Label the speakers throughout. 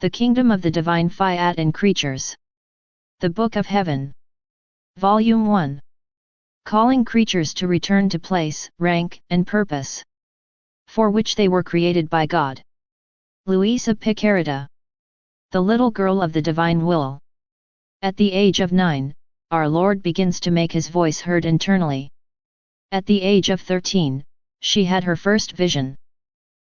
Speaker 1: The Kingdom of the Divine Fiat in Creatures. The Book of Heaven. Volume 1. Calling creatures to return to place, rank, and purpose, for which they were created by God. Luisa Picaretta. The Little Girl of the Divine Will. At the age of 9, our Lord begins to make his voice heard internally. At the age of 13, she had her first vision.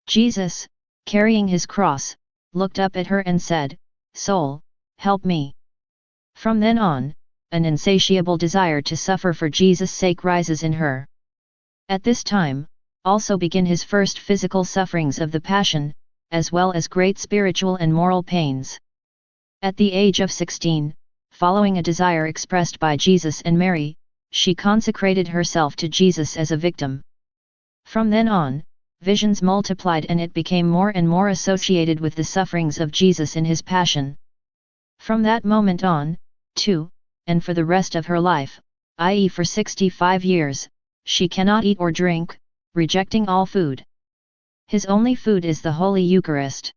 Speaker 1: Jesus, carrying his cross, looked up at her and said, "Soul, help me." From then on, an insatiable desire to suffer for Jesus' sake rises in her. At this time, also begin his first physical sufferings of the Passion, as well as great spiritual and moral pains. At the age of 16, following a desire expressed by Jesus and Mary, she consecrated herself to Jesus as a victim. From then on, visions multiplied and it became more and more associated with the sufferings of Jesus in his Passion. From that moment on, too, and for the rest of her life, i.e. for 65 years, she cannot eat or drink, rejecting all food. His only food is the Holy Eucharist.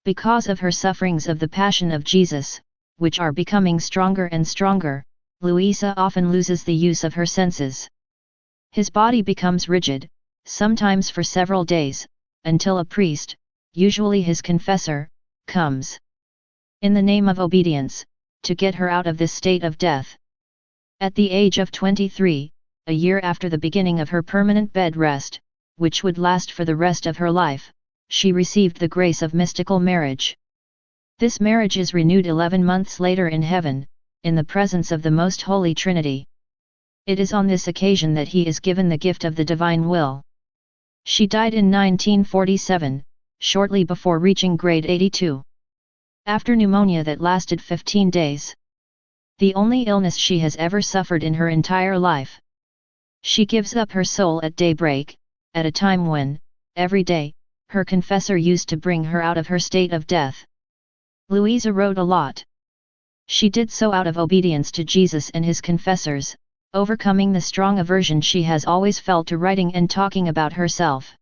Speaker 1: Because of her sufferings of the Passion of Jesus, which are becoming stronger and stronger, Luisa often loses the use of her senses. His body becomes rigid, sometimes for several days, until a priest, usually his confessor, comes in the name of obedience, to get her out of this state of death. At the age of 23, a year after the beginning of her permanent bed rest, which would last for the rest of her life, she received the grace of mystical marriage. This marriage is renewed 11 months later in heaven, in the presence of the Most Holy Trinity. It is on this occasion that he is given the gift of the divine will. She died in 1947, shortly before reaching grade 82. After pneumonia that lasted 15 days. The only illness she has ever suffered in her entire life. She gives up her soul at daybreak, at a time when, every day, her confessor used to bring her out of her state of death. Luisa wrote a lot. She did so out of obedience to Jesus and his confessors, overcoming the strong aversion she has always felt to writing and talking about herself.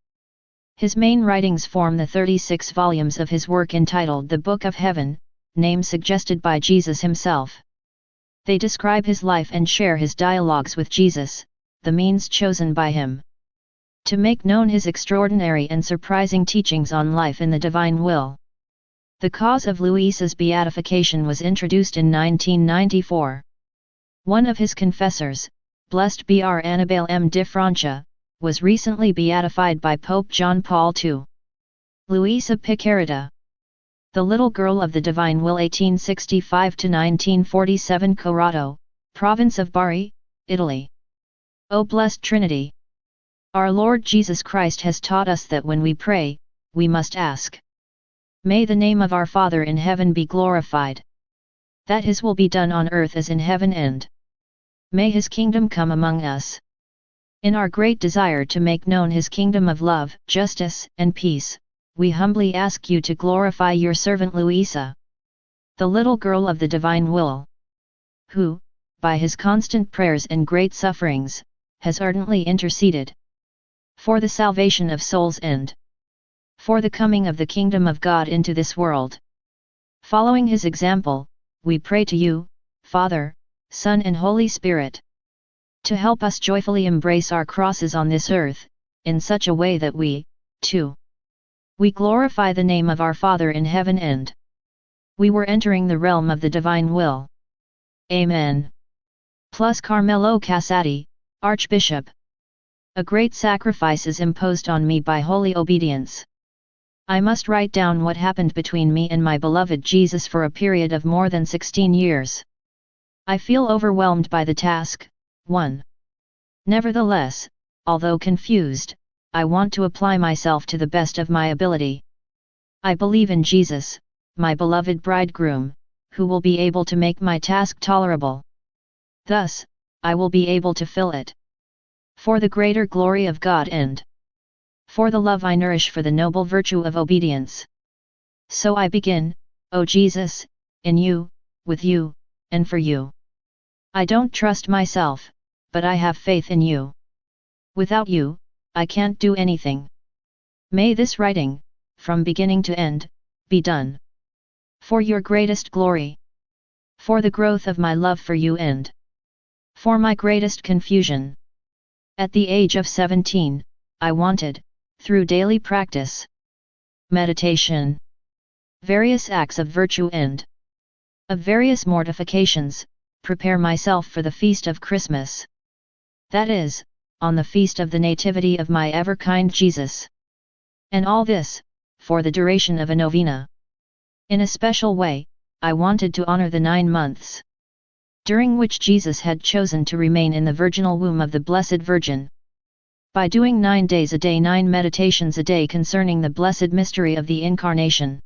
Speaker 1: His main writings form the 36 volumes of his work entitled The Book of Heaven, name suggested by Jesus himself. They describe his life and share his dialogues with Jesus, the means chosen by him to make known his extraordinary and surprising teachings on life in the divine will. The cause of Luisa's beatification was introduced in 1994. One of his confessors, Blessed Br Annibale M. de Francia, was recently beatified by Pope John Paul II. Luisa Picaretta. The Little Girl of the Divine Will 1865–1947 Corato, province of Bari, Italy. O Blessed Trinity! Our Lord Jesus Christ has taught us that when we pray, we must ask. May the name of our Father in heaven be glorified. That his will be done on earth as in heaven and may his kingdom come among us. In our great desire to make known his kingdom of love, justice, and peace, we humbly ask you to glorify your servant Luisa, the little girl of the divine will, who, by his constant prayers and great sufferings, has ardently interceded for the salvation of souls and for the coming of the kingdom of God into this world. Following his example, we pray to you, Father, Son and Holy Spirit, to help us joyfully embrace our crosses on this earth, in such a way that we, too, we glorify the name of our Father in heaven and we were entering the realm of the divine will. Amen. Plus Carmelo Casati, Archbishop. A great sacrifice is imposed on me by holy obedience. I must write down what happened between me and my beloved Jesus for a period of more than 16 years. I feel overwhelmed by the task. 1. Nevertheless, although confused, I want to apply myself to the best of my ability. I believe in Jesus, my beloved bridegroom, who will be able to make my task tolerable. Thus, I will be able to fill it for the greater glory of God and for the love I nourish for the noble virtue of obedience. So I begin, O Jesus, in you, with you, and for you. I don't trust myself, but I have faith in you. Without you, I can't do anything. May this writing, from beginning to end, be done For your greatest glory. For the growth of my love for you and for my greatest confusion. At the age of 17, I wanted, through daily practice, meditation, various acts of virtue and of various mortifications, prepare myself for the feast of Christmas. That is, on the feast of the Nativity of my ever-kind Jesus. And all this, for the duration of a novena. In a special way, I wanted to honor the 9 months, during which Jesus had chosen to remain in the virginal womb of the Blessed Virgin. By doing 9 days a day, 9 meditations a day concerning the blessed mystery of the Incarnation.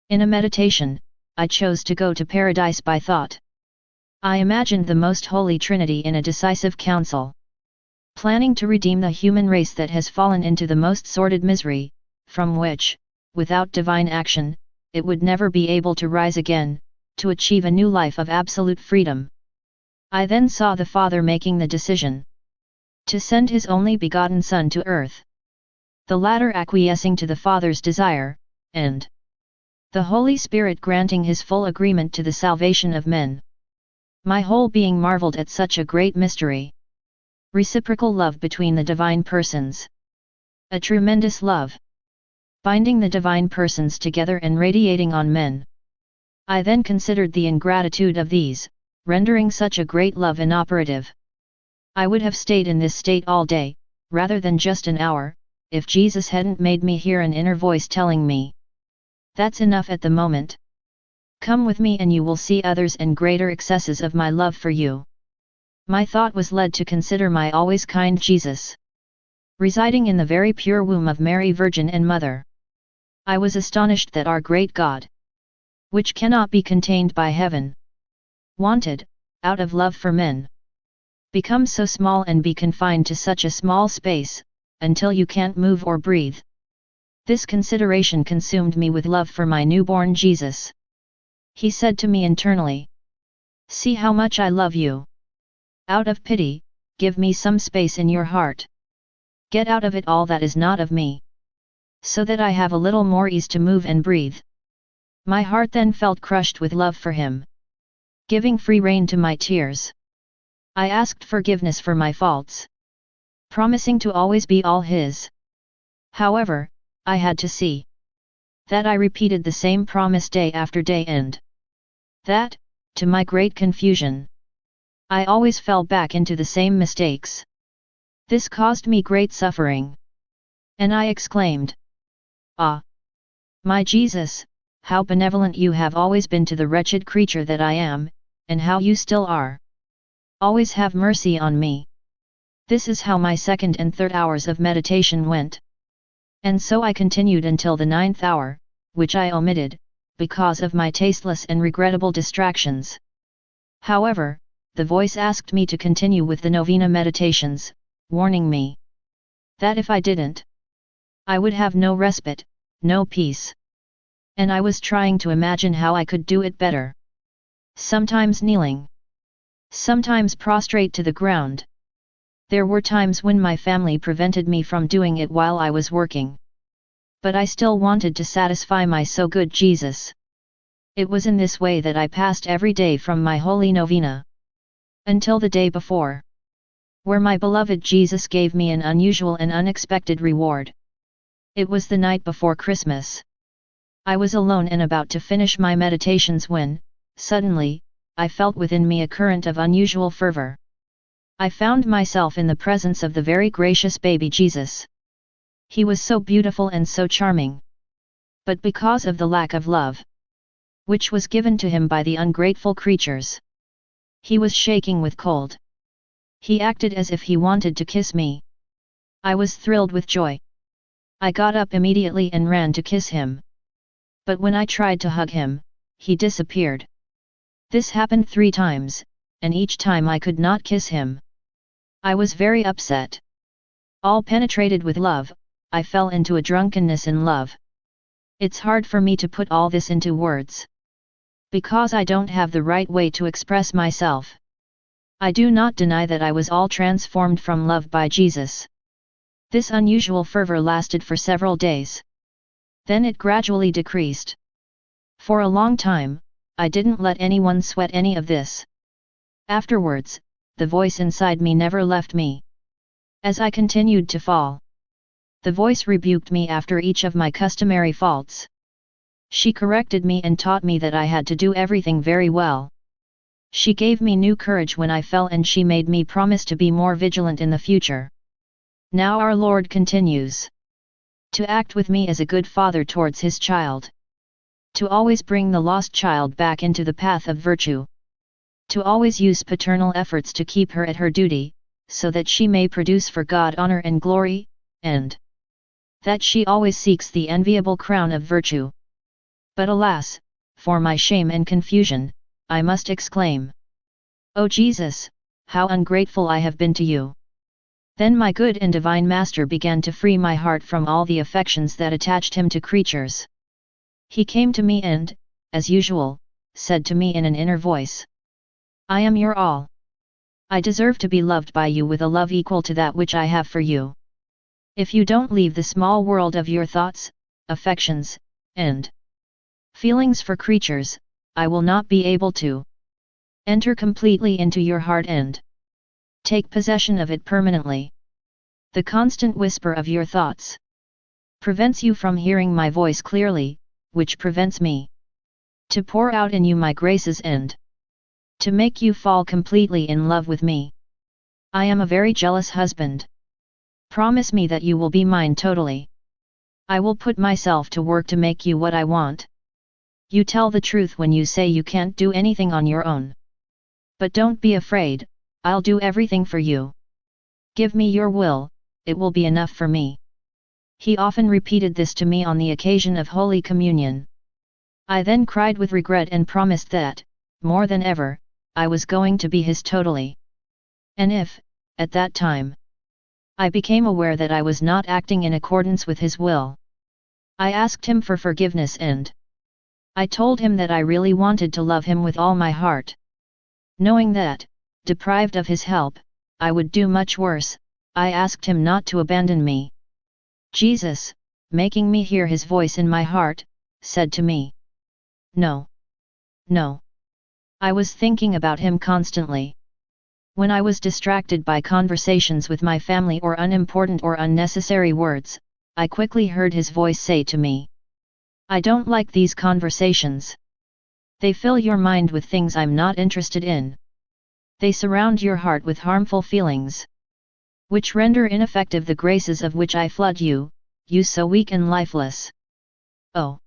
Speaker 1: In a meditation, I chose to go to paradise by thought. I imagined the Most Holy Trinity in a decisive council, planning to redeem the human race that has fallen into the most sordid misery, from which, without divine action, it would never be able to rise again, to achieve a new life of absolute freedom. I then saw the Father making the decision to send His only begotten Son to earth, the latter acquiescing to the Father's desire, and the Holy Spirit granting His full agreement to the salvation of men. My whole being marveled at such a great mystery. Reciprocal love between the divine persons. A tremendous love, binding the divine persons together and radiating on men. I then considered the ingratitude of these, rendering such a great love inoperative. I would have stayed in this state all day, rather than just an hour, if Jesus hadn't made me hear an inner voice telling me, "That's enough at the moment. Come with me and you will see others and greater excesses of my love for you." My thought was led to consider my always kind Jesus, residing in the very pure womb of Mary Virgin and Mother. I was astonished that our great God, which cannot be contained by heaven, wanted, out of love for men, become so small and be confined to such a small space, until you can't move or breathe. This consideration consumed me with love for my newborn Jesus. He said to me internally, "See how much I love you. Out of pity, give me some space in your heart. Get out of it all that is not of me, so that I have a little more ease to move and breathe." My heart then felt crushed with love for Him, giving free rein to my tears. I asked forgiveness for my faults, promising to always be all His. However, I had to see that I repeated the same promise day after day and that, to my great confusion, I always fell back into the same mistakes. This caused me great suffering. And I exclaimed, "Ah, my Jesus, how benevolent you have always been to the wretched creature that I am, and how you still are. Always have mercy on me." This is how my 2nd and 3rd hours of meditation went. And so I continued until the 9th hour, which I omitted, because of my tasteless and regrettable distractions. However, the voice asked me to continue with the novena meditations, warning me that if I didn't, I would have no respite, no peace. And I was trying to imagine how I could do it better. Sometimes kneeling, sometimes prostrate to the ground. There were times when my family prevented me from doing it while I was working. But I still wanted to satisfy my so good Jesus. It was in this way that I passed every day from my holy novena, until the day before, where my beloved Jesus gave me an unusual and unexpected reward. It was the night before Christmas. I was alone and about to finish my meditations when, suddenly, I felt within me a current of unusual fervor. I found myself in the presence of the very gracious baby Jesus. He was so beautiful and so charming. But because of the lack of love, which was given to him by the ungrateful creatures, he was shaking with cold. He acted as if he wanted to kiss me. I was thrilled with joy. I got up immediately and ran to kiss him. But when I tried to hug him, he disappeared. This happened 3 times, and each time I could not kiss him. I was very upset. All penetrated with love, I fell into a drunkenness in love. It's hard for me to put all this into words, because I don't have the right way to express myself. I do not deny that I was all transformed from love by Jesus. This unusual fervor lasted for several days. Then it gradually decreased. For a long time, I didn't let anyone sweat any of this. Afterwards, the voice inside me never left me. As I continued to fall, the voice rebuked me after each of my customary faults. She corrected me and taught me that I had to do everything very well. She gave me new courage when I fell, and she made me promise to be more vigilant in the future. Now our Lord continues to act with me as a good father towards his child. To always bring the lost child back into the path of virtue. To always use paternal efforts to keep her at her duty, so that she may produce for God honor and glory, and that she always seeks the enviable crown of virtue. But alas, for my shame and confusion, I must exclaim, "O Jesus, how ungrateful I have been to you!" Then my good and divine Master began to free my heart from all the affections that attached him to creatures. He came to me and, as usual, said to me in an inner voice, "I am your all. I deserve to be loved by you with a love equal to that which I have for you. If you don't leave the small world of your thoughts, affections, and feelings for creatures, I will not be able to enter completely into your heart and take possession of it permanently. The constant whisper of your thoughts prevents you from hearing my voice clearly, which prevents me to pour out in you my graces and to make you fall completely in love with me. I am a very jealous husband. Promise me that you will be mine totally. I will put myself to work to make you what I want. You tell the truth when you say you can't do anything on your own. But don't be afraid, I'll do everything for you. Give me your will, it will be enough for me." He often repeated this to me on the occasion of Holy Communion. I then cried with regret and promised that, more than ever, I was going to be his totally. And if, at that time, I became aware that I was not acting in accordance with his will, I asked him for forgiveness and I told him that I really wanted to love him with all my heart. Knowing that, deprived of his help, I would do much worse, I asked him not to abandon me. Jesus, making me hear his voice in my heart, said to me, "No. No. I was thinking about him constantly. When I was distracted by conversations with my family or unimportant or unnecessary words, I quickly heard his voice say to me, 'I don't like these conversations. They fill your mind with things I'm not interested in. They surround your heart with harmful feelings, which render ineffective the graces of which I flood you, you so weak and lifeless. Oh!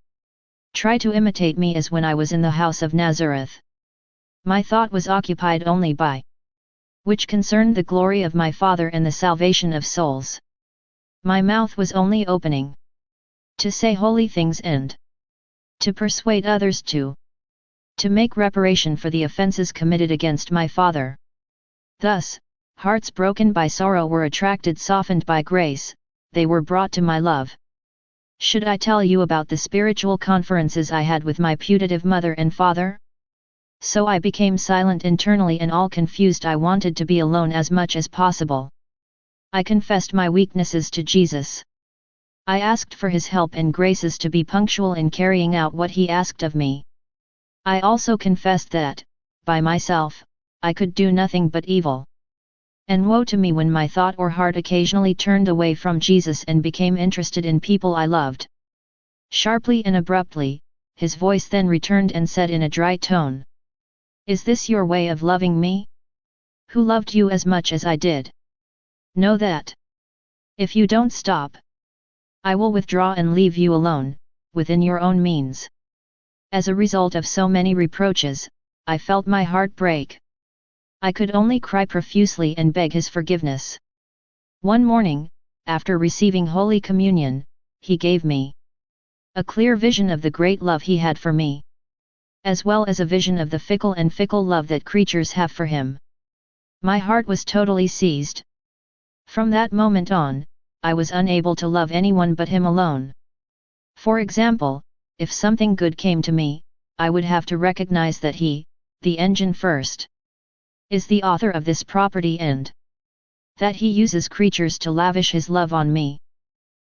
Speaker 1: Try to imitate me as when I was in the house of Nazareth. My thought was occupied only by which concerned the glory of my Father and the salvation of souls. My mouth was only opening to say holy things and to persuade others to make reparation for the offenses committed against my Father. Thus, hearts broken by sorrow were attracted, softened by grace, they were brought to my love. Should I tell you about the spiritual conferences I had with my putative mother and father? So I became silent internally and all confused. I wanted to be alone as much as possible. I confessed my weaknesses to Jesus. I asked for his help and graces to be punctual in carrying out what he asked of me. I also confessed that, by myself, I could do nothing but evil. And woe to me when my thought or heart occasionally turned away from Jesus and became interested in people I loved. Sharply and abruptly, his voice then returned and said in a dry tone, "Is this your way of loving me? Who loved you as much as I did? Know that. If you don't stop, I will withdraw and leave you alone, within your own means." As a result of so many reproaches, I felt my heart break. I could only cry profusely and beg his forgiveness. One morning, after receiving Holy Communion, he gave me a clear vision of the great love he had for me, as well as a vision of the fickle love that creatures have for him. My heart was totally seized. From that moment on, I was unable to love anyone but him alone. For example, if something good came to me, I would have to recognize that he, the engine first, is the author of this property and that he uses creatures to lavish his love on me.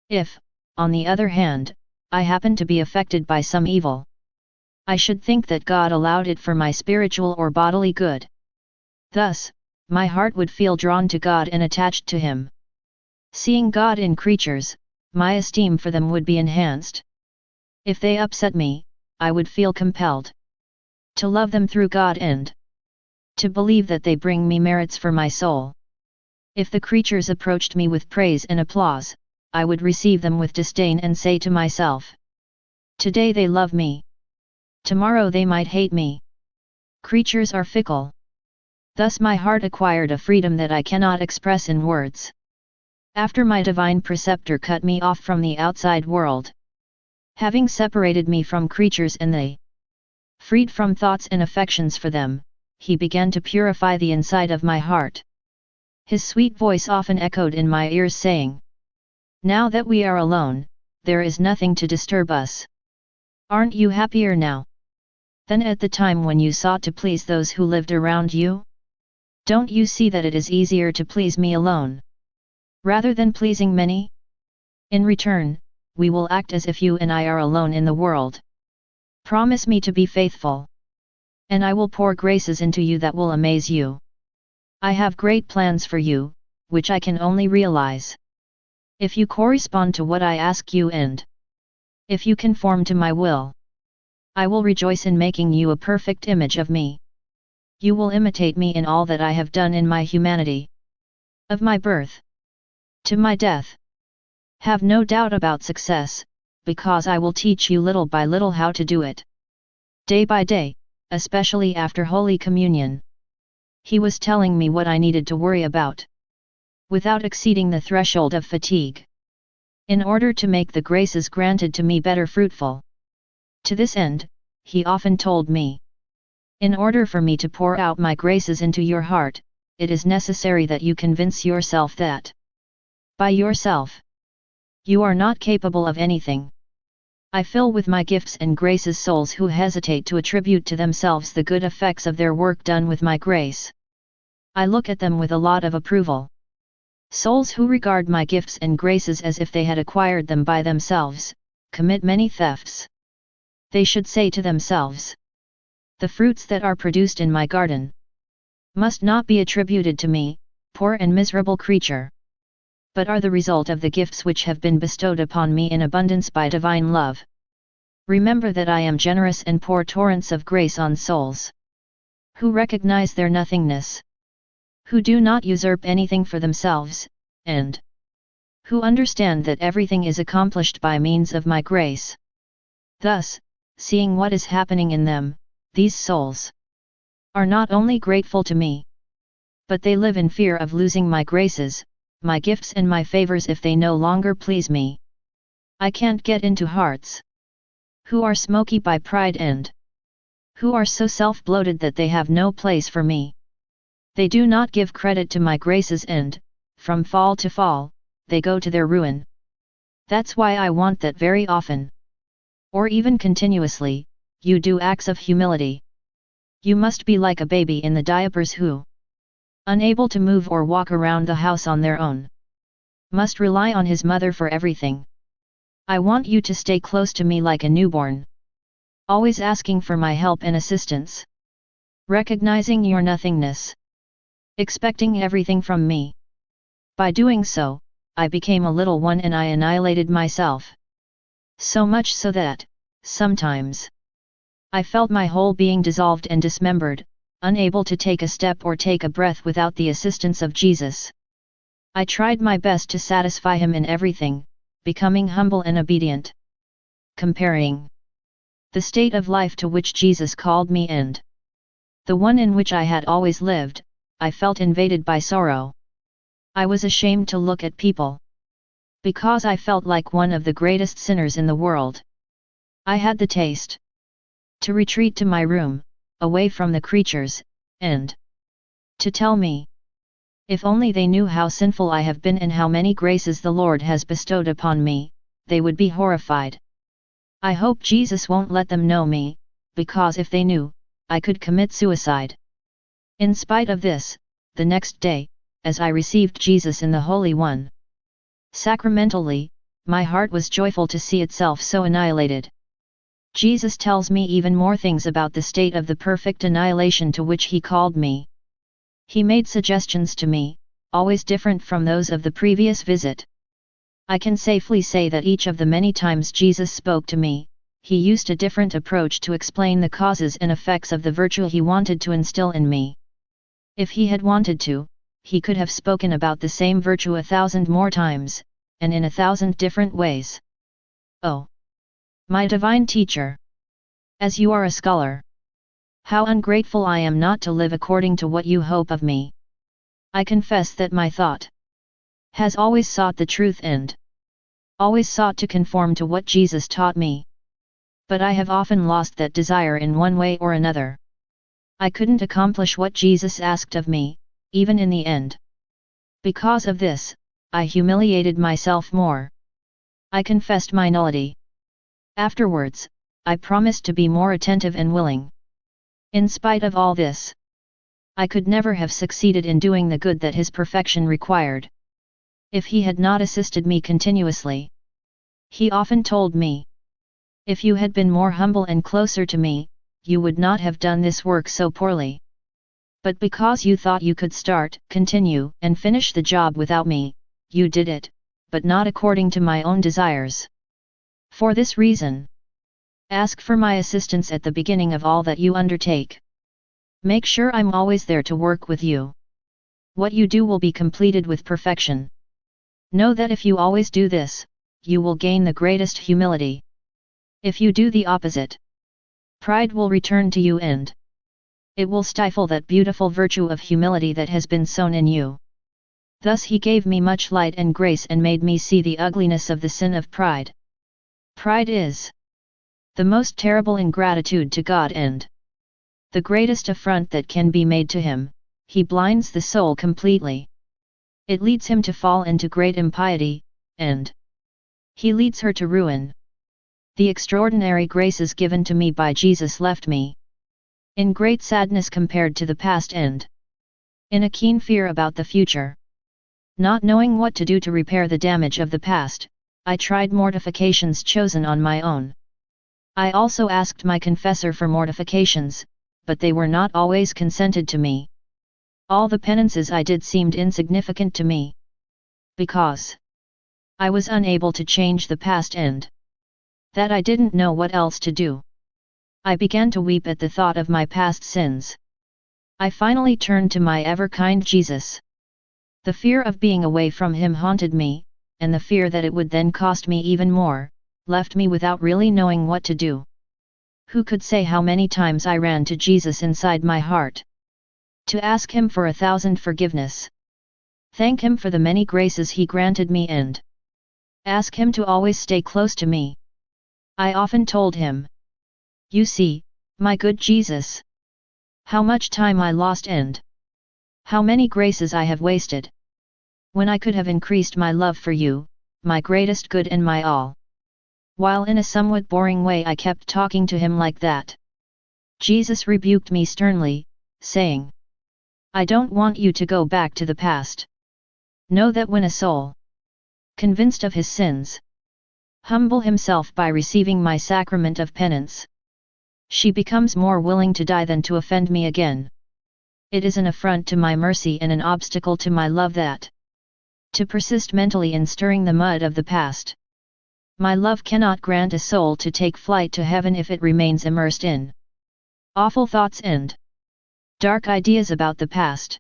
Speaker 1: If, on the other hand, I happen to be affected by some evil I should think that God allowed it for my spiritual or bodily good. Thus, my heart would feel drawn to God and attached to Him. Seeing God in creatures, my esteem for them would be enhanced. If they upset me, I would feel compelled to love them through God and to believe that they bring me merits for my soul. If the creatures approached me with praise and applause, I would receive them with disdain and say to myself, "Today they love me. Tomorrow they might hate me." Creatures are fickle. Thus my heart acquired a freedom that I cannot express in words. After my divine preceptor cut me off from the outside world, having separated me from creatures and they freed from thoughts and affections for them, he began to purify the inside of my heart. His sweet voice often echoed in my ears saying, "Now that we are alone, there is nothing to disturb us. Aren't you happier now than at the time when you sought to please those who lived around you? Don't you see that it is easier to please me alone, rather than pleasing many? In return, we will act as if you and I are alone in the world. Promise me to be faithful, and I will pour graces into you that will amaze you. I have great plans for you, which I can only realize if you correspond to what I ask you and if you conform to my will. I will rejoice in making you a perfect image of me. You will imitate me in all that I have done in my humanity, of my birth to my death. Have no doubt about success, because I will teach you little by little how to do it. Day by day, especially after Holy Communion. He was telling me what I needed to worry about, without exceeding the threshold of fatigue, in order to make the graces granted to me better fruitful. To this end, he often told me, in order for me to pour out my graces into your heart, it is necessary that you convince yourself that, by yourself, you are not capable of anything. I fill with my gifts and graces souls who hesitate to attribute to themselves the good effects of their work done with my grace. I look at them with a lot of approval. Souls who regard my gifts and graces as if they had acquired them by themselves, commit many thefts. They should say to themselves, "The fruits that are produced in my garden must not be attributed to me, poor and miserable creature, but are the result of the gifts which have been bestowed upon me in abundance by divine love. Remember that I am generous and pour torrents of grace on souls who recognize their nothingness, who do not usurp anything for themselves, and who understand that everything is accomplished by means of my grace. Thus, seeing what is happening in them, these souls are not only grateful to me, but they live in fear of losing my graces, my gifts and my favors if they no longer please me. I can't get into hearts who are smoky by pride and who are so self-bloated that they have no place for me. They do not give credit to my graces and, from fall to fall, they go to their ruin. That's why I want that very often, or even continuously, you do acts of humility. You must be like a baby in the diapers who, unable to move or walk around the house on their own, must rely on his mother for everything. I want you to stay close to me like a newborn, always asking for my help and assistance, recognizing your nothingness, expecting everything from me. By doing so, I became a little one and I annihilated myself. So much so that, sometimes, I felt my whole being dissolved and dismembered, unable to take a step or take a breath without the assistance of Jesus. I tried my best to satisfy him in everything, becoming humble and obedient. Comparing the state of life to which Jesus called me and the one in which I had always lived, I felt invaded by sorrow. I was ashamed to look at people, because I felt like one of the greatest sinners in the world. I had the taste to retreat to my room, away from the creatures, and to tell me, if only they knew how sinful I have been and how many graces the Lord has bestowed upon me, they would be horrified. I hope Jesus won't let them know me, because if they knew, I could commit suicide. In spite of this, the next day, as I received Jesus in the Holy One, sacramentally, my heart was joyful to see itself so annihilated. Jesus tells me even more things about the state of the perfect annihilation to which he called me. He made suggestions to me, always different from those of the previous visit. I can safely say that each of the many times Jesus spoke to me, he used a different approach to explain the causes and effects of the virtue he wanted to instill in me. If he had wanted to, he could have spoken about the same virtue 1,000 more times, and in 1,000 different ways. Oh, my divine teacher! As you are a scholar, how ungrateful I am not to live according to what you hope of me. I confess that my thought has always sought the truth and always sought to conform to what Jesus taught me. But I have often lost that desire in one way or another. I couldn't accomplish what Jesus asked of me, even in the end. Because of this, I humiliated myself more. I confessed my nullity. Afterwards, I promised to be more attentive and willing. In spite of all this, I could never have succeeded in doing the good that his perfection required, if he had not assisted me continuously. He often told me, if you had been more humble and closer to me, you would not have done this work so poorly. But because you thought you could start, continue, and finish the job without me, you did it, but not according to my own desires. For this reason, ask for my assistance at the beginning of all that you undertake. Make sure I'm always there to work with you. What you do will be completed with perfection. Know that if you always do this, you will gain the greatest humility. If you do the opposite, pride will return to you and it will stifle that beautiful virtue of humility that has been sown in you. Thus he gave me much light and grace and made me see the ugliness of the sin of pride. Pride is the most terrible ingratitude to God and the greatest affront that can be made to him. He blinds the soul completely. It leads him to fall into great impiety, and he leads her to ruin. The extraordinary graces given to me by Jesus left me in great sadness compared to the past and in a keen fear about the future. Not knowing what to do to repair the damage of the past, I tried mortifications chosen on my own. I also asked my confessor for mortifications, but they were not always consented to me. All the penances I did seemed insignificant to me, because I was unable to change the past and that I didn't know what else to do. I began to weep at the thought of my past sins. I finally turned to my ever-kind Jesus. The fear of being away from him haunted me, and the fear that it would then cost me even more, left me without really knowing what to do. Who could say how many times I ran to Jesus inside my heart to ask him for 1,000 forgiveness, thank him for the many graces he granted me and ask him to always stay close to me. I often told him, you see, my good Jesus, how much time I lost and how many graces I have wasted, when I could have increased my love for you, my greatest good and my all. While in a somewhat boring way I kept talking to him like that, Jesus rebuked me sternly, saying, I don't want you to go back to the past. Know that when a soul, convinced of his sins, humble himself by receiving my sacrament of penance, she becomes more willing to die than to offend me again. It is an affront to my mercy and an obstacle to my love that to persist mentally in stirring the mud of the past. My love cannot grant a soul to take flight to heaven if it remains immersed in awful thoughts and dark ideas about the past.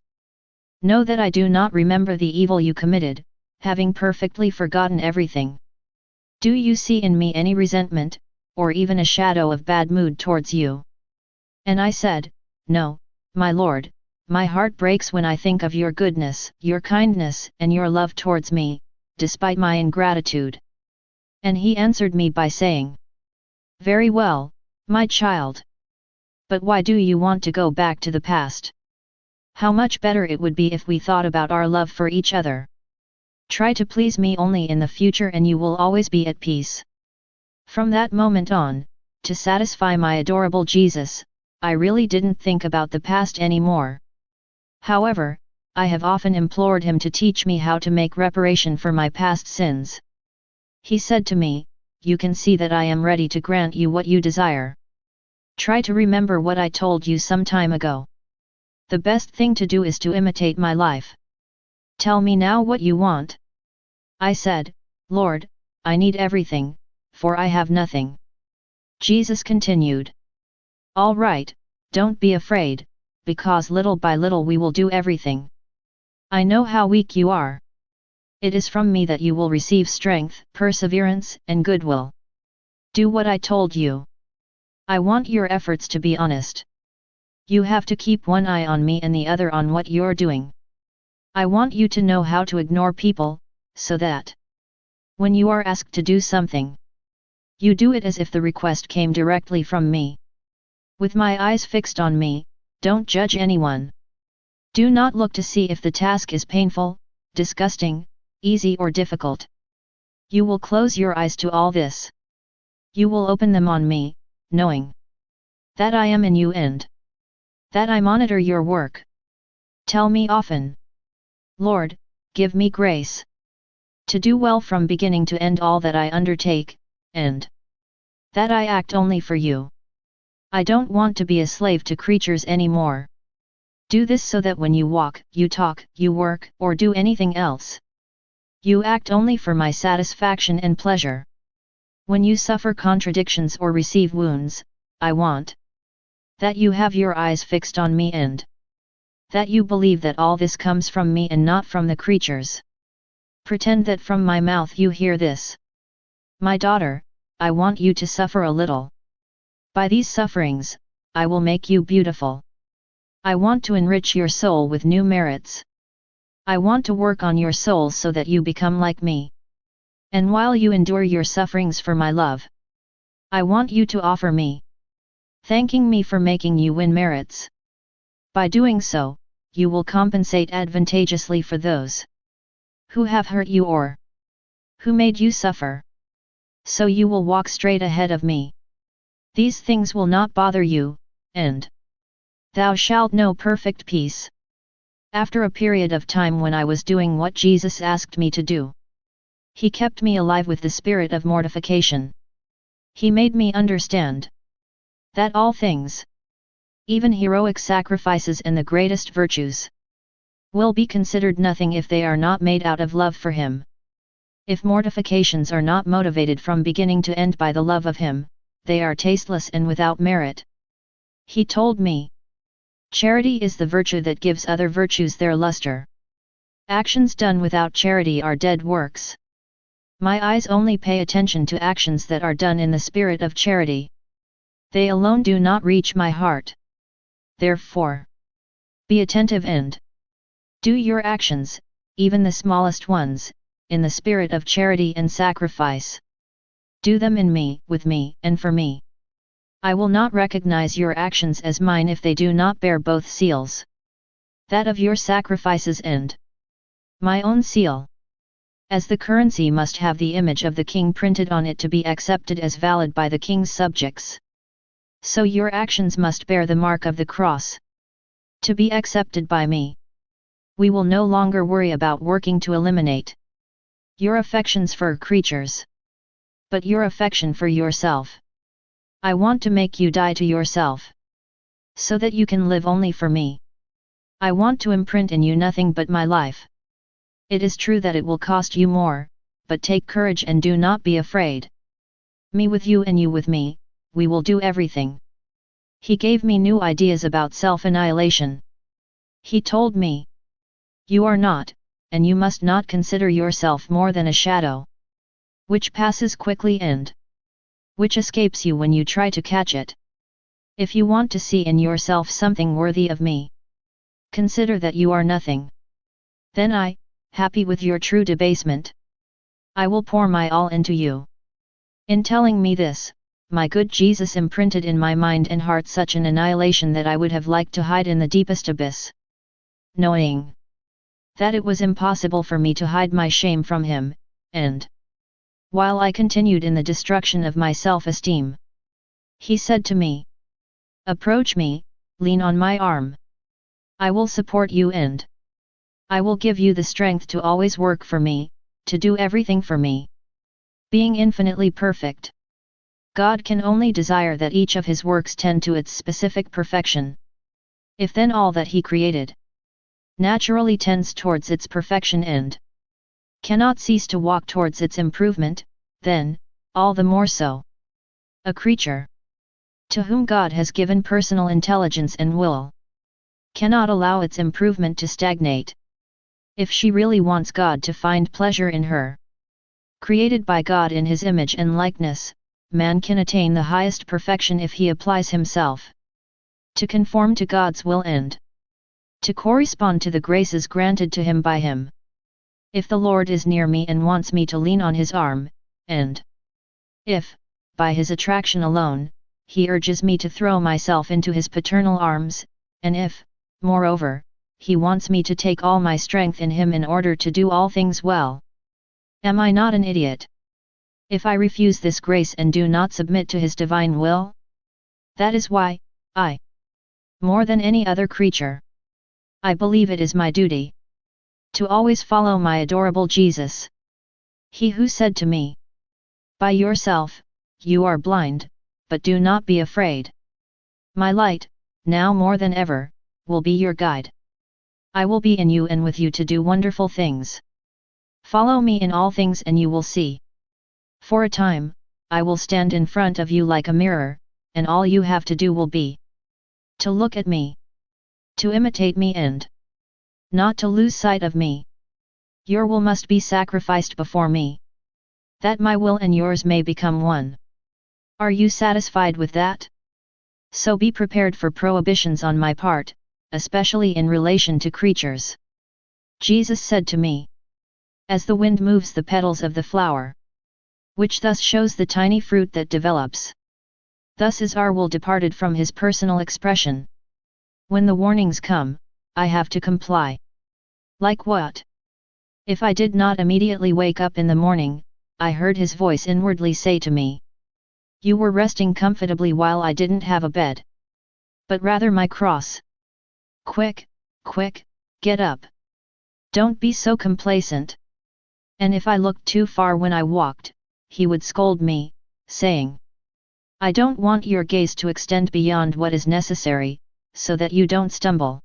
Speaker 1: Know that I do not remember the evil you committed, having perfectly forgotten everything. Do you see in me any resentment, or even a shadow of bad mood towards you? And I said, no, my Lord, my heart breaks when I think of your goodness, your kindness, and your love towards me, despite my ingratitude. And he answered me by saying, very well, my child. But why do you want to go back to the past? How much better it would be if we thought about our love for each other. Try to please me only in the future and you will always be at peace. From that moment on, to satisfy my adorable Jesus, I really didn't think about the past anymore. However, I have often implored him to teach me how to make reparation for my past sins. He said to me, you can see that I am ready to grant you what you desire. Try to remember what I told you some time ago. The best thing to do is to imitate my life. Tell me now what you want. I said, Lord, I need everything, for I have nothing. Jesus continued. All right, don't be afraid, because little by little we will do everything. I know how weak you are. It is from me that you will receive strength, perseverance, and goodwill. Do what I told you. I want your efforts to be honest. You have to keep one eye on me and the other on what you're doing. I want you to know how to ignore people, so that when you are asked to do something, you do it as if the request came directly from me. With my eyes fixed on me, don't judge anyone. Do not look to see if the task is painful, disgusting, easy or difficult. You will close your eyes to all this. You will open them on me, knowing that I am in you and that I monitor your work. Tell me often, Lord, give me grace to do well from beginning to end all that I undertake, and that I act only for you. I don't want to be a slave to creatures anymore. Do this so that when you walk, you talk, you work, or do anything else, you act only for my satisfaction and pleasure. When you suffer contradictions or receive wounds, I want that you have your eyes fixed on me and that you believe that all this comes from me and not from the creatures. Pretend that from my mouth you hear this. My daughter, I want you to suffer a little. By these sufferings, I will make you beautiful. I want to enrich your soul with new merits. I want to work on your soul so that you become like me. And while you endure your sufferings for my love, I want you to offer me, thanking me for making you win merits. By doing so, you will compensate advantageously for those who have hurt you or who made you suffer. So you will walk straight ahead of me. These things will not bother you, and thou shalt know perfect peace. After a period of time when I was doing what Jesus asked me to do, He kept me alive with the spirit of mortification. He made me understand that all things, even heroic sacrifices and the greatest virtues, will be considered nothing if they are not made out of love for Him. If mortifications are not motivated from beginning to end by the love of Him, they are tasteless and without merit. He told me, charity is the virtue that gives other virtues their luster. Actions done without charity are dead works. My eyes only pay attention to actions that are done in the spirit of charity. They alone do not reach my heart. Therefore, be attentive and do your actions, even the smallest ones, in the spirit of charity and sacrifice. Do them in me, with me, and for me. I will not recognize your actions as mine if they do not bear both seals, that of your sacrifices and my own seal. As the currency must have the image of the king printed on it to be accepted as valid by the king's subjects, so your actions must bear the mark of the cross, to be accepted by me. We will no longer worry about working to eliminate your affections for creatures, but your affection for yourself. I want to make you die to yourself, so that you can live only for me. I want to imprint in you nothing but my life. It is true that it will cost you more, but take courage and do not be afraid. Me with you and you with me, we will do everything. He gave me new ideas about self-annihilation. He told me, you are not, and you must not consider yourself more than a shadow, which passes quickly and which escapes you when you try to catch it. If you want to see in yourself something worthy of me, consider that you are nothing. Then I, happy with your true debasement, I will pour my all into you. In telling me this, my good Jesus imprinted in my mind and heart such an annihilation that I would have liked to hide in the deepest abyss, knowing that it was impossible for me to hide my shame from Him, and while I continued in the destruction of my self-esteem, He said to me, approach me, lean on my arm. I will support you and I will give you the strength to always work for me, to do everything for me. Being infinitely perfect, God can only desire that each of his works tend to its specific perfection. If then all that he created naturally tends towards its perfection and cannot cease to walk towards its improvement, then, all the more so, a creature to whom God has given personal intelligence and will cannot allow its improvement to stagnate. If she really wants God to find pleasure in her, created by God in his image and likeness, man can attain the highest perfection if he applies himself to conform to God's will and to correspond to the graces granted to him by him. If the Lord is near me and wants me to lean on his arm, and if, by his attraction alone, he urges me to throw myself into his paternal arms, and if, moreover, he wants me to take all my strength in him in order to do all things well, am I not an idiot if I refuse this grace and do not submit to his divine will? That is why, more than any other creature, I believe it is my duty to always follow my adorable Jesus. He who said to me, "By yourself, you are blind, but do not be afraid. My light, now more than ever, will be your guide. I will be in you and with you to do wonderful things. Follow me in all things and you will see. For a time, I will stand in front of you like a mirror, and all you have to do will be to look at me, to imitate me and not to lose sight of me. Your will must be sacrificed before me, that my will and yours may become one. Are you satisfied with that? So be prepared for prohibitions on my part, especially in relation to creatures." Jesus said to me, "As the wind moves the petals of the flower, which thus shows the tiny fruit that develops, thus is our will departed from his personal expression. When the warnings come, I have to comply. Like what? If I did not immediately wake up in the morning, I heard his voice inwardly say to me, 'You were resting comfortably while I didn't have a bed. But rather my cross. Quick, quick, get up. Don't be so complacent.' And if I looked too far when I walked, he would scold me, saying, 'I don't want your gaze to extend beyond what is necessary, so that you don't stumble.'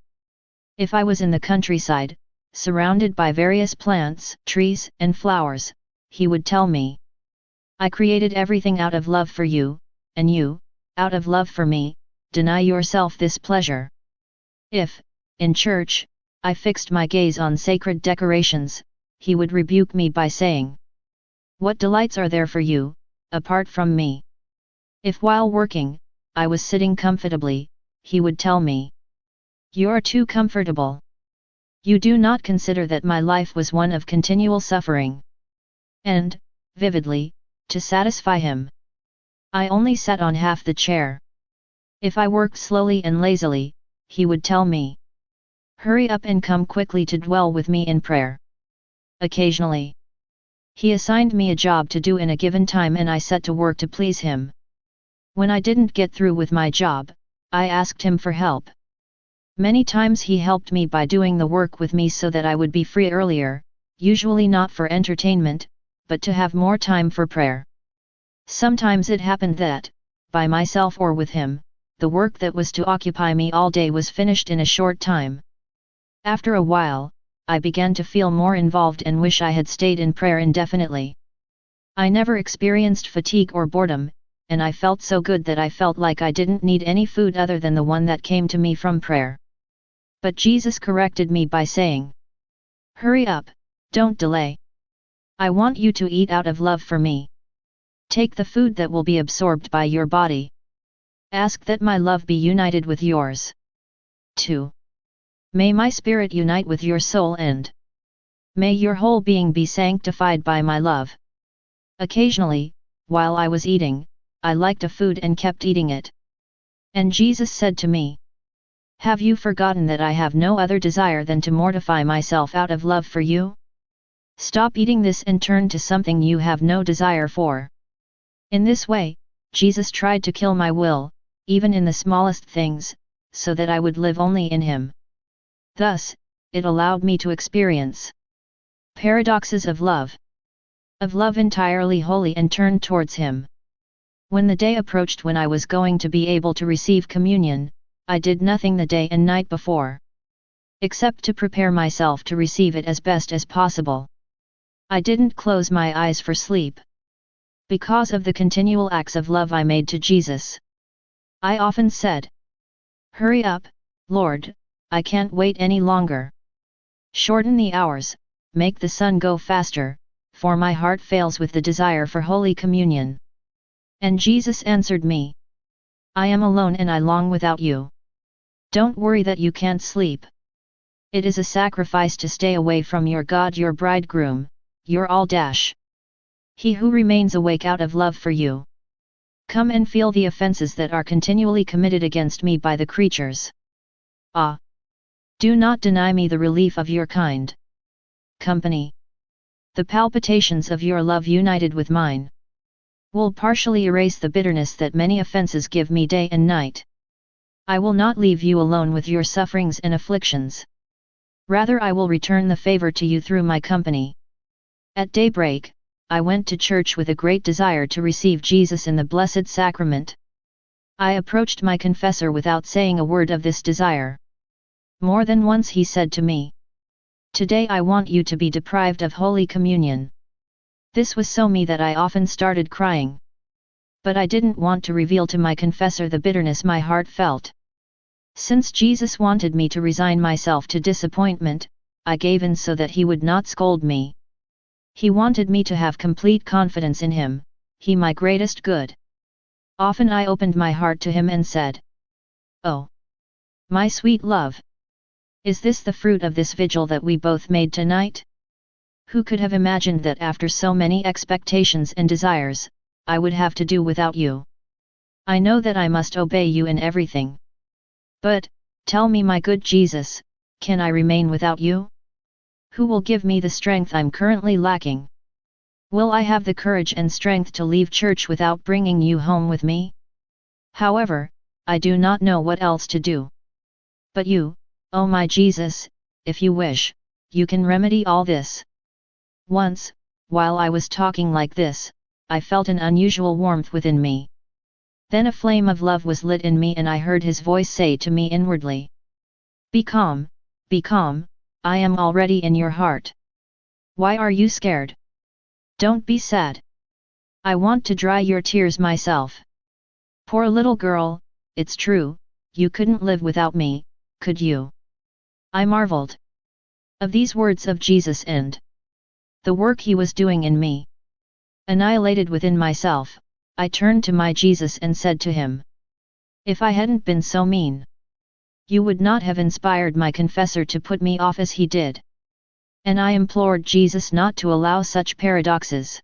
Speaker 1: If I was in the countryside, surrounded by various plants, trees, and flowers, he would tell me, 'I created everything out of love for you, and you, out of love for me, deny yourself this pleasure.' If, in church, I fixed my gaze on sacred decorations, he would rebuke me by saying, 'What delights are there for you, apart from me?' If while working, I was sitting comfortably, he would tell me, 'You're too comfortable. You do not consider that my life was one of continual suffering.' And, vividly, to satisfy him, I only sat on half the chair. If I worked slowly and lazily, he would tell me, 'Hurry up and come quickly to dwell with me in prayer.' Occasionally, he assigned me a job to do in a given time and I set to work to please him. When I didn't get through with my job, I asked him for help. Many times he helped me by doing the work with me so that I would be free earlier, usually not for entertainment, but to have more time for prayer. Sometimes it happened that, by myself or with him, the work that was to occupy me all day was finished in a short time. After a while, I began to feel more involved and wish I had stayed in prayer indefinitely. I never experienced fatigue or boredom, and I felt so good that I felt like I didn't need any food other than the one that came to me from prayer. But Jesus corrected me by saying, 'Hurry up, don't delay. I want you to eat out of love for me. Take the food that will be absorbed by your body. Ask that my love be united with yours. 2. May my spirit unite with your soul and may your whole being be sanctified by my love.' Occasionally, while I was eating, I liked a food and kept eating it. And Jesus said to me, 'Have you forgotten that I have no other desire than to mortify myself out of love for you? Stop eating this and turn to something you have no desire for.' In this way, Jesus tried to kill my will, even in the smallest things, so that I would live only in him. Thus, it allowed me to experience paradoxes of love. of love entirely holy and turned towards Him. When the day approached when I was going to be able to receive communion, I did nothing the day and night before, except to prepare myself to receive it as best as possible. I didn't close my eyes for sleep, because of the continual acts of love I made to Jesus. I often said, "Hurry up, Lord, I can't wait any longer. Shorten the hours, make the sun go faster, for my heart fails with the desire for Holy Communion." And Jesus answered me, "I am alone and I long without you. Don't worry that you can't sleep. It is a sacrifice to stay away from your God, your bridegroom, your all. He who remains awake out of love for you. Come and feel the offenses that are continually committed against me by the creatures. Ah! Do not deny me the relief of your kind company. The palpitations of your love united with mine will partially erase the bitterness that many offenses give me day and night. I will not leave you alone with your sufferings and afflictions. Rather I will return the favor to you through my company." At daybreak, I went to church with a great desire to receive Jesus in the Blessed Sacrament. I approached my confessor without saying a word of this desire. More than once he said to me, "Today I want you to be deprived of Holy Communion." This was so me that I often started crying. But I didn't want to reveal to my confessor the bitterness my heart felt. Since Jesus wanted me to resign myself to disappointment, I gave in so that he would not scold me. He wanted me to have complete confidence in him, he my greatest good. Often I opened my heart to him and said, "Oh, my sweet love! Is this the fruit of this vigil that we both made tonight? Who could have imagined that after so many expectations and desires, I would have to do without you? I know that I must obey you in everything. But, tell me my good Jesus, can I remain without you? Who will give me the strength I'm currently lacking? Will I have the courage and strength to leave church without bringing you home with me? However, I do not know what else to do. But you, oh my Jesus, if you wish, you can remedy all this." Once, while I was talking like this, I felt an unusual warmth within me. Then a flame of love was lit in me and I heard his voice say to me inwardly, be calm, I am already in your heart. Why are you scared? Don't be sad. I want to dry your tears myself. Poor little girl, it's true, you couldn't live without me, could you?" I marveled of these words of Jesus and the work he was doing in me. Annihilated within myself, I turned to my Jesus and said to him, "If I hadn't been so mean, you would not have inspired my confessor to put me off as he did." And I implored Jesus not to allow such paradoxes.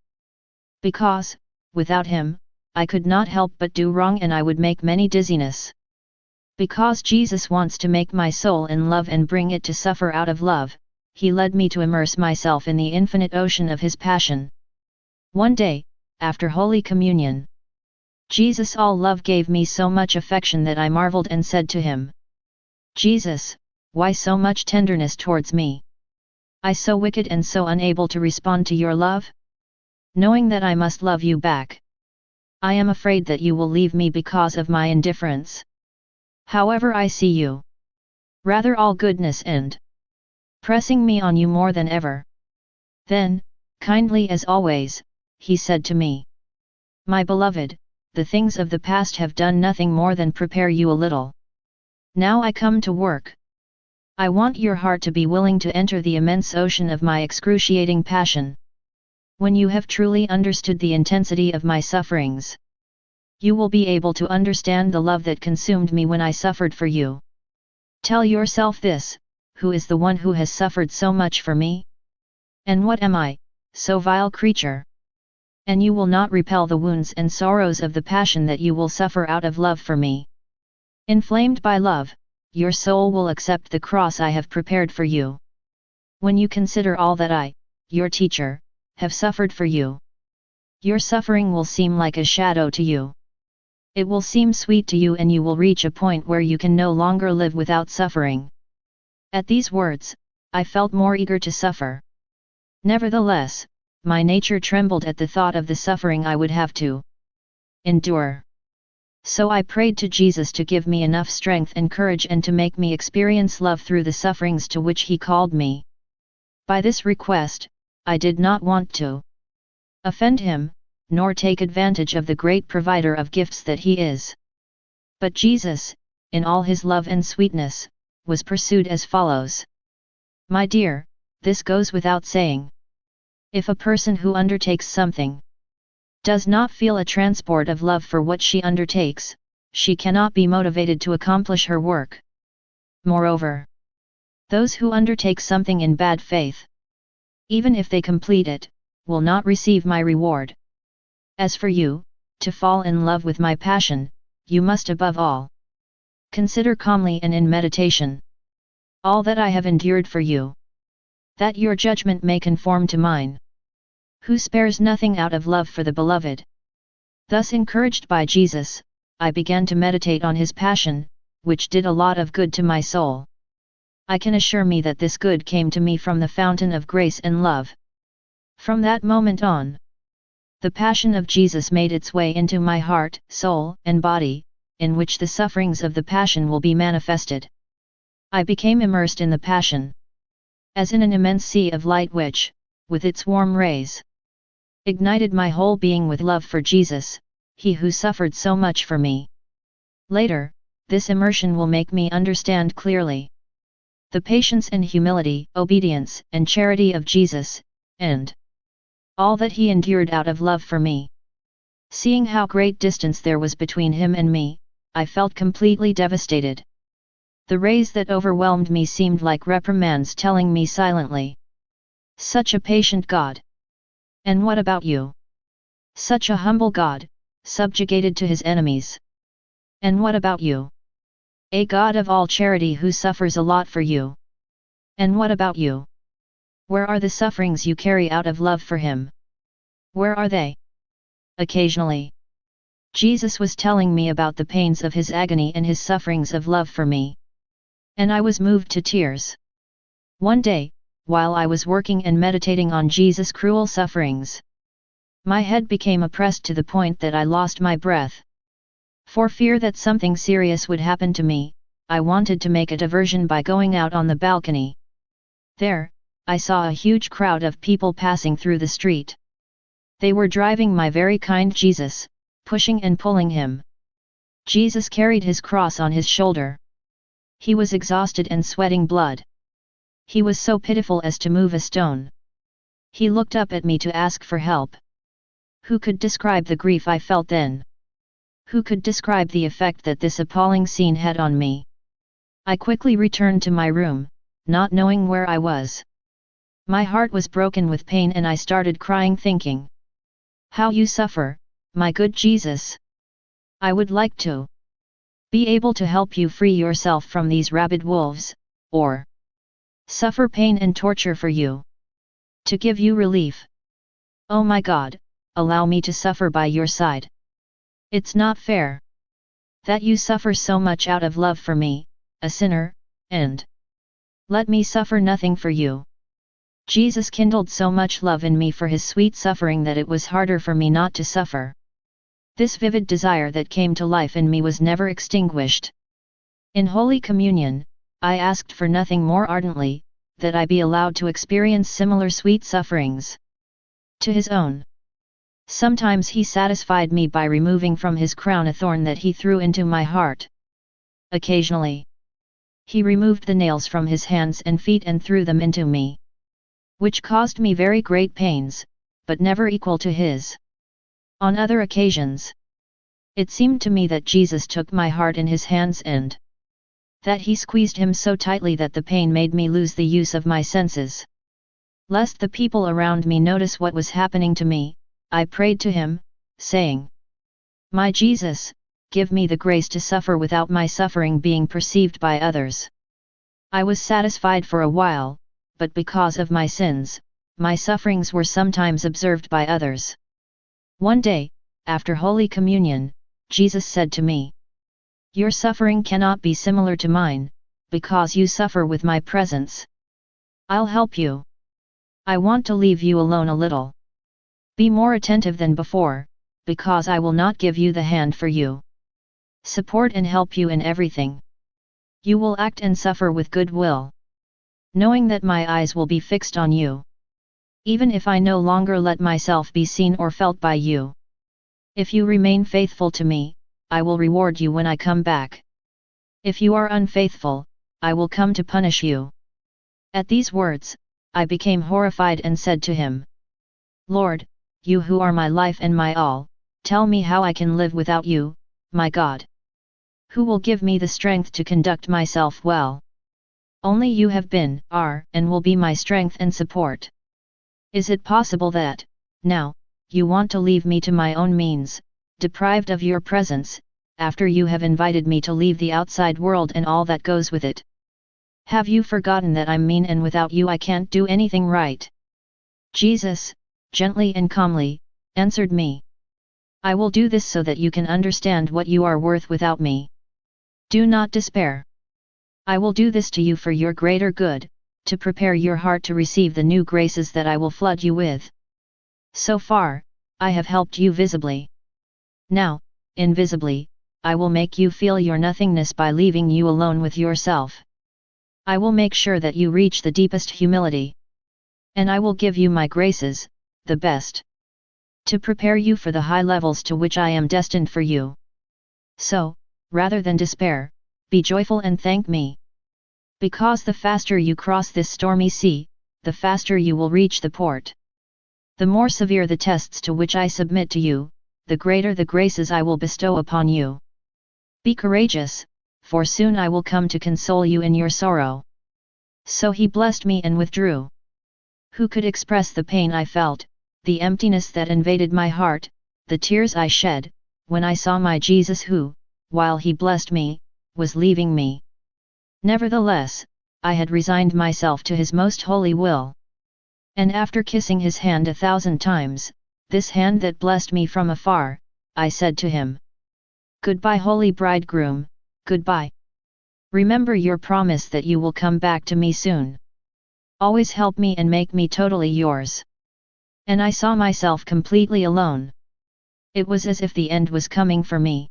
Speaker 1: Because, without him, I could not help but do wrong and I would make many dizziness. Because Jesus wants to make my soul in love and bring it to suffer out of love, he led me to immerse myself in the infinite ocean of his passion. One day, after Holy Communion, Jesus all love gave me so much affection that I marveled and said to him, "Jesus, why so much tenderness towards me? I so wicked and so unable to respond to your love? Knowing that I must love you back, I am afraid that you will leave me because of my indifference. However, I see you, rather all goodness and pressing me on you more than ever." Then, kindly as always, he said to me, "My beloved, the things of the past have done nothing more than prepare you a little. Now I come to work. I want your heart to be willing to enter the immense ocean of my excruciating passion. When you have truly understood the intensity of my sufferings, you will be able to understand the love that consumed me when I suffered for you. Tell yourself this, who is the one who has suffered so much for me? And what am I, so vile creature? And you will not repel the wounds and sorrows of the passion that you will suffer out of love for me. Inflamed by love, your soul will accept the cross I have prepared for you. When you consider all that I, your teacher, have suffered for you, your suffering will seem like a shadow to you. It will seem sweet to you and you will reach a point where you can no longer live without suffering." At these words, I felt more eager to suffer. Nevertheless, my nature trembled at the thought of the suffering I would have to endure. So I prayed to Jesus to give me enough strength and courage and to make me experience love through the sufferings to which He called me. By this request, I did not want to offend Him, nor take advantage of the great provider of gifts that He is. But Jesus, in all His love and sweetness, was pursued as follows. My dear, this goes without saying. If a person who undertakes something does not feel a transport of love for what she undertakes, she cannot be motivated to accomplish her work. Moreover, those who undertake something in bad faith, even if they complete it, will not receive my reward. As for you, to fall in love with my passion, you must above all consider calmly and in meditation all that I have endured for you, that your judgment may conform to mine, who spares nothing out of love for the beloved. Thus encouraged by Jesus, I began to meditate on His passion, which did a lot of good to my soul. I can assure me that this good came to me from the fountain of grace and love. From that moment on, the passion of Jesus made its way into my heart, soul, and body, in which the sufferings of the passion will be manifested. I became immersed in the passion, as in an immense sea of light which, with its warm rays, ignited my whole being with love for Jesus, He who suffered so much for me. Later, this immersion will make me understand clearly the patience and humility, obedience and charity of Jesus, and all that He endured out of love for me. Seeing how great distance there was between Him and me, I felt completely devastated. The rays that overwhelmed me seemed like reprimands telling me silently, such a patient God. And what about you? Such a humble God, subjugated to His enemies. And what about you? A God of all charity who suffers a lot for you. And what about you? Where are the sufferings you carry out of love for Him? Where are they? Occasionally, Jesus was telling me about the pains of His agony and His sufferings of love for me. And I was moved to tears. One day, while I was working and meditating on Jesus' cruel sufferings, my head became oppressed to the point that I lost my breath. For fear that something serious would happen to me, I wanted to make a diversion by going out on the balcony. There, I saw a huge crowd of people passing through the street. They were driving my very kind Jesus, pushing and pulling Him. Jesus carried His cross on His shoulder. He was exhausted and sweating blood. He was so pitiful as to move a stone. He looked up at me to ask for help. Who could describe the grief I felt then? Who could describe the effect that this appalling scene had on me? I quickly returned to my room, not knowing where I was. My heart was broken with pain and I started crying thinking, how you suffer, my good Jesus. I would like to be able to help you free yourself from these rabid wolves, or suffer pain and torture for you, to give you relief. Oh my God, allow me to suffer by your side. It's not fair that you suffer so much out of love for me, a sinner, and let me suffer nothing for you. Jesus kindled so much love in me for His sweet suffering that it was harder for me not to suffer. This vivid desire that came to life in me was never extinguished. In Holy Communion, I asked for nothing more ardently, that I be allowed to experience similar sweet sufferings to His own. Sometimes He satisfied me by removing from His crown a thorn that He threw into my heart. Occasionally, He removed the nails from His hands and feet and threw them into me, which caused me very great pains, but never equal to His. On other occasions, it seemed to me that Jesus took my heart in His hands and that He squeezed Him so tightly that the pain made me lose the use of my senses. Lest the people around me notice what was happening to me, I prayed to Him, saying, my Jesus, give me the grace to suffer without my suffering being perceived by others. I was satisfied for a while, but because of my sins, my sufferings were sometimes observed by others. One day, after Holy Communion, Jesus said to me, your suffering cannot be similar to mine, because you suffer with my presence. I'll help you. I want to leave you alone a little. Be more attentive than before, because I will not give you the hand for you. Support and help you in everything. You will act and suffer with good will, knowing that my eyes will be fixed on you, even if I no longer let myself be seen or felt by you. If you remain faithful to me, I will reward you when I come back. If you are unfaithful, I will come to punish you." At these words, I became horrified and said to him, "Lord, you who are my life and my all, tell me how I can live without you, my God. Who will give me the strength to conduct myself well? Only you have been, are, and will be my strength and support. Is it possible that, now, you want to leave me to my own means, deprived of your presence, after you have invited me to leave the outside world and all that goes with it? Have you forgotten that I'm mean and without you I can't do anything right?" Jesus, gently and calmly, answered me, "I will do this so that you can understand what you are worth without me. Do not despair. I will do this to you for your greater good, to prepare your heart to receive the new graces that I will flood you with. So far, I have helped you visibly. Now, invisibly, I will make you feel your nothingness by leaving you alone with yourself. I will make sure that you reach the deepest humility. And I will give you my graces, the best, to prepare you for the high levels to which I am destined for you. So, rather than despair, be joyful and thank me. Because the faster you cross this stormy sea, the faster you will reach the port. The more severe the tests to which I submit to you, the greater the graces I will bestow upon you. Be courageous, for soon I will come to console you in your sorrow." So he blessed me and withdrew. Who could express the pain I felt, the emptiness that invaded my heart, the tears I shed, when I saw my Jesus who, while he blessed me, was leaving me? Nevertheless, I had resigned myself to his most holy will. And after kissing his hand 1,000 times, this hand that blessed me from afar, I said to him, "Goodbye, holy bridegroom, goodbye. Remember your promise that you will come back to me soon. Always help me and make me totally yours." And I saw myself completely alone. It was as if the end was coming for me.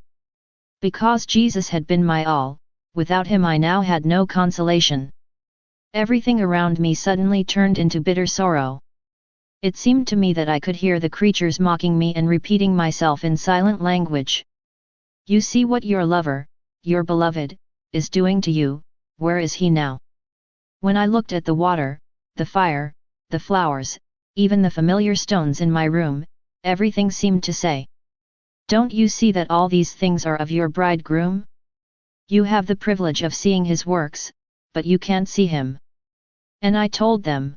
Speaker 1: Because Jesus had been my all, without him I now had no consolation. Everything around me suddenly turned into bitter sorrow. It seemed to me that I could hear the creatures mocking me and repeating myself in silent language. "You see what your lover, your beloved, is doing to you, where is he now?" When I looked at the water, the fire, the flowers, even the familiar stones in my room, everything seemed to say, "Don't you see that all these things are of your bridegroom? You have the privilege of seeing his works, but you can't see him." And I told them,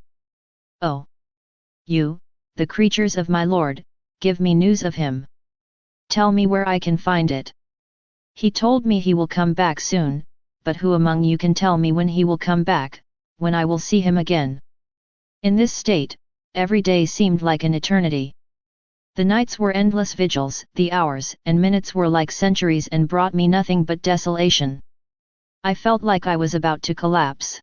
Speaker 1: "Oh, you, the creatures of my Lord, give me news of him. Tell me where I can find it." He told me he will come back soon, but who among you can tell me when he will come back, when I will see him again? In this state, every day seemed like an eternity. The nights were endless vigils, the hours and minutes were like centuries and brought me nothing but desolation. I felt like I was about to collapse.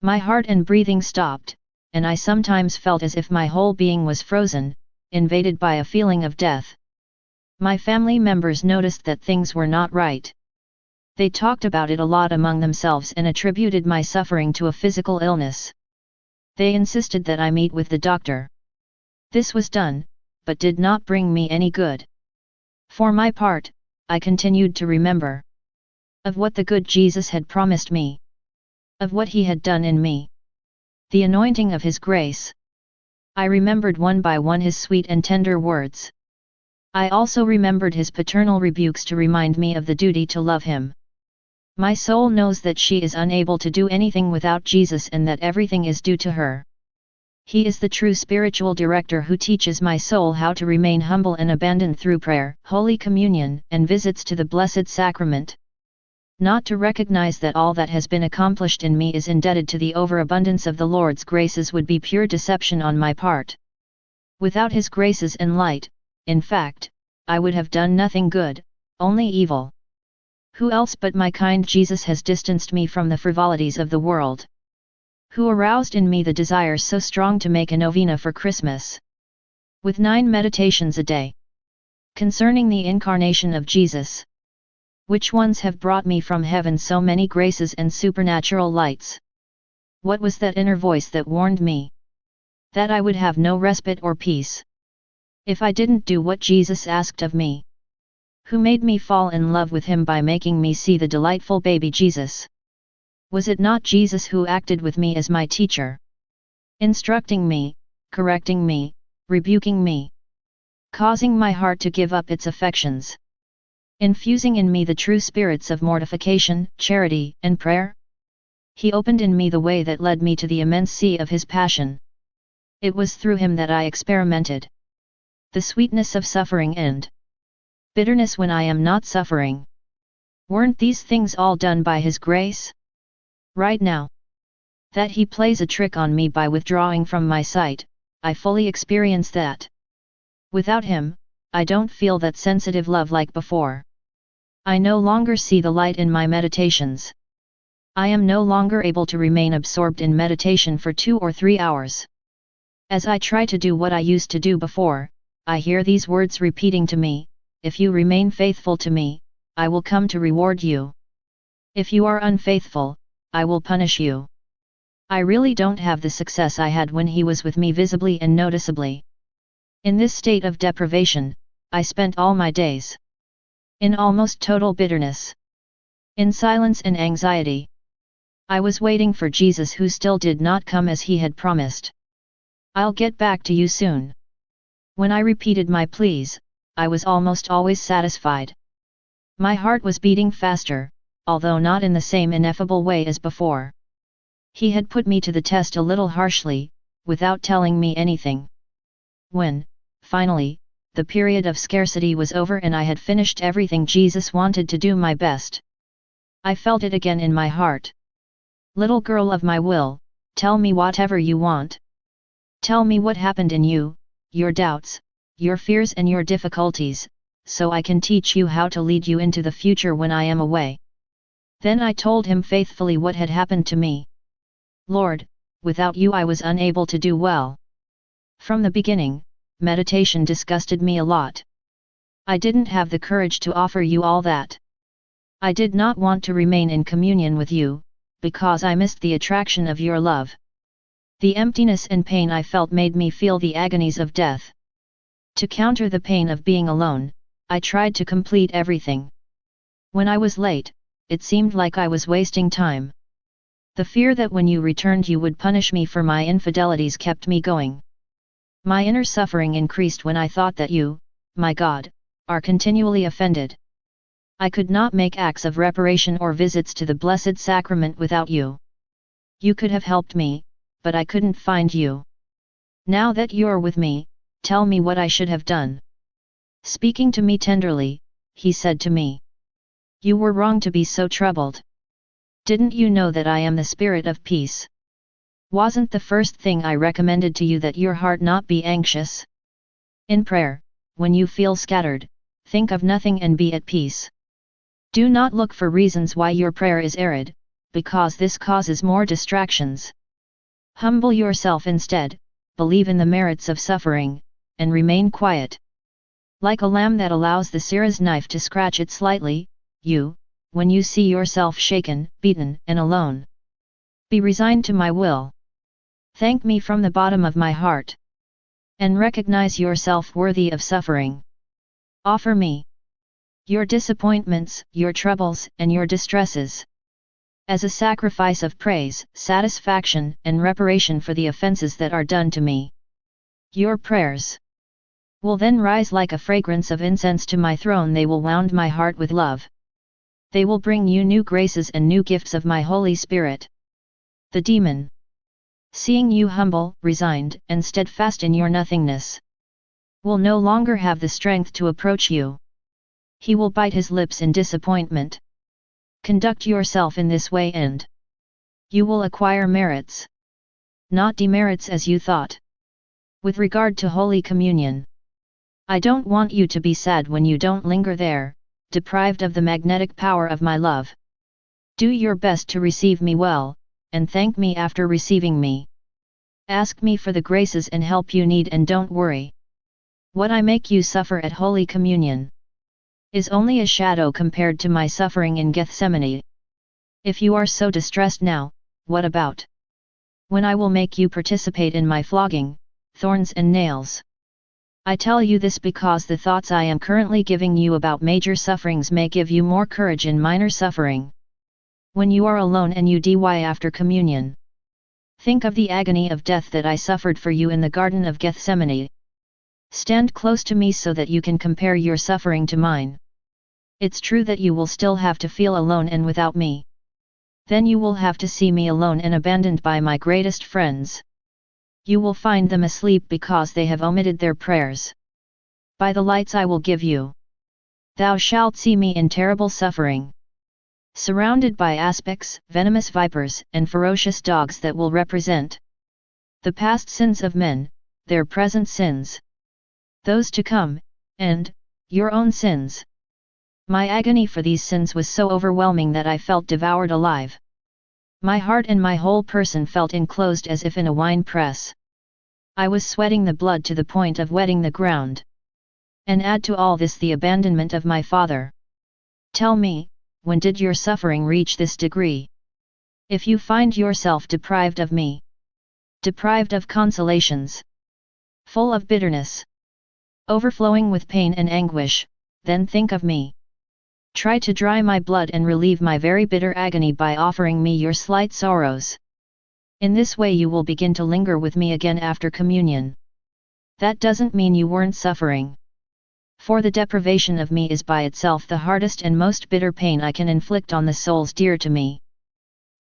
Speaker 1: My heart and breathing stopped, and I sometimes felt as if my whole being was frozen, invaded by a feeling of death. My family members noticed that things were not right. They talked about it a lot among themselves and attributed my suffering to a physical illness. They insisted that I meet with the doctor. This was done, but did not bring me any good. For my part, I continued to remember of what the good Jesus had promised me, of what he had done in me, the anointing of his grace. I remembered one by one his sweet and tender words. I also remembered his paternal rebukes to remind me of the duty to love him. My soul knows that she is unable to do anything without Jesus and that everything is due to her. He is the true spiritual director who teaches my soul how to remain humble and abandoned through prayer, Holy Communion, and visits to the Blessed Sacrament. Not to recognize that all that has been accomplished in me is indebted to the overabundance of the Lord's graces would be pure deception on my part. Without his graces and light, in fact, I would have done nothing good, only evil. Who else but my kind Jesus has distanced me from the frivolities of the world? Who aroused in me the desire so strong to make a novena for Christmas? with 9 meditations a day. Concerning the incarnation of Jesus. Which ones have brought me from heaven so many graces and supernatural lights? What was that inner voice that warned me that I would have no respite or peace if I didn't do what Jesus asked of me? Who made me fall in love with him by making me see the delightful baby Jesus? Was it not Jesus who acted with me as my teacher, instructing me, correcting me, rebuking me, causing my heart to give up its affections, infusing in me the true spirits of mortification, charity, and prayer? He opened in me the way that led me to the immense sea of his passion. It was through him that I experimented the sweetness of suffering and bitterness when I am not suffering. Weren't these things all done by his grace? Right now that he plays a trick on me by withdrawing from my sight, I fully experience that. Without him, I don't feel that sensitive love like before. I no longer see the light in my meditations. I am no longer able to remain absorbed in meditation for 2 or 3 hours. As I try to do what I used to do before, I hear these words repeating to me, "If you remain faithful to me, I will come to reward you. If you are unfaithful, I will punish you." I really don't have the success I had when he was with me visibly and noticeably. In this state of deprivation, I spent all my days in almost total bitterness, in silence and anxiety. I was waiting for Jesus, who still did not come as he had promised. "I'll get back to you soon." When I repeated my pleas, I was almost always satisfied. My heart was beating faster, although not in the same ineffable way as before. He had put me to the test a little harshly, without telling me anything. When, finally, the period of scarcity was over and I had finished everything Jesus wanted to do my best, I felt it again in my heart. "Little girl of my will, tell me whatever you want. Tell me what happened in you, your doubts, your fears and your difficulties, so I can teach you how to lead you into the future when I am away." Then I told him faithfully what had happened to me. "Lord, without you I was unable to do well. From the beginning, meditation disgusted me a lot. I didn't have the courage to offer you all that. I did not want to remain in communion with you, because I missed the attraction of your love. The emptiness and pain I felt made me feel the agonies of death. To counter the pain of being alone, I tried to complete everything. When I was late, it seemed like I was wasting time. The fear that when you returned you would punish me for my infidelities kept me going. My inner suffering increased when I thought that you, my God, are continually offended. I could not make acts of reparation or visits to the Blessed Sacrament without you. You could have helped me, but I couldn't find you. Now that you're with me, tell me what I should have done." Speaking to me tenderly, he said to me, "You were wrong to be so troubled. Didn't you know that I am the Spirit of peace? Wasn't the first thing I recommended to you that your heart not be anxious? In prayer, when you feel scattered, think of nothing and be at peace. Do not look for reasons why your prayer is arid, because this causes more distractions. Humble yourself instead, believe in the merits of suffering, and remain quiet. Like a lamb that allows the seer's knife to scratch it slightly, you, when you see yourself shaken, beaten, and alone, be resigned to my will. Thank me from the bottom of my heart. And recognize yourself worthy of suffering. Offer me your disappointments, your troubles, and your distresses as a sacrifice of praise, satisfaction, and reparation for the offenses that are done to me. Your prayers will then rise like a fragrance of incense to my throne. They will wound my heart with love. They will bring you new graces and new gifts of my Holy Spirit. The demon, seeing you humble, resigned, and steadfast in your nothingness, will no longer have the strength to approach you. He will bite his lips in disappointment. Conduct yourself in this way and you will acquire merits, not demerits as you thought. With regard to Holy Communion, I don't want you to be sad when you don't linger there, deprived of the magnetic power of my love. Do your best to receive me well, and thank me after receiving me. Ask me for the graces and help you need and don't worry. What I make you suffer at Holy Communion is only a shadow compared to my suffering in Gethsemane. If you are so distressed now, what about when I will make you participate in my flogging, thorns and nails? I tell you this because the thoughts I am currently giving you about major sufferings may give you more courage in minor suffering. When you are alone and you die after communion, think of the agony of death that I suffered for you in the Garden of Gethsemane. Stand close to me so that you can compare your suffering to mine. It's true that you will still have to feel alone and without me. Then you will have to see me alone and abandoned by my greatest friends. You will find them asleep because they have omitted their prayers. By the lights I will give you, thou shalt see me in terrible suffering, surrounded by aspects, venomous vipers, and ferocious dogs that will represent the past sins of men, their present sins, those to come, and your own sins. My agony for these sins was so overwhelming that I felt devoured alive. My heart and my whole person felt enclosed as if in a wine press. I was sweating the blood to the point of wetting the ground. And add to all this the abandonment of my Father. Tell me, when did your suffering reach this degree? If you find yourself deprived of me, deprived of consolations, full of bitterness, overflowing with pain and anguish, then think of me. Try to dry my blood and relieve my very bitter agony by offering me your slight sorrows. In this way you will begin to linger with me again after communion. That doesn't mean you weren't suffering. For the deprivation of me is by itself the hardest and most bitter pain I can inflict on the souls dear to me.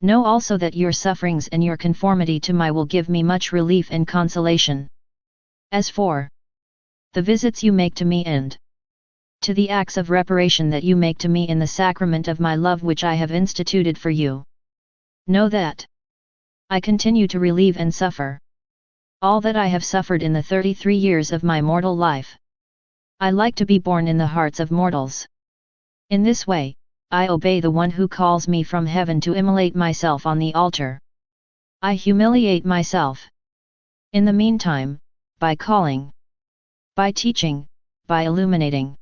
Speaker 1: Know also that your sufferings and your conformity to my will give me much relief and consolation. As for the visits you make to me and to the acts of reparation that you make to me in the sacrament of my love which I have instituted for you, know that I continue to relieve and suffer all that I have suffered in the 33 years of my mortal life. I like to be born in the hearts of mortals. In this way, I obey the one who calls me from heaven to immolate myself on the altar. I humiliate myself. In the meantime, by calling, by teaching, by illuminating.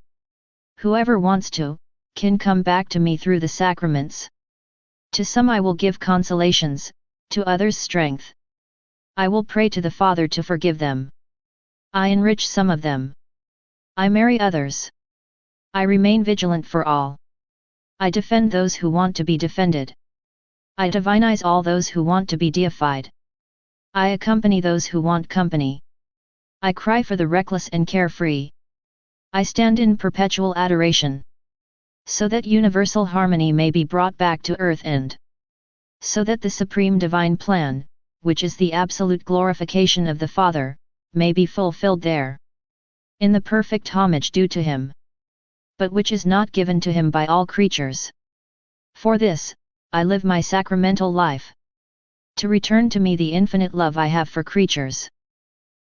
Speaker 1: Whoever wants to, can come back to me through the sacraments. To some I will give consolations, to others strength. I will pray to the Father to forgive them. I enrich some of them. I marry others. I remain vigilant for all. I defend those who want to be defended. I divinize all those who want to be deified. I accompany those who want company. I cry for the reckless and carefree. I stand in perpetual adoration, so that universal harmony may be brought back to earth and so that the supreme divine plan, which is the absolute glorification of the Father, may be fulfilled there, in the perfect homage due to Him, but which is not given to Him by all creatures. For this, I live my sacramental life, to return to me the infinite love I have for creatures.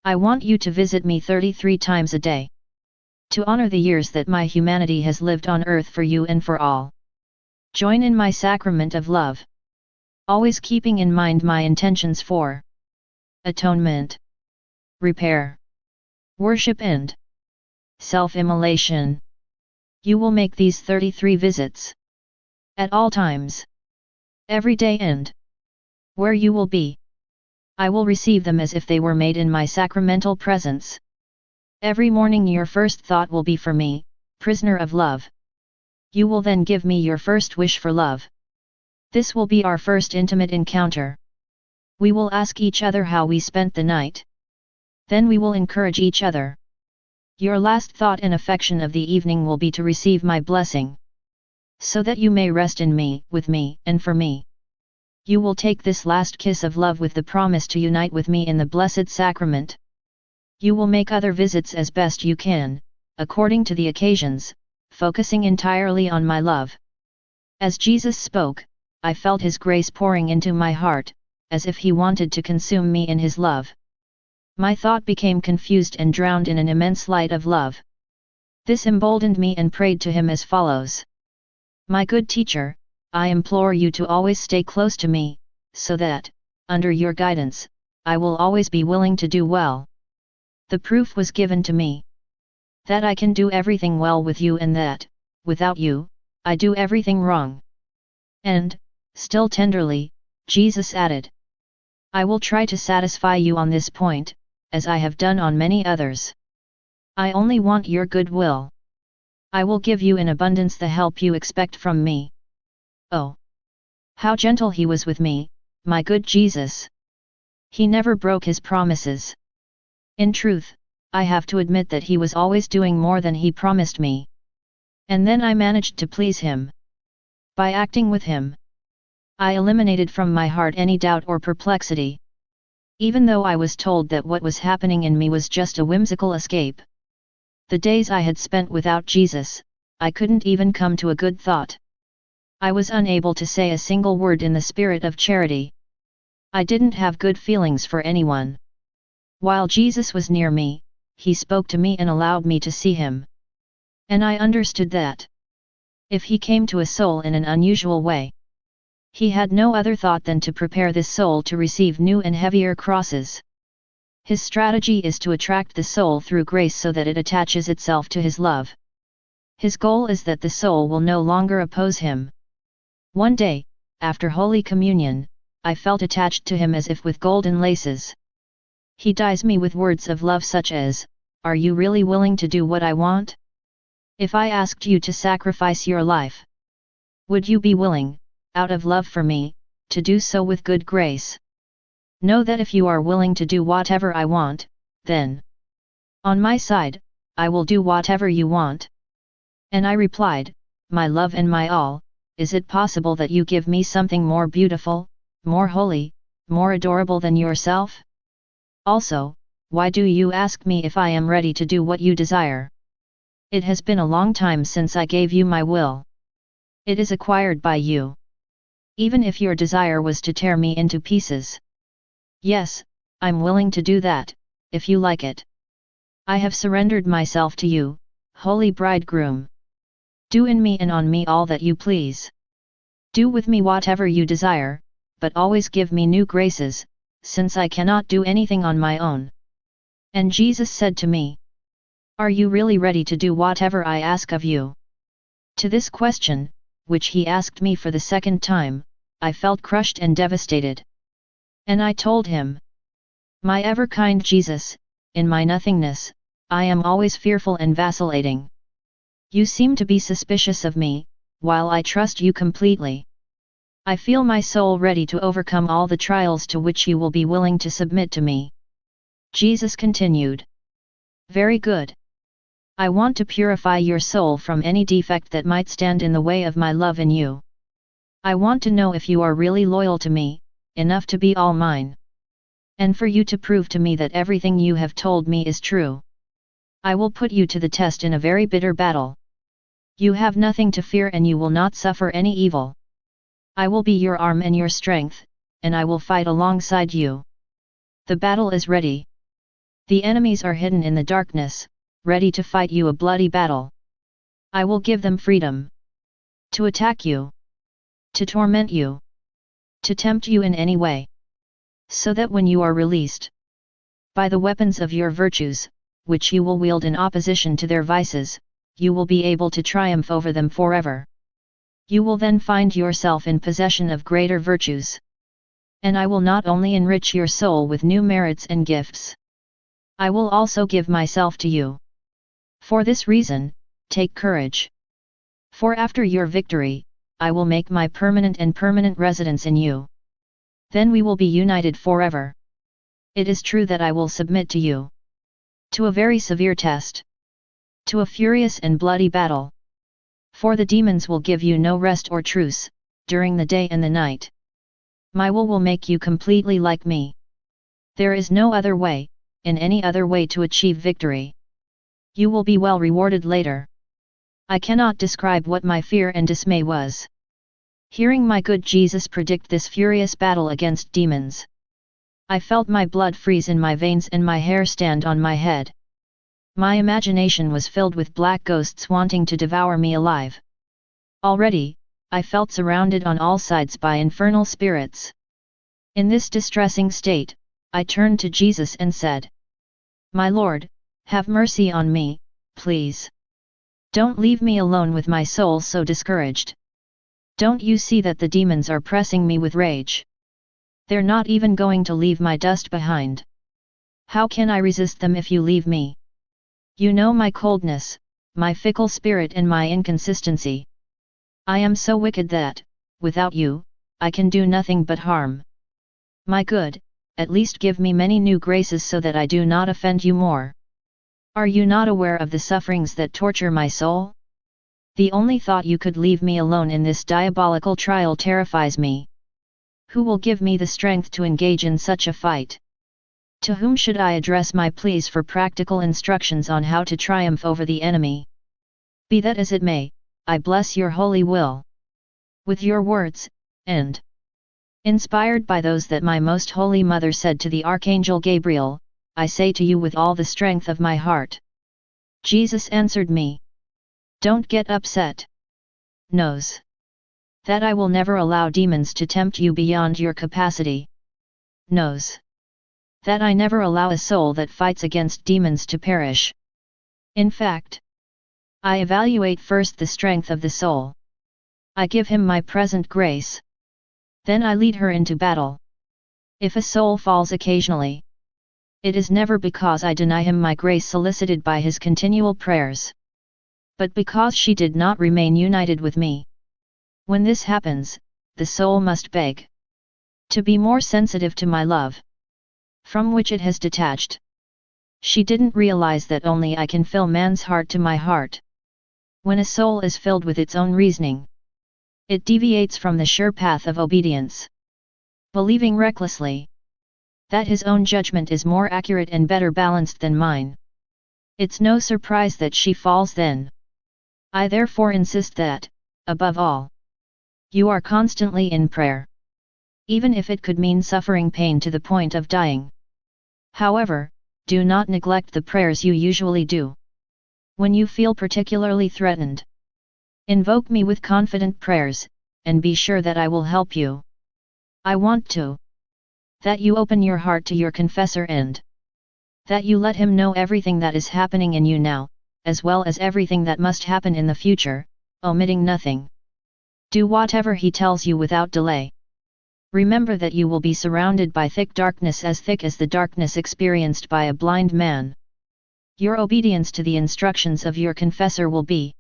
Speaker 1: I want you to visit me 33 times a day, to honor the years that my humanity has lived on earth for you and for all. Join in my sacrament of love, always keeping in mind my intentions for atonement, repair, worship and self-immolation. You will make these 33 visits at all times, every day, and where you will be, I will receive them as if they were made in my sacramental presence. Every morning your first thought will be for me, prisoner of love. You will then give me your first wish for love. This will be our first intimate encounter. We will ask each other how we spent the night. Then we will encourage each other. Your last thought and affection of the evening will be to receive my blessing, so that you may rest in me, with me, and for me. You will take this last kiss of love with the promise to unite with me in the Blessed Sacrament. You will make other visits as best you can, according to the occasions, focusing entirely on my love. As Jesus spoke, I felt His grace pouring into my heart, as if He wanted to consume me in His love. My thought became confused and drowned in an immense light of love. This emboldened me and prayed to Him as follows. My good teacher, I implore you to always stay close to me, so that, under your guidance, I will always be willing to do well. The proof was given to me. That I can do everything well with you and that, without you, I do everything wrong. And, still tenderly, Jesus added, I will try to satisfy you on this point, as I have done on many others. I only want your goodwill. I will give you in abundance the help you expect from me. Oh! How gentle he was with me, my good Jesus! He never broke his promises. In truth, I have to admit that he was always doing more than he promised me. And then I managed to please him. By acting with him, I eliminated from my heart any doubt or perplexity. Even though I was told that what was happening in me was just a whimsical escape. The days I had spent without Jesus, I couldn't even come to a good thought. I was unable to say a single word in the spirit of charity. I didn't have good feelings for anyone. While Jesus was near me, he spoke to me and allowed me to see him. And I understood that if he came to a soul in an unusual way, he had no other thought than to prepare this soul to receive new and heavier crosses. His strategy is to attract the soul through grace so that it attaches itself to his love. His goal is that the soul will no longer oppose him. One day, after Holy Communion, I felt attached to him as if with golden laces. He dies me with words of love such as, "Are you really willing to do what I want? If I asked you to sacrifice your life, would you be willing, out of love for me, to do so with good grace? Know that if you are willing to do whatever I want, then, on my side, I will do whatever you want." And I replied, "My love and my all, is it possible that you give me something more beautiful, more holy, more adorable than yourself? Also, why do you ask me if I am ready to do what you desire? It has been a long time since I gave you my will. It is acquired by you. Even if your desire was to tear me into pieces. Yes, I'm willing to do that, if you like it. I have surrendered myself to you, holy bridegroom. Do in me and on me all that you please. Do with me whatever you desire, but always give me new graces, since I cannot do anything on my own." And Jesus said to me, "Are you really ready to do whatever I ask of you?" To this question, which he asked me for the second time, I felt crushed and devastated. And I told him, "My ever-kind Jesus, in my nothingness, I am always fearful and vacillating. You seem to be suspicious of me, while I trust you completely. I feel my soul ready to overcome all the trials to which you will be willing to submit to me." Jesus continued, "Very good. I want to purify your soul from any defect that might stand in the way of my love in you. I want to know if you are really loyal to me, enough to be all mine. And for you to prove to me that everything you have told me is true. I will put you to the test in a very bitter battle. You have nothing to fear and you will not suffer any evil. I will be your arm and your strength, and I will fight alongside you. The battle is ready. The enemies are hidden in the darkness, ready to fight you a bloody battle. I will give them freedom. To attack you. To torment you. To tempt you in any way. So that when you are released by the weapons of your virtues, which you will wield in opposition to their vices, you will be able to triumph over them forever. You will then find yourself in possession of greater virtues. And I will not only enrich your soul with new merits and gifts. I will also give myself to you. For this reason, take courage. For after your victory, I will make my permanent residence in you. Then we will be united forever. It is true that I will submit to you. To a very severe test. To a furious and bloody battle. For the demons will give you no rest or truce, during the day and the night. My will make you completely like me. There is no other way, in any other way to achieve victory. You will be well rewarded later. I cannot describe what my fear and dismay was. Hearing my good Jesus predict this furious battle against demons. I felt my blood freeze in my veins and my hair stand on my head. My imagination was filled with black ghosts wanting to devour me alive. Already, I felt surrounded on all sides by infernal spirits. In this distressing state, I turned to Jesus and said, "My Lord, have mercy on me, please. Don't leave me alone with my soul so discouraged. Don't you see that the demons are pressing me with rage? They're not even going to leave my dust behind. How can I resist them if you leave me? You know my coldness, my fickle spirit and my inconsistency. I am so wicked that, without you, I can do nothing but harm. My good, at least give me many new graces so that I do not offend you more. Are you not aware of the sufferings that torture my soul? The only thought you could leave me alone in this diabolical trial terrifies me. Who will give me the strength to engage in such a fight? To whom should I address my pleas for practical instructions on how to triumph over the enemy? Be that as it may, I bless your holy will. With your words, and inspired by those that my most holy mother said to the Archangel Gabriel, I say to you with all the strength of my heart. Jesus answered me. Don't get upset. Knows that I will never allow demons to tempt you beyond your capacity. Knows that I never allow a soul that fights against demons to perish. In fact, I evaluate first the strength of the soul. I give him my present grace. Then I lead her into battle. If a soul falls occasionally, it is never because I deny him my grace solicited by his continual prayers, but because she did not remain united with me. When this happens, the soul must beg to be more sensitive to my love, from which it has detached. She didn't realize that only I can fill man's heart to my heart. When a soul is filled with its own reasoning, it deviates from the sure path of obedience, believing recklessly that his own judgment is more accurate and better balanced than mine. It's no surprise that she falls then. I therefore insist that, above all, you are constantly in prayer, even if it could mean suffering pain to the point of dying. However, do not neglect the prayers you usually do. When you feel particularly threatened, invoke me with confident prayers, and be sure that I will help you. I want that you open your heart to your confessor and that you let him know everything that is happening in you now, as well as everything that must happen in the future, omitting nothing. Do whatever he tells you without delay. Remember that you will be surrounded by thick darkness as thick as the darkness experienced by a blind man. Your obedience to the instructions of your confessor will be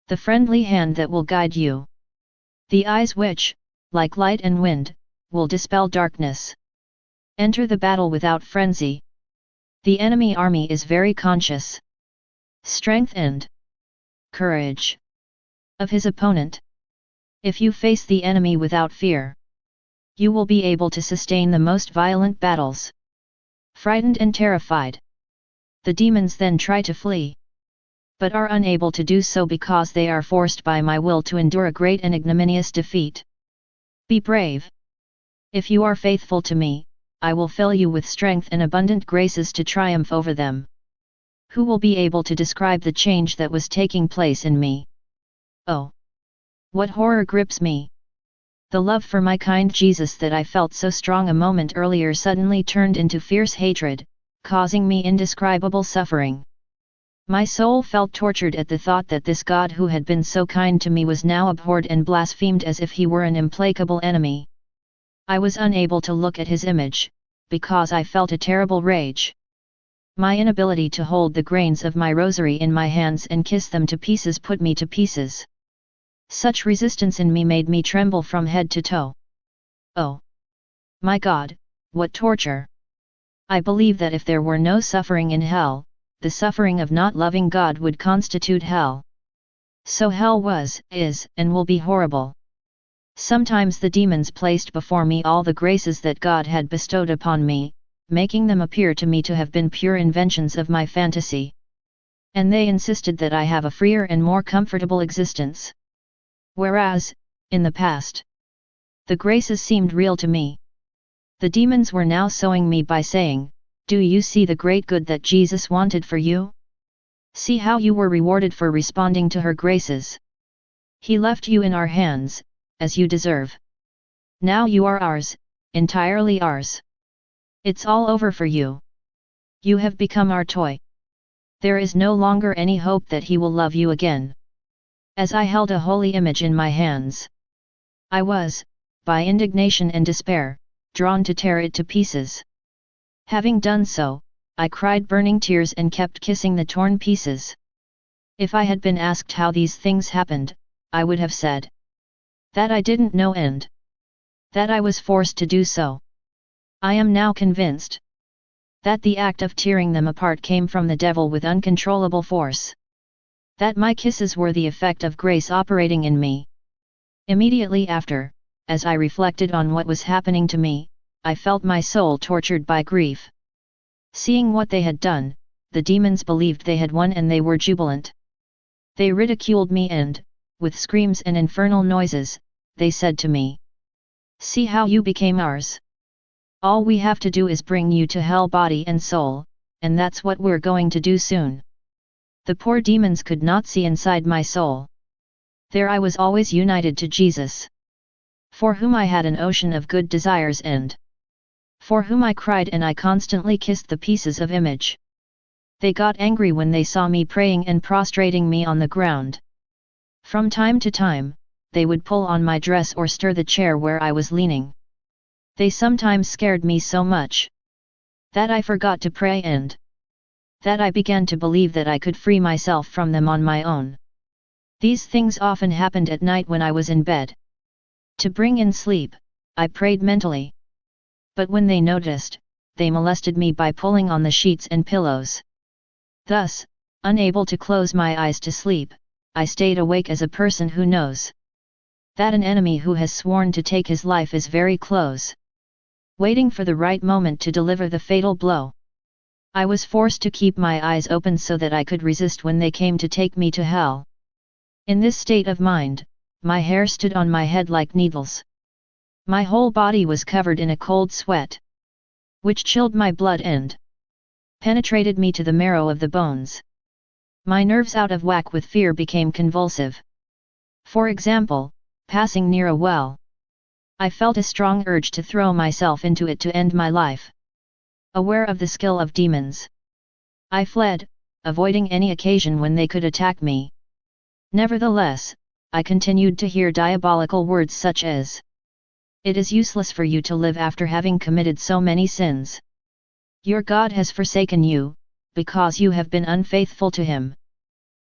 Speaker 1: the friendly hand that will guide you. The eyes which, like light and wind, will dispel darkness. Enter the battle without frenzy. The enemy army is very conscious. Strength and courage of his opponent. If you face the enemy without fear, you will be able to sustain the most violent battles. Frightened and terrified, the demons then try to flee, but are unable to do so because they are forced by my will to endure a great and ignominious defeat. Be brave. If you are faithful to me, I will fill you with strength and abundant graces to triumph over them. Who will be able to describe the change that was taking place in me? Oh! What horror grips me! The love for my kind Jesus that I felt so strong a moment earlier suddenly turned into fierce hatred, causing me indescribable suffering. My soul felt tortured at the thought that this God who had been so kind to me was now abhorred and blasphemed as if he were an implacable enemy. I was unable to look at his image, because I felt a terrible rage. My inability to hold the grains of my rosary in my hands and kiss them to pieces put me to pieces. Such resistance in me made me tremble from head to toe. Oh! My God, what torture! I believe that if there were no suffering in hell, the suffering of not loving God would constitute hell. So hell was, is, and will be horrible. Sometimes the demons placed before me all the graces that God had bestowed upon me, making them appear to me to have been pure inventions of my fantasy. And they insisted that I have a freer and more comfortable existence. Whereas, in the past, the graces seemed real to me. The demons were now sowing me by saying, "Do you see the great good that Jesus wanted for you? See how you were rewarded for responding to her graces. He left you in our hands, as you deserve. Now you are ours, entirely ours. It's all over for you. You have become our toy." There is no longer any hope that he will love you again. As I held a holy image in my hands, I was, by indignation and despair, drawn to tear it to pieces. Having done so, I cried burning tears and kept kissing the torn pieces. If I had been asked how these things happened, I would have said that I didn't know and that I was forced to do so. I am now convinced that the act of tearing them apart came from the devil with uncontrollable force. That my kisses were the effect of grace operating in me. Immediately after, as I reflected on what was happening to me, I felt my soul tortured by grief. Seeing what they had done, the demons believed they had won and they were jubilant. They ridiculed me and, with screams and infernal noises, they said to me, "See how you became ours. All we have to do is bring you to hell body and soul, and that's what we're going to do soon." The poor demons could not see inside my soul. There I was always united to Jesus, for whom I had an ocean of good desires and for whom I cried and I constantly kissed the pieces of image. They got angry when they saw me praying and prostrating me on the ground. From time to time, they would pull on my dress or stir the chair where I was leaning. They sometimes scared me so much that I forgot to pray and that I began to believe that I could free myself from them on my own. These things often happened at night when I was in bed. To bring in sleep, I prayed mentally. But when they noticed, they molested me by pulling on the sheets and pillows. Thus, unable to close my eyes to sleep, I stayed awake as a person who knows that an enemy who has sworn to take his life is very close, waiting for the right moment to deliver the fatal blow. I was forced to keep my eyes open so that I could resist when they came to take me to hell. In this state of mind, my hair stood on my head like needles. My whole body was covered in a cold sweat, which chilled my blood and penetrated me to the marrow of the bones. My nerves out of whack with fear became convulsive. For example, passing near a well, I felt a strong urge to throw myself into it to end my life. Aware of the skill of demons, I fled, avoiding any occasion when they could attack me. Nevertheless, I continued to hear diabolical words such as, "It is useless for you to live after having committed so many sins. Your God has forsaken you, because you have been unfaithful to him."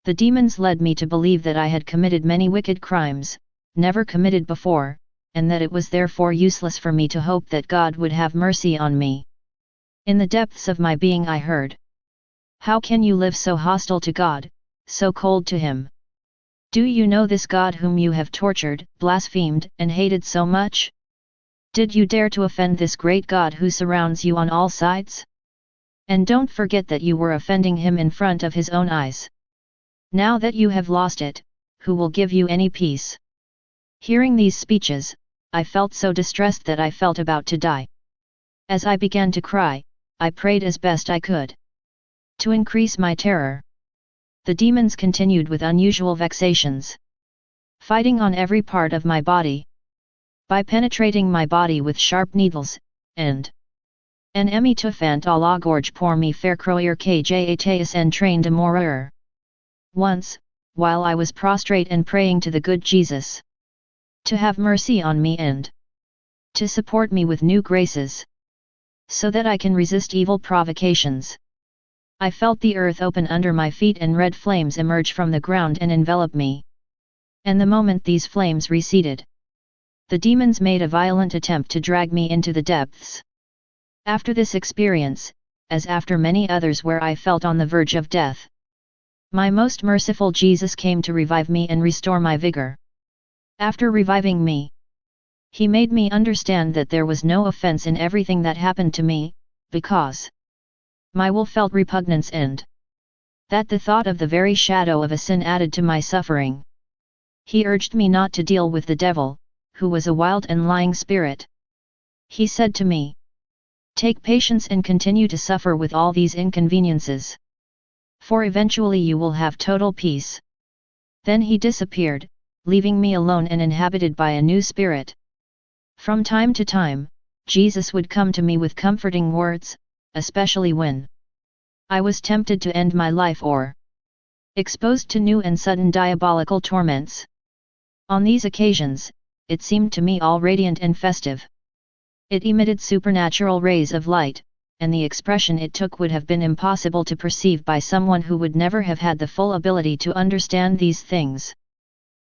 Speaker 1: The demons led me to believe that I had committed many wicked crimes, never committed before, and that it was therefore useless for me to hope that God would have mercy on me. In the depths of my being I heard, "How can you live so hostile to God, so cold to him? Do you know this God whom you have tortured, blasphemed, and hated so much? Did you dare to offend this great God who surrounds you on all sides? And don't forget that you were offending him in front of his own eyes. Now that you have lost it, who will give you any peace?" Hearing these speeches, I felt so distressed that I felt about to die. As I began to cry, I prayed as best I could to increase my terror. The demons continued with unusual vexations, fighting on every part of my body, by penetrating my body with sharp needles, and en emi tuffant à la gorge pour me faire croire que j'étais en train de mourir. Once, while I was prostrate and praying to the good Jesus to have mercy on me and to support me with new graces, so that I can resist evil provocations, I felt the earth open under my feet and red flames emerge from the ground and envelop me. And the moment these flames receded, the demons made a violent attempt to drag me into the depths. After this experience, as after many others where I felt on the verge of death, my most merciful Jesus came to revive me and restore my vigor. After reviving me, he made me understand that there was no offense in everything that happened to me, because my will felt repugnance and that the thought of the very shadow of a sin added to my suffering. He urged me not to deal with the devil, who was a wild and lying spirit. He said to me, "Take patience and continue to suffer with all these inconveniences, for eventually you will have total peace." Then he disappeared, leaving me alone and inhabited by a new spirit. From time to time, Jesus would come to me with comforting words, especially when I was tempted to end my life or exposed to new and sudden diabolical torments. On these occasions, it seemed to me all radiant and festive. It emitted supernatural rays of light, and the expression it took would have been impossible to perceive by someone who would never have had the full ability to understand these things.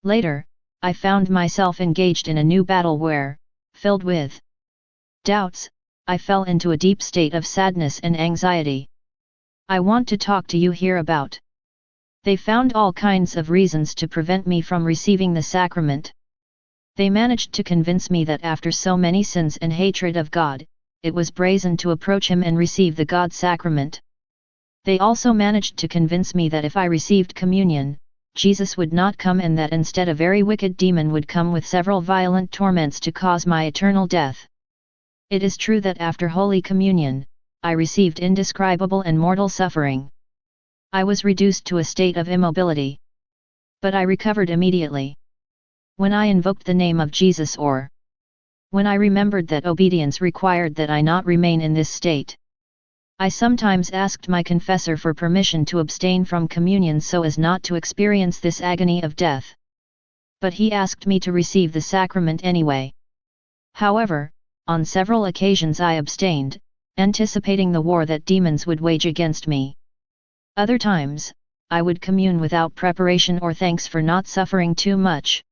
Speaker 1: Later, I found myself engaged in a new battle where, filled with doubts, I fell into a deep state of sadness and anxiety. I want to talk to you here about. They found all kinds of reasons to prevent me from receiving the sacrament. They managed to convince me that after so many sins and hatred of God, it was brazen to approach Him and receive the God sacrament. They also managed to convince me that if I received communion, Jesus would not come, and that instead a very wicked demon would come with several violent torments to cause my eternal death. It is true that after Holy Communion, I received indescribable and mortal suffering. I was reduced to a state of immobility. But I recovered immediately. When I invoked the name of Jesus, or when I remembered that obedience required that I not remain in this state, I sometimes asked my confessor for permission to abstain from communion so as not to experience this agony of death. But he asked me to receive the sacrament anyway. However, on several occasions I abstained, anticipating the war that demons would wage against me. Other times, I would commune without preparation or thanks for not suffering too much.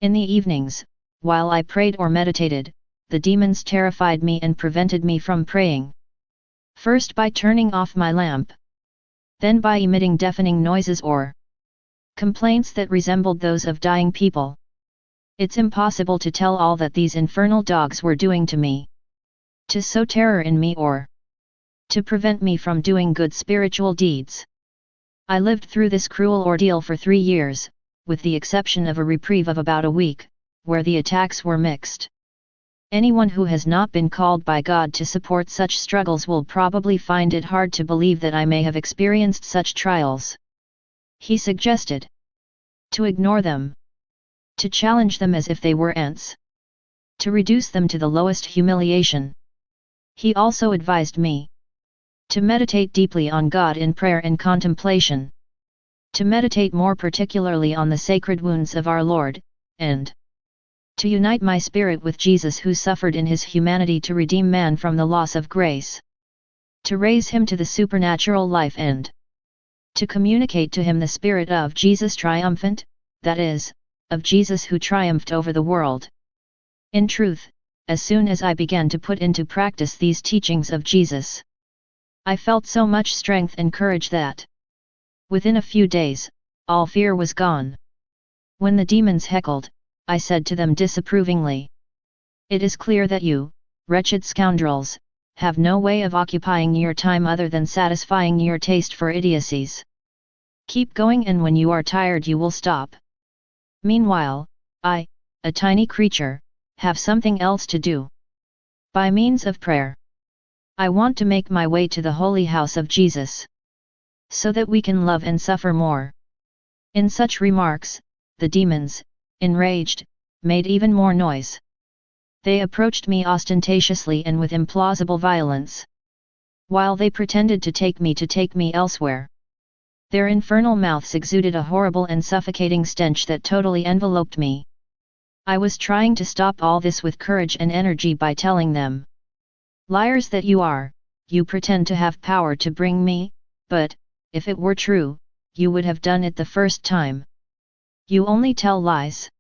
Speaker 1: In the evenings, while I prayed or meditated, the demons terrified me and prevented me from praying. First by turning off my lamp, then by emitting deafening noises or complaints that resembled those of dying people. It's impossible to tell all that these infernal dogs were doing to me. To sow terror in me or to prevent me from doing good spiritual deeds. I lived through this cruel ordeal for 3 years, with the exception of a reprieve of about a week, where the attacks were mixed. Anyone who has not been called by God to support such struggles will probably find it hard to believe that I may have experienced such trials. He suggested to ignore them, to challenge them as if they were ants, to reduce them to the lowest humiliation. He also advised me to meditate deeply on God in prayer and contemplation, to meditate more particularly on the sacred wounds of our Lord, and to unite my spirit with Jesus, who suffered in His humanity to redeem man from the loss of grace, to raise him to the supernatural life, and to communicate to him the spirit of Jesus triumphant, that is, of Jesus who triumphed over the world. In truth, as soon as I began to put into practice these teachings of Jesus, I felt so much strength and courage that, within a few days, all fear was gone. When the demons heckled, I said to them disapprovingly, "It is clear that you, wretched scoundrels, have no way of occupying your time other than satisfying your taste for idiocies. Keep going, and when you are tired you will stop. Meanwhile, I, a tiny creature, have something else to do. By means of prayer, I want to make my way to the holy house of Jesus, so that we can love and suffer more." In such remarks, the demons, enraged, made even more noise. They approached me ostentatiously and with implausible violence. While they pretended to take me elsewhere, their infernal mouths exuded a horrible and suffocating stench that totally enveloped me. I was trying to stop all this with courage and energy by telling them, "Liars that you are, you pretend to have power to bring me, but, if it were true, you would have done it the first time. You only tell lies.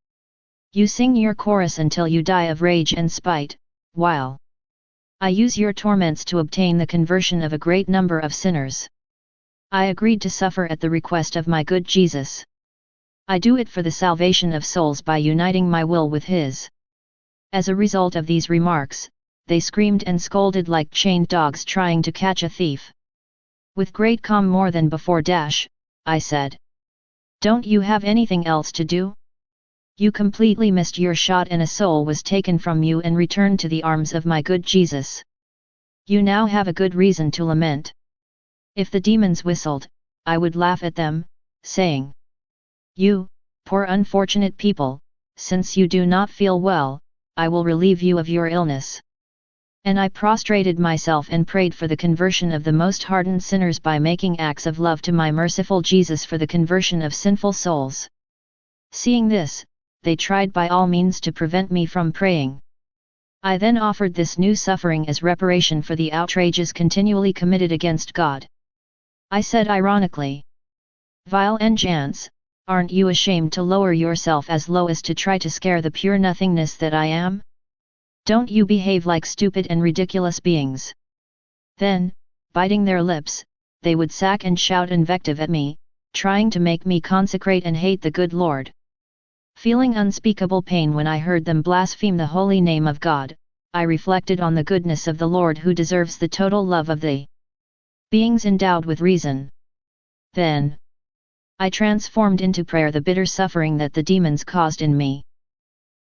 Speaker 1: You sing your chorus until you die of rage and spite, while I use your torments to obtain the conversion of a great number of sinners. I agreed to suffer at the request of my good Jesus. I do it for the salvation of souls by uniting my will with His." As a result of these remarks, they screamed and scolded like chained dogs trying to catch a thief. With great calm, more than before, I said, "Don't you have anything else to do? You completely missed your shot and a soul was taken from you and returned to the arms of my good Jesus. You now have a good reason to lament." If the demons whistled, I would laugh at them, saying, "You, poor unfortunate people, since you do not feel well, I will relieve you of your illness." And I prostrated myself and prayed for the conversion of the most hardened sinners by making acts of love to my merciful Jesus for the conversion of sinful souls. Seeing this, they tried by all means to prevent me from praying. I then offered this new suffering as reparation for the outrages continually committed against God. I said ironically, "Vile Engans, aren't you ashamed to lower yourself as low as to try to scare the pure nothingness that I am? Don't you behave like stupid and ridiculous beings?" Then, biting their lips, they would sack and shout invective at me, trying to make me consecrate and hate the good Lord. Feeling unspeakable pain when I heard them blaspheme the holy name of God, I reflected on the goodness of the Lord who deserves the total love of the beings endowed with reason. Then, I transformed into prayer the bitter suffering that the demons caused in me,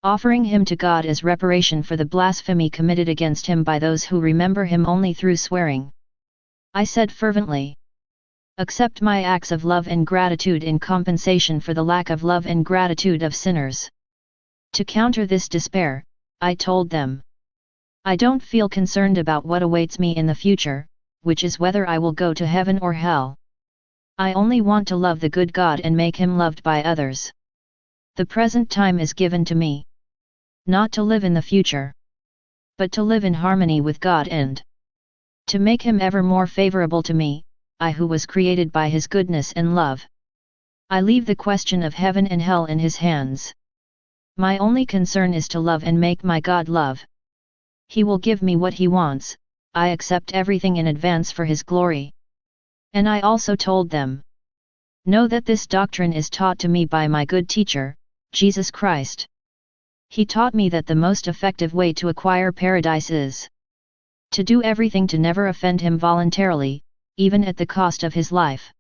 Speaker 1: offering him to God as reparation for the blasphemy committed against him by those who remember him only through swearing. I said fervently, "Accept my acts of love and gratitude in compensation for the lack of love and gratitude of sinners." To counter this despair, I told them, "I don't feel concerned about what awaits me in the future, which is whether I will go to heaven or hell. I only want to love the good God and make him loved by others. The present time is given to me, not to live in the future, but to live in harmony with God and to make him ever more favorable to me, I who was created by his goodness and love. I leave the question of heaven and hell in his hands. My only concern is to love and make my God love. He will give me what he wants, I accept everything in advance for his glory." And I also told them, "Know that this doctrine is taught to me by my good teacher, Jesus Christ. He taught me that the most effective way to acquire paradise is to do everything to never offend him voluntarily, even at the cost of his life.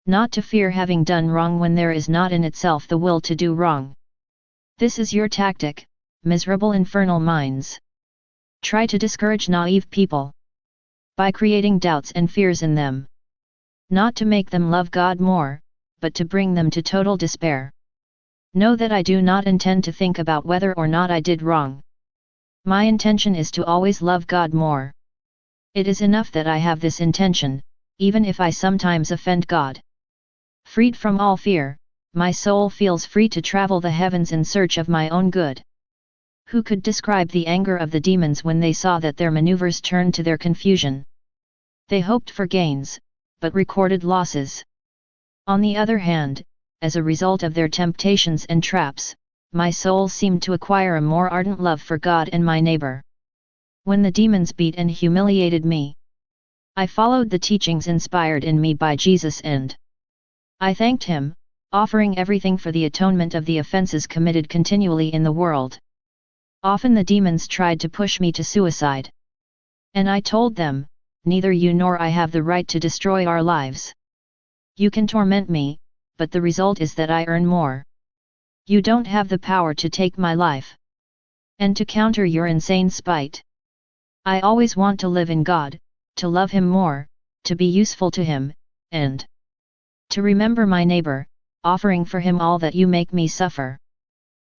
Speaker 1: Not to fear having done wrong when there is not in itself the will to do wrong. This is your tactic, miserable infernal minds. Try to discourage naive people by creating doubts and fears in them. Not to make them love God more, but to bring them to total despair. Know that I do not intend to think about whether or not I did wrong. My intention is to always love God more. It is enough that I have this intention, even if I sometimes offend God. Freed from all fear, my soul feels free to travel the heavens in search of my own good." Who could describe the anger of the demons when they saw that their maneuvers turned to their confusion? They hoped for gains, but recorded losses. On the other hand, as a result of their temptations and traps, my soul seemed to acquire a more ardent love for God and my neighbor. When the demons beat and humiliated me, I followed the teachings inspired in me by Jesus and I thanked him, offering everything for the atonement of the offenses committed continually in the world. Often the demons tried to push me to suicide. And I told them, "Neither you nor I have the right to destroy our lives. You can torment me, but the result is that I earn more. You don't have the power to take my life. And to counter your insane spite, I always want to live in God, to love him more, to be useful to him, and to remember my neighbor, offering for him all that you make me suffer."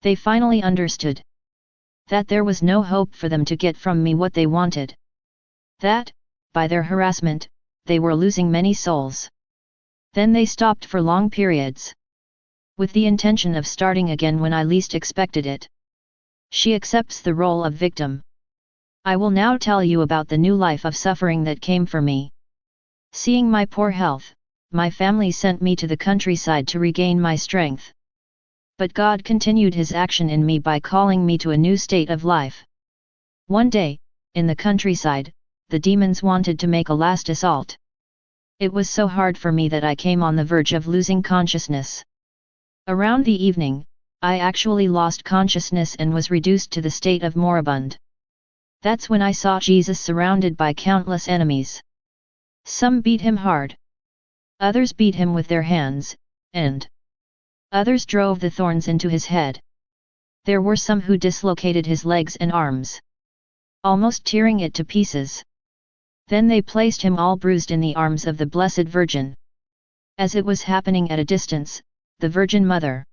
Speaker 1: They finally understood that there was no hope for them to get from me what they wanted. That, by their harassment, they were losing many souls. Then they stopped for long periods, with the intention of starting again when I least expected it. She accepts the role of victim. I will now tell you about the new life of suffering that came for me. Seeing my poor health, my family sent me to the countryside to regain my strength. But God continued his action in me by calling me to a new state of life. One day, in the countryside, the demons wanted to make a last assault. It was so hard for me that I came on the verge of losing consciousness. Around the evening, I actually lost consciousness and was reduced to the state of moribund. That's when I saw Jesus surrounded by countless enemies. Some beat him hard. Others beat him with their hands, and others drove the thorns into his head. There were some who dislocated his legs and arms, almost tearing it to pieces. Then they placed him all bruised in the arms of the Blessed Virgin. As it was happening at a distance, the Virgin Mother,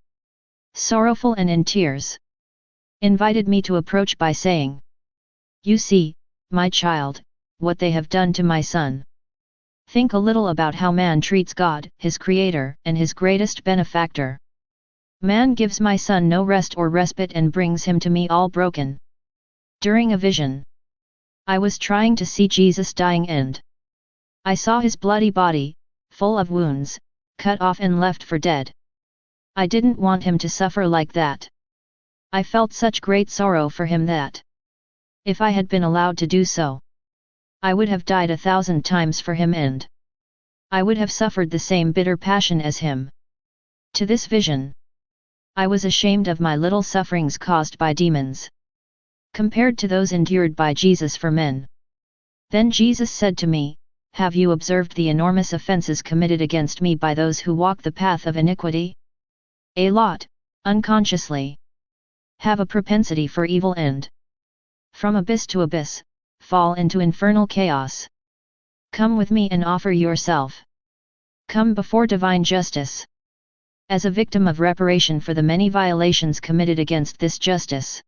Speaker 1: sorrowful and in tears, invited me to approach by saying, "You see, my child, what they have done to my son. Think a little about how man treats God, his creator, and his greatest benefactor. Man gives my son no rest or respite and brings him to me all broken. During a vision, I was trying to see Jesus dying and I saw his bloody body, full of wounds, cut off and left for dead. I didn't want him to suffer like that. I felt such great sorrow for him that, if I had been allowed to do so, I would have died 1,000 times for him and I would have suffered the same bitter passion as him. To this vision, I was ashamed of my little sufferings caused by demons, compared to those endured by Jesus for men. Then Jesus said to me, "Have you observed the enormous offenses committed against me by those who walk the path of iniquity? A lot, unconsciously, have a propensity for evil and, from abyss to abyss, fall into infernal chaos. Come with me and offer yourself. Come before divine justice, as a victim of reparation for the many violations committed against this justice,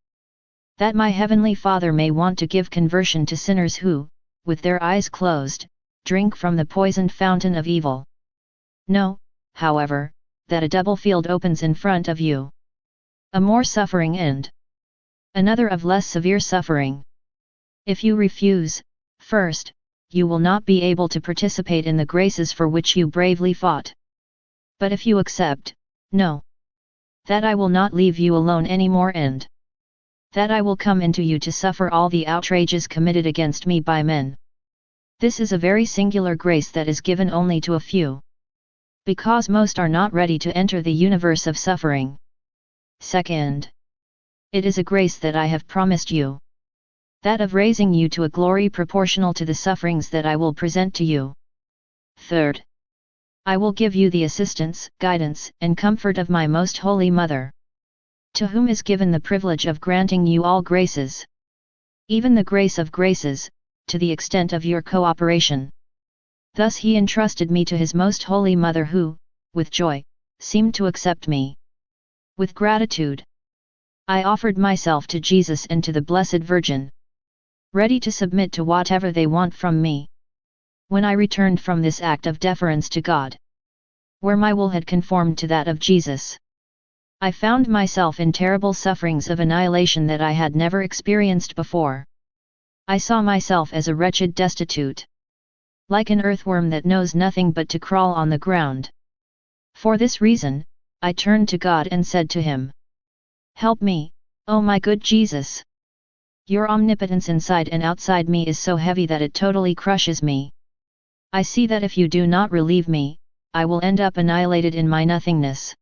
Speaker 1: that my heavenly Father may want to give conversion to sinners who, with their eyes closed, drink from the poisoned fountain of evil. Know, however, that a double field opens in front of you. A more suffering and another of less severe suffering. If you refuse, first, you will not be able to participate in the graces for which you bravely fought. But if you accept, know that I will not leave you alone anymore and that I will come into you to suffer all the outrages committed against me by men. This is a very singular grace that is given only to a few, because most are not ready to enter the universe of suffering. Second, it is a grace that I have promised you, that of raising you to a glory proportional to the sufferings that I will present to you. Third, I will give you the assistance, guidance, and comfort of my most holy Mother, to whom is given the privilege of granting you all graces, even the grace of graces, to the extent of your cooperation. Thus he entrusted me to his most holy Mother who, with joy, seemed to accept me. With gratitude, I offered myself to Jesus and to the Blessed Virgin, ready to submit to whatever they want from me. When I returned from this act of deference to God, where my will had conformed to that of Jesus, I found myself in terrible sufferings of annihilation that I had never experienced before. I saw myself as a wretched destitute, like an earthworm that knows nothing but to crawl on the ground. For this reason, I turned to God and said to him, "Help me, O my good Jesus! Your omnipotence inside and outside me is so heavy that it totally crushes me. I see that if you do not relieve me, I will end up annihilated in my nothingness.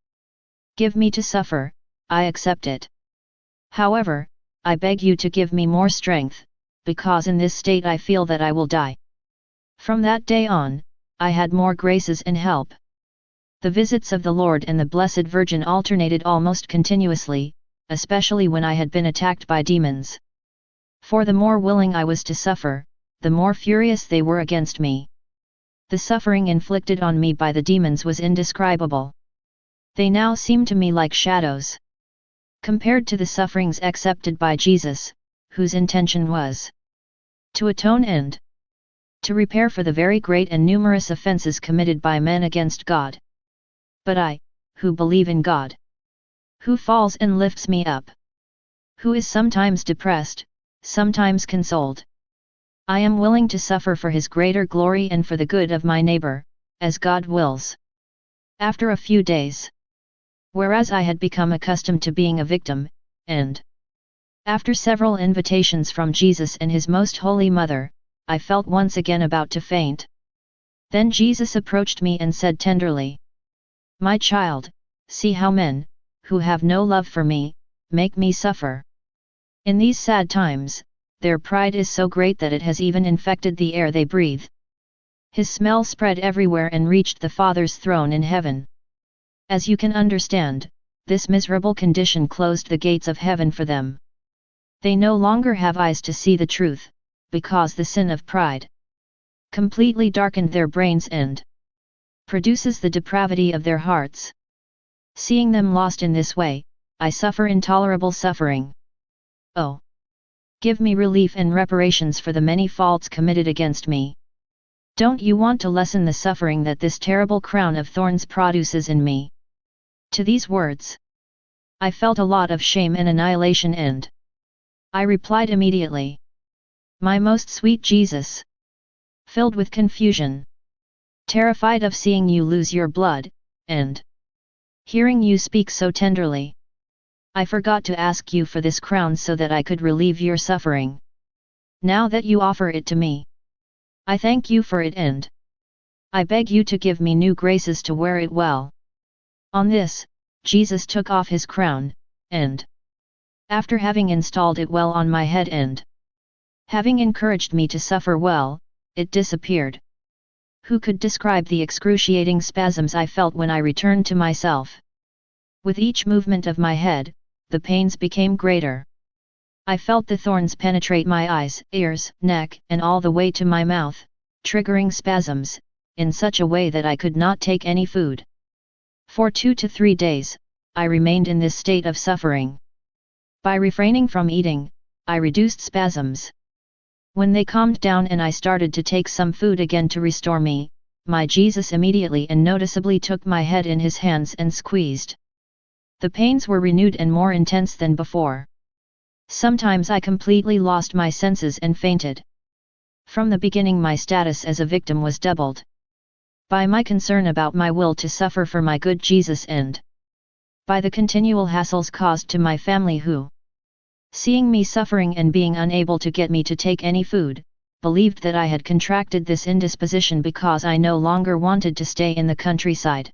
Speaker 1: Give me to suffer, I accept it. However, I beg you to give me more strength, because in this state I feel that I will die." From that day on, I had more graces and help. The visits of the Lord and the Blessed Virgin alternated almost continuously, especially when I had been attacked by demons. For the more willing I was to suffer, the more furious they were against me. The suffering inflicted on me by the demons was indescribable. They now seem to me like shadows, compared to the sufferings accepted by Jesus, whose intention was to atone and to repair for the very great and numerous offenses committed by men against God. But I, who believe in God, who falls and lifts me up, who is sometimes depressed, sometimes consoled, I am willing to suffer for his greater glory and for the good of my neighbor, as God wills. After a few days, whereas I had become accustomed to being a victim, and after several invitations from Jesus and his most holy Mother, I felt once again about to faint. Then Jesus approached me and said tenderly, "My child, see how men, who have no love for me, make me suffer. In these sad times, their pride is so great that it has even infected the air they breathe." His smell spread everywhere and reached the Father's throne in heaven. As you can understand, this miserable condition closed the gates of heaven for them. They no longer have eyes to see the truth, because the sin of pride completely darkened their brains and produces the depravity of their hearts. Seeing them lost in this way, I suffer intolerable suffering. Oh! Give me relief and reparations for the many faults committed against me. Don't you want to lessen the suffering that this terrible crown of thorns produces in me?" To these words, I felt a lot of shame and annihilation, and I replied immediately, "My most sweet Jesus, filled with confusion, terrified of seeing you lose your blood, and hearing you speak so tenderly, I forgot to ask you for this crown so that I could relieve your suffering. Now that you offer it to me, I thank you for it, and I beg you to give me new graces to wear it well." On this, Jesus took off his crown, and after having installed it well on my head and having encouraged me to suffer well, it disappeared. Who could describe the excruciating spasms I felt when I returned to myself? With each movement of my head, the pains became greater. I felt the thorns penetrate my eyes, ears, neck, and all the way to my mouth, triggering spasms, in such a way that I could not take any food. For 2 to 3 days, I remained in this state of suffering. By refraining from eating, I reduced spasms. When they calmed down and I started to take some food again to restore me, my Jesus immediately and noticeably took my head in his hands and squeezed. The pains were renewed and more intense than before. Sometimes I completely lost my senses and fainted. From the beginning my status as a victim was doubled. By my concern about my will to suffer for my good Jesus, and by the continual hassles caused to my family who, seeing me suffering and being unable to get me to take any food, believed that I had contracted this indisposition because I no longer wanted to stay in the countryside.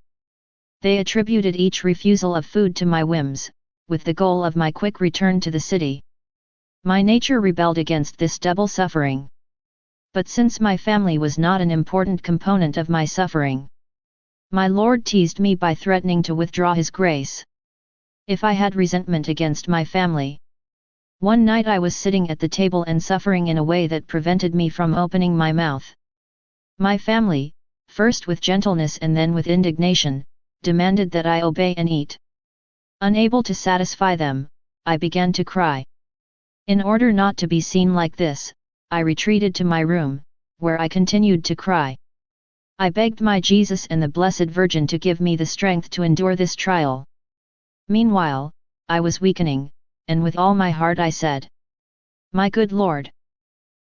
Speaker 1: They attributed each refusal of food to my whims, with the goal of my quick return to the city. My nature rebelled against this double suffering. But since my family was not an important component of my suffering, my Lord teased me by threatening to withdraw his grace if I had resentment against my family. One night I was sitting at the table and suffering in a way that prevented me from opening my mouth. My family, first with gentleness and then with indignation, demanded that I obey and eat. Unable to satisfy them, I began to cry. In order not to be seen like this, I retreated to my room, where I continued to cry. I begged my Jesus and the Blessed Virgin to give me the strength to endure this trial. Meanwhile, I was weakening, and with all my heart I said, "My good Lord,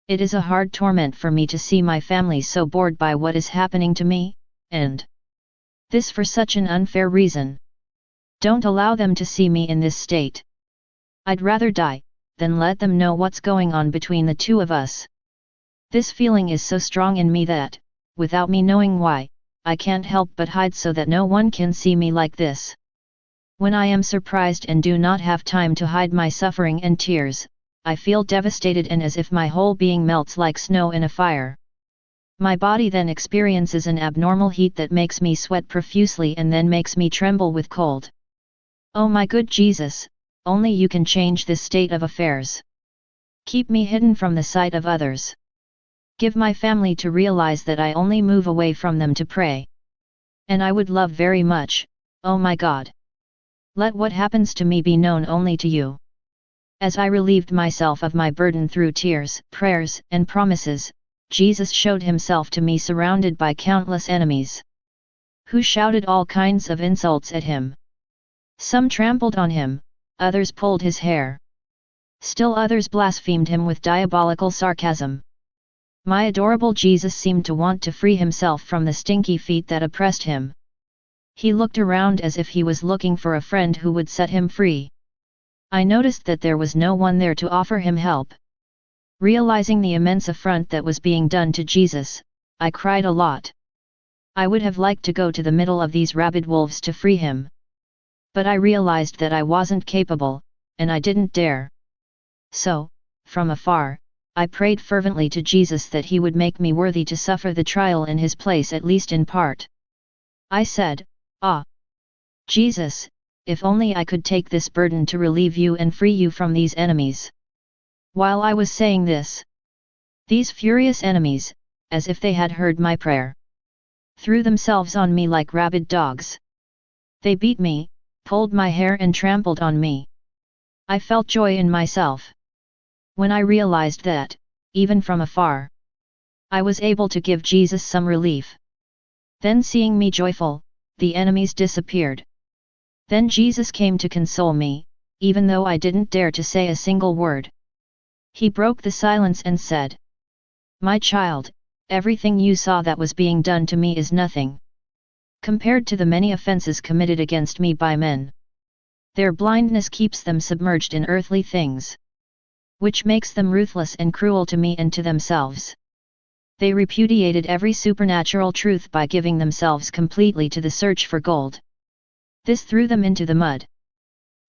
Speaker 1: it is a hard torment for me to see my family so bored by what is happening to me, and this for such an unfair reason. Don't allow them to see me in this state. I'd rather die than let them know what's going on between the two of us. This feeling is so strong in me that, without me knowing why, I can't help but hide so that no one can see me like this. When I am surprised and do not have time to hide my suffering and tears, I feel devastated and as if my whole being melts like snow in a fire. My body then experiences an abnormal heat that makes me sweat profusely and then makes me tremble with cold. Oh my good Jesus, only you can change this state of affairs. Keep me hidden from the sight of others. Give my family to realize that I only move away from them to pray. And I would love very much, oh my God. Let what happens to me be known only to you." As I relieved myself of my burden through tears, prayers, and promises, Jesus showed himself to me surrounded by countless enemies, who shouted all kinds of insults at him. Some trampled on him, others pulled his hair. Still others blasphemed him with diabolical sarcasm. My adorable Jesus seemed to want to free himself from the stinky feet that oppressed him. He looked around as if he was looking for a friend who would set him free. I noticed that there was no one there to offer him help. Realizing the immense affront that was being done to Jesus, I cried a lot. I would have liked to go to the middle of these rabid wolves to free him. But I realized that I wasn't capable, and I didn't dare. So, from afar, I prayed fervently to Jesus that he would make me worthy to suffer the trial in his place at least in part. I said, "Ah, Jesus, if only I could take this burden to relieve you and free you from these enemies." While I was saying this, these furious enemies, as if they had heard my prayer, threw themselves on me like rabid dogs. They beat me, pulled my hair and trampled on me. I felt joy in myself. When I realized that, even from afar, I was able to give Jesus some relief. Then seeing me joyful, the enemies disappeared. Then Jesus came to console me, even though I didn't dare to say a single word. He broke the silence and said, "My child, everything you saw that was being done to me is nothing compared to the many offenses committed against me by men. Their blindness keeps them submerged in earthly things, which makes them ruthless and cruel to me and to themselves. They repudiated every supernatural truth by giving themselves completely to the search for gold. This threw them into the mud.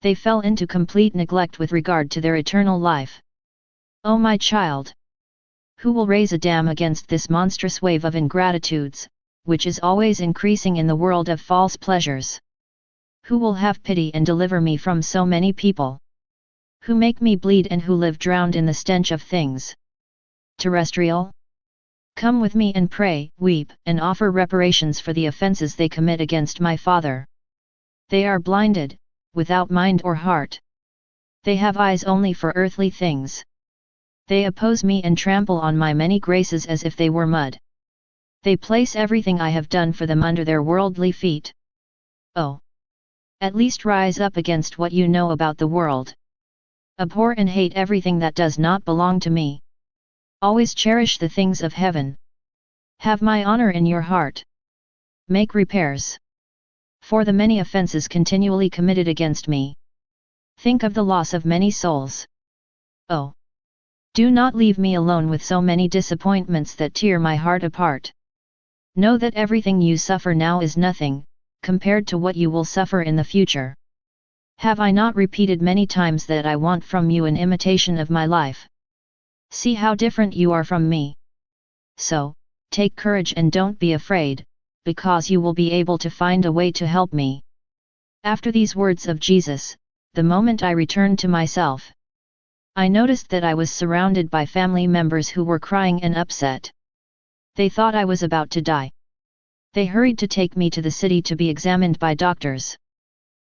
Speaker 1: They fell into complete neglect with regard to their eternal life. Oh my child! Who will raise a dam against this monstrous wave of ingratitudes, which is always increasing in the world of false pleasures? Who will have pity and deliver me from so many people, who make me bleed and who live drowned in the stench of things terrestrial? Come with me and pray, weep, and offer reparations for the offenses they commit against my Father. They are blinded, without mind or heart. They have eyes only for earthly things. They oppose me and trample on my many graces as if they were mud. They place everything I have done for them under their worldly feet. Oh! At least rise up against what you know about the world. Abhor and hate everything that does not belong to me. Always cherish the things of heaven. Have my honor in your heart. Make repairs for the many offenses continually committed against me. Think of the loss of many souls. Oh! Do not leave me alone with so many disappointments that tear my heart apart. Know that everything you suffer now is nothing, compared to what you will suffer in the future. Have I not repeated many times that I want from you an imitation of my life? See how different you are from me. So, take courage and don't be afraid, because you will be able to find a way to help me." After these words of Jesus, the moment I returned to myself, I noticed that I was surrounded by family members who were crying and upset. They thought I was about to die. They hurried to take me to the city to be examined by doctors.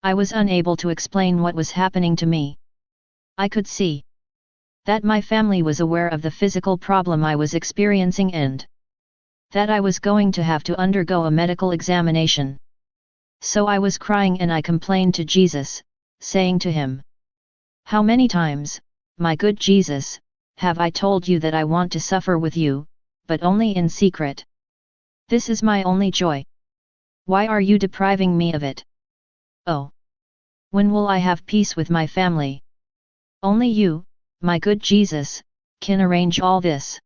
Speaker 1: I was unable to explain what was happening to me. I could see that my family was aware of the physical problem I was experiencing and that I was going to have to undergo a medical examination. So I was crying and I complained to Jesus, saying to him, "How many times, my good Jesus, have I told you that I want to suffer with you, but only in secret? This is my only joy. Why are you depriving me of it? Oh! When will I have peace with my family? Only you, my good Jesus, can arrange all this.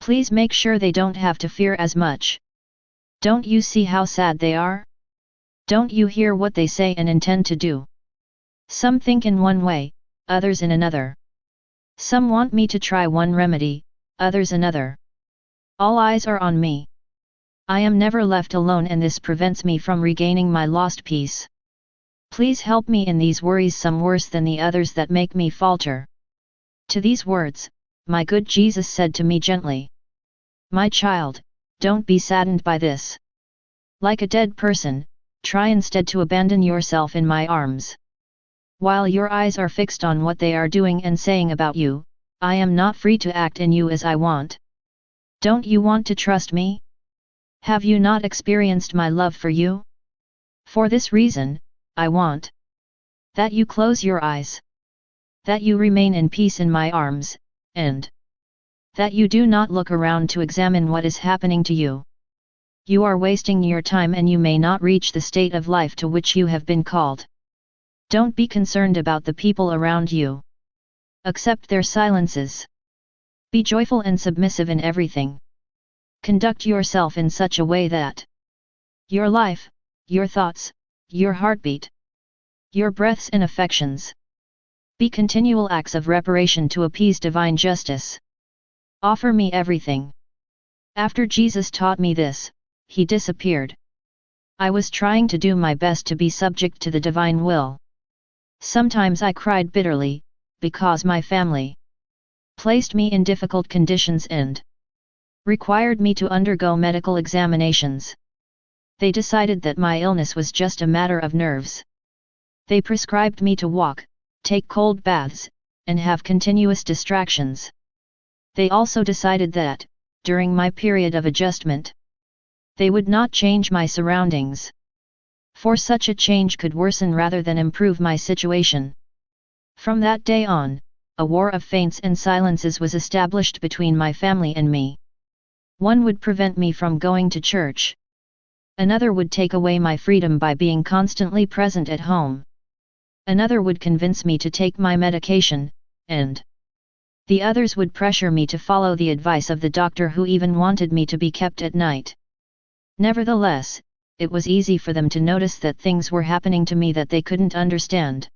Speaker 1: Please make sure they don't have to fear as much. Don't you see how sad they are? Don't you hear what they say and intend to do? Some think in one way, others in another. Some want me to try one remedy, others another. All eyes are on me. I am never left alone and this prevents me from regaining my lost peace. Please help me in these worries, some worse than the others that make me falter." To these words, my good Jesus said to me gently, "My child, don't be saddened by this. Like a dead person, try instead to abandon yourself in my arms. While your eyes are fixed on what they are doing and saying about you, I am not free to act in you as I want. Don't you want to trust me? Have you not experienced my love for you? For this reason, I want that you close your eyes, that you remain in peace in my arms, and that you do not look around to examine what is happening to you. You are wasting your time and you may not reach the state of life to which you have been called. Don't be concerned about the people around you. Accept their silences. Be joyful and submissive in everything. Conduct yourself in such a way that your life, your thoughts, your heartbeat, your breaths and affections be continual acts of reparation to appease divine justice. Offer me everything." After Jesus taught me this, he disappeared. I was trying to do my best to be subject to the divine will. Sometimes I cried bitterly, because my family placed me in difficult conditions and required me to undergo medical examinations. They decided that my illness was just a matter of nerves. They prescribed me to walk, take cold baths, and have continuous distractions. They also decided that, during my period of adjustment, they would not change my surroundings. For such a change could worsen rather than improve my situation. From that day on, a war of feints and silences was established between my family and me. One would prevent me from going to church. Another would take away my freedom by being constantly present at home. Another would convince me to take my medication, and the others would pressure me to follow the advice of the doctor, who even wanted me to be kept at night. Nevertheless, it was easy for them to notice that things were happening to me that they couldn't understand.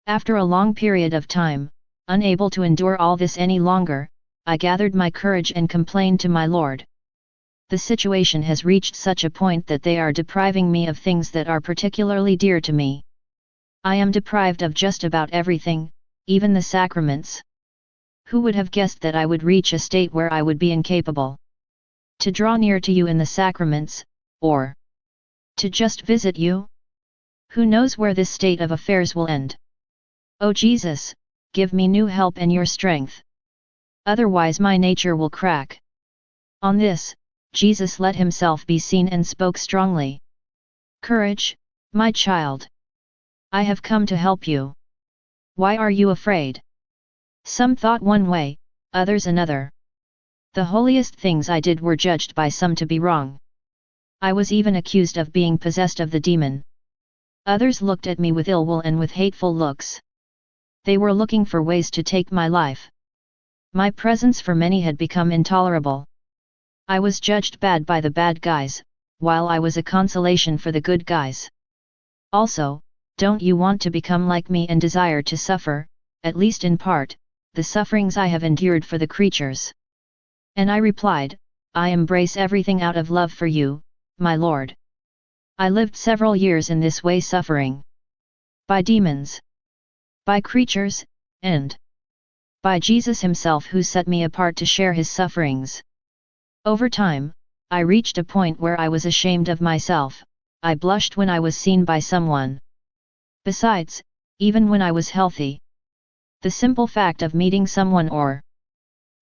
Speaker 1: After a long period of time, unable to endure all this any longer, I gathered my courage and complained to my Lord. The situation has reached such a point that they are depriving me of things that are particularly dear to me. I am deprived of just about everything, even the sacraments. Who would have guessed that I would reach a state where I would be incapable to draw near to you in the sacraments, or to just visit you? Who knows where this state of affairs will end? O Jesus, give me new help and your strength. Otherwise my nature will crack. On this, Jesus let himself be seen and spoke strongly. Courage, my child. I have come to help you. Why are you afraid? Some thought one way, others another. The holiest things I did were judged by some to be wrong. I was even accused of being possessed of the demon. Others looked at me with ill will and with hateful looks. They were looking for ways to take my life. My presence for many had become intolerable. I was judged bad by the bad guys, while I was a consolation for the good guys. Also, don't you want to become like me and desire to suffer, at least in part, the sufferings I have endured for the creatures? And I replied, I embrace everything out of love for you, my Lord. I lived several years in this way, suffering by demons, by creatures, and by Jesus himself, who set me apart to share his sufferings. Over time, I reached a point where I was ashamed of myself. I blushed when I was seen by someone. Besides, even when I was healthy, the simple fact of meeting someone or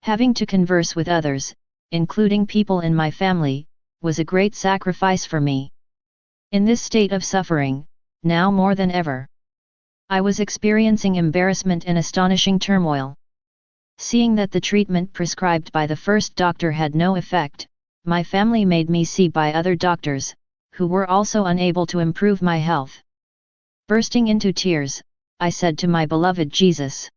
Speaker 1: having to converse with others, including people in my family, was a great sacrifice for me. In this state of suffering, now more than ever, I was experiencing embarrassment and astonishing turmoil. Seeing that the treatment prescribed by the first doctor had no effect, my family made me see by other doctors, who were also unable to improve my health. Bursting into tears, I said to my beloved Jesus,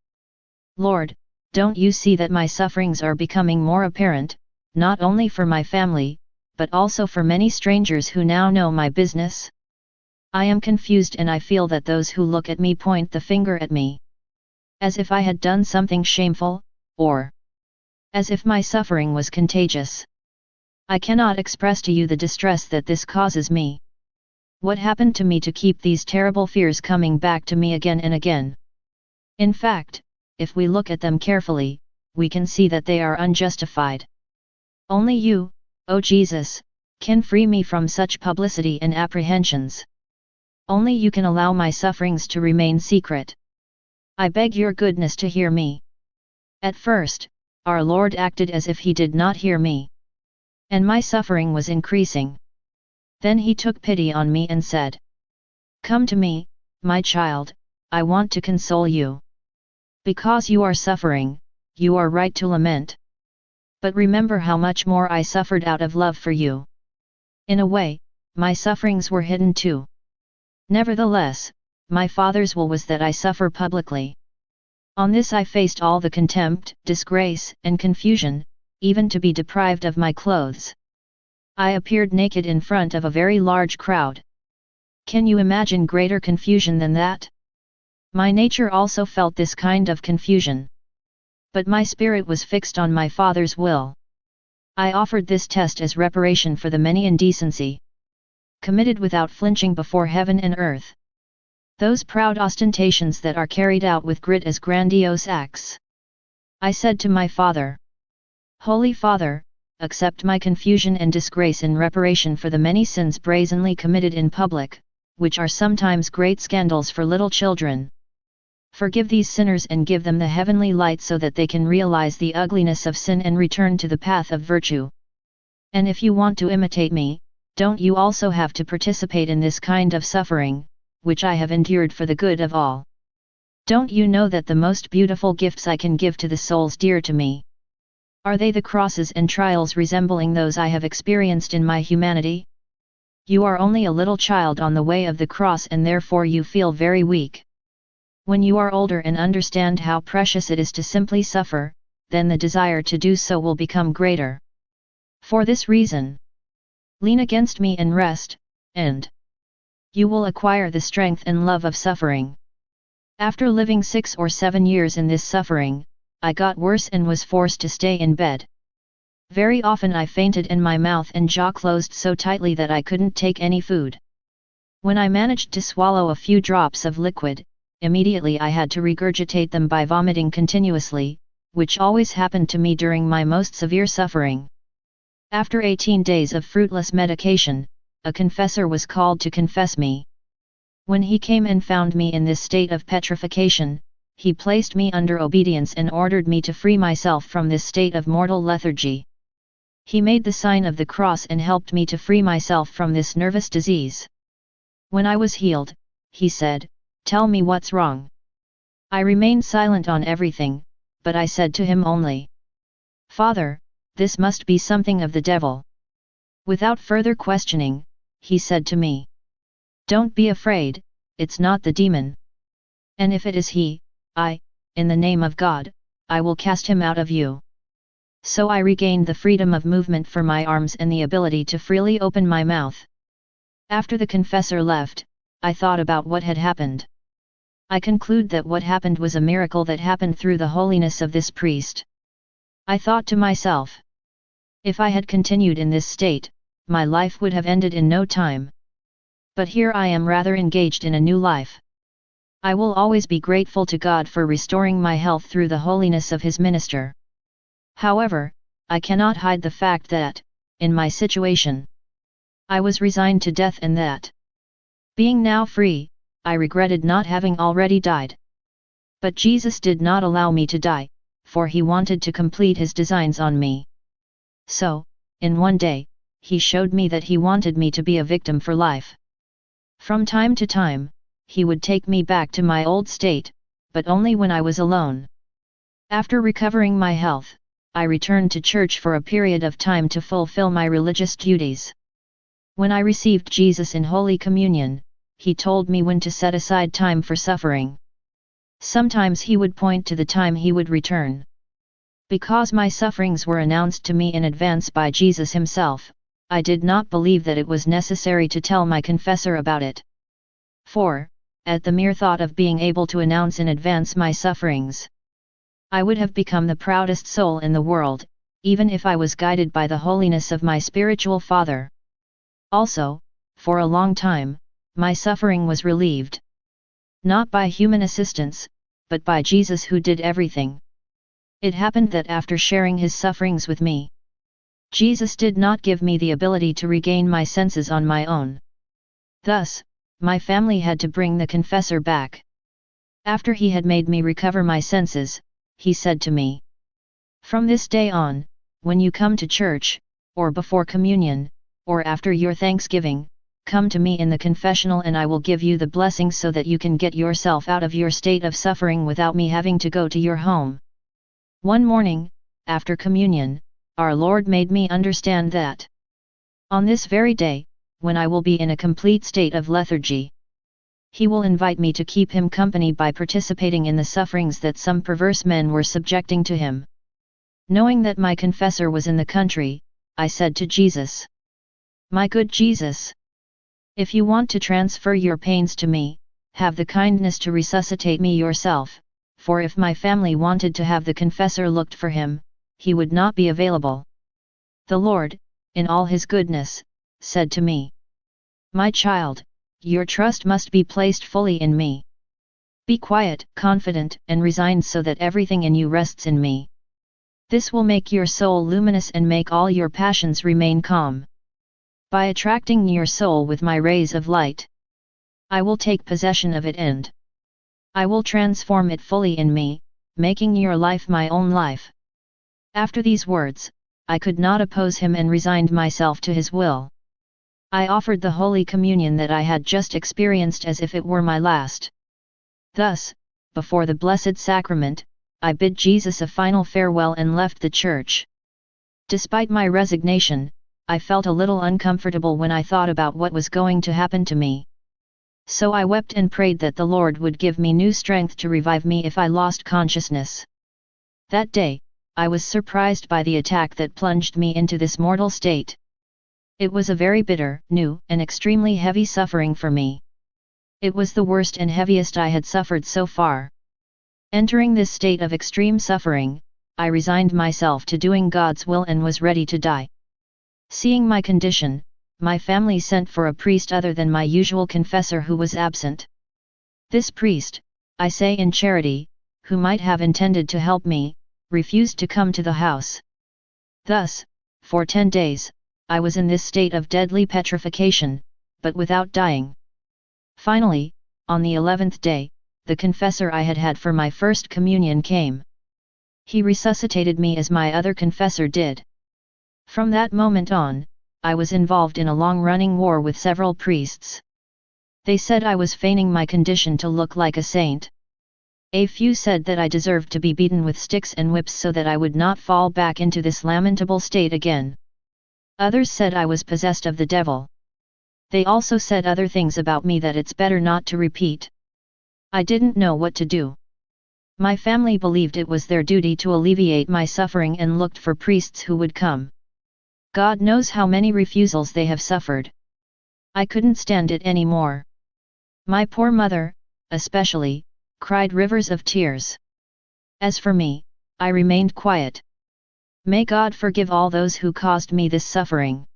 Speaker 1: Lord, don't you see that my sufferings are becoming more apparent, not only for my family, but also for many strangers who now know my business? I am confused, and I feel that those who look at me point the finger at me, as if I had done something shameful, or as if my suffering was contagious. I cannot express to you the distress that this causes me. What happened to me to keep these terrible fears coming back to me again and again? In fact, if we look at them carefully, we can see that they are unjustified. Only you, O Jesus, can free me from such publicity and apprehensions. Only you can allow my sufferings to remain secret. I beg your goodness to hear me. At first, our Lord acted as if he did not hear me, and my suffering was increasing. Then he took pity on me and said, Come to me, my child, I want to console you. Because you are suffering, you are right to lament. But remember how much more I suffered out of love for you. In a way, my sufferings were hidden too. Nevertheless, my Father's will was that I suffer publicly. On this I faced all the contempt, disgrace, and confusion, even to be deprived of my clothes. I appeared naked in front of a very large crowd. Can you imagine greater confusion than that? My nature also felt this kind of confusion. But my spirit was fixed on my Father's will. I offered this test as reparation for the many indecency committed without flinching before heaven and earth. Those proud ostentations that are carried out with grit as grandiose acts. I said to my Father, Holy Father, accept my confusion and disgrace in reparation for the many sins brazenly committed in public, which are sometimes great scandals for little children. Forgive these sinners and give them the heavenly light so that they can realize the ugliness of sin and return to the path of virtue. And if you want to imitate me, don't you also have to participate in this kind of suffering, which I have endured for the good of all? Don't you know that the most beautiful gifts I can give to the souls dear to me? Are they the crosses and trials resembling those I have experienced in my humanity? You are only a little child on the way of the cross and therefore you feel very weak. When you are older and understand how precious it is to simply suffer, then the desire to do so will become greater. For this reason, lean against me and rest, and you will acquire the strength and love of suffering. After living 6 or 7 years in this suffering, I got worse and was forced to stay in bed. Very often I fainted and my mouth and jaw closed so tightly that I couldn't take any food. When I managed to swallow a few drops of liquid, immediately I had to regurgitate them by vomiting continuously, which always happened to me during my most severe suffering. After 18 days of fruitless medication, a confessor was called to confess me. When he came and found me in this state of petrification, he placed me under obedience and ordered me to free myself from this state of mortal lethargy. He made the sign of the cross and helped me to free myself from this nervous disease. When I was healed, he said, "Tell me what's wrong." I remained silent on everything, but I said to him only, "Father, this must be something of the devil." Without further questioning, he said to me, "Don't be afraid, it's not the demon. And if it is he, in the name of God, I will cast him out of you." So I regained the freedom of movement for my arms and the ability to freely open my mouth. After the confessor left, I thought about what had happened. I conclude that what happened was a miracle that happened through the holiness of this priest. I thought to myself, if I had continued in this state, my life would have ended in no time. But here I am rather engaged in a new life. I will always be grateful to God for restoring my health through the holiness of His minister. However, I cannot hide the fact that, in my situation, I was resigned to death and that, being now free, I regretted not having already died. But Jesus did not allow me to die, for He wanted to complete His designs on me. So, in one day, He showed me that He wanted me to be a victim for life. From time to time, He would take me back to my old state, but only when I was alone. After recovering my health, I returned to church for a period of time to fulfill my religious duties. When I received Jesus in Holy Communion, He told me when to set aside time for suffering. Sometimes He would point to the time He would return. Because my sufferings were announced to me in advance by Jesus Himself, I did not believe that it was necessary to tell my confessor about it. For, at the mere thought of being able to announce in advance my sufferings, I would have become the proudest soul in the world, even if I was guided by the holiness of my spiritual father. Also, for a long time, my suffering was relieved. Not by human assistance, but by Jesus who did everything. It happened that after sharing His sufferings with me, Jesus did not give me the ability to regain my senses on my own. Thus, my family had to bring the confessor back. After he had made me recover my senses, he said to me, "From this day on, when you come to church, or before communion, or after your Thanksgiving, come to me in the confessional and I will give you the blessing so that you can get yourself out of your state of suffering without me having to go to your home." One morning, after communion, our Lord made me understand that, on this very day, when I will be in a complete state of lethargy, He will invite me to keep Him company by participating in the sufferings that some perverse men were subjecting to Him. Knowing that my confessor was in the country, I said to Jesus, "My good Jesus, if you want to transfer your pains to me, have the kindness to resuscitate me yourself, for if my family wanted to have the confessor looked for him, he would not be available." The Lord, in all His goodness, said to me, "My child, your trust must be placed fully in me. Be quiet, confident, and resigned so that everything in you rests in me. This will make your soul luminous and make all your passions remain calm. By attracting your soul with my rays of light, I will take possession of it and I will transform it fully in me, making your life my own life." After these words, I could not oppose him and resigned myself to his will. I offered the Holy Communion that I had just experienced as if it were my last. Thus, before the Blessed Sacrament, I bid Jesus a final farewell and left the church. Despite my resignation, I felt a little uncomfortable when I thought about what was going to happen to me. So I wept and prayed that the Lord would give me new strength to revive me if I lost consciousness. That day, I was surprised by the attack that plunged me into this mortal state. It was a very bitter, new, and extremely heavy suffering for me. It was the worst and heaviest I had suffered so far. Entering this state of extreme suffering, I resigned myself to doing God's will and was ready to die. Seeing my condition, my family sent for a priest other than my usual confessor who was absent. This priest, I say in charity, who might have intended to help me, refused to come to the house. Thus, for 10 days, I was in this state of deadly petrification, but without dying. Finally, on the 11th day, the confessor I had had for my first communion came. He resuscitated me as my other confessor did. From that moment on, I was involved in a long-running war with several priests. They said I was feigning my condition to look like a saint. A few said that I deserved to be beaten with sticks and whips so that I would not fall back into this lamentable state again. Others said I was possessed of the devil. They also said other things about me that it's better not to repeat. I didn't know what to do. My family believed it was their duty to alleviate my suffering and looked for priests who would come. God knows how many refusals they have suffered. I couldn't stand it anymore. My poor mother, especially, cried rivers of tears. As for me, I remained quiet. May God forgive all those who caused me this suffering.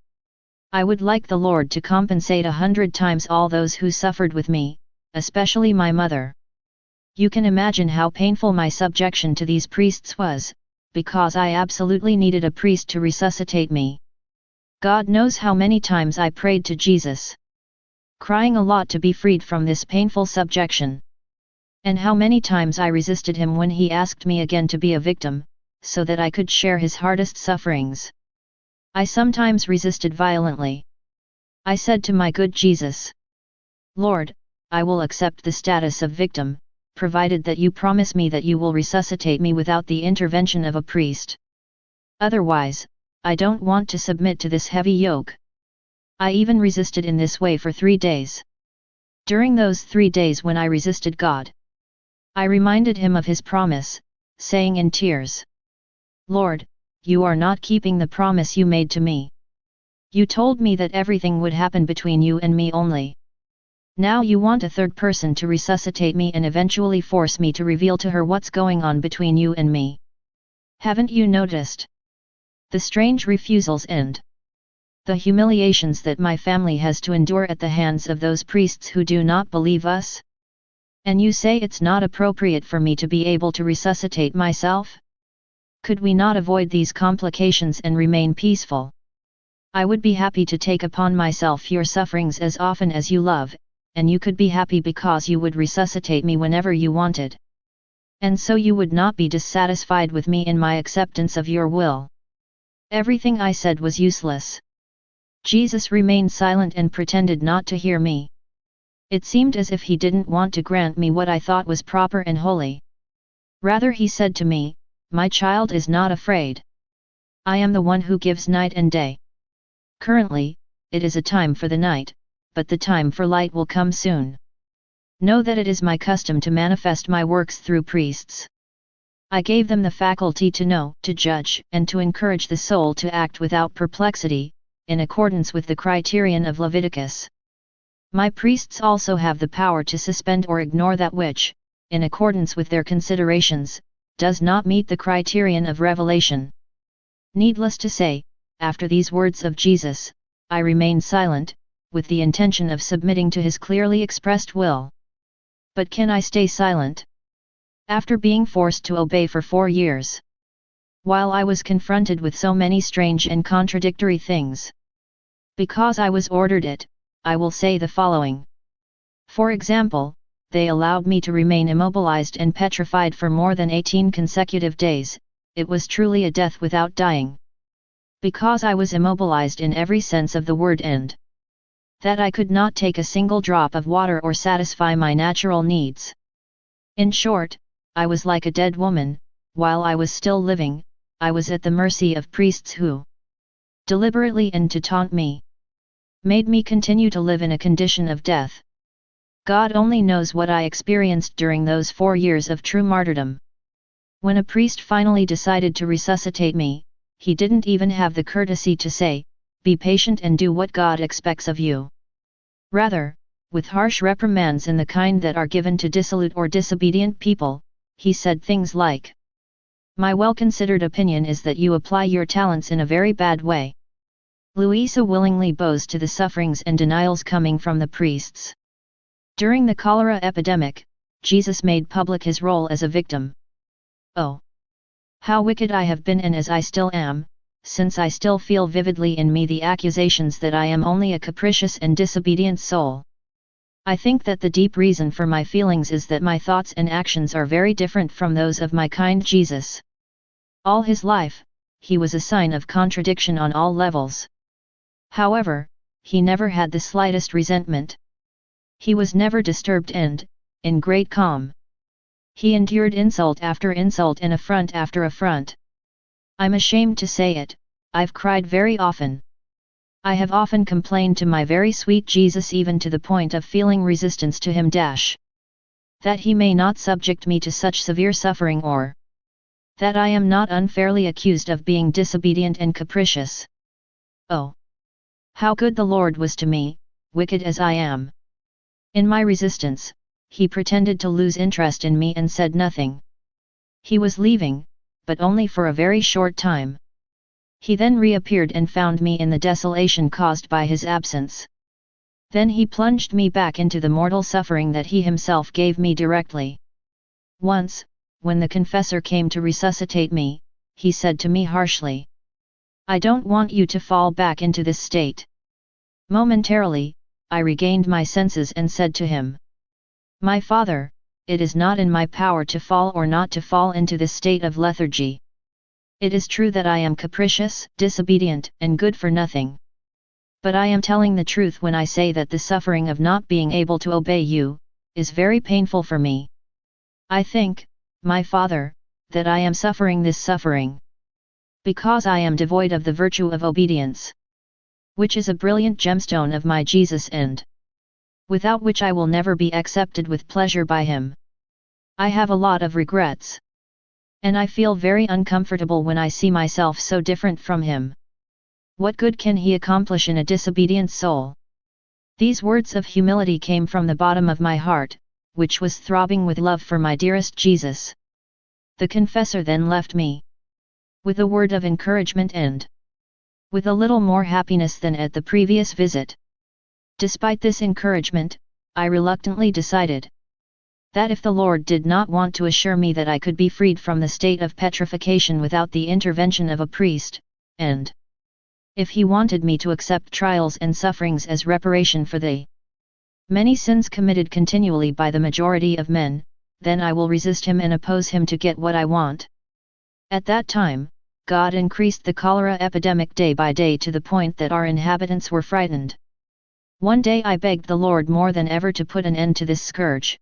Speaker 1: I would like the Lord to compensate 100 times all those who suffered with me, especially my mother. You can imagine how painful my subjection to these priests was, because I absolutely needed a priest to resuscitate me. God knows how many times I prayed to Jesus, crying a lot to be freed from this painful subjection. And how many times I resisted him when he asked me again to be a victim, so that I could share his hardest sufferings. I sometimes resisted violently. I said to my good Jesus, "Lord, I will accept the status of victim, provided that you promise me that you will resuscitate me without the intervention of a priest. Otherwise, I don't want to submit to this heavy yoke." I even resisted in this way for 3 days. During those 3 days when I resisted God, I reminded him of his promise, saying in tears, "Lord, you are not keeping the promise you made to me. You told me that everything would happen between you and me only. Now you want a third person to resuscitate me and eventually force me to reveal to her what's going on between you and me. Haven't you noticed the strange refusals and the humiliations that my family has to endure at the hands of those priests who do not believe us? And you say it's not appropriate for me to be able to resuscitate myself? Could we not avoid these complications and remain peaceful? I would be happy to take upon myself your sufferings as often as you love, and you could be happy because you would resuscitate me whenever you wanted. And so you would not be dissatisfied with me in my acceptance of your will." Everything I said was useless. Jesus remained silent and pretended not to hear me. It seemed as if he didn't want to grant me what I thought was proper and holy. Rather he said to me, "My child is not afraid. I am the one who gives night and day. Currently, it is a time for the night, but the time for light will come soon. Know that it is my custom to manifest my works through priests. I gave them the faculty to know, to judge, and to encourage the soul to act without perplexity, in accordance with the criterion of Leviticus. My priests also have the power to suspend or ignore that which, in accordance with their considerations, does not meet the criterion of revelation." Needless to say, after these words of Jesus, I remained silent, with the intention of submitting to his clearly expressed will. But can I stay silent? After being forced to obey for 4 years, while I was confronted with so many strange and contradictory things, because I was ordered it, I will say the following. For example, they allowed me to remain immobilized and petrified for more than 18 consecutive days. It was truly a death without dying. Because I was immobilized in every sense of the word, and that I could not take a single drop of water or satisfy my natural needs. In short, I was like a dead woman. While I was still living, I was at the mercy of priests who, deliberately and to taunt me, made me continue to live in a condition of death. God only knows what I experienced during those 4 years of true martyrdom. When a priest finally decided to resuscitate me, he didn't even have the courtesy to say, "Be patient and do what God expects of you." Rather, with harsh reprimands in the kind that are given to dissolute or disobedient people, he said things like, "My well-considered opinion is that you apply your talents in a very bad way." Luisa willingly bows to the sufferings and denials coming from the priests. During the cholera epidemic, Jesus made public his role as a victim. Oh! How wicked I have been, and as I still am, since I still feel vividly in me the accusations that I am only a capricious and disobedient soul. I think that the deep reason for my feelings is that my thoughts and actions are very different from those of my kind Jesus. All his life, he was a sign of contradiction on all levels. However, he never had the slightest resentment. He was never disturbed and, in great calm, he endured insult after insult and affront after affront. I'm ashamed to say it, I've cried very often. I have often complained to my very sweet Jesus, even to the point of feeling resistance to him that he may not subject me to such severe suffering, or that I am not unfairly accused of being disobedient and capricious. Oh! How good the Lord was to me, wicked as I am. In my resistance, he pretended to lose interest in me and said nothing. He was leaving, but only for a very short time. He then reappeared and found me in the desolation caused by his absence. Then he plunged me back into the mortal suffering that he himself gave me directly. Once, when the confessor came to resuscitate me, he said to me harshly, "I don't want you to fall back into this state." Momentarily, I regained my senses and said to him, "My Father, it is not in my power to fall or not to fall into this state of lethargy. It is true that I am capricious, disobedient, and good for nothing. But I am telling the truth when I say that the suffering of not being able to obey you is very painful for me. I think, my Father, that I am suffering this suffering because I am devoid of the virtue of obedience, which is a brilliant gemstone of my Jesus, and without which I will never be accepted with pleasure by him. I have a lot of regrets, and I feel very uncomfortable when I see myself so different from him. What good can he accomplish in a disobedient soul?" These words of humility came from the bottom of my heart, which was throbbing with love for my dearest Jesus. The confessor then left me with a word of encouragement and with a little more happiness than at the previous visit. Despite this encouragement, I reluctantly decided that if the Lord did not want to assure me that I could be freed from the state of petrification without the intervention of a priest, and if he wanted me to accept trials and sufferings as reparation for the many sins committed continually by the majority of men, then I will resist him and oppose him to get what I want. At that time, God increased the cholera epidemic day by day to the point that our inhabitants were frightened. One day I begged the Lord more than ever to put an end to this scourge,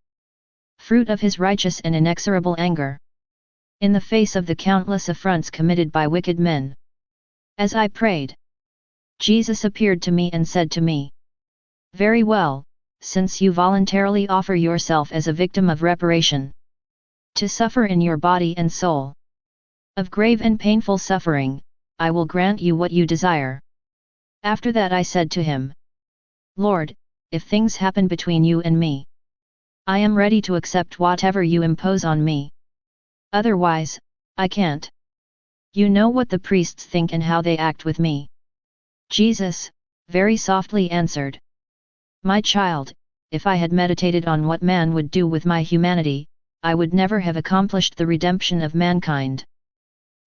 Speaker 1: fruit of his righteous and inexorable anger, in the face of the countless affronts committed by wicked men. As I prayed, Jesus appeared to me and said to me, "Very well, since you voluntarily offer yourself as a victim of reparation, to suffer in your body and soul of grave and painful suffering, I will grant you what you desire." After that I said to him, "Lord, if things happen between you and me, I am ready to accept whatever you impose on me. Otherwise, I can't." You know what the priests think and how they act with me. Jesus, very softly answered, "My child, if I had meditated on what man would do with my humanity, I would never have accomplished the redemption of mankind.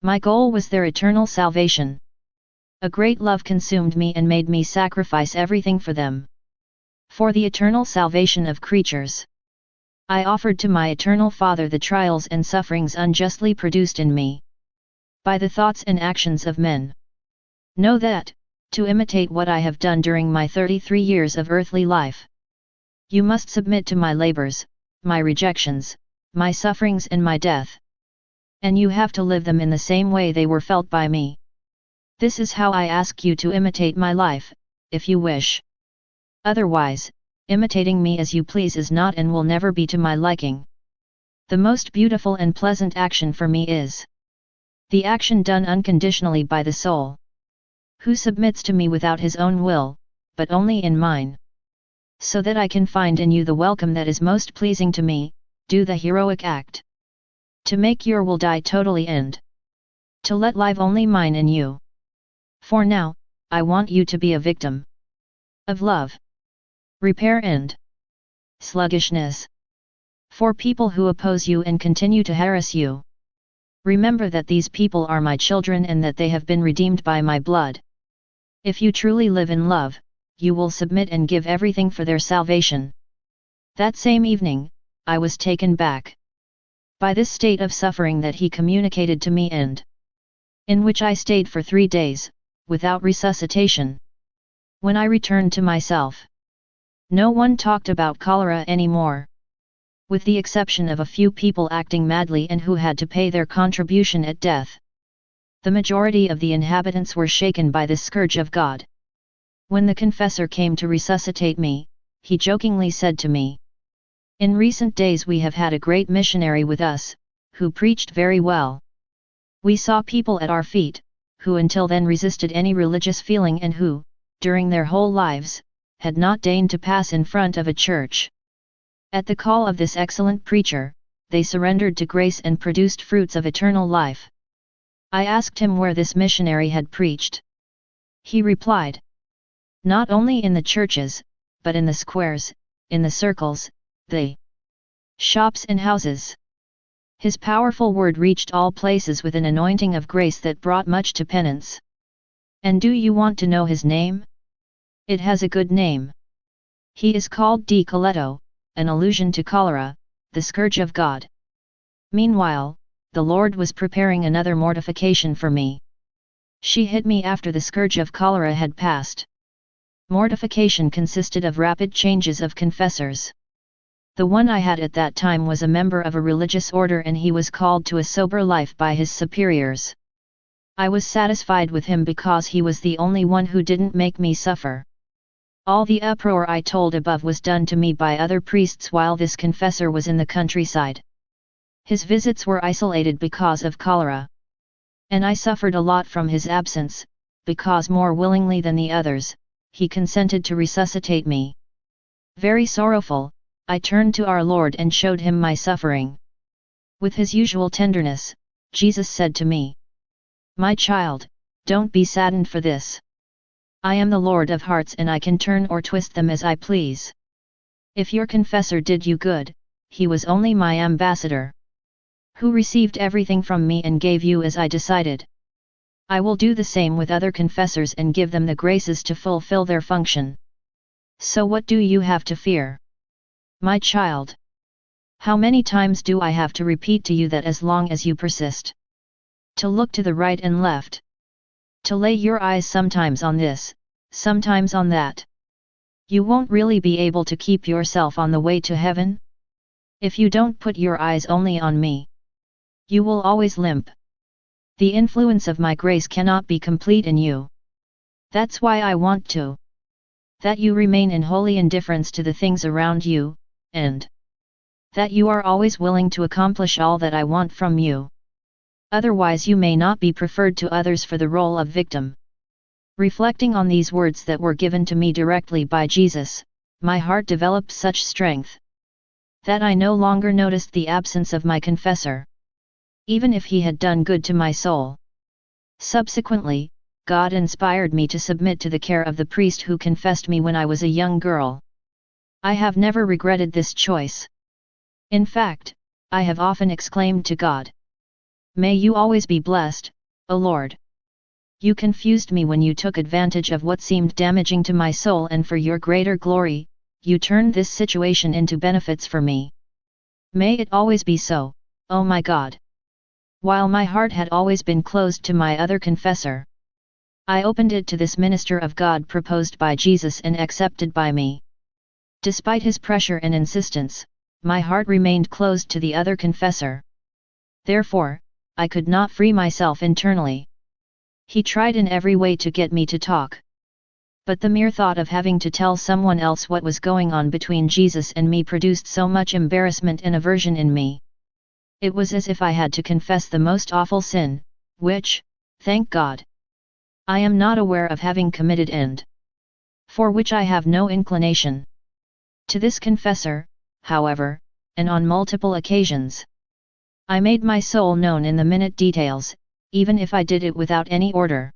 Speaker 1: My goal was their eternal salvation. A great love consumed me and made me sacrifice everything for them, for the eternal salvation of creatures. I offered to my eternal Father the trials and sufferings unjustly produced in me by the thoughts and actions of men. Know that, to imitate what I have done during my 33 years of earthly life, you must submit to my labors, my rejections, my sufferings and my death. And you have to live them in the same way they were felt by me. This is how I ask you to imitate my life, if you wish. Otherwise, imitating me as you please is not and will never be to my liking. The most beautiful and pleasant action for me is the action done unconditionally by the soul, who submits to me without his own will, but only in mine. So that I can find in you the welcome that is most pleasing to me, do the heroic act. To make your will die totally and to let live only mine in you. For now, I want you to be a victim of love, repair and sluggishness. For people who oppose you and continue to harass you, remember that these people are my children and that they have been redeemed by my blood. If you truly live in love, you will submit and give everything for their salvation. That same evening, I was taken back by this state of suffering that he communicated to me and in which I stayed for 3 days, without resuscitation. When I returned to myself, no one talked about cholera anymore, with the exception of a few people acting madly and who had to pay their contribution at death. The majority of the inhabitants were shaken by this scourge of God. When the confessor came to resuscitate me, he jokingly said to me, "In recent days we have had a great missionary with us, who preached very well. We saw people at our feet, who until then resisted any religious feeling and who, during their whole lives, had not deigned to pass in front of a church. At the call of this excellent preacher, they surrendered to grace and produced fruits of eternal life." I asked him where this missionary had preached. He replied, "Not only in the churches, but in the squares, in the circles, the shops and houses." His powerful word reached all places with an anointing of grace that brought much to penance. And do you want to know his name? It has a good name. He is called Di Coletto, an allusion to cholera, the scourge of God. Meanwhile, the Lord was preparing another mortification for me. She hit me after the scourge of cholera had passed. Mortification consisted of rapid changes of confessors. The one I had at that time was a member of a religious order and he was called to a sober life by his superiors. I was satisfied with him because he was the only one who didn't make me suffer. All the uproar I told above was done to me by other priests while this confessor was in the countryside. His visits were isolated because of cholera. And I suffered a lot from his absence, because more willingly than the others, he consented to resuscitate me. Very sorrowful, I turned to our Lord and showed him my suffering. With his usual tenderness, Jesus said to me, "My child, don't be saddened for this. I am the Lord of hearts and I can turn or twist them as I please. If your confessor did you good, he was only my ambassador, who received everything from me and gave you as I decided. I will do the same with other confessors and give them the graces to fulfill their function. So what do you have to fear? My child. How many times do I have to repeat to you that as long as you persist to look to the right and left, to lay your eyes sometimes on this, sometimes on that, you won't really be able to keep yourself on the way to heaven? If you don't put your eyes only on me, you will always limp. The influence of my grace cannot be complete in you. That's why I want to that you remain in holy indifference to the things around you, and that you are always willing to accomplish all that I want from you. Otherwise you may not be preferred to others for the role of victim." Reflecting on these words that were given to me directly by Jesus, my heart developed such strength that I no longer noticed the absence of my confessor, even if he had done good to my soul. Subsequently, God inspired me to submit to the care of the priest who confessed me when I was a young girl. I have never regretted this choice. In fact, I have often exclaimed to God, "May you always be blessed, O Lord. You confused me when you took advantage of what seemed damaging to my soul, and for your greater glory, you turned this situation into benefits for me. May it always be so, O my God. While my heart had always been closed to my other confessor, I opened it to this minister of God proposed by Jesus and accepted by me. Despite his pressure and insistence, my heart remained closed to the other confessor. Therefore, I could not free myself internally. He tried in every way to get me to talk. But the mere thought of having to tell someone else what was going on between Jesus and me produced so much embarrassment and aversion in me. It was as if I had to confess the most awful sin, which, thank God, I am not aware of having committed and for which I have no inclination. To this confessor, however, and on multiple occasions, I made my soul known in the minute details, even if I did it without any order.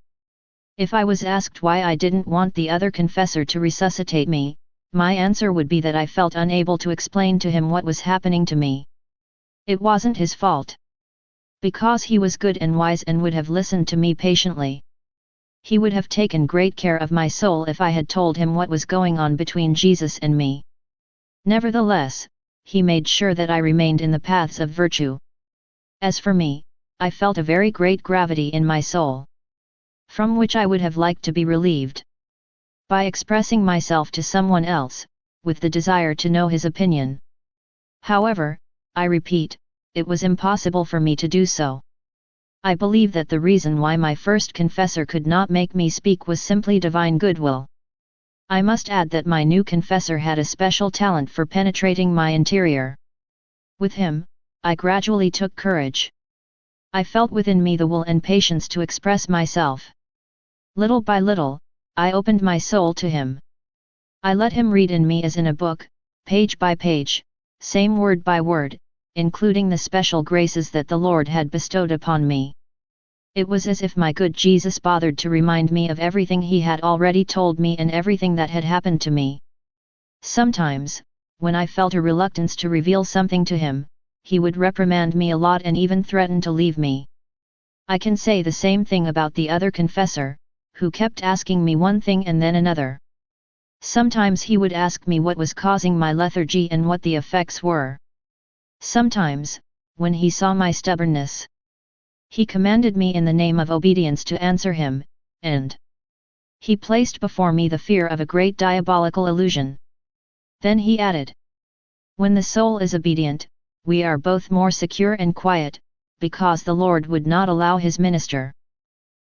Speaker 1: If I was asked why I didn't want the other confessor to resuscitate me, my answer would be that I felt unable to explain to him what was happening to me. It wasn't his fault. Because he was good and wise and would have listened to me patiently. He would have taken great care of my soul if I had told him what was going on between Jesus and me. Nevertheless, he made sure that I remained in the paths of virtue. As for me, I felt a very great gravity in my soul, from which I would have liked to be relieved. By expressing myself to someone else, with the desire to know his opinion. However, I repeat, it was impossible for me to do so. I believe that the reason why my first confessor could not make me speak was simply divine goodwill. I must add that my new confessor had a special talent for penetrating my interior. With him, I gradually took courage. I felt within me the will and patience to express myself. Little by little, I opened my soul to him. I let him read in me as in a book, page by page, same word by word, including the special graces that the Lord had bestowed upon me. It was as if my good Jesus bothered to remind me of everything he had already told me and everything that had happened to me. Sometimes, when I felt a reluctance to reveal something to him, he would reprimand me a lot and even threaten to leave me. I can say the same thing about the other confessor, who kept asking me one thing and then another. Sometimes he would ask me what was causing my lethargy and what the effects were. Sometimes, when he saw my stubbornness, he commanded me in the name of obedience to answer him, and he placed before me the fear of a great diabolical illusion. Then he added, when the soul is obedient, we are both more secure and quiet, because the Lord would not allow his minister,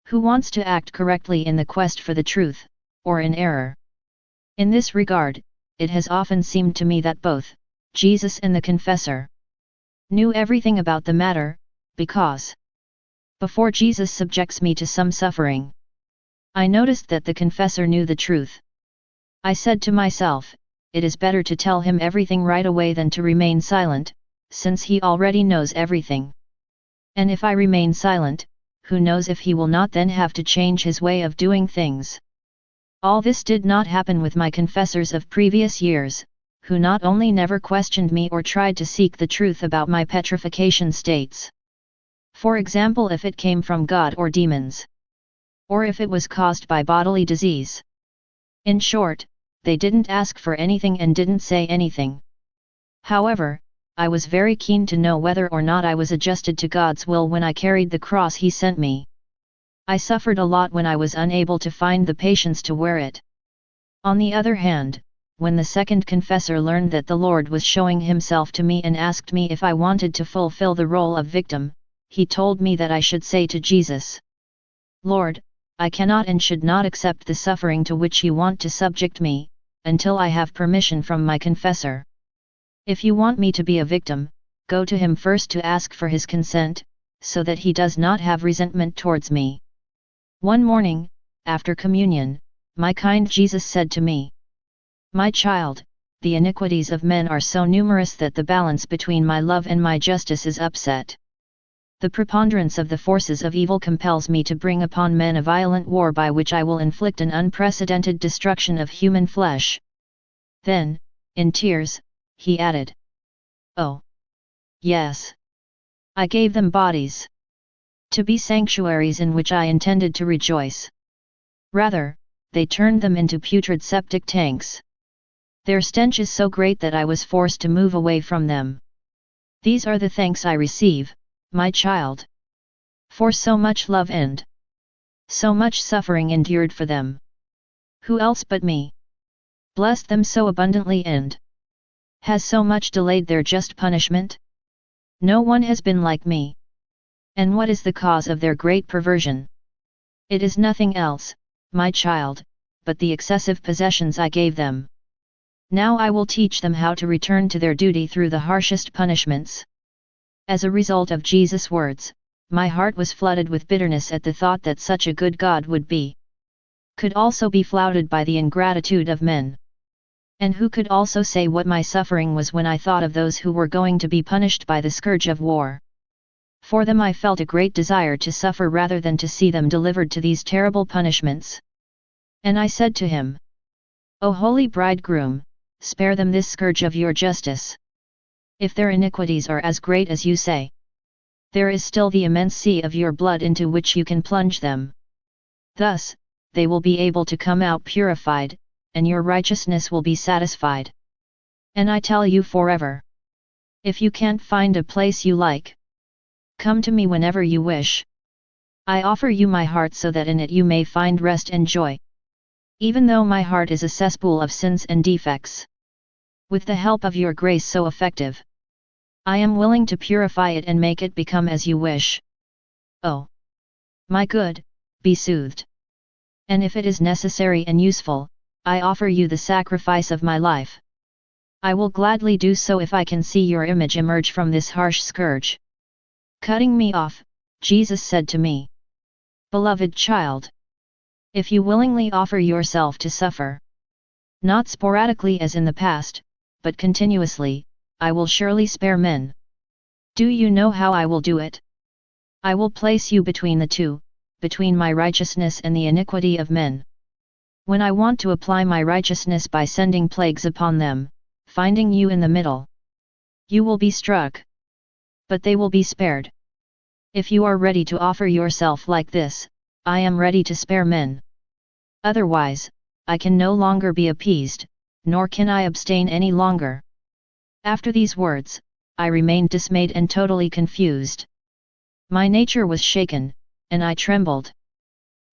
Speaker 1: who wants to act correctly in the quest for the truth, or in error. In this regard, it has often seemed to me that both Jesus and the confessor knew everything about the matter, because before Jesus subjects me to some suffering, I noticed that the confessor knew the truth. I said to myself, it is better to tell him everything right away than to remain silent, since he already knows everything. And if I remain silent, who knows if he will not then have to change his way of doing things. All this did not happen with my confessors of previous years, who not only never questioned me or tried to seek the truth about my petrification states. For example, if it came from God or demons, or if it was caused by bodily disease. In short, they didn't ask for anything and didn't say anything. However, I was very keen to know whether or not I was adjusted to God's will when I carried the cross he sent me. I suffered a lot when I was unable to find the patience to wear it. On the other hand, when the second confessor learned that the Lord was showing himself to me and asked me if I wanted to fulfill the role of victim, he told me that I should say to Jesus, Lord, I cannot and should not accept the suffering to which you want to subject me, until I have permission from my confessor. If you want me to be a victim, go to him first to ask for his consent, so that he does not have resentment towards me. One morning, after communion, my kind Jesus said to me, my child, the iniquities of men are so numerous that the balance between my love and my justice is upset. The preponderance of the forces of evil compels me to bring upon men a violent war by which I will inflict an unprecedented destruction of human flesh. Then, in tears, he added, oh, yes. I gave them bodies to be sanctuaries in which I intended to rejoice. Rather, they turned them into putrid septic tanks. Their stench is so great that I was forced to move away from them. These are the thanks I receive, my child. For so much love and so much suffering endured for them. Who else but me blessed them so abundantly and has so much delayed their just punishment? No one has been like me. And what is the cause of their great perversion? It is nothing else, my child, but the excessive possessions I gave them. Now I will teach them how to return to their duty through the harshest punishments. As a result of Jesus' words, my heart was flooded with bitterness at the thought that such a good God could also be flouted by the ingratitude of men. And who could also say what my suffering was when I thought of those who were going to be punished by the scourge of war? For them I felt a great desire to suffer rather than to see them delivered to these terrible punishments. And I said to him, O holy bridegroom, spare them this scourge of your justice. If their iniquities are as great as you say, there is still the immense sea of your blood into which you can plunge them. Thus, they will be able to come out purified, and your righteousness will be satisfied. And I tell you forever. If you can't find a place you like, come to me whenever you wish. I offer you my heart so that in it you may find rest and joy. Even though my heart is a cesspool of sins and defects. With the help of your grace so effective, I am willing to purify it and make it become as you wish. Oh, my good, be soothed. And if it is necessary and useful, I offer you the sacrifice of my life. I will gladly do so if I can see your image emerge from this harsh scourge. Cutting me off, Jesus said to me, Beloved child, if you willingly offer yourself to suffer, not sporadically as in the past, but continuously, I will surely spare men. Do you know how I will do it? I will place you between the two, between my righteousness and the iniquity of men. When I want to apply my righteousness by sending plagues upon them, finding you in the middle, you will be struck. But they will be spared. If you are ready to offer yourself like this, I am ready to spare men. Otherwise, I can no longer be appeased, nor can I abstain any longer. After these words, I remained dismayed and totally confused. My nature was shaken, and I trembled.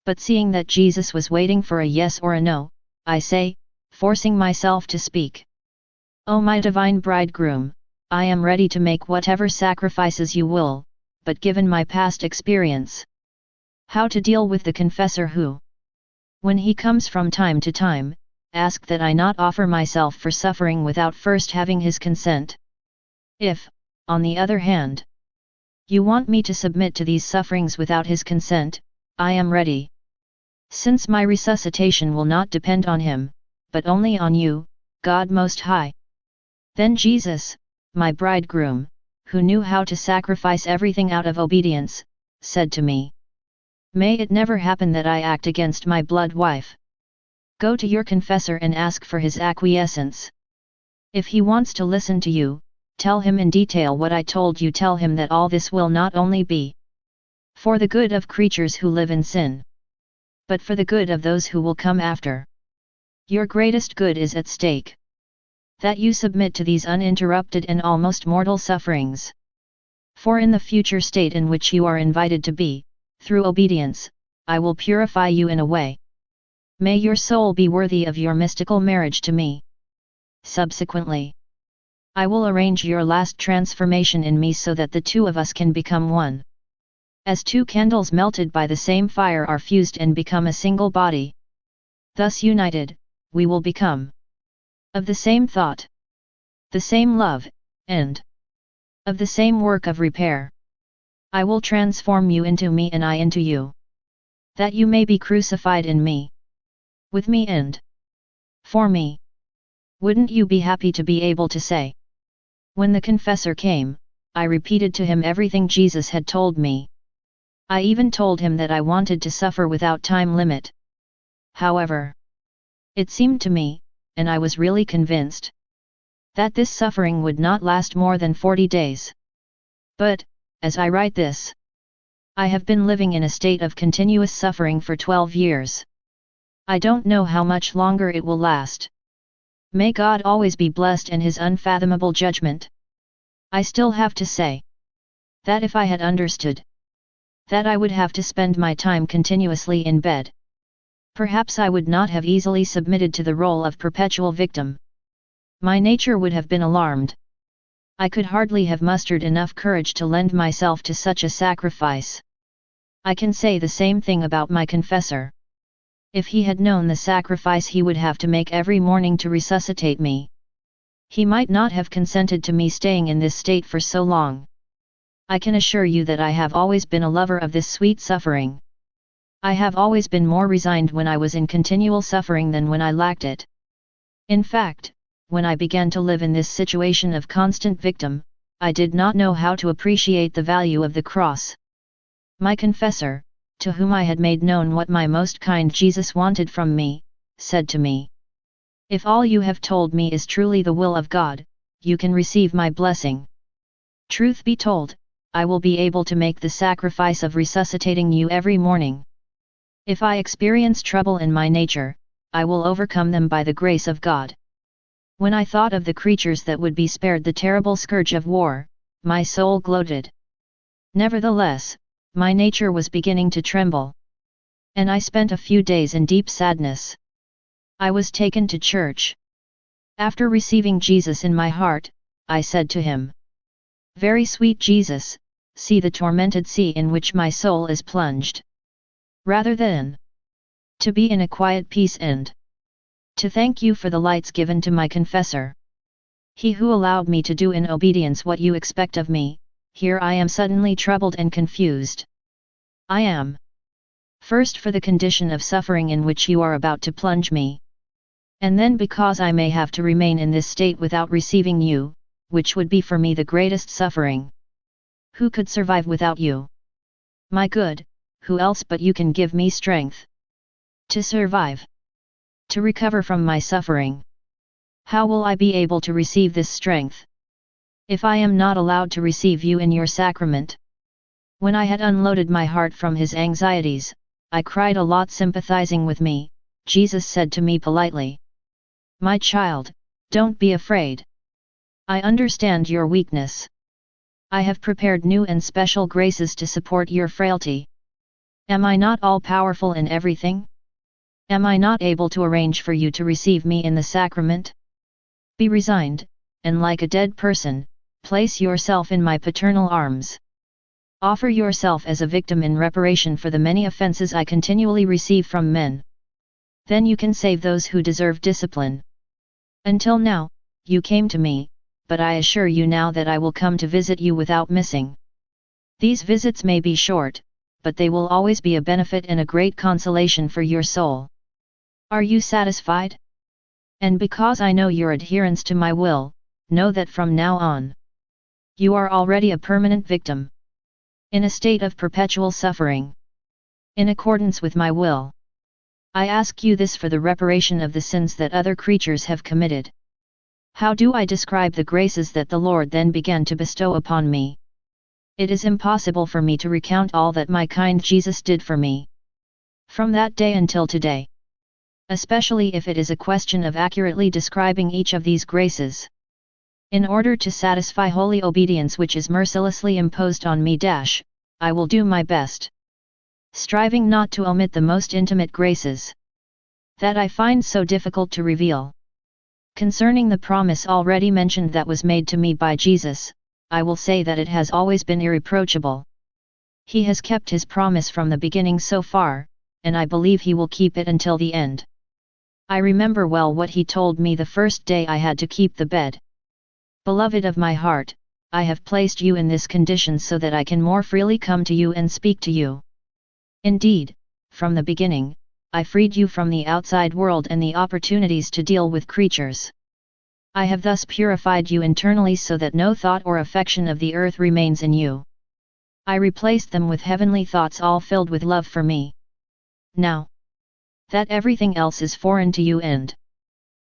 Speaker 1: But seeing that Jesus was waiting for a yes or a no, I say, forcing myself to speak. O my divine bridegroom, I am ready to make whatever sacrifices you will, but given my past experience, how to deal with the confessor who, when he comes from time to time, ask that I not offer myself for suffering without first having his consent. If, on the other hand, you want me to submit to these sufferings without his consent, I am ready. Since my resuscitation will not depend on him, but only on you, God Most High. Then Jesus, my bridegroom, who knew how to sacrifice everything out of obedience, said to me, May it never happen that I act against my blood wife. Go to your confessor and ask for his acquiescence. If he wants to listen to you, tell him in detail what I told you. Tell him that all this will not only be for the good of creatures who live in sin, but for the good of those who will come after. Your greatest good is at stake. That you submit to these uninterrupted and almost mortal sufferings. For in the future state in which you are invited to be, through obedience, I will purify you in a way. May your soul be worthy of your mystical marriage to me. Subsequently, I will arrange your last transformation in me so that the two of us can become one. As two candles melted by the same fire are fused and become a single body. Thus united, we will become of the same thought, the same love, and of the same work of repair. I will transform you into me and I into you, that you may be crucified in me, with me and for me. Wouldn't you be happy to be able to say? When the confessor came, I repeated to him everything Jesus had told me. I even told him that I wanted to suffer without time limit. However, it seemed to me, and I was really convinced, that this suffering would not last more than 40 days. But, as I write this, I have been living in a state of continuous suffering for 12 years. I don't know how much longer it will last. May God always be blessed and his unfathomable judgment. I still have to say that if I had understood that I would have to spend my time continuously in bed, perhaps I would not have easily submitted to the role of perpetual victim. My nature would have been alarmed. I could hardly have mustered enough courage to lend myself to such a sacrifice. I can say the same thing about my confessor. If he had known the sacrifice he would have to make every morning to resuscitate me, he might not have consented to me staying in this state for so long. I can assure you that I have always been a lover of this sweet suffering. I have always been more resigned when I was in continual suffering than when I lacked it. In fact, when I began to live in this situation of constant victim, I did not know how to appreciate the value of the cross. My confessor, to whom I had made known what my most kind Jesus wanted from me, said to me, "If all you have told me is truly the will of God, you can receive my blessing. Truth be told, I will be able to make the sacrifice of resuscitating you every morning. If I experience trouble in my nature, I will overcome them by the grace of God." When I thought of the creatures that would be spared the terrible scourge of war, my soul gloated. Nevertheless, my nature was beginning to tremble. And I spent a few days in deep sadness. I was taken to church. After receiving Jesus in my heart, I said to him, "Very sweet Jesus, see the tormented sea in which my soul is plunged. Rather than to be in a quiet peace and to thank you for the lights given to my confessor, he who allowed me to do in obedience what you expect of me, here I am suddenly troubled and confused. I am first for the condition of suffering in which you are about to plunge me, and then because I may have to remain in this state without receiving you, which would be for me the greatest suffering. Who could survive without you? My good, who else but you can give me strength to survive, to recover from my suffering? How will I be able to receive this strength if I am not allowed to receive you in your sacrament?" When I had unloaded my heart from his anxieties, I cried a lot. Sympathizing with me, Jesus said to me politely, "My child, don't be afraid. I understand your weakness. I have prepared new and special graces to support your frailty. Am I not all-powerful in everything? Am I not able to arrange for you to receive me in the sacrament? Be resigned, and like a dead person, place yourself in my paternal arms. Offer yourself as a victim in reparation for the many offenses I continually receive from men. Then you can save those who deserve discipline. Until now, you came to me, but I assure you now that I will come to visit you without missing. These visits may be short, but they will always be a benefit and a great consolation for your soul. Are you satisfied? And because I know your adherence to my will, know that from now on, you are already a permanent victim, in a state of perpetual suffering, in accordance with my will. I ask you this for the reparation of the sins that other creatures have committed. How do I describe the graces that the Lord then began to bestow upon me? It is impossible for me to recount all that my kind Jesus did for me, from that day until today, especially if it is a question of accurately describing each of these graces. In order to satisfy holy obedience which is mercilessly imposed on me, I will do my best, striving not to omit the most intimate graces that I find so difficult to reveal. Concerning the promise already mentioned that was made to me by Jesus, I will say that it has always been irreproachable. He has kept his promise from the beginning so far, and I believe he will keep it until the end. I remember well what he told me the first day I had to keep the bed. "Beloved of my heart, I have placed you in this condition so that I can more freely come to you and speak to you. Indeed, from the beginning, I freed you from the outside world and the opportunities to deal with creatures. I have thus purified you internally so that no thought or affection of the earth remains in you. I replaced them with heavenly thoughts all filled with love for me. Now that everything else is foreign to you and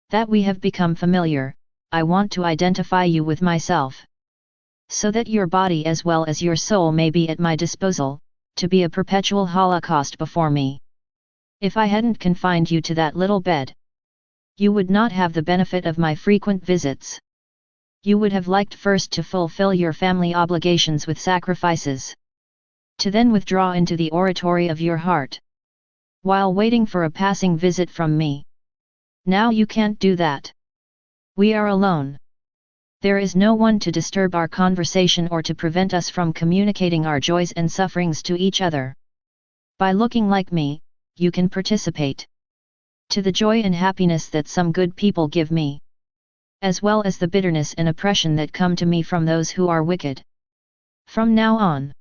Speaker 1: that we have become familiar, I want to identify you with myself, so that your body as well as your soul may be at my disposal, to be a perpetual holocaust before me. If I hadn't confined you to that little bed, you would not have the benefit of my frequent visits. You would have liked first to fulfill your family obligations with sacrifices, to then withdraw into the oratory of your heart, while waiting for a passing visit from me. Now you can't do that. We are alone. There is no one to disturb our conversation or to prevent us from communicating our joys and sufferings to each other. By looking like me, you can participate to the joy and happiness that some good people give me, as well as the bitterness and oppression that come to me from those who are wicked. From now on,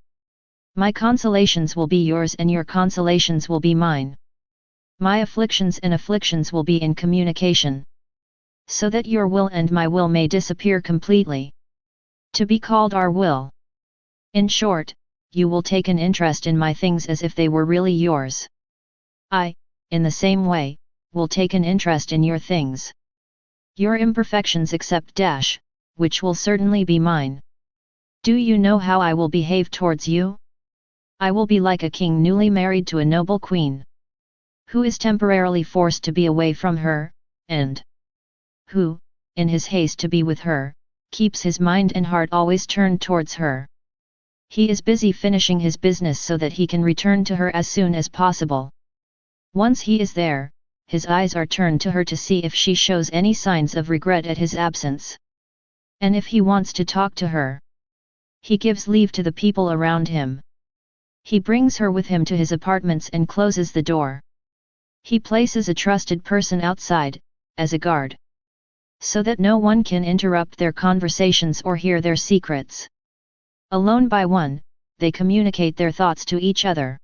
Speaker 1: my consolations will be yours and your consolations will be mine. My afflictions and afflictions will be in communication, so that your will and my will may disappear completely, to be called our will. In short, you will take an interest in my things as if they were really yours. I, in the same way, will take an interest in your things. Your imperfections except dash, which will certainly be mine. Do you know how I will behave towards you? I will be like a king newly married to a noble queen, who is temporarily forced to be away from her, and who, in his haste to be with her, keeps his mind and heart always turned towards her. He is busy finishing his business so that he can return to her as soon as possible. Once he is there, his eyes are turned to her to see if she shows any signs of regret at his absence. And if he wants to talk to her, he gives leave to the people around him. He brings her with him to his apartments and closes the door. He places a trusted person outside, as a guard, so that no one can interrupt their conversations or hear their secrets. Alone by one, they communicate their thoughts to each other.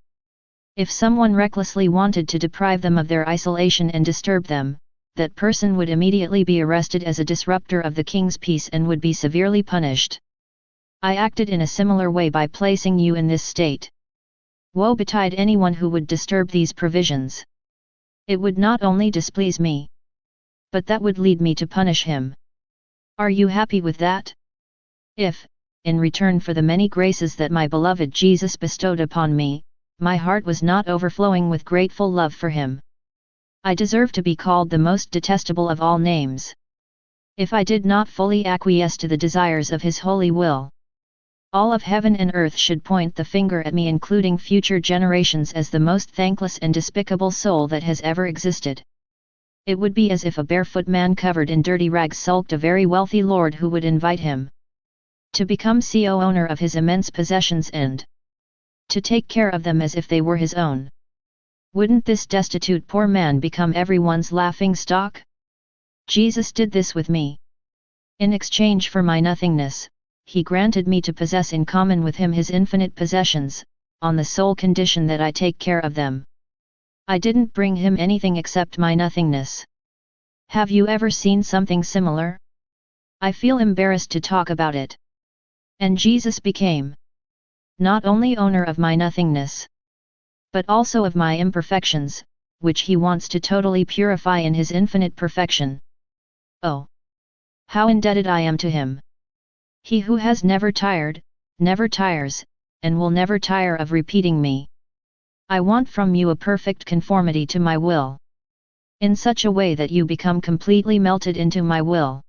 Speaker 1: If someone recklessly wanted to deprive them of their isolation and disturb them, that person would immediately be arrested as a disruptor of the king's peace and would be severely punished. I acted in a similar way by placing you in this state. Woe betide anyone who would disturb these provisions. It would not only displease me, but that would lead me to punish him. Are you happy with that? If, in return for the many graces that my beloved Jesus bestowed upon me, my heart was not overflowing with grateful love for him, I deserve to be called the most detestable of all names. If I did not fully acquiesce to the desires of his holy will, all of heaven and earth should point the finger at me, including future generations, as the most thankless and despicable soul that has ever existed. It would be as if a barefoot man covered in dirty rags sulked a very wealthy lord who would invite him to become owner of his immense possessions and to take care of them as if they were his own. Wouldn't this destitute poor man become everyone's laughing stock? Jesus did this with me. In exchange for my nothingness, he granted me to possess in common with him his infinite possessions, on the sole condition that I take care of them. I didn't bring him anything except my nothingness. Have you ever seen something similar? I feel embarrassed to talk about it. And Jesus became not only owner of my nothingness, but also of my imperfections, which he wants to totally purify in his infinite perfection. Oh, how indebted I am to him! He who has never tired, never tires, and will never tire of repeating me. I want from you a perfect conformity to my will, in such a way that you become completely melted into my will.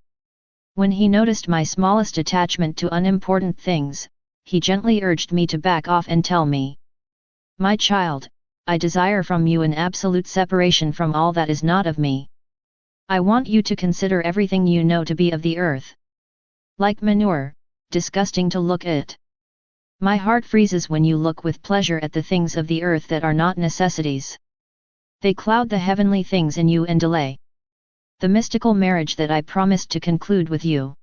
Speaker 1: When he noticed my smallest attachment to unimportant things, he gently urged me to back off and tell me, "My child, I desire from you an absolute separation from all that is not of me. I want you to consider everything you know to be of the earth like manure, disgusting to look at. My heart freezes when you look with pleasure at the things of the earth that are not necessities. They cloud the heavenly things in you and delay the mystical marriage that I promised to conclude with you.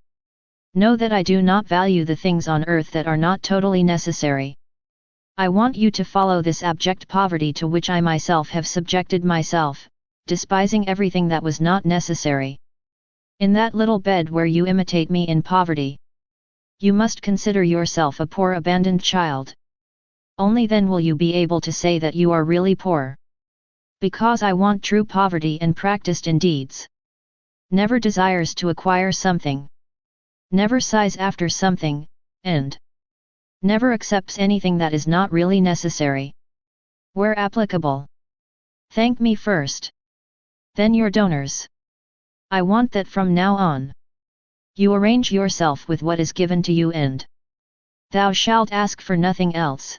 Speaker 1: Know that I do not value the things on earth that are not totally necessary. I want you to follow this abject poverty to which I myself have subjected myself, despising everything that was not necessary. In that little bed where you imitate me in poverty, you must consider yourself a poor abandoned child. Only then will you be able to say that you are really poor. Because I want true poverty and practiced in deeds. Never desires to acquire something. Never sighs after something, and never accepts anything that is not really necessary. Where applicable, thank me first, then your donors. I want that from now on, You arrange yourself with what is given to you, and thou shalt ask for nothing else.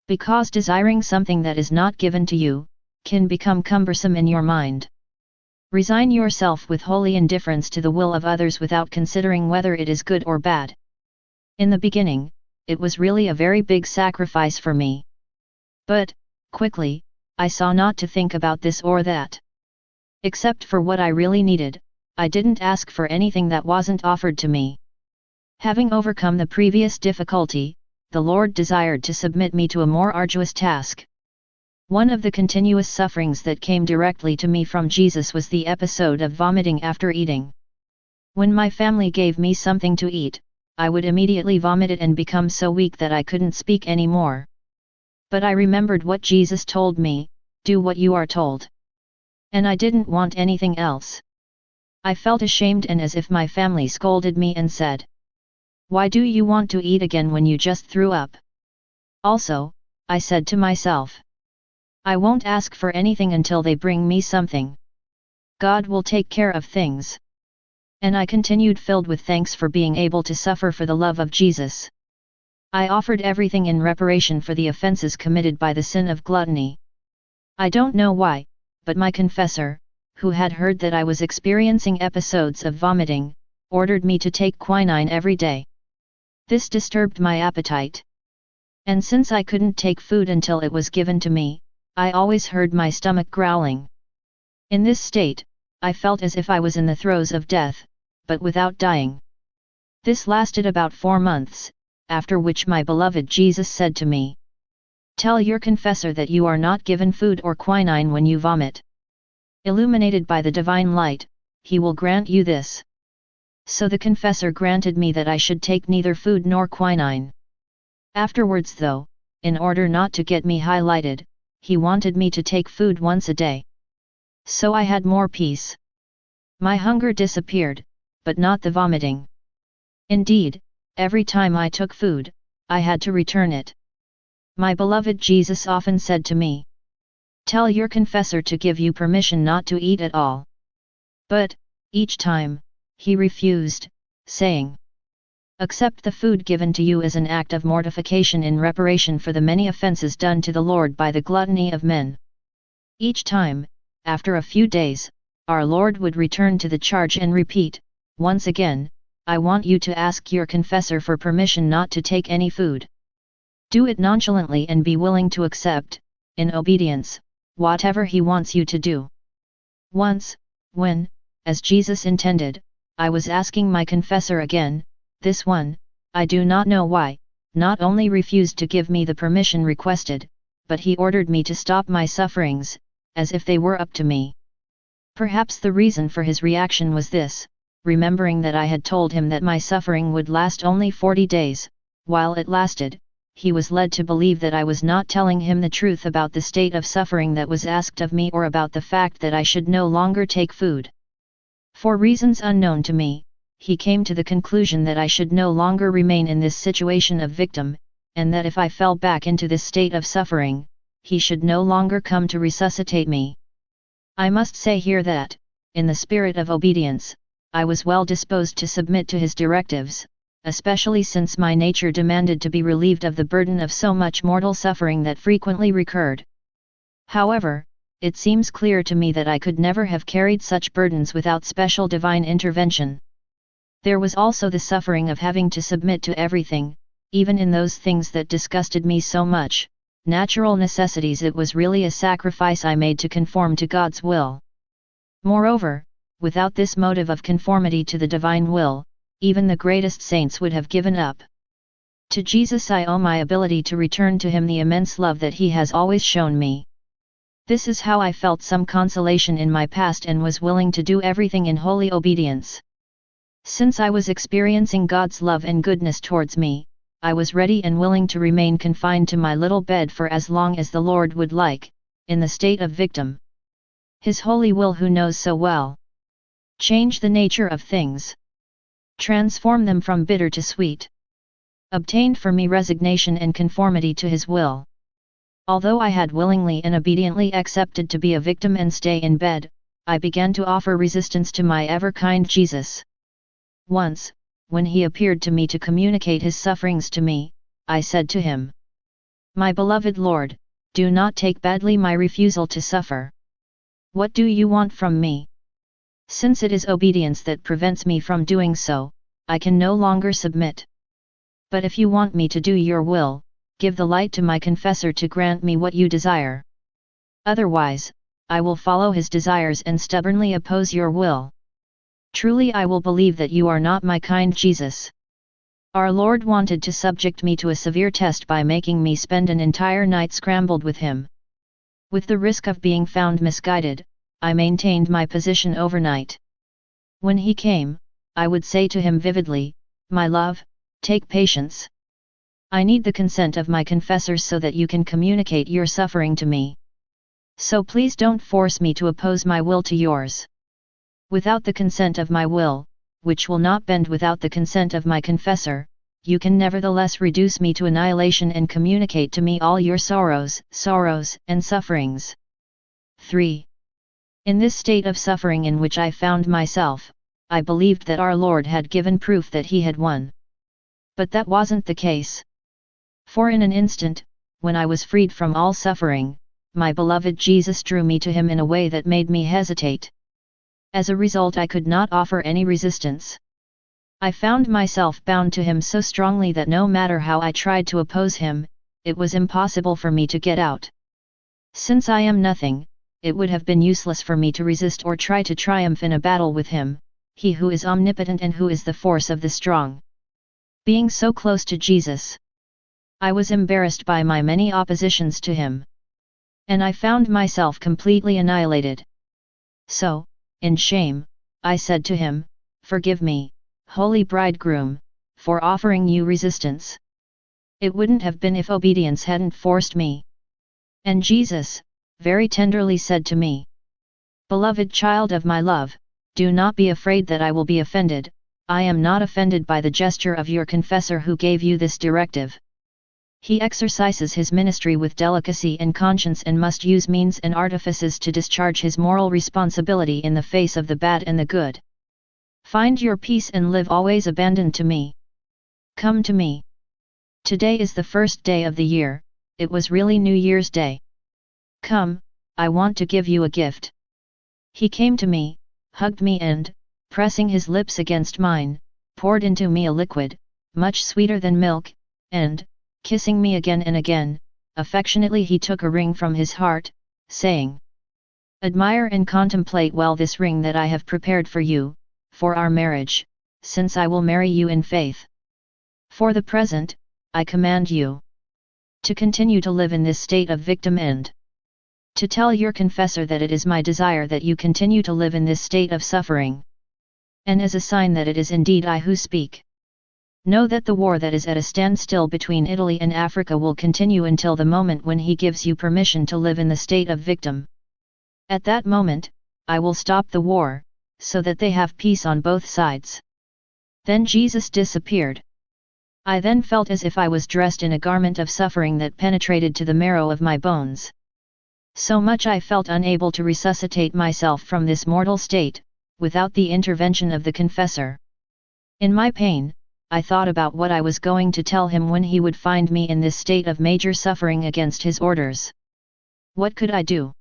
Speaker 1: Because desiring something that is not given to you, can become cumbersome in your mind. Resign yourself with holy indifference to the will of others without considering whether it is good or bad. In the beginning, it was really a very big sacrifice for me. But, quickly, I saw not to think about this or that. Except for what I really needed, I didn't ask for anything that wasn't offered to me. Having overcome the previous difficulty, the Lord desired to submit me to a more arduous task. One of the continuous sufferings that came directly to me from Jesus was the episode of vomiting after eating. When my family gave me something to eat, I would immediately vomit it and become so weak that I couldn't speak anymore. But I remembered what Jesus told me, do what you are told. And I didn't want anything else. I felt ashamed and as if my family scolded me and said, "Why do you want to eat again when you just threw up?" Also, I said to myself, I won't ask for anything until they bring me something. God will take care of things. And I continued filled with thanks for being able to suffer for the love of Jesus. I offered everything in reparation for the offenses committed by the sin of gluttony. I don't know why, but my confessor, who had heard that I was experiencing episodes of vomiting, ordered me to take quinine every day. This disturbed my appetite. And since I couldn't take food until it was given to me, I always heard my stomach growling. In this state, I felt as if I was in the throes of death, but without dying. This lasted about 4 months, after which my beloved Jesus said to me, "Tell your confessor that you are not given food or quinine when you vomit. Illuminated by the divine light, he will grant you this." So the confessor granted me that I should take neither food nor quinine. Afterwards though, in order not to get me highlighted, he wanted me to take food once a day. So I had more peace. My hunger disappeared, but not the vomiting. Indeed, every time I took food, I had to return it. My beloved Jesus often said to me, "Tell your confessor to give you permission not to eat at all." But, each time, he refused, saying, "Accept the food given to you as an act of mortification in reparation for the many offenses done to the Lord by the gluttony of men." Each time, after a few days, our Lord would return to the charge and repeat, "Once again, I want you to ask your confessor for permission not to take any food. Do it nonchalantly and be willing to accept, in obedience, whatever he wants you to do." Once, when, as Jesus intended, I was asking my confessor again, this one, I do not know why, not only refused to give me the permission requested, but he ordered me to stop my sufferings, as if they were up to me. Perhaps the reason for his reaction was this: remembering that I had told him that my suffering would last only 40 days, while it lasted, he was led to believe that I was not telling him the truth about the state of suffering that was asked of me or about the fact that I should no longer take food. For reasons unknown to me, he came to the conclusion that I should no longer remain in this situation of victim, and that if I fell back into this state of suffering, he should no longer come to resuscitate me. I must say here that, in the spirit of obedience, I was well disposed to submit to his directives, especially since my nature demanded to be relieved of the burden of so much mortal suffering that frequently recurred. However, it seems clear to me that I could never have carried such burdens without special divine intervention. There was also the suffering of having to submit to everything, even in those things that disgusted me so much, natural necessities. It was really a sacrifice I made to conform to God's will. Moreover, without this motive of conformity to the divine will, even the greatest saints would have given up. To Jesus I owe my ability to return to him the immense love that he has always shown me. This is how I felt some consolation in my past and was willing to do everything in holy obedience. Since I was experiencing God's love and goodness towards me, I was ready and willing to remain confined to my little bed for as long as the Lord would like, in the state of victim. His holy will, who knows so well. Change the nature of things. Transform them from bitter to sweet. Obtained for me resignation and conformity to his will. Although I had willingly and obediently accepted to be a victim and stay in bed, I began to offer resistance to my ever kind Jesus. Once, when he appeared to me to communicate his sufferings to me, I said to him, "My beloved Lord, do not take badly my refusal to suffer. What do you want from me? Since it is obedience that prevents me from doing so, I can no longer submit. But if you want me to do your will, give the light to my confessor to grant me what you desire. Otherwise, I will follow his desires and stubbornly oppose your will. Truly I will believe that you are not my kind Jesus." Our Lord wanted to subject me to a severe test by making me spend an entire night scrambled with him. With the risk of being found misguided, I maintained my position overnight. When he came, I would say to him vividly, "My love, take patience. I need the consent of my confessors so that you can communicate your suffering to me. So please don't force me to oppose my will to yours. Without the consent of my will, which will not bend without the consent of my confessor, you can nevertheless reduce me to annihilation and communicate to me all your sorrows, and sufferings." 3. In this state of suffering in which I found myself, I believed that our Lord had given proof that he had won. But that wasn't the case. For in an instant, when I was freed from all suffering, my beloved Jesus drew me to him in a way that made me hesitate. As a result, I could not offer any resistance. I found myself bound to him so strongly that no matter how I tried to oppose him, it was impossible for me to get out. Since I am nothing, it would have been useless for me to resist or try to triumph in a battle with him, he who is omnipotent and who is the force of the strong. Being so close to Jesus, I was embarrassed by my many oppositions to him. And I found myself completely annihilated. So, in shame, I said to him, "Forgive me, Holy Bridegroom, for offering you resistance. It wouldn't have been if obedience hadn't forced me." And Jesus, very tenderly said to me, "Beloved child of my love, do not be afraid that I will be offended. I am not offended by the gesture of your confessor who gave you this directive. He exercises his ministry with delicacy and conscience and must use means and artifices to discharge his moral responsibility in the face of the bad and the good. Find your peace and live always abandoned to me. Come to me. Today is the first day of the year, it was really New Year's Day. Come, I want to give you a gift." He came to me, hugged me and, pressing his lips against mine, poured into me a liquid, much sweeter than milk, and, kissing me again and again, affectionately he took a ring from his heart, saying, "Admire and contemplate well this ring that I have prepared for you, for our marriage, since I will marry you in faith. For the present, I command you to continue to live in this state of victim and to tell your confessor that it is my desire that you continue to live in this state of suffering. And as a sign that it is indeed I who speak, know that the war that is at a standstill between Italy and Africa will continue until the moment when he gives you permission to live in the state of victim. At that moment, I will stop the war, so that they have peace on both sides." Then Jesus disappeared. I then felt as if I was dressed in a garment of suffering that penetrated to the marrow of my bones. So much I felt unable to resuscitate myself from this mortal state, without the intervention of the confessor. In my pain, I thought about what I was going to tell him when he would find me in this state of major suffering against his orders. What could I do?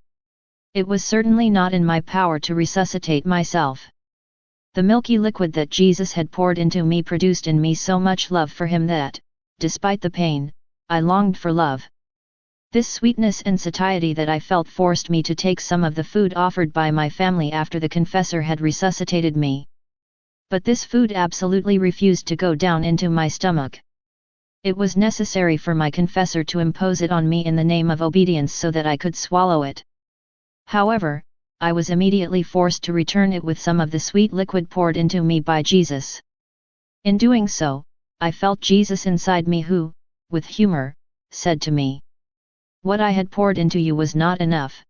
Speaker 1: It was certainly not in my power to resuscitate myself. The milky liquid that Jesus had poured into me produced in me so much love for him that, despite the pain, I longed for love. This sweetness and satiety that I felt forced me to take some of the food offered by my family after the confessor had resuscitated me. But this food absolutely refused to go down into my stomach. It was necessary for my confessor to impose it on me in the name of obedience so that I could swallow it. However, I was immediately forced to return it with some of the sweet liquid poured into me by Jesus. In doing so, I felt Jesus inside me who, with humor, said to me, "What I had poured into you was not enough.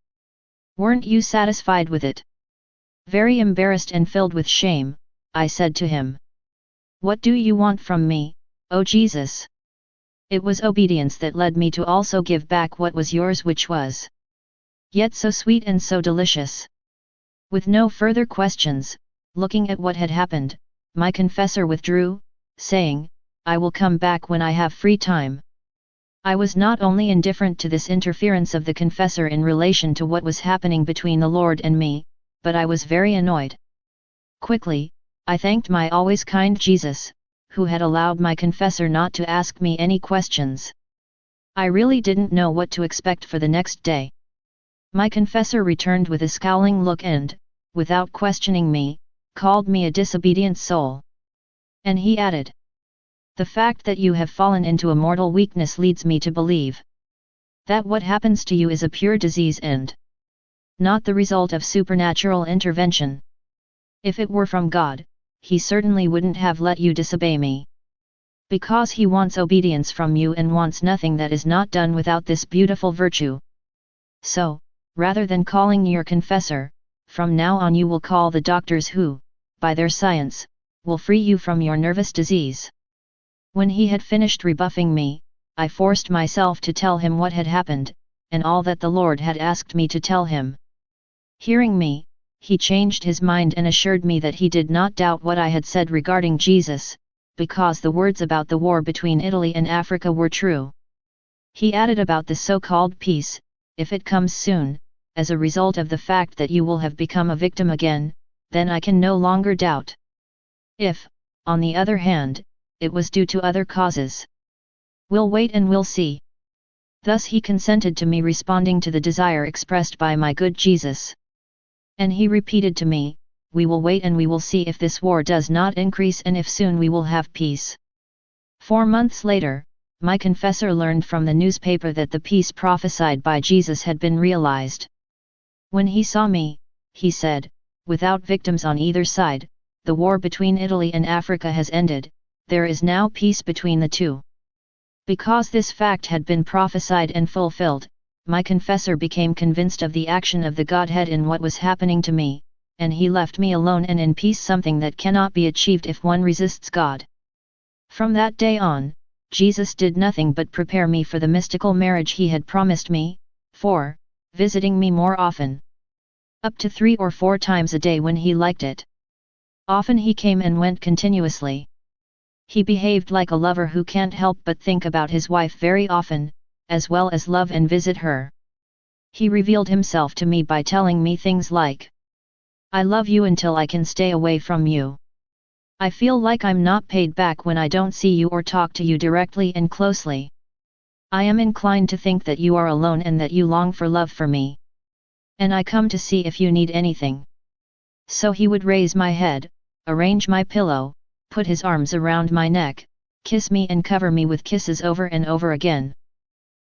Speaker 1: Weren't you satisfied with it?" Very embarrassed and filled with shame, I said to him, "What do you want from me, O Jesus?" It was obedience that led me to also give back what was yours, which was yet so sweet and so delicious. With no further questions, looking at what had happened, my confessor withdrew, saying, "I will come back when I have free time." I was not only indifferent to this interference of the confessor in relation to what was happening between the Lord and me, but I was very annoyed. Quickly, I thanked my always kind Jesus, who had allowed my confessor not to ask me any questions. I really didn't know what to expect for the next day. My confessor returned with a scowling look and, without questioning me, called me a disobedient soul. And he added, "The fact that you have fallen into a mortal weakness leads me to believe that what happens to you is a pure disease and not the result of supernatural intervention. If it were from God, He certainly wouldn't have let you disobey me. Because He wants obedience from you and wants nothing that is not done without this beautiful virtue. So, rather than calling your confessor, from now on you will call the doctors who, by their science, will free you from your nervous disease." When he had finished rebuffing me, I forced myself to tell him what had happened, and all that the Lord had asked me to tell him. Hearing me, he changed his mind and assured me that he did not doubt what I had said regarding Jesus, because the words about the war between Italy and Africa were true. He added about the so-called peace, if it comes soon, as a result of the fact that you will have become a victim again, then I can no longer doubt. If, on the other hand, it was due to other causes, we'll wait and we'll see. Thus he consented to me responding to the desire expressed by my good Jesus. And he repeated to me, "We will wait and we will see if this war does not increase and if soon we will have peace." 4 months later, my confessor learned from the newspaper that the peace prophesied by Jesus had been realized. When he saw me, he said, "Without victims on either side, the war between Italy and Africa has ended, there is now peace between the two." Because this fact had been prophesied and fulfilled, my confessor became convinced of the action of the Godhead in what was happening to me, and he left me alone and in peace, something that cannot be achieved if one resists God. From that day on, Jesus did nothing but prepare me for the mystical marriage he had promised me, visiting me more often. Up to 3 or 4 times a day when he liked it. Often he came and went continuously. He behaved like a lover who can't help but think about his wife very often, as well as love and visit her. He revealed himself to me by telling me things like, "I love you until I can stay away from you. I feel like I'm not paid back when I don't see you or talk to you directly and closely. I am inclined to think that you are alone and that you long for love for me. And I come to see if you need anything." So he would raise my head, arrange my pillow, put his arms around my neck, kiss me and cover me with kisses over and over again.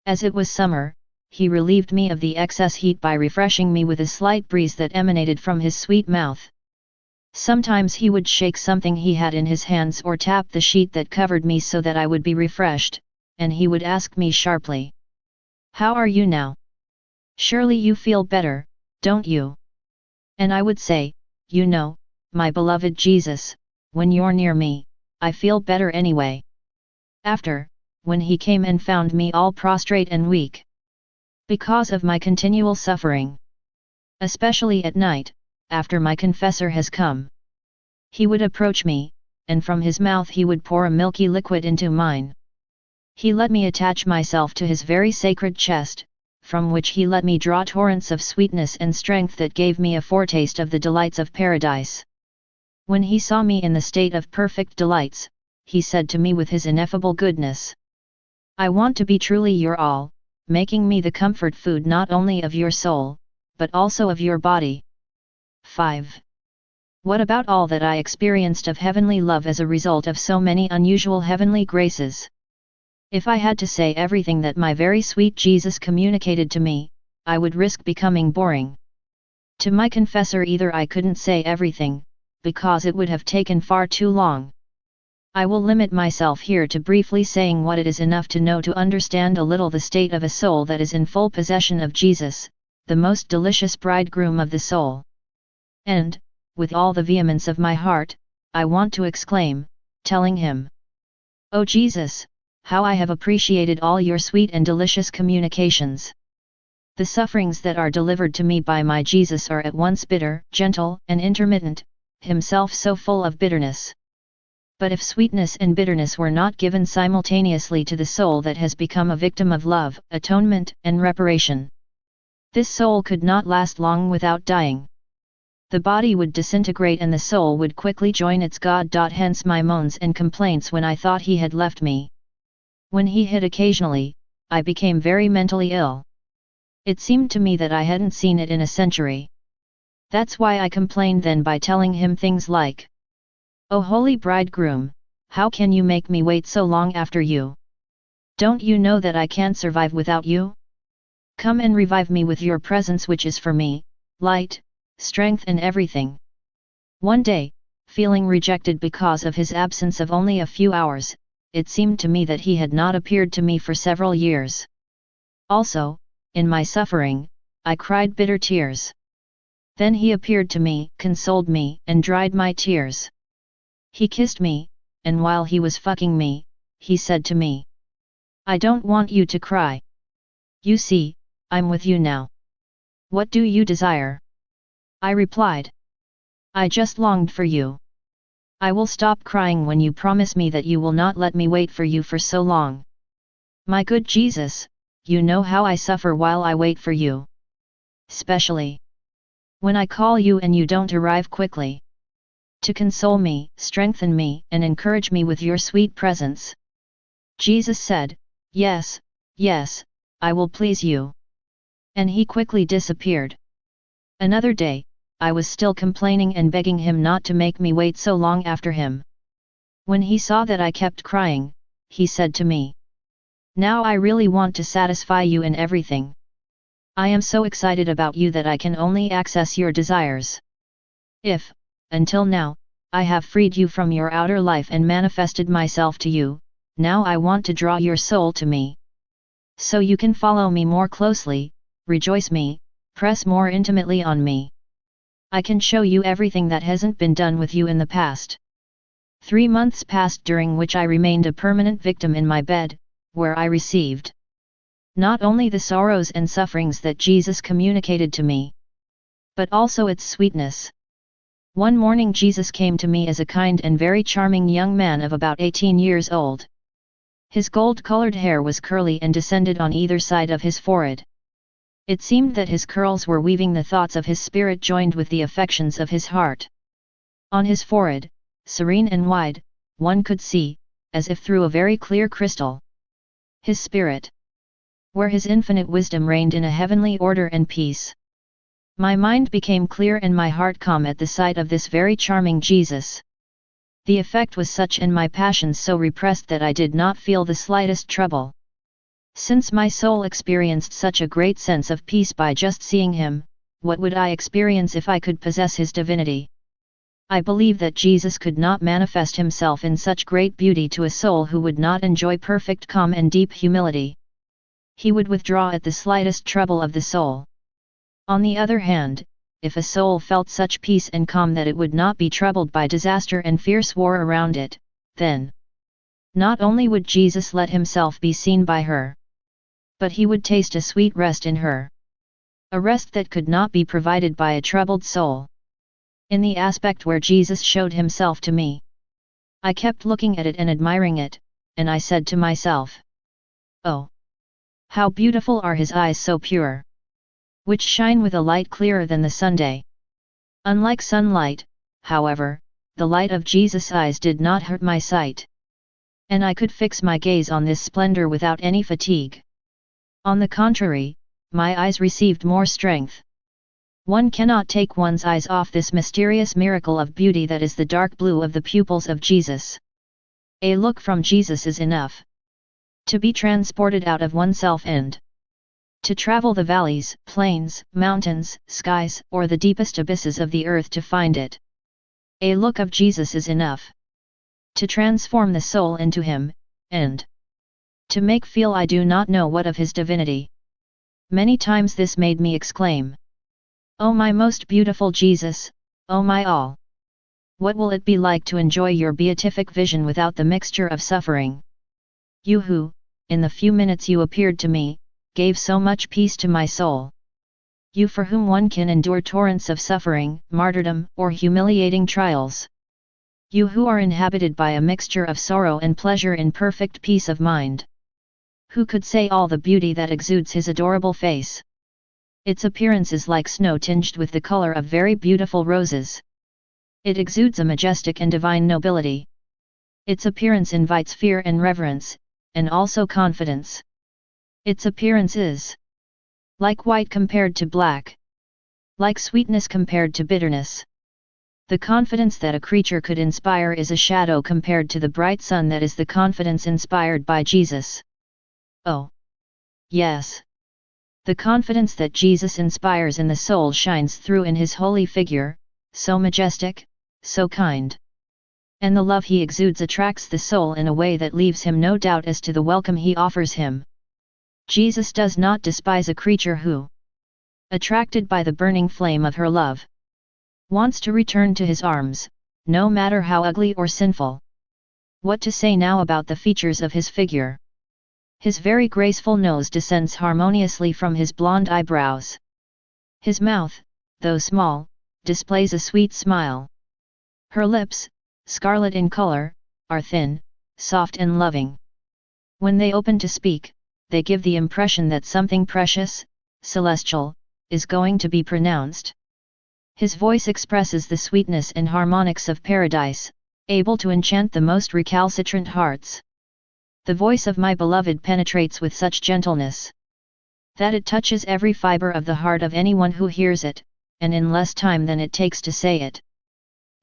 Speaker 1: As it was summer, he relieved me of the excess heat by refreshing me with a slight breeze that emanated from his sweet mouth. Sometimes he would shake something he had in his hands or tap the sheet that covered me so that I would be refreshed, and he would ask me sharply, "How are you now? Surely you feel better, don't you?" And I would say, "You know, my beloved Jesus, when you're near me, I feel better anyway." After, when he came and found me all prostrate and weak, because of my continual suffering, especially at night, after my confessor has come, he would approach me, and from his mouth he would pour a milky liquid into mine. He let me attach myself to his very sacred chest, from which he let me draw torrents of sweetness and strength that gave me a foretaste of the delights of paradise. When he saw me in the state of perfect delights, he said to me with his ineffable goodness, "I want to be truly your all, making me the comfort food not only of your soul, but also of your body." 5. What about all that I experienced of heavenly love as a result of so many unusual heavenly graces? If I had to say everything that my very sweet Jesus communicated to me, I would risk becoming boring. To my confessor either I couldn't say everything, because it would have taken far too long. I will limit myself here to briefly saying what it is enough to know to understand a little the state of a soul that is in full possession of Jesus, the most delicious bridegroom of the soul. And, with all the vehemence of my heart, I want to exclaim, telling him, "O Jesus, how I have appreciated all your sweet and delicious communications. The sufferings that are delivered to me by my Jesus are at once bitter, gentle, and intermittent, himself so full of bitterness. But if sweetness and bitterness were not given simultaneously to the soul that has become a victim of love, atonement, and reparation, this soul could not last long without dying. The body would disintegrate and the soul would quickly join its God. Hence my moans and complaints when I thought he had left me. When he hid occasionally, I became very mentally ill. It seemed to me that I hadn't seen it in a century. That's why I complained then by telling him things like, "Oh holy bridegroom, how can you make me wait so long after you? Don't you know that I can't survive without you? Come and revive me with your presence, which is for me, light, strength and everything." One day, feeling rejected because of his absence of only a few hours, it seemed to me that he had not appeared to me for several years. Also, in my suffering, I cried bitter tears. Then he appeared to me, consoled me, and dried my tears. He kissed me, and while he was fucking me, he said to me, "I don't want you to cry. You see, I'm with you now. What do you desire?" I replied, "I just longed for you. I will stop crying when you promise me that you will not let me wait for you for so long. My good Jesus, you know how I suffer while I wait for you. Especially when I call you and you don't arrive quickly. To console me, strengthen me, and encourage me with your sweet presence." Jesus said, "Yes, yes, I will please you." And he quickly disappeared. Another day, I was still complaining and begging him not to make me wait so long after him. When he saw that I kept crying, he said to me, "Now I really want to satisfy you in everything. I am so excited about you that I can only access your desires. If, until now, I have freed you from your outer life and manifested myself to you, now I want to draw your soul to me. So you can follow me more closely, rejoice me, press more intimately on me. I can show you everything that hasn't been done with you in the past." 3 months passed, during which I remained a permanent victim in my bed, where I received not only the sorrows and sufferings that Jesus communicated to me, but also its sweetness. One morning Jesus came to me as a kind and very charming young man of about 18 years old. His gold-colored hair was curly and descended on either side of his forehead. It seemed that his curls were weaving the thoughts of his spirit joined with the affections of his heart. On his forehead, serene and wide, one could see, as if through a very clear crystal, his spirit, where his infinite wisdom reigned in a heavenly order and peace. My mind became clear and my heart calm at the sight of this very charming Jesus. The effect was such and my passions so repressed that I did not feel the slightest trouble. Since my soul experienced such a great sense of peace by just seeing him, what would I experience if I could possess his divinity? I believe that Jesus could not manifest himself in such great beauty to a soul who would not enjoy perfect calm and deep humility. He would withdraw at the slightest trouble of the soul. On the other hand, if a soul felt such peace and calm that it would not be troubled by disaster and fierce war around it, then not only would Jesus let himself be seen by her, but he would taste a sweet rest in her. A rest that could not be provided by a troubled soul. In the aspect where Jesus showed himself to me, I kept looking at it and admiring it, and I said to myself, "Oh, how beautiful are his eyes, so pure, which shine with a light clearer than the sunday." Unlike sunlight, however, the light of Jesus' eyes did not hurt my sight, and I could fix my gaze on this splendor without any fatigue. On the contrary, my eyes received more strength. One cannot take one's eyes off this mysterious miracle of beauty that is the dark blue of the pupils of Jesus. A look from Jesus is enough to be transported out of oneself and to travel the valleys, plains, mountains, skies, or the deepest abysses of the earth to find it. A look of Jesus is enough to transform the soul into him, and to make feel I do not know what of his divinity. Many times this made me exclaim, "Oh my most beautiful Jesus, oh my all! What will it be like to enjoy your beatific vision without the mixture of suffering? You who, in the few minutes you appeared to me, gave so much peace to my soul. You for whom one can endure torrents of suffering, martyrdom, or humiliating trials. You who are inhabited by a mixture of sorrow and pleasure in perfect peace of mind. Who could say all the beauty that exudes his adorable face? Its appearance is like snow tinged with the color of very beautiful roses. It exudes a majestic and divine nobility. Its appearance invites fear and reverence, and also confidence. Its appearance is like white compared to black, like sweetness compared to bitterness. The confidence that a creature could inspire is a shadow compared to the bright sun that is the confidence inspired by Jesus. Oh! Yes! The confidence that Jesus inspires in the soul shines through in his holy figure, so majestic, so kind. And the love he exudes attracts the soul in a way that leaves him no doubt as to the welcome he offers him. Jesus does not despise a creature who, attracted by the burning flame of her love, wants to return to his arms, no matter how ugly or sinful. What to say now about the features of his figure? His very graceful nose descends harmoniously from his blonde eyebrows. His mouth, though small, displays a sweet smile. Her lips, scarlet in color, are thin, soft and loving. When they open to speak, they give the impression that something precious, celestial, is going to be pronounced. His voice expresses the sweetness and harmonics of paradise, able to enchant the most recalcitrant hearts. The voice of my beloved penetrates with such gentleness that it touches every fiber of the heart of anyone who hears it, and in less time than it takes to say it.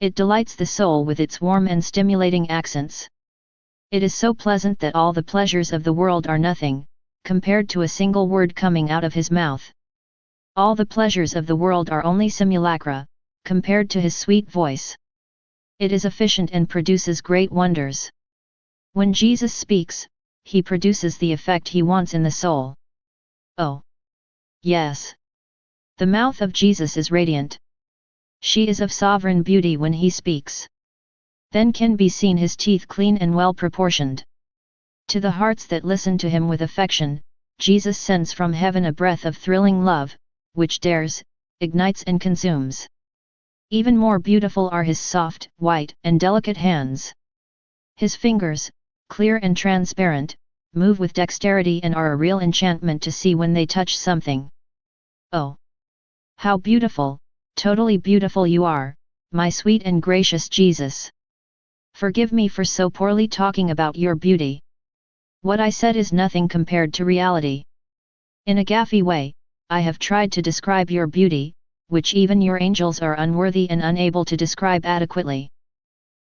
Speaker 1: It delights the soul with its warm and stimulating accents. It is so pleasant that all the pleasures of the world are nothing, compared to a single word coming out of his mouth. All the pleasures of the world are only simulacra, compared to his sweet voice. It is efficient and produces great wonders. When Jesus speaks, he produces the effect he wants in the soul. Oh! Yes! The mouth of Jesus is radiant. She is of sovereign beauty when he speaks. Then can be seen his teeth clean and well proportioned. To the hearts that listen to him with affection, Jesus sends from heaven a breath of thrilling love, which dares, ignites and consumes. Even more beautiful are his soft, white and delicate hands. His fingers, clear and transparent, move with dexterity and are a real enchantment to see when they touch something. Oh! How beautiful, totally beautiful you are, my sweet and gracious Jesus! Forgive me for so poorly talking about your beauty. What I said is nothing compared to reality. In a gaffy way, I have tried to describe your beauty, which even your angels are unworthy and unable to describe adequately.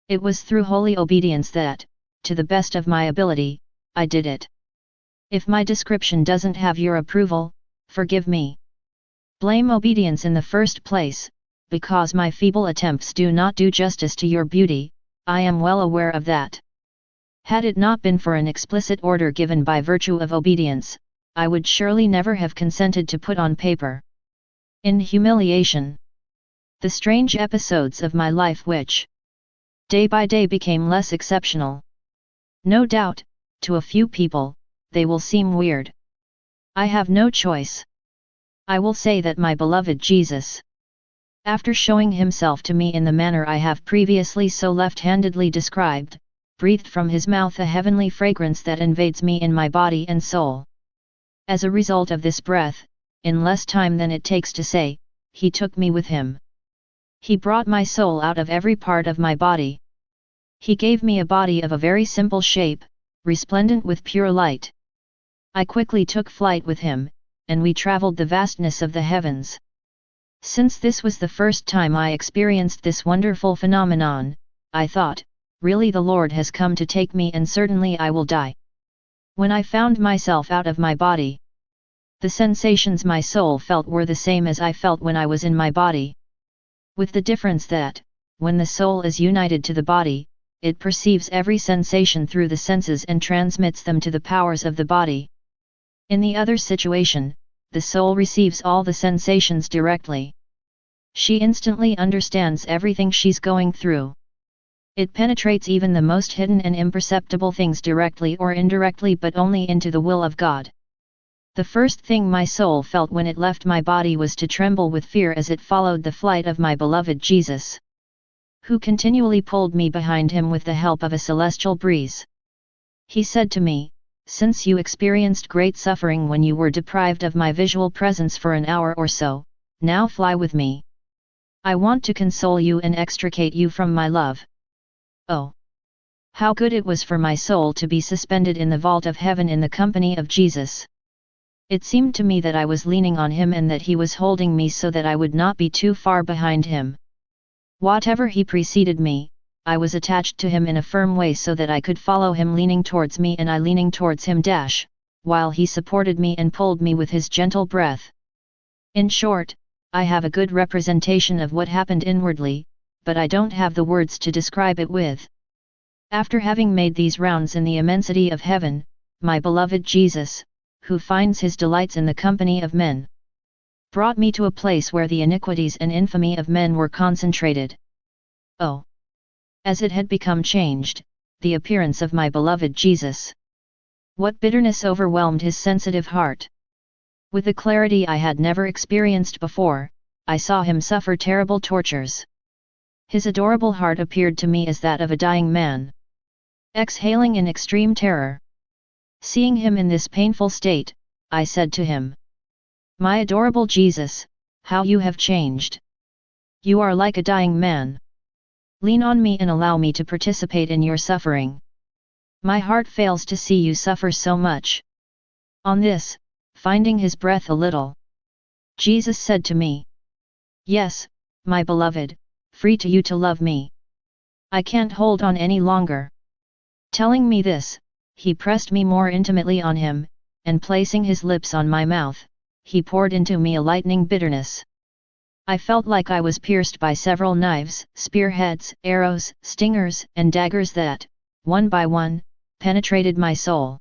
Speaker 1: It was through holy obedience that, to the best of my ability, I did it. If my description doesn't have your approval, forgive me. Blame obedience in the first place, because my feeble attempts do not do justice to your beauty, I am well aware of that. Had it not been for an explicit order given by virtue of obedience, I would surely never have consented to put on paper, in humiliation, the strange episodes of my life which, day by day became less exceptional. No doubt, to a few people, they will seem weird. I have no choice. I will say that my beloved Jesus, after showing himself to me in the manner I have previously so left-handedly described, breathed from his mouth a heavenly fragrance that invades me in my body and soul. As a result of this breath, in less time than it takes to say, he took me with him. He brought my soul out of every part of my body. He gave me a body of a very simple shape, resplendent with pure light. I quickly took flight with him, and we traveled the vastness of the heavens. Since this was the first time I experienced this wonderful phenomenon, I thought, really the Lord has come to take me and certainly I will die. When I found myself out of my body, the sensations my soul felt were the same as I felt when I was in my body. With the difference that, when the soul is united to the body, it perceives every sensation through the senses and transmits them to the powers of the body. In the other situation, the soul receives all the sensations directly. She instantly understands everything she's going through. It penetrates even the most hidden and imperceptible things directly or indirectly, but only into the will of God. The first thing my soul felt when it left my body was to tremble with fear as it followed the flight of my beloved Jesus. who continually pulled me behind him with the help of a celestial breeze. He said to me, "Since you experienced great suffering when you were deprived of my visual presence for an hour or so, now fly with me. I want to console you and extricate you from my love." Oh! How good it was for my soul to be suspended in the vault of heaven in the company of Jesus. It seemed to me that I was leaning on him and that he was holding me so that I would not be too far behind him. Whatever he preceded me, I was attached to him in a firm way so that I could follow him leaning towards me and I leaning towards him while he supported me and pulled me with his gentle breath. In short, I have a good representation of what happened inwardly, but I don't have the words to describe it with. After having made these rounds in the immensity of heaven, my beloved Jesus, who finds his delights in the company of men, brought me to a place where the iniquities and infamy of men were concentrated. Oh! As it had become changed, the appearance of my beloved Jesus! What bitterness overwhelmed his sensitive heart! With a clarity I had never experienced before, I saw him suffer terrible tortures. His adorable heart appeared to me as that of a dying man, exhaling in extreme terror. Seeing him in this painful state, I said to him, "My adorable Jesus, how you have changed! You are like a dying man. Lean on me and allow me to participate in your suffering. My heart fails to see you suffer so much." On this, finding his breath a little, Jesus said to me, "Yes, my beloved, free to you to love me. I can't hold on any longer." Telling me this, he pressed me more intimately on him, and placing his lips on my mouth, he poured into me a lightning bitterness. I felt like I was pierced by several knives, spearheads, arrows, stingers, and daggers that, one by one, penetrated my soul.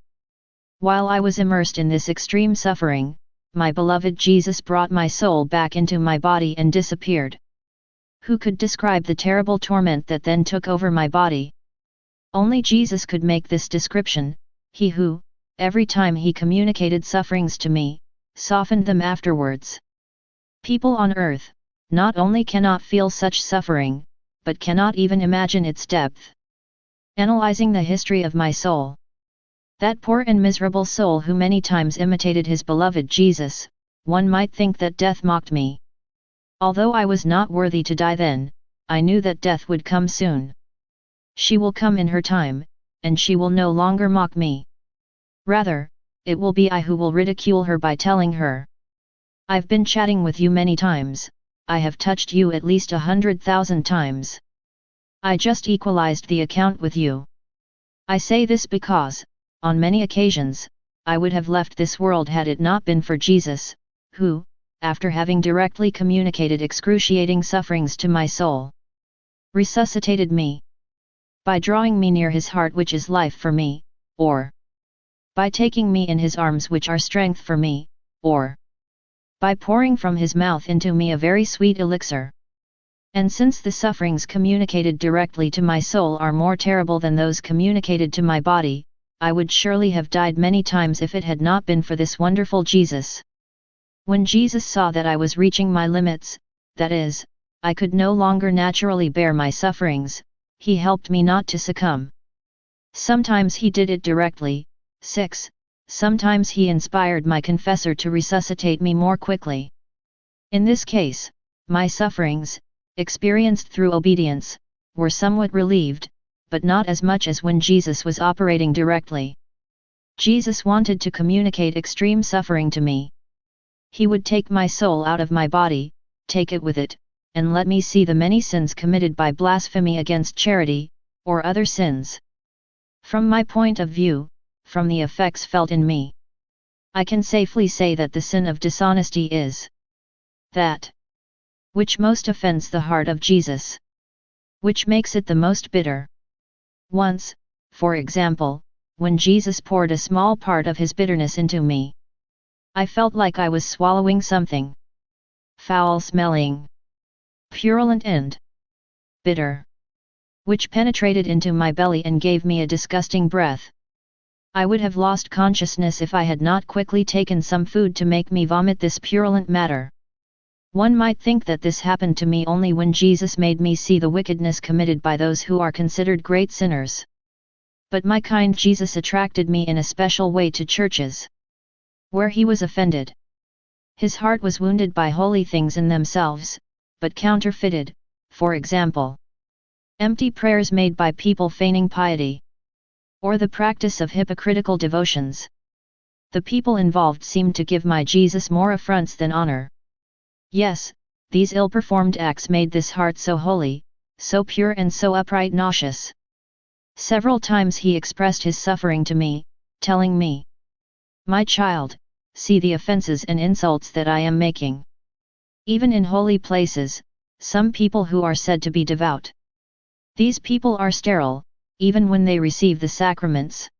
Speaker 1: While I was immersed in this extreme suffering, my beloved Jesus brought my soul back into my body and disappeared. Who could describe the terrible torment that then took over my body? Only Jesus could make this description, he who, every time he communicated sufferings to me, softened them afterwards. People on earth, not only cannot feel such suffering, but cannot even imagine its depth. Analyzing the history of my soul, that poor and miserable soul who many times imitated his beloved Jesus, one might think that death mocked me. Although I was not worthy to die then, I knew that death would come soon. She will come in her time, and she will no longer mock me. Rather, it will be I who will ridicule her by telling her, "I've been chatting with you many times, I have touched you at least 100,000 times. I just equalized the account with you." I say this because, on many occasions, I would have left this world had it not been for Jesus, who, after having directly communicated excruciating sufferings to my soul, resuscitated me. By drawing me near his heart which is life for me, or by taking me in his arms which are strength for me, or by pouring from his mouth into me a very sweet elixir. And since the sufferings communicated directly to my soul are more terrible than those communicated to my body, I would surely have died many times if it had not been for this wonderful Jesus. When Jesus saw that I was reaching my limits, that is, I could no longer naturally bear my sufferings, he helped me not to succumb. Sometimes he did it directly. 6. Sometimes he inspired my confessor to resuscitate me more quickly. In this case, my sufferings, experienced through obedience, were somewhat relieved, but not as much as when Jesus was operating directly. Jesus wanted to communicate extreme suffering to me. He would take my soul out of my body, take it with it, and let me see the many sins committed by blasphemy against charity, or other sins. From my point of view, from the effects felt in me, I can safely say that the sin of dishonesty is that which most offends the heart of Jesus, which makes it the most bitter. Once, for example, when Jesus poured a small part of his bitterness into me, I felt like I was swallowing something foul-smelling, purulent and bitter, which penetrated into my belly and gave me a disgusting breath. I would have lost consciousness if I had not quickly taken some food to make me vomit this purulent matter. One might think that this happened to me only when Jesus made me see the wickedness committed by those who are considered great sinners. But my kind Jesus attracted me in a special way to churches where he was offended. His heart was wounded by holy things in themselves, but counterfeited, for example, empty prayers made by people feigning piety, or the practice of hypocritical devotions. The people involved seemed to give my Jesus more affronts than honor. Yes, these ill-performed acts made this heart so holy, so pure and so upright nauseous. Several times he expressed his suffering to me, telling me, "My child, see the offenses and insults that I am making." Even in holy places, some people who are said to be devout, these people are sterile, even when they receive the sacraments.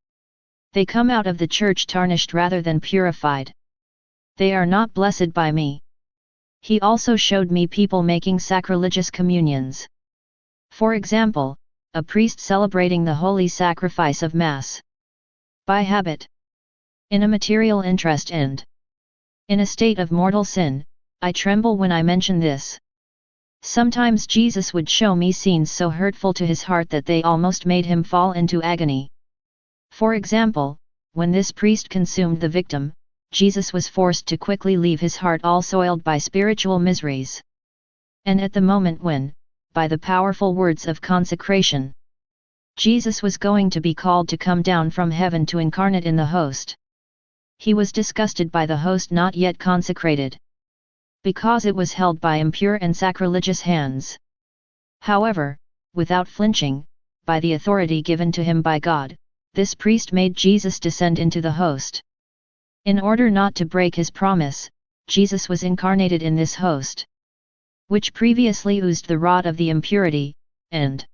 Speaker 1: They come out of the church tarnished rather than purified. They are not blessed by me. He also showed me people making sacrilegious communions. For example, a priest celebrating the holy sacrifice of Mass by habit, in a material interest and in a state of mortal sin. I tremble when I mention this. Sometimes Jesus would show me scenes so hurtful to his heart that they almost made him fall into agony. For example, when this priest consumed the victim, Jesus was forced to quickly leave his heart all soiled by spiritual miseries. And at the moment when, by the powerful words of consecration, Jesus was going to be called to come down from heaven to incarnate in the host, he was disgusted by the host not yet consecrated, because it was held by impure and sacrilegious hands. However, without flinching, by the authority given to him by God, this priest made Jesus descend into the host. In order not to break his promise, Jesus was incarnated in this host, which previously oozed the rot of the impurity, and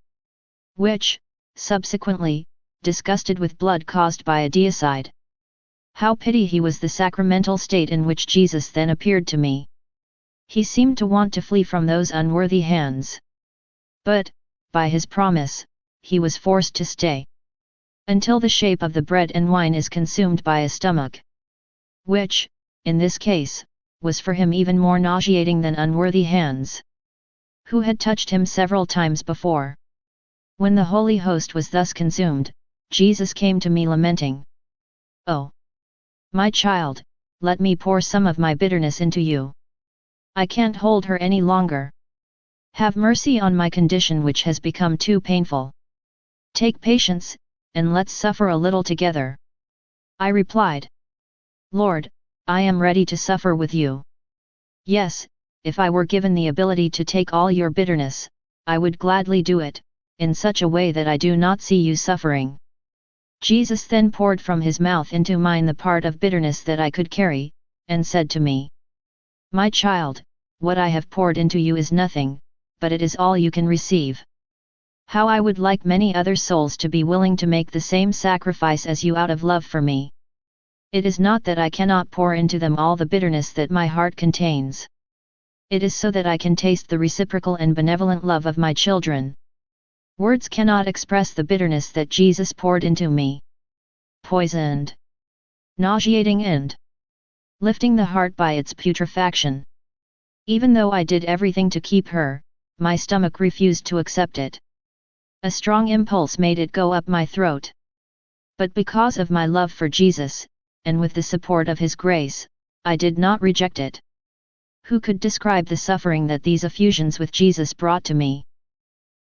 Speaker 1: which, subsequently, disgusted with blood caused by a deicide. How pity he was the sacramental state in which Jesus then appeared to me. He seemed to want to flee from those unworthy hands. But, by his promise, he was forced to stay until the shape of the bread and wine is consumed by a stomach, which, in this case, was for him even more nauseating than unworthy hands, who had touched him several times before. When the holy host was thus consumed, Jesus came to me lamenting, "Oh, my child, let me pour some of my bitterness into you. I can't hold her any longer. Have mercy on my condition which has become too painful. Take patience, and let's suffer a little together." I replied, "Lord, I am ready to suffer with you. Yes, if I were given the ability to take all your bitterness, I would gladly do it, in such a way that I do not see you suffering." Jesus then poured from his mouth into mine the part of bitterness that I could carry, and said to me, "My child, what I have poured into you is nothing, but it is all you can receive. How I would like many other souls to be willing to make the same sacrifice as you out of love for me. It is not that I cannot pour into them all the bitterness that my heart contains. It is so that I can taste the reciprocal and benevolent love of my children. Words cannot express the bitterness that Jesus poured into me. Poisoned, nauseating and lifting the heart by its putrefaction. Even though I did everything to keep her, my stomach refused to accept it. A strong impulse made it go up my throat. But because of my love for Jesus, and with the support of his grace, I did not reject it. Who could describe the suffering that these effusions with Jesus brought to me?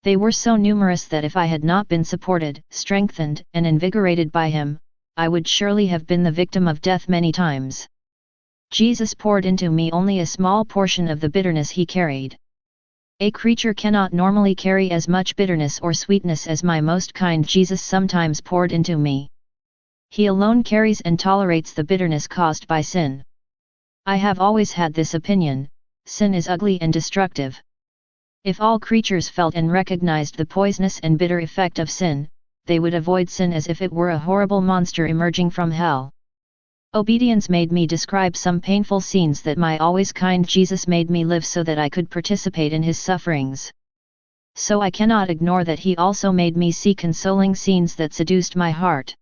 Speaker 1: They were so numerous that if I had not been supported, strengthened, and invigorated by him, I would surely have been the victim of death many times. Jesus poured into me only a small portion of the bitterness he carried. A creature cannot normally carry as much bitterness or sweetness as my most kind Jesus sometimes poured into me. He alone carries and tolerates the bitterness caused by sin. I have always had this opinion: sin is ugly and destructive. If all creatures felt and recognized the poisonous and bitter effect of sin, they would avoid sin as if it were a horrible monster emerging from hell. Obedience made me describe some painful scenes that my always kind Jesus made me live so that I could participate in his sufferings. So I cannot ignore that he also made me see consoling scenes that seduced my heart.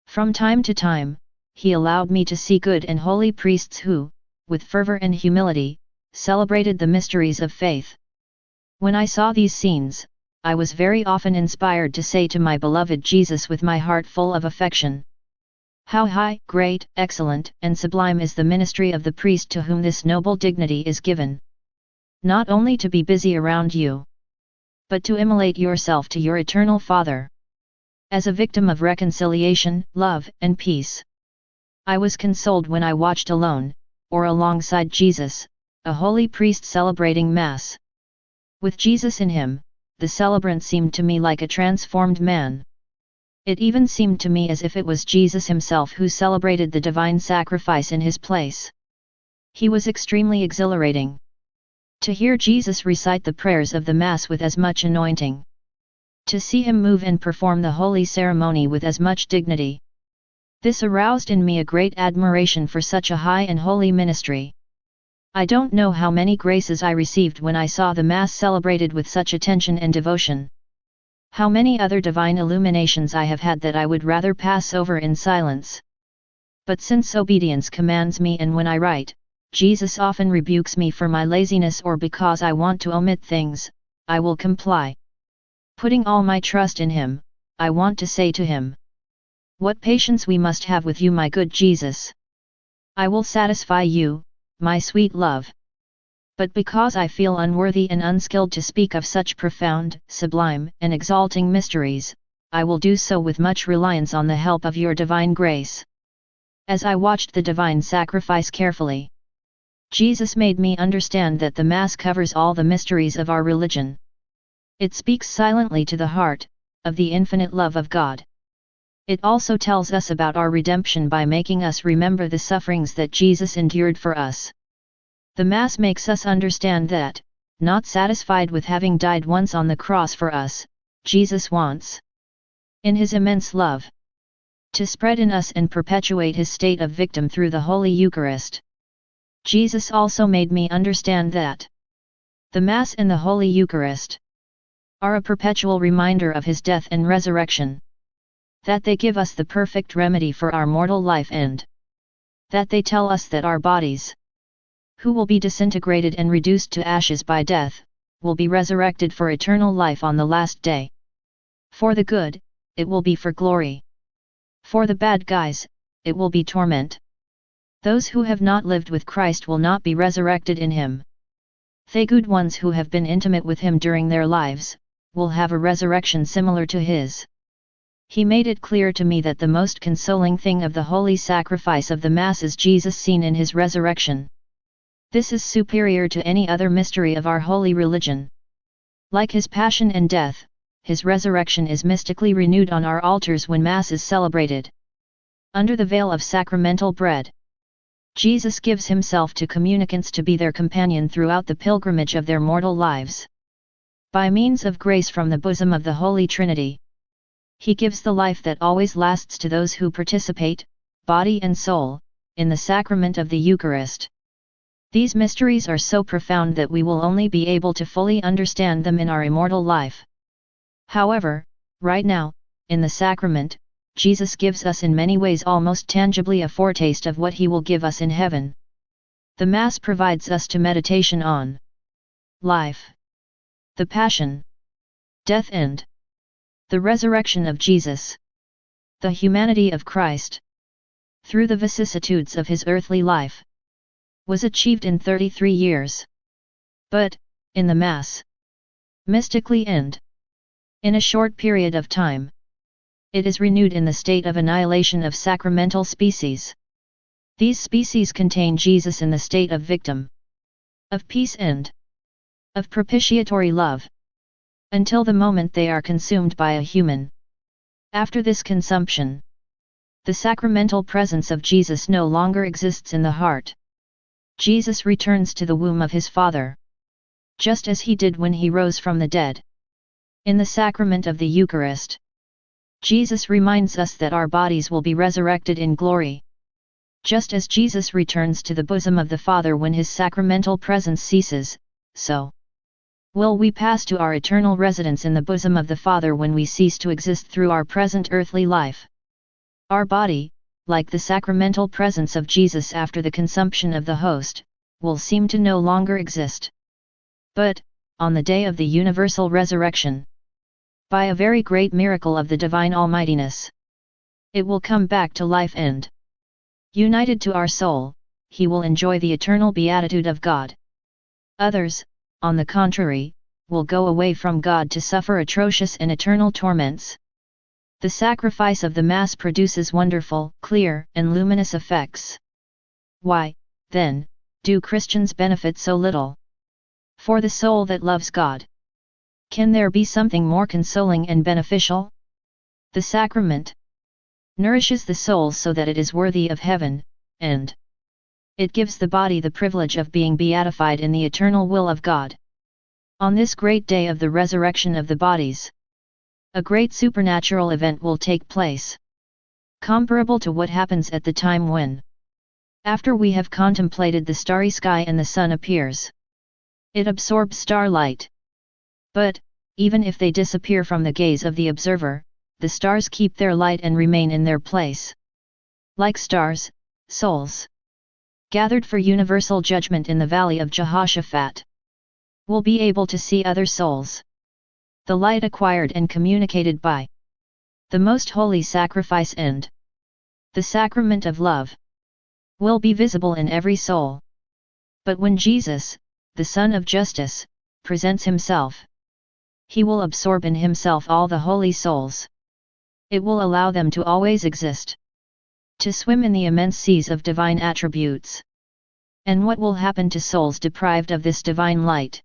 Speaker 1: From time to time, he allowed me to see good and holy priests who, with fervor and humility, celebrated the mysteries of faith. When I saw these scenes, I was very often inspired to say to my beloved Jesus with my heart full of affection, "How high, great, excellent, and sublime is the ministry of the priest to whom this noble dignity is given. Not only to be busy around you, but to immolate yourself to your eternal Father, as a victim of reconciliation, love, and peace." I was consoled when I watched alone, or alongside Jesus, a holy priest celebrating Mass. With Jesus in him, the celebrant seemed to me like a transformed man. It even seemed to me as if it was Jesus himself who celebrated the divine sacrifice in his place. He was extremely exhilarating. To hear Jesus recite the prayers of the Mass with as much anointing. To see him move and perform the holy ceremony with as much dignity. This aroused in me a great admiration for such a high and holy ministry. I don't know how many graces I received when I saw the Mass celebrated with such attention and devotion. How many other divine illuminations I have had that I would rather pass over in silence. But since obedience commands me, and when I write, Jesus often rebukes me for my laziness or because I want to omit things, I will comply. Putting all my trust in him, I want to say to him, "What patience we must have with you, my good Jesus! I will satisfy you, my sweet love. But because I feel unworthy and unskilled to speak of such profound, sublime, and exalting mysteries, I will do so with much reliance on the help of your divine grace." As I watched the divine sacrifice carefully, Jesus made me understand that the Mass covers all the mysteries of our religion. It speaks silently to the heart, of the infinite love of God. It also tells us about our redemption by making us remember the sufferings that Jesus endured for us. The Mass makes us understand that, not satisfied with having died once on the cross for us, Jesus wants, in his immense love, to spread in us and perpetuate his state of victim through the Holy Eucharist. Jesus also made me understand that the Mass and the Holy Eucharist are a perpetual reminder of his death and resurrection. That they give us the perfect remedy for our mortal life, and that they tell us that our bodies, who will be disintegrated and reduced to ashes by death, will be resurrected for eternal life on the last day. For the good, it will be for glory. For the bad guys, it will be torment. Those who have not lived with Christ will not be resurrected in him. The good ones who have been intimate with him during their lives, will have a resurrection similar to his. He made it clear to me that the most consoling thing of the holy sacrifice of the Mass is Jesus seen in his resurrection. This is superior to any other mystery of our holy religion. Like his passion and death, his resurrection is mystically renewed on our altars when Mass is celebrated. Under the veil of sacramental bread, Jesus gives himself to communicants to be their companion throughout the pilgrimage of their mortal lives. By means of grace from the bosom of the Holy Trinity, he gives the life that always lasts to those who participate, body and soul, in the sacrament of the Eucharist. These mysteries are so profound that we will only be able to fully understand them in our immortal life. However, right now, in the sacrament, Jesus gives us in many ways almost tangibly a foretaste of what he will give us in heaven. The Mass provides us to meditation on life, the passion, death and the resurrection of Jesus, the humanity of Christ, through the vicissitudes of his earthly life, was achieved in 33 years. But, in the Mass, mystically and in a short period of time, it is renewed in the state of annihilation of sacramental species. These species contain Jesus in the state of victim, of peace and of propitiatory love, until the moment they are consumed by a human. After this consumption, the sacramental presence of Jesus no longer exists in the heart. Jesus returns to the womb of his Father, just as he did when he rose from the dead. In the sacrament of the Eucharist, Jesus reminds us that our bodies will be resurrected in glory. Just as Jesus returns to the bosom of the Father when his sacramental presence ceases, so will we pass to our eternal residence in the bosom of the Father when we cease to exist through our present earthly life. Our body, like the sacramental presence of Jesus after the consumption of the host, will seem to no longer exist. But, on the day of the universal resurrection, by a very great miracle of the divine almightiness, it will come back to life and, united to our soul, he will enjoy the eternal beatitude of God. Others, on the contrary, will go away from God to suffer atrocious and eternal torments. The sacrifice of the Mass produces wonderful, clear, and luminous effects. Why, then, do Christians benefit so little? For the soul that loves God, can there be something more consoling and beneficial? The sacrament nourishes the soul so that it is worthy of heaven, and it gives the body the privilege of being beatified in the eternal will of God. On this great day of the resurrection of the bodies, a great supernatural event will take place, comparable to what happens at the time when, after we have contemplated the starry sky and the sun appears, it absorbs starlight. But, even if they disappear from the gaze of the observer, the stars keep their light and remain in their place. Like stars, souls gathered for universal judgment in the valley of Jehoshaphat will be able to see other souls. The light acquired and communicated by the most holy sacrifice and the sacrament of love will be visible in every soul. But when Jesus, the Son of Justice, presents himself, he will absorb in himself all the holy souls. It will allow them to always exist, to swim in the immense seas of divine attributes. And what will happen to souls deprived of this divine light?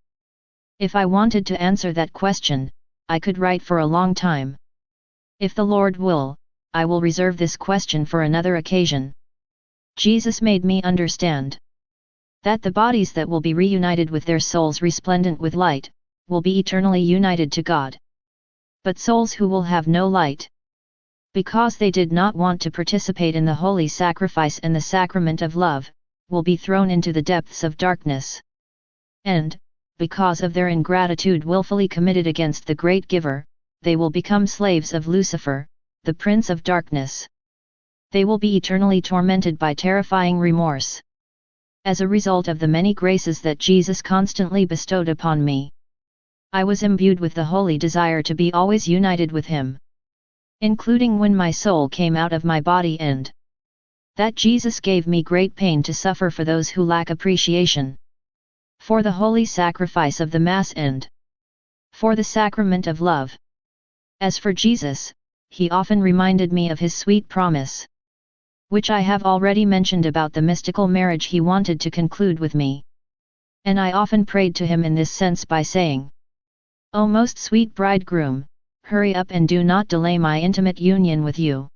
Speaker 1: If I wanted to answer that question, I could write for a long time. If the Lord will, I will reserve this question for another occasion. Jesus made me understand that the bodies that will be reunited with their souls resplendent with light, will be eternally united to God. But souls who will have no light, because they did not want to participate in the holy sacrifice and the sacrament of love, will be thrown into the depths of darkness. And, because of their ingratitude willfully committed against the great giver, they will become slaves of Lucifer, the prince of darkness. They will be eternally tormented by terrifying remorse. As a result of the many graces that Jesus constantly bestowed upon me, I was imbued with the holy desire to be always united with him, including when my soul came out of my body, and that Jesus gave me great pain to suffer for those who lack appreciation for the holy sacrifice of the Mass and for the sacrament of love. As for Jesus, he often reminded me of his sweet promise, which I have already mentioned about the mystical marriage he wanted to conclude with me. And I often prayed to him in this sense by saying, "O most sweet bridegroom, hurry up and do not delay my intimate union with you.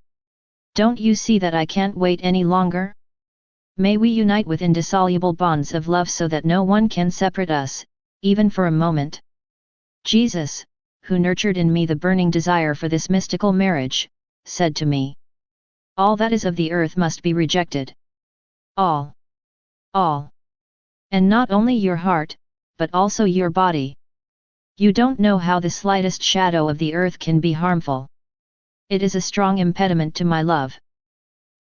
Speaker 1: Don't you see that I can't wait any longer? May we unite with indissoluble bonds of love so that no one can separate us, even for a moment." Jesus, who nurtured in me the burning desire for this mystical marriage, said to me, "All that is of the earth must be rejected. All. And not only your heart, but also your body. You don't know how the slightest shadow of the earth can be harmful. It is a strong impediment to my love."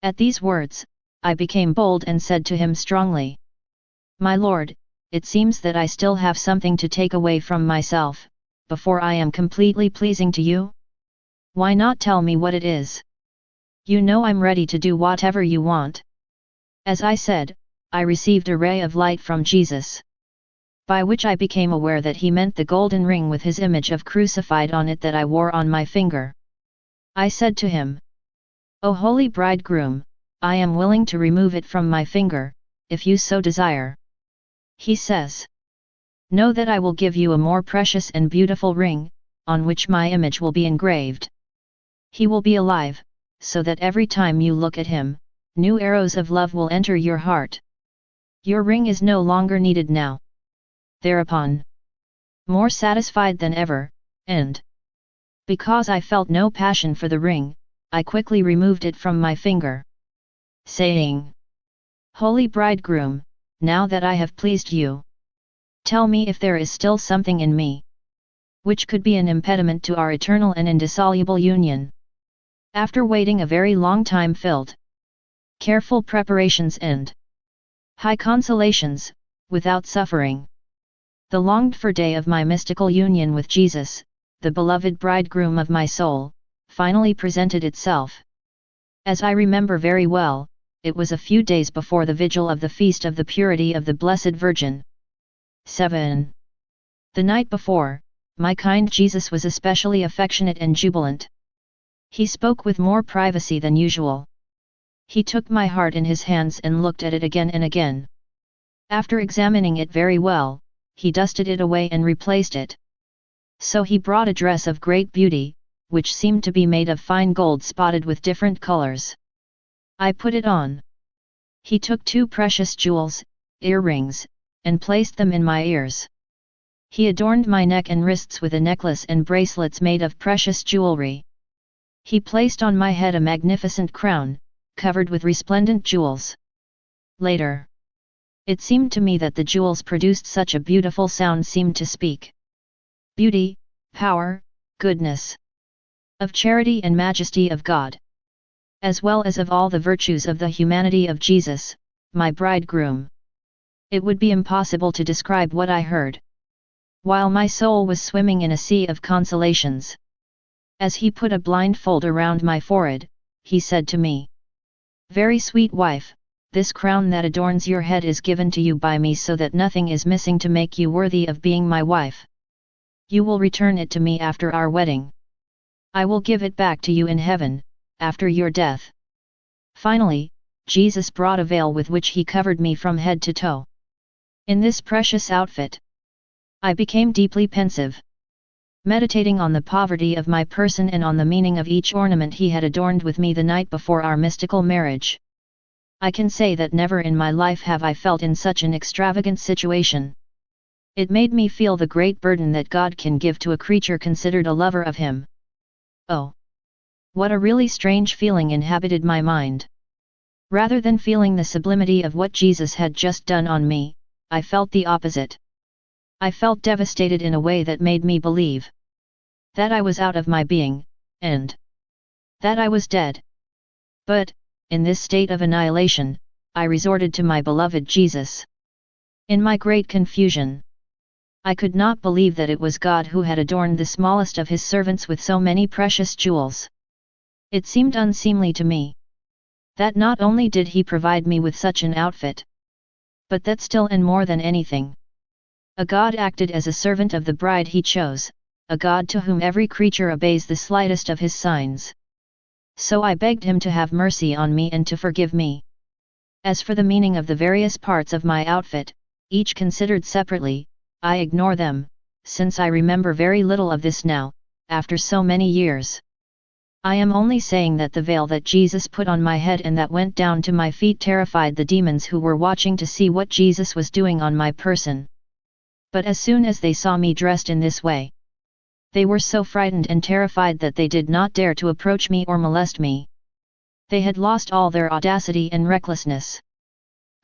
Speaker 1: At these words, I became bold and said to him strongly, "My Lord, it seems that I still have something to take away from myself, before I am completely pleasing to you. Why not tell me what it is? You know I'm ready to do whatever you want." As I said, I received a ray of light from Jesus, by which I became aware that he meant the golden ring with his image of crucified on it that I wore on my finger. I said to him, "O holy bridegroom, I am willing to remove it from my finger, if you so desire." He says, "Know that I will give you a more precious and beautiful ring, on which my image will be engraved. He will be alive, so that every time you look at him, new arrows of love will enter your heart. Your ring is no longer needed now." Thereupon, more satisfied than ever, and because I felt no passion for the ring, I quickly removed it from my finger, saying, "Holy bridegroom, now that I have pleased you, tell me if there is still something in me which could be an impediment to our eternal and indissoluble union." After waiting a very long time filled careful preparations and high consolations, without suffering. The longed-for day of my mystical union with Jesus, the beloved bridegroom of my soul, finally presented itself. As I remember very well, it was a few days before the vigil of the Feast of the Purity of the Blessed Virgin. 7. The night before, my kind Jesus was especially affectionate and jubilant. He spoke with more privacy than usual. He took my heart in his hands and looked at it again and again. After examining it very well, he dusted it away and replaced it. So he brought a dress of great beauty, which seemed to be made of fine gold spotted with different colors. I put it on. He took 2 precious jewels, earrings, and placed them in my ears. He adorned my neck and wrists with a necklace and bracelets made of precious jewelry. He placed on my head a magnificent crown, covered with resplendent jewels. Later, it seemed to me that the jewels produced such a beautiful sound, seemed to speak beauty, power, goodness, of charity and majesty of God, as well as of all the virtues of the humanity of Jesus, my bridegroom. It would be impossible to describe what I heard, while my soul was swimming in a sea of consolations. As he put a blindfold around my forehead, he said to me, "Very sweet wife, this crown that adorns your head is given to you by me so that nothing is missing to make you worthy of being my wife. You will return it to me after our wedding. I will give it back to you in heaven, after your death." Finally, Jesus brought a veil with which he covered me from head to toe. In this precious outfit, I became deeply pensive, meditating on the poverty of my person and on the meaning of each ornament he had adorned with me the night before our mystical marriage. I can say that never in my life have I felt in such an extravagant situation. It made me feel the great burden that God can give to a creature considered a lover of him. Oh! What a really strange feeling inhabited my mind. Rather than feeling the sublimity of what Jesus had just done on me, I felt the opposite. I felt devastated in a way that made me believe that I was out of my being, and that I was dead. But, in this state of annihilation, I resorted to my beloved Jesus. In my great confusion, I could not believe that it was God who had adorned the smallest of his servants with so many precious jewels. It seemed unseemly to me that not only did he provide me with such an outfit, but that still and more than anything, a God acted as a servant of the bride he chose, a God to whom every creature obeys the slightest of his signs. So I begged him to have mercy on me and to forgive me. As for the meaning of the various parts of my outfit, each considered separately, I ignore them, since I remember very little of this now, after so many years. I am only saying that the veil that Jesus put on my head and that went down to my feet terrified the demons who were watching to see what Jesus was doing on my person. But as soon as they saw me dressed in this way, they were so frightened and terrified that they did not dare to approach me or molest me. They had lost all their audacity and recklessness.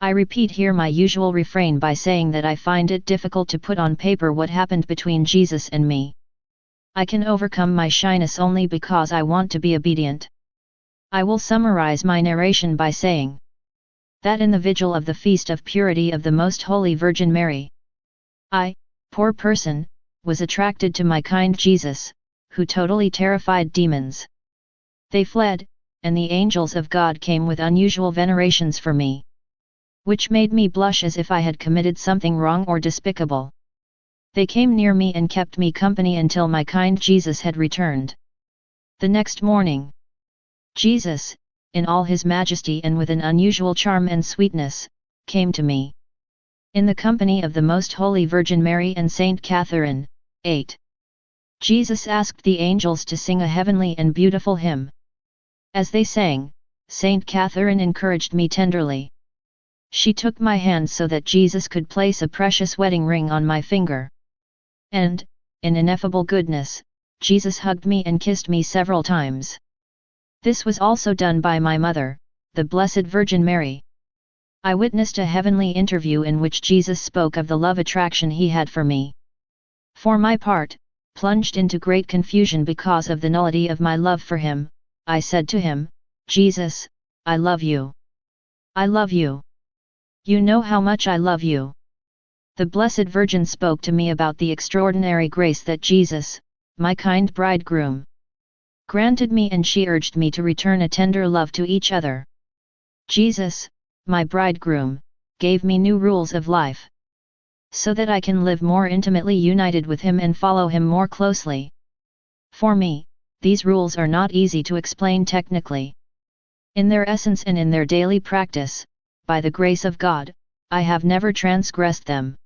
Speaker 1: I repeat here my usual refrain by saying that I find it difficult to put on paper what happened between Jesus and me. I can overcome my shyness only because I want to be obedient. I will summarize my narration by saying that in the vigil of the Feast of Purity of the Most Holy Virgin Mary, I, poor person, was attracted to my kind Jesus, who totally terrified demons. They fled, and the angels of God came with unusual venerations for me, which made me blush as if I had committed something wrong or despicable. They came near me and kept me company until my kind Jesus had returned. The next morning, Jesus, in all his majesty and with an unusual charm and sweetness, came to me. In the company of the Most Holy Virgin Mary and Saint Catherine. 8. Jesus asked the angels to sing a heavenly and beautiful hymn. As they sang, Saint Catherine encouraged me tenderly. She took my hand so that Jesus could place a precious wedding ring on my finger. And, in ineffable goodness, Jesus hugged me and kissed me several times. This was also done by my mother, the Blessed Virgin Mary. I witnessed a heavenly interview in which Jesus spoke of the love attraction he had for me. For my part, plunged into great confusion because of the nullity of my love for him, I said to him, "Jesus, I love you. I love you. You know how much I love you. The Blessed Virgin spoke to me about the extraordinary grace that Jesus, my kind bridegroom, granted me, and she urged me to return a tender love to each other. Jesus, my bridegroom, gave me new rules of life, so that I can live more intimately united with him and follow him more closely. For me, these rules are not easy to explain technically. In their essence and in their daily practice, by the grace of God, I have never transgressed them.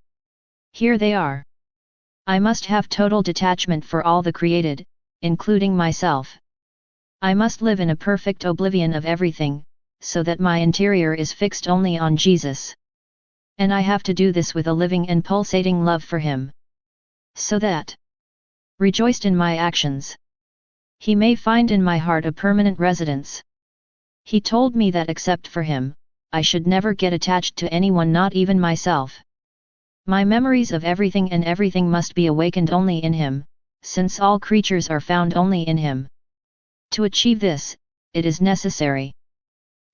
Speaker 1: Here they are. I must have total detachment for all the created, including myself. I must live in a perfect oblivion of everything, so that my interior is fixed only on Jesus. And I have to do this with a living and pulsating love for him, so that, rejoiced in my actions, he may find in my heart a permanent residence. He told me that except for him, I should never get attached to anyone, not even myself. My memories of everything and everything must be awakened only in him, since all creatures are found only in him. To achieve this, it is necessary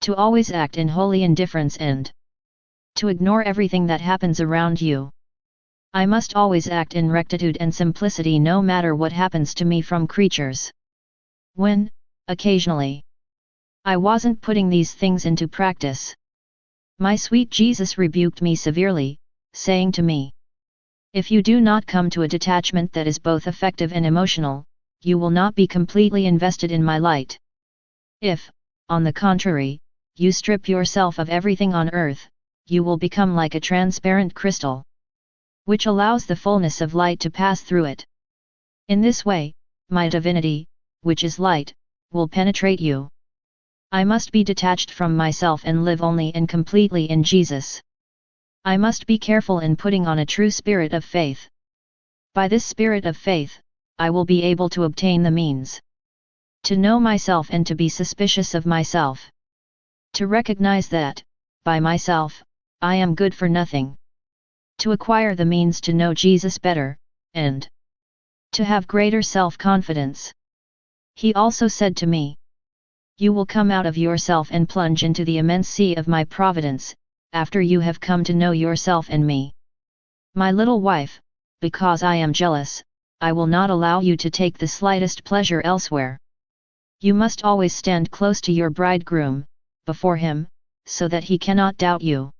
Speaker 1: to always act in holy indifference and to ignore everything that happens around you. I must always act in rectitude and simplicity no matter what happens to me from creatures. When, occasionally, I wasn't putting these things into practice, my sweet Jesus rebuked me severely, saying to me, "If you do not come to a detachment that is both affective and emotional, you will not be completely invested in my light. If, on the contrary, you strip yourself of everything on earth, you will become like a transparent crystal, which allows the fullness of light to pass through it. In this way, my divinity, which is light, will penetrate you. I must be detached from myself and live only and completely in Jesus. I must be careful in putting on a true spirit of faith. By this spirit of faith, I will be able to obtain the means to know myself and to be suspicious of myself. To recognize that, by myself, I am good for nothing. To acquire the means to know Jesus better, and to have greater self-confidence." He also said to me, "You will come out of yourself and plunge into the immense sea of my providence, after you have come to know yourself and me. My little wife, because I am jealous, I will not allow you to take the slightest pleasure elsewhere. You must always stand close to your bridegroom, before him, so that he cannot doubt you.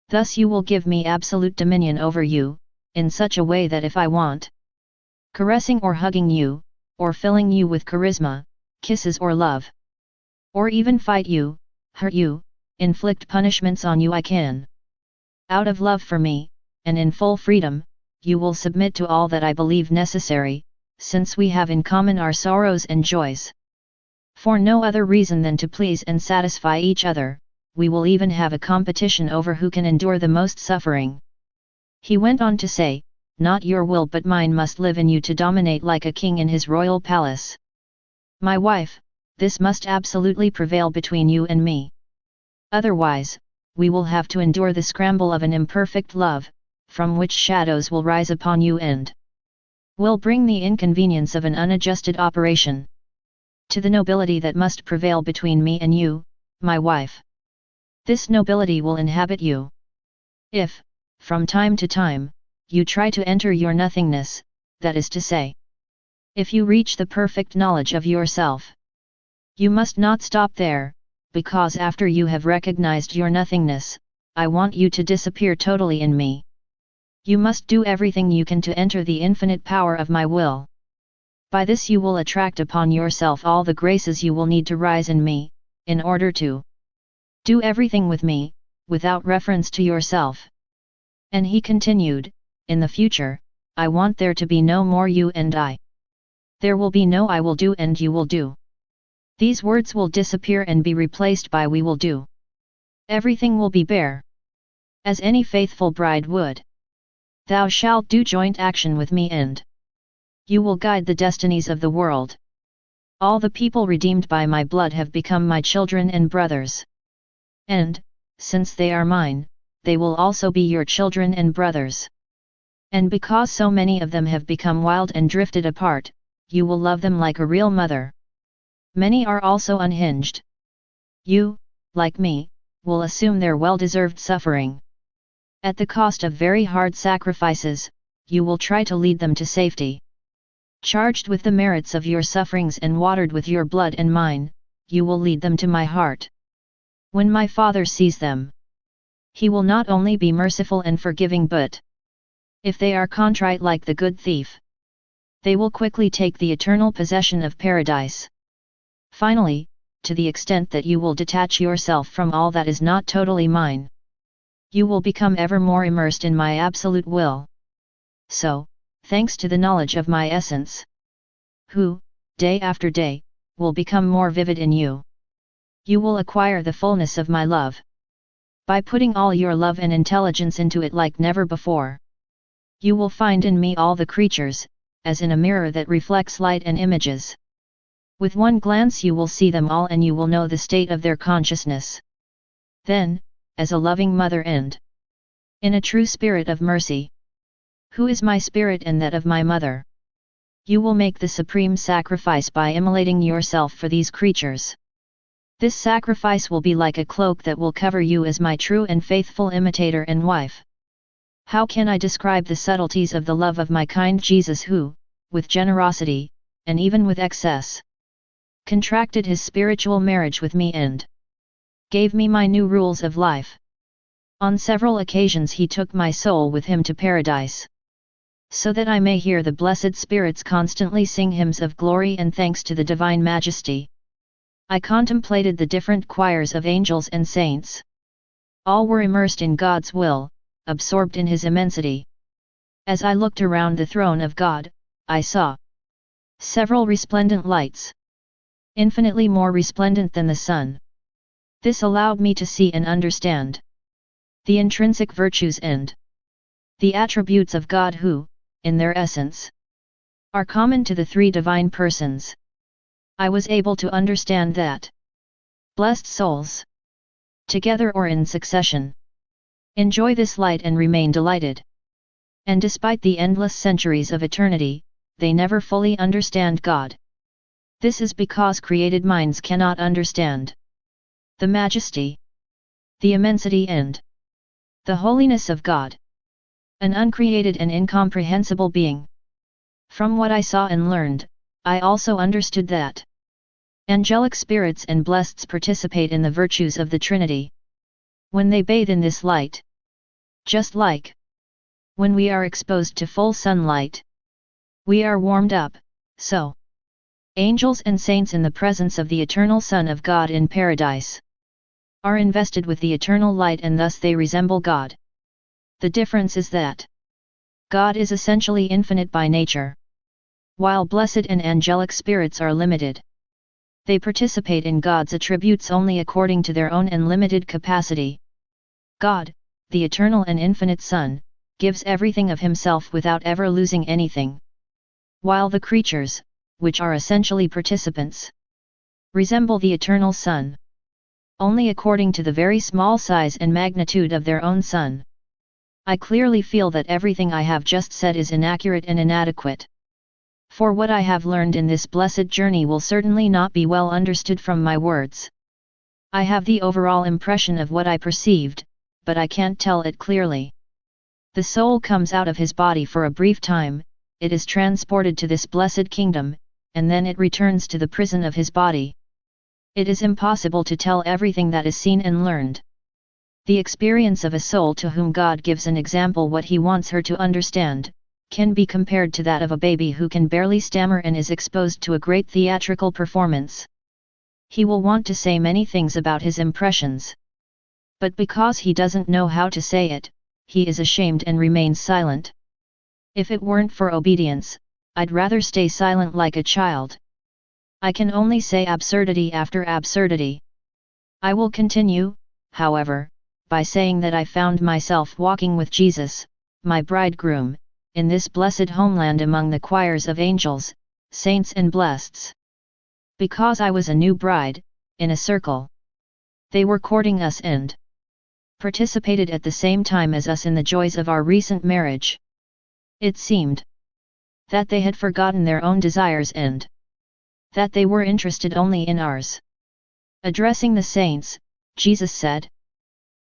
Speaker 1: Thus you will give me absolute dominion over you, in such a way that if I want caressing or hugging you, or filling you with charisma, kisses or love, or even fight you, hurt you, inflict punishments on you, I can. Out of love for me, and in full freedom, you will submit to all that I believe necessary, since we have in common our sorrows and joys. For no other reason than to please and satisfy each other, we will even have a competition over who can endure the most suffering." He went on to say, "Not your will but mine must live in you to dominate like a king in his royal palace. My wife, this must absolutely prevail between you and me. Otherwise, we will have to endure the scramble of an imperfect love, from which shadows will rise upon you and will bring the inconvenience of an unadjusted operation to the nobility that must prevail between me and you, my wife. This nobility will inhabit you. If, from time to time, you try to enter your nothingness, that is to say, if you reach the perfect knowledge of yourself, you must not stop there, because after you have recognized your nothingness, I want you to disappear totally in me. You must do everything you can to enter the infinite power of my will. By this you will attract upon yourself all the graces you will need to rise in me, in order to do everything with me, without reference to yourself." And he continued, "In the future, I want there to be no more you and I. There will be no I will do and you will do. These words will disappear and be replaced by we will do. Everything will be bare, as any faithful bride would. Thou shalt do joint action with me and you will guide the destinies of the world. All the people redeemed by my blood have become my children and brothers. And, since they are mine, they will also be your children and brothers. And because so many of them have become wild and drifted apart, you will love them like a real mother. Many are also unhinged. You, like me, will assume their well-deserved suffering. At the cost of very hard sacrifices, you will try to lead them to safety. Charged with the merits of your sufferings and watered with your blood and mine, you will lead them to my heart. When my Father sees them, He will not only be merciful and forgiving but, if they are contrite like the good thief, they will quickly take the eternal possession of paradise. Finally, to the extent that you will detach yourself from all that is not totally mine, you will become ever more immersed in my absolute will. So, thanks to the knowledge of my essence, who, day after day, will become more vivid in you, you will acquire the fullness of my love. By putting all your love and intelligence into it like never before, you will find in me all the creatures, as in a mirror that reflects light and images. With one glance you will see them all and you will know the state of their consciousness. Then, as a loving mother and in a true spirit of mercy, who is my spirit and that of my mother, you will make the supreme sacrifice by immolating yourself for these creatures. This sacrifice will be like a cloak that will cover you as my true and faithful imitator and wife. How can I describe the subtleties of the love of my kind Jesus who, with generosity, and even with excess, contracted his spiritual marriage with me and gave me my new rules of life. On several occasions he took my soul with him to paradise, so that I may hear the blessed spirits constantly sing hymns of glory and thanks to the divine majesty. I contemplated the different choirs of angels and saints. All were immersed in God's will, absorbed in His immensity. As I looked around the throne of God, I saw several resplendent lights, infinitely more resplendent than the sun. This allowed me to see and understand the intrinsic virtues and the attributes of God who, in their essence, are common to the three divine persons. I was able to understand that blessed souls, together or in succession, enjoy this light and remain delighted. And despite the endless centuries of eternity, they never fully understand God. This is because created minds cannot understand the majesty, the immensity and the holiness of God, an uncreated and incomprehensible being. From what I saw and learned, I also understood that angelic spirits and blesseds participate in the virtues of the Trinity when they bathe in this light. Just like when we are exposed to full sunlight, we are warmed up, so angels and saints in the presence of the eternal Son of God in paradise are invested with the eternal light and thus they resemble God. The difference is that God is essentially infinite by nature, while blessed and angelic spirits are limited. They participate in God's attributes only according to their own and limited capacity. God, the eternal and infinite Son, gives everything of Himself without ever losing anything, while the creatures, which are essentially participants, resemble the eternal Son only according to the very small size and magnitude of their own Son. I clearly feel that everything I have just said is inaccurate and inadequate. For what I have learned in this blessed journey will certainly not be well understood from my words. I have the overall impression of what I perceived, but I can't tell it clearly. The soul comes out of his body for a brief time, it is transported to this blessed kingdom, and then it returns to the prison of his body. It is impossible to tell everything that is seen and learned. The experience of a soul to whom God gives an example what He wants her to understand, can be compared to that of a baby who can barely stammer and is exposed to a great theatrical performance. He will want to say many things about his impressions, but because he doesn't know how to say it, he is ashamed and remains silent. If it weren't for obedience, I'd rather stay silent like a child. I can only say absurdity after absurdity. I will continue, however, by saying that I found myself walking with Jesus, my bridegroom, in this blessed homeland among the choirs of angels, saints and blesseds. Because I was a new bride, in a circle. They were courting us and participated at the same time as us in the joys of our recent marriage. It seemed that they had forgotten their own desires and that they were interested only in ours. Addressing the saints, Jesus said,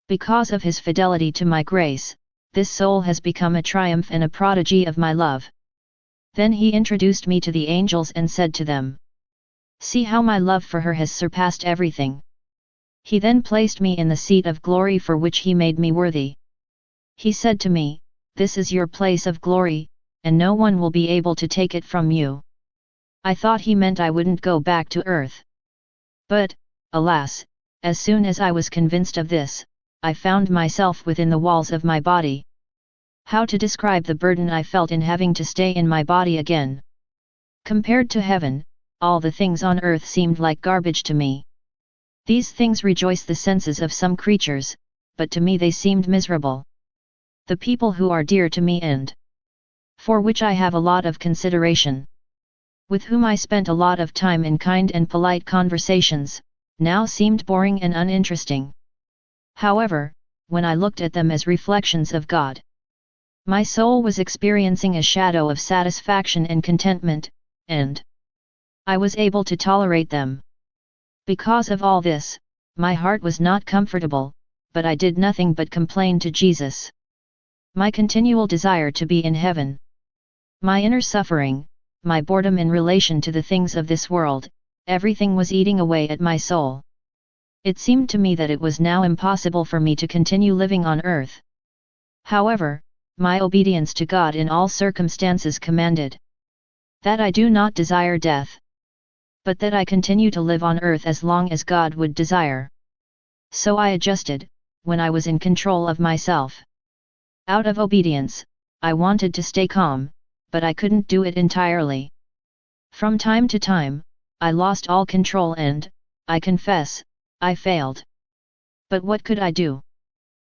Speaker 1: "Because of his fidelity to my grace, this soul has become a triumph and a prodigy of my love." Then he introduced me to the angels and said to them, "See how my love for her has surpassed everything." He then placed me in the seat of glory for which he made me worthy. He said to me, "This is your place of glory, and no one will be able to take it from you." I thought he meant I wouldn't go back to earth. But, alas, as soon as I was convinced of this, I found myself within the walls of my body. How to describe the burden I felt in having to stay in my body again? Compared to heaven, all the things on earth seemed like garbage to me. These things rejoice the senses of some creatures, but to me they seemed miserable. The people who are dear to me and for which I have a lot of consideration, with whom I spent a lot of time in kind and polite conversations, now seemed boring and uninteresting. However, when I looked at them as reflections of God, my soul was experiencing a shadow of satisfaction and contentment, and I was able to tolerate them. Because of all this, my heart was not comfortable, but I did nothing but complain to Jesus. My continual desire to be in heaven, my inner suffering, my boredom in relation to the things of this world, everything was eating away at my soul. It seemed to me that it was now impossible for me to continue living on earth. However, my obedience to God in all circumstances commanded that I do not desire death, but that I continue to live on earth as long as God would desire. So I adjusted, when I was in control of myself. Out of obedience, I wanted to stay calm, but I couldn't do it entirely. From time to time, I lost all control and, I confess, I failed. But what could I do?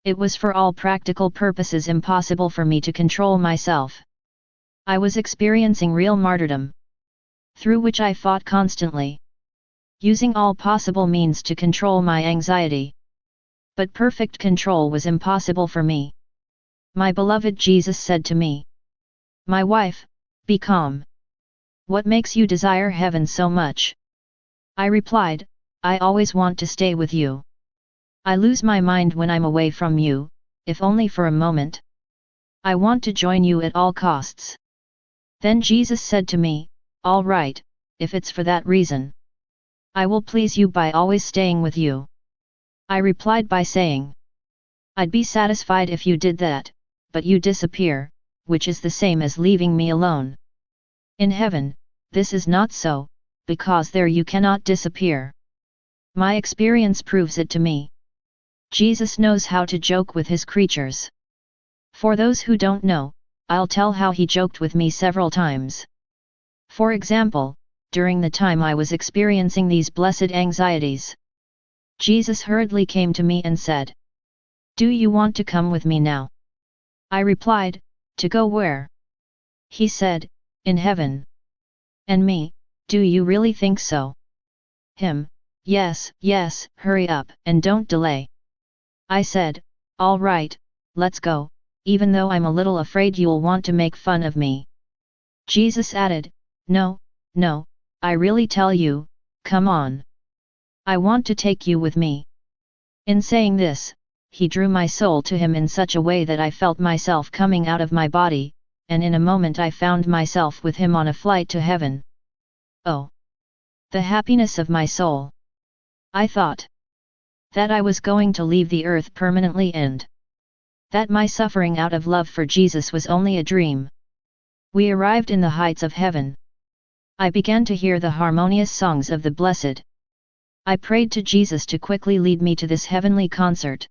Speaker 1: It was for all practical purposes impossible for me to control myself. I was experiencing real martyrdom, through which I fought constantly, using all possible means to control my anxiety. But perfect control was impossible for me. My beloved Jesus said to me, "My wife, be calm. What makes you desire heaven so much?" I replied, "I always want to stay with you. I lose my mind when I'm away from you, if only for a moment. I want to join you at all costs." Then Jesus said to me, "All right, if it's for that reason, I will please you by always staying with you." I replied by saying, "I'd be satisfied if you did that, but you disappear, which is the same as leaving me alone. In heaven, this is not so, because there you cannot disappear. My experience proves it to me." Jesus knows how to joke with his creatures. For those who don't know, I'll tell how he joked with me several times. For example, during the time I was experiencing these blessed anxieties, Jesus hurriedly came to me and said, "Do you want to come with me now?" I replied, "To go where?" He said, "In heaven." And me, "Do you really think so?" Him, "Yes, yes, hurry up and don't delay." I said, "All right, let's go, even though I'm a little afraid you'll want to make fun of me." Jesus added, "No, no, I really tell you, come on. I want to take you with me." In saying this, he drew my soul to him in such a way that I felt myself coming out of my body, and in a moment I found myself with him on a flight to heaven. Oh! The happiness of my soul! I thought that I was going to leave the earth permanently and that my suffering out of love for Jesus was only a dream. We arrived in the heights of heaven. I began to hear the harmonious songs of the blessed. I prayed to Jesus to quickly lead me to this heavenly concert.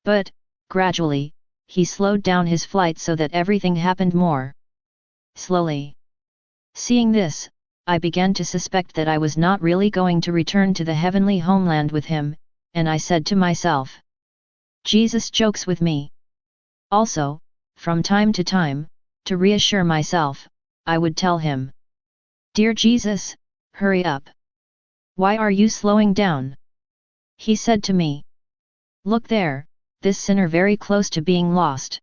Speaker 1: But, gradually, he slowed down his flight so that everything happened more slowly. Seeing this, I began to suspect that I was not really going to return to the heavenly homeland with him, and I said to myself, Jesus jokes with me. Also, from time to time, to reassure myself, I would tell him, "Dear Jesus, hurry up. Why are you slowing down?" He said to me, "Look there, this sinner very close to being lost.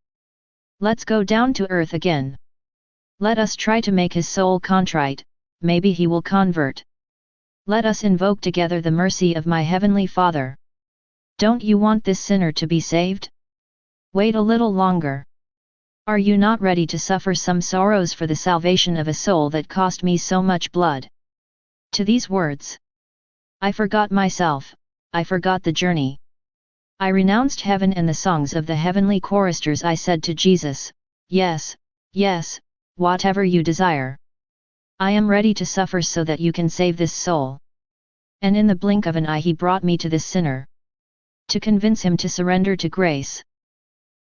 Speaker 1: Let's go down to earth again. Let us try to make his soul contrite, maybe he will convert. Let us invoke together the mercy of my heavenly Father. Don't you want this sinner to be saved?" Wait a little longer. Are you not ready to suffer some sorrows for the salvation of a soul that cost me so much blood? To these words, I forgot myself, I forgot the journey. I renounced heaven and the songs of the heavenly choristers. I said to Jesus, yes, yes, whatever you desire. I am ready to suffer so that you can save this soul. And in the blink of an eye he brought me to this sinner. To convince him to surrender to grace,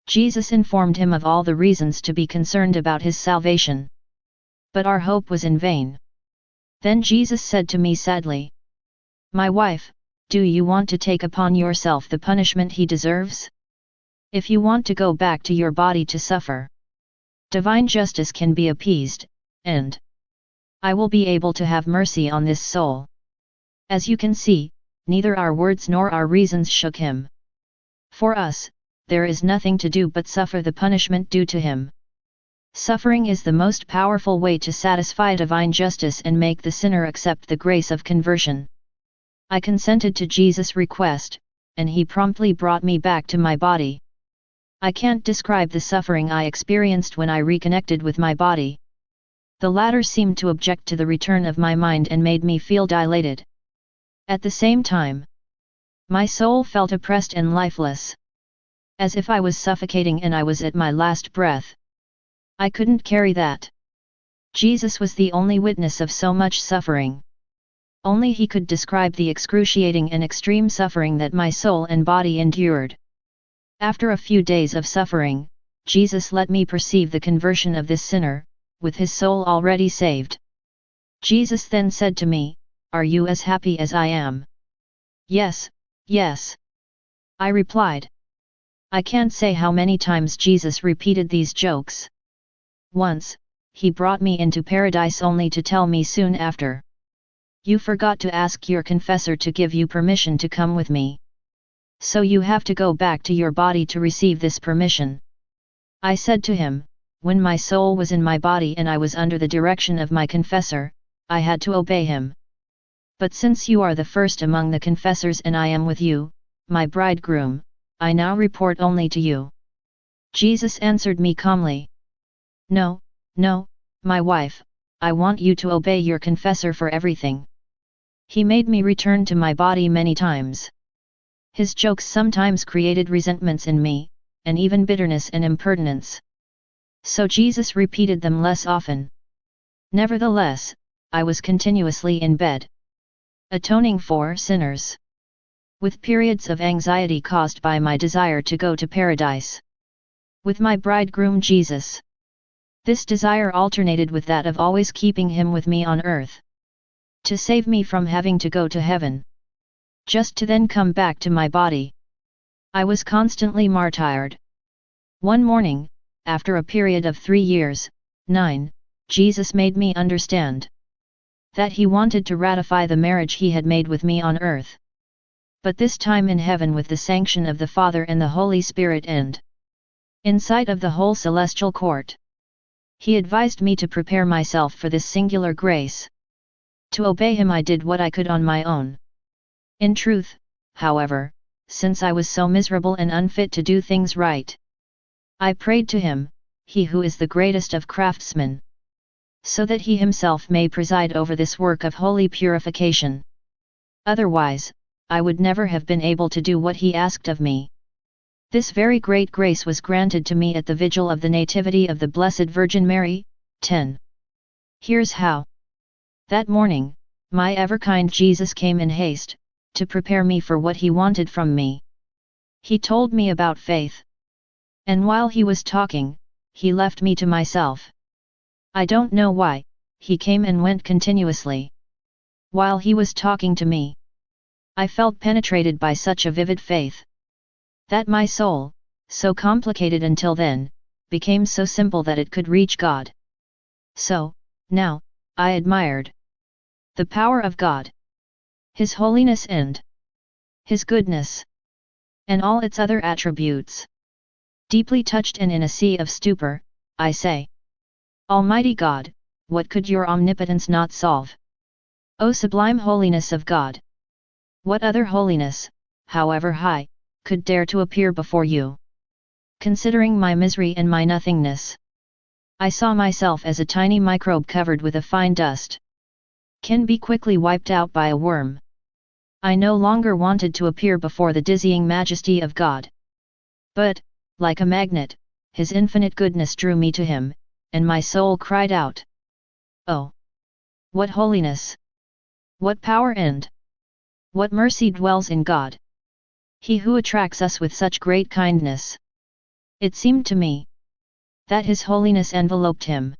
Speaker 1: Jesus informed him of all the reasons to be concerned about his salvation. But our hope was in vain. Then Jesus said to me sadly, my wife, do you want to take upon yourself the punishment he deserves? If you want to go back to your body to suffer, divine justice can be appeased, and I will be able to have mercy on this soul. As you can see, neither our words nor our reasons shook him. For us, there is nothing to do but suffer the punishment due to him. Suffering is the most powerful way to satisfy divine justice and make the sinner accept the grace of conversion. I consented to Jesus' request, and he promptly brought me back to my body. I can't describe the suffering I experienced when I reconnected with my body. The latter seemed to object to the return of my mind and made me feel dilated. At the same time, my soul felt oppressed and lifeless, as if I was suffocating and I was at my last breath. I couldn't carry that. Jesus was the only witness of so much suffering. Only he could describe the excruciating and extreme suffering that my soul and body endured. After a few days of suffering, Jesus let me perceive the conversion of this sinner, with his soul already saved. Jesus then said to me, are you as happy as I am? Yes, yes. I replied. I can't say how many times Jesus repeated these jokes. Once, he brought me into paradise only to tell me soon after, you forgot to ask your confessor to give you permission to come with me. So you have to go back to your body to receive this permission. I said to him, when my soul was in my body and I was under the direction of my confessor, I had to obey him. But since you are the first among the confessors and I am with you, my bridegroom, I now report only to you. Jesus answered me calmly. No, no, my wife, I want you to obey your confessor for everything. He made me return to my body many times. His jokes sometimes created resentments in me, and even bitterness and impertinence. So Jesus repeated them less often. Nevertheless, I was continuously in bed, atoning for sinners, with periods of anxiety caused by my desire to go to paradise with my bridegroom Jesus. This desire alternated with that of always keeping him with me on earth, to save me from having to go to heaven, just to then come back to my body. I was constantly martyred. One morning, after a period of 3 years, 9, Jesus made me understand that he wanted to ratify the marriage he had made with me on earth, but this time in heaven with the sanction of the Father and the Holy Spirit and in sight of the whole celestial court. He advised me to prepare myself for this singular grace. To obey him I did what I could on my own. In truth, however, since I was so miserable and unfit to do things right, I prayed to him, he who is the greatest of craftsmen, so that he himself may preside over this work of holy purification. Otherwise, I would never have been able to do what he asked of me. This very great grace was granted to me at the vigil of the Nativity of the Blessed Virgin Mary. 10. Here's how. That morning, my ever-kind Jesus came in haste, to prepare me for what he wanted from me. He told me about faith. And while he was talking, he left me to myself. I don't know why, he came and went continuously. While he was talking to me, I felt penetrated by such a vivid faith, that my soul, so complicated until then, became so simple that it could reach God. So, now, I admired the power of God, His holiness and His goodness, and all its other attributes. Deeply touched and in a sea of stupor, I say, Almighty God, what could your omnipotence not solve? O sublime holiness of God! What other holiness, however high, could dare to appear before you? Considering my misery and my nothingness, I saw myself as a tiny microbe covered with a fine dust. Can be quickly wiped out by a worm. I no longer wanted to appear before the dizzying majesty of God. But, like a magnet, His infinite goodness drew me to Him, and my soul cried out, "Oh! What holiness! What power and what mercy dwells in God! He who attracts us with such great kindness." It seemed to me that His holiness enveloped Him,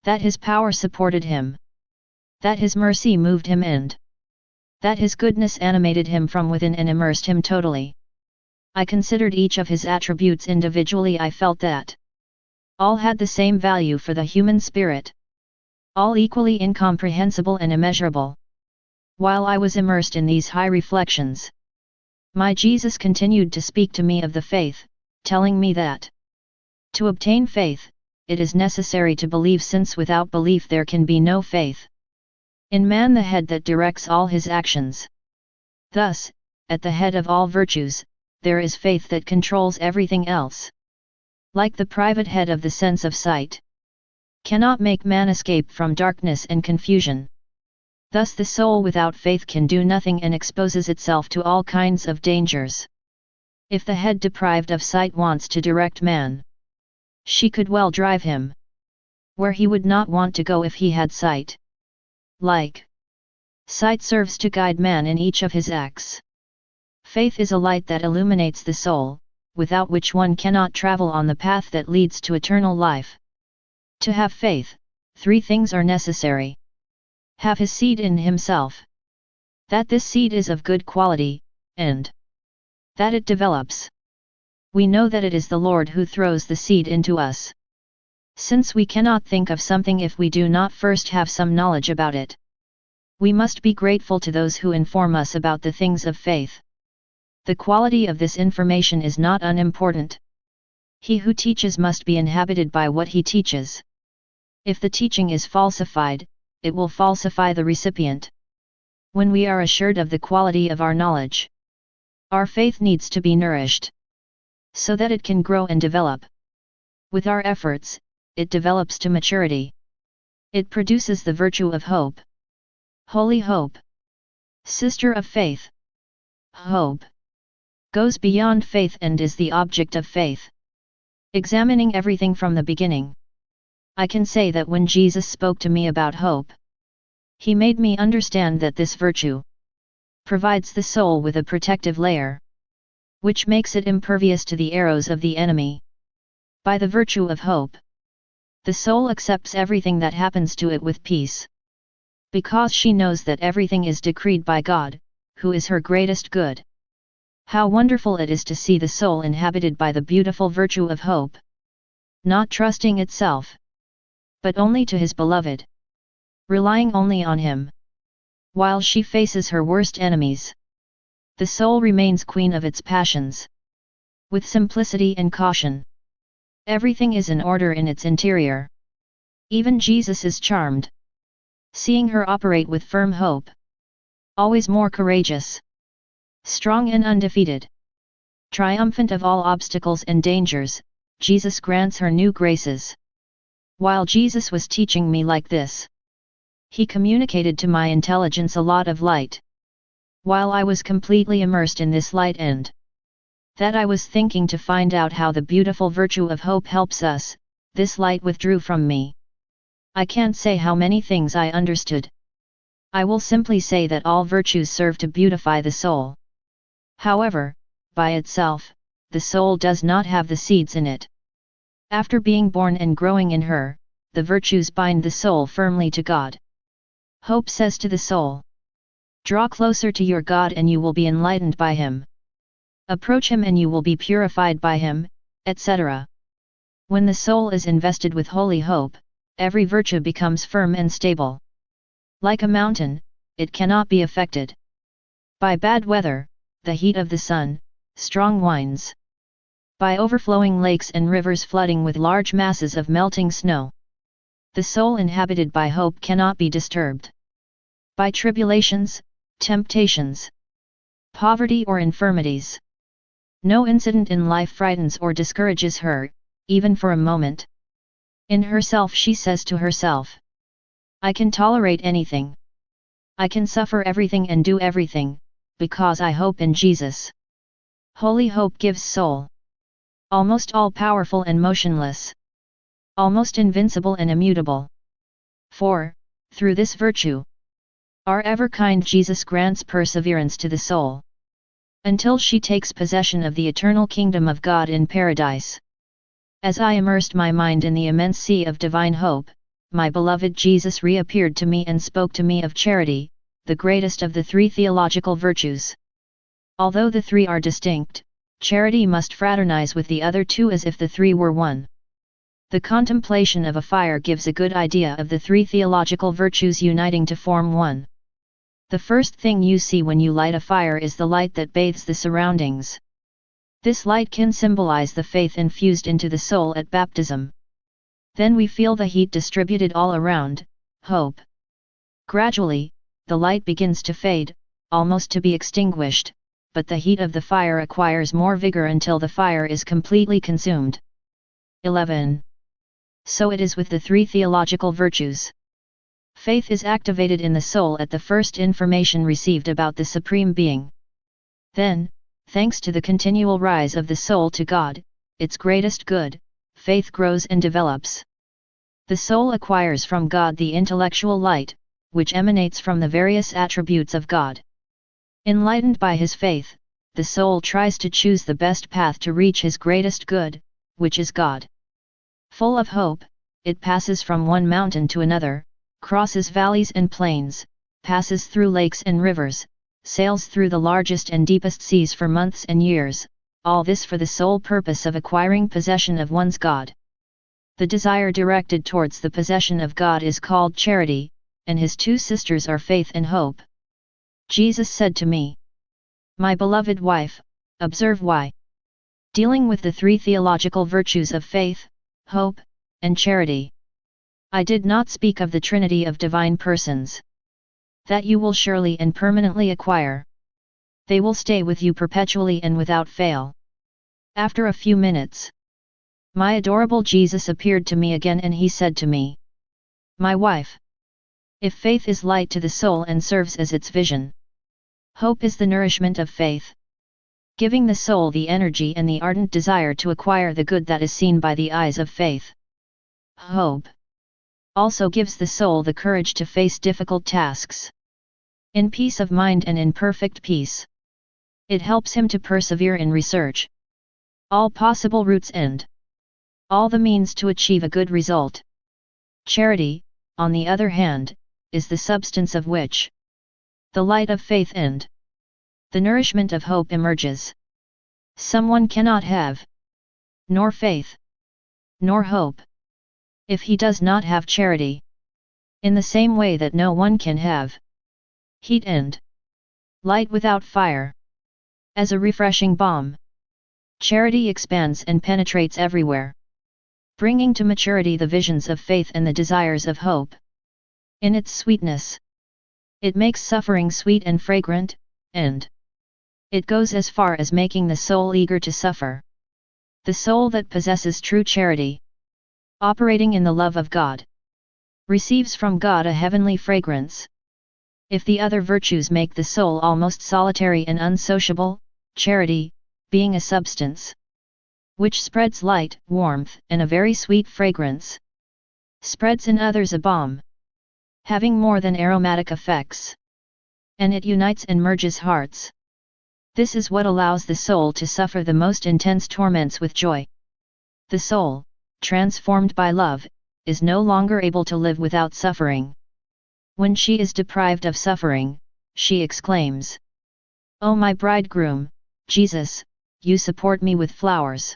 Speaker 1: that His power supported Him, that His mercy moved Him, and that His goodness animated Him from within and immersed Him totally. I considered each of His attributes individually. I felt that all had the same value for the human spirit, all equally incomprehensible and immeasurable. While I was immersed in these high reflections, my Jesus continued to speak to me of the faith, telling me that to obtain faith, it is necessary to believe, since without belief there can be no faith. In man, the head that directs all his actions. Thus, at the head of all virtues, there is faith that controls everything else. Like the private head of the sense of sight, cannot make man escape from darkness and confusion. Thus the soul without faith can do nothing and exposes itself to all kinds of dangers. If the head deprived of sight wants to direct man, she could well drive him where he would not want to go if he had sight. Like sight serves to guide man in each of his acts. Faith is a light that illuminates the soul, without which one cannot travel on the path that leads to eternal life. To have faith, 3 things are necessary. Have his seed in himself, that this seed is of good quality, and that it develops. We know that it is the Lord who throws the seed into us, since we cannot think of something if we do not first have some knowledge about it. We must be grateful to those who inform us about the things of faith. The quality of this information is not unimportant. He who teaches must be inhabited by what he teaches. If the teaching is falsified, it will falsify the recipient. When we are assured of the quality of our knowledge, our faith needs to be nourished, so that it can grow and develop. With our efforts, it develops to maturity. It produces the virtue of hope. Holy hope, sister of faith. Hope goes beyond faith and is the object of faith. Examining everything from the beginning, I can say that when Jesus spoke to me about hope, He made me understand that this virtue provides the soul with a protective layer, which makes it impervious to the arrows of the enemy. By the virtue of hope, the soul accepts everything that happens to it with peace, because she knows that everything is decreed by God, who is her greatest good. How wonderful it is to see the soul inhabited by the beautiful virtue of hope, not trusting itself, but only to His beloved, relying only on Him. While she faces her worst enemies, the soul remains queen of its passions. With simplicity and caution, everything is in order in its interior. Even Jesus is charmed, seeing her operate with firm hope. Always more courageous, strong and undefeated, triumphant of all obstacles and dangers, Jesus grants her new graces. While Jesus was teaching me like this, He communicated to my intelligence a lot of light. While I was completely immersed in this light and that I was thinking to find out how the beautiful virtue of hope helps us, this light withdrew from me. I can't say how many things I understood. I will simply say that all virtues serve to beautify the soul. However, by itself, the soul does not have the seeds in it. After being born and growing in her, the virtues bind the soul firmly to God. Hope says to the soul, "Draw closer to your God and you will be enlightened by Him. Approach Him and you will be purified by Him," etc. When the soul is invested with holy hope, every virtue becomes firm and stable. Like a mountain, it cannot be affected by bad weather, the heat of the sun, strong winds, by overflowing lakes and rivers flooding with large masses of melting snow. The soul inhabited by hope cannot be disturbed by tribulations, temptations, poverty or infirmities. No incident in life frightens or discourages her, even for a moment. In herself she says to herself, I can tolerate anything. I can suffer everything and do everything, because I hope in Jesus. Holy hope gives soul. Almost all-powerful and motionless. Almost invincible and immutable. For, through this virtue, our ever-kind Jesus grants perseverance to the soul, until she takes possession of the eternal kingdom of God in paradise. As I immersed my mind in the immense sea of divine hope, my beloved Jesus reappeared to me and spoke to me of charity, the greatest of the three theological virtues. Although the three are distinct, charity must fraternize with the other two as if the three were one. The contemplation of a fire gives a good idea of the three theological virtues uniting to form one. The first thing you see when you light a fire is the light that bathes the surroundings. This light can symbolize the faith infused into the soul at baptism. Then we feel the heat distributed all around, hope. Gradually, the light begins to fade, almost to be extinguished, but the heat of the fire acquires more vigor until the fire is completely consumed. 11. So it is with the three theological virtues. Faith is activated in the soul at the first information received about the Supreme Being. Then, thanks to the continual rise of the soul to God, its greatest good, faith grows and develops. The soul acquires from God the intellectual light, which emanates from the various attributes of God. Enlightened by his faith, the soul tries to choose the best path to reach his greatest good, which is God. Full of hope, it passes from one mountain to another, crosses valleys and plains, passes through lakes and rivers, sails through the largest and deepest seas for months and years, all this for the sole purpose of acquiring possession of one's God. The desire directed towards the possession of God is called charity, and his two sisters are faith and hope. Jesus said to me, my beloved wife, observe why. Dealing with the three theological virtues of faith, hope, and charity, I did not speak of the Trinity of divine persons. That you will surely and permanently acquire. They will stay with you perpetually and without fail. After a few minutes, my adorable Jesus appeared to me again and he said to me, my wife, if faith is light to the soul and serves as its vision, hope is the nourishment of faith, giving the soul the energy and the ardent desire to acquire the good that is seen by the eyes of faith. Hope also gives the soul the courage to face difficult tasks. In peace of mind and in perfect peace. It helps him to persevere in research. All possible routes and all the means to achieve a good result. Charity, on the other hand, is the substance of which the light of faith and the nourishment of hope emerges. Someone cannot have nor faith nor hope if he does not have charity. In the same way that no one can have heat and light without fire. As a refreshing balm, charity expands and penetrates everywhere, bringing to maturity the visions of faith and the desires of hope. In its sweetness, it makes suffering sweet and fragrant, and it goes as far as making the soul eager to suffer. The soul that possesses true charity, operating in the love of God, receives from God a heavenly fragrance. If the other virtues make the soul almost solitary and unsociable, charity, being a substance which spreads light, warmth, and a very sweet fragrance, spreads in others a balm, having more than aromatic effects, and it unites and merges hearts. This is what allows the soul to suffer the most intense torments with joy. The soul, transformed by love, is no longer able to live without suffering. When she is deprived of suffering, she exclaims, "O my bridegroom, Jesus, you support me with flowers.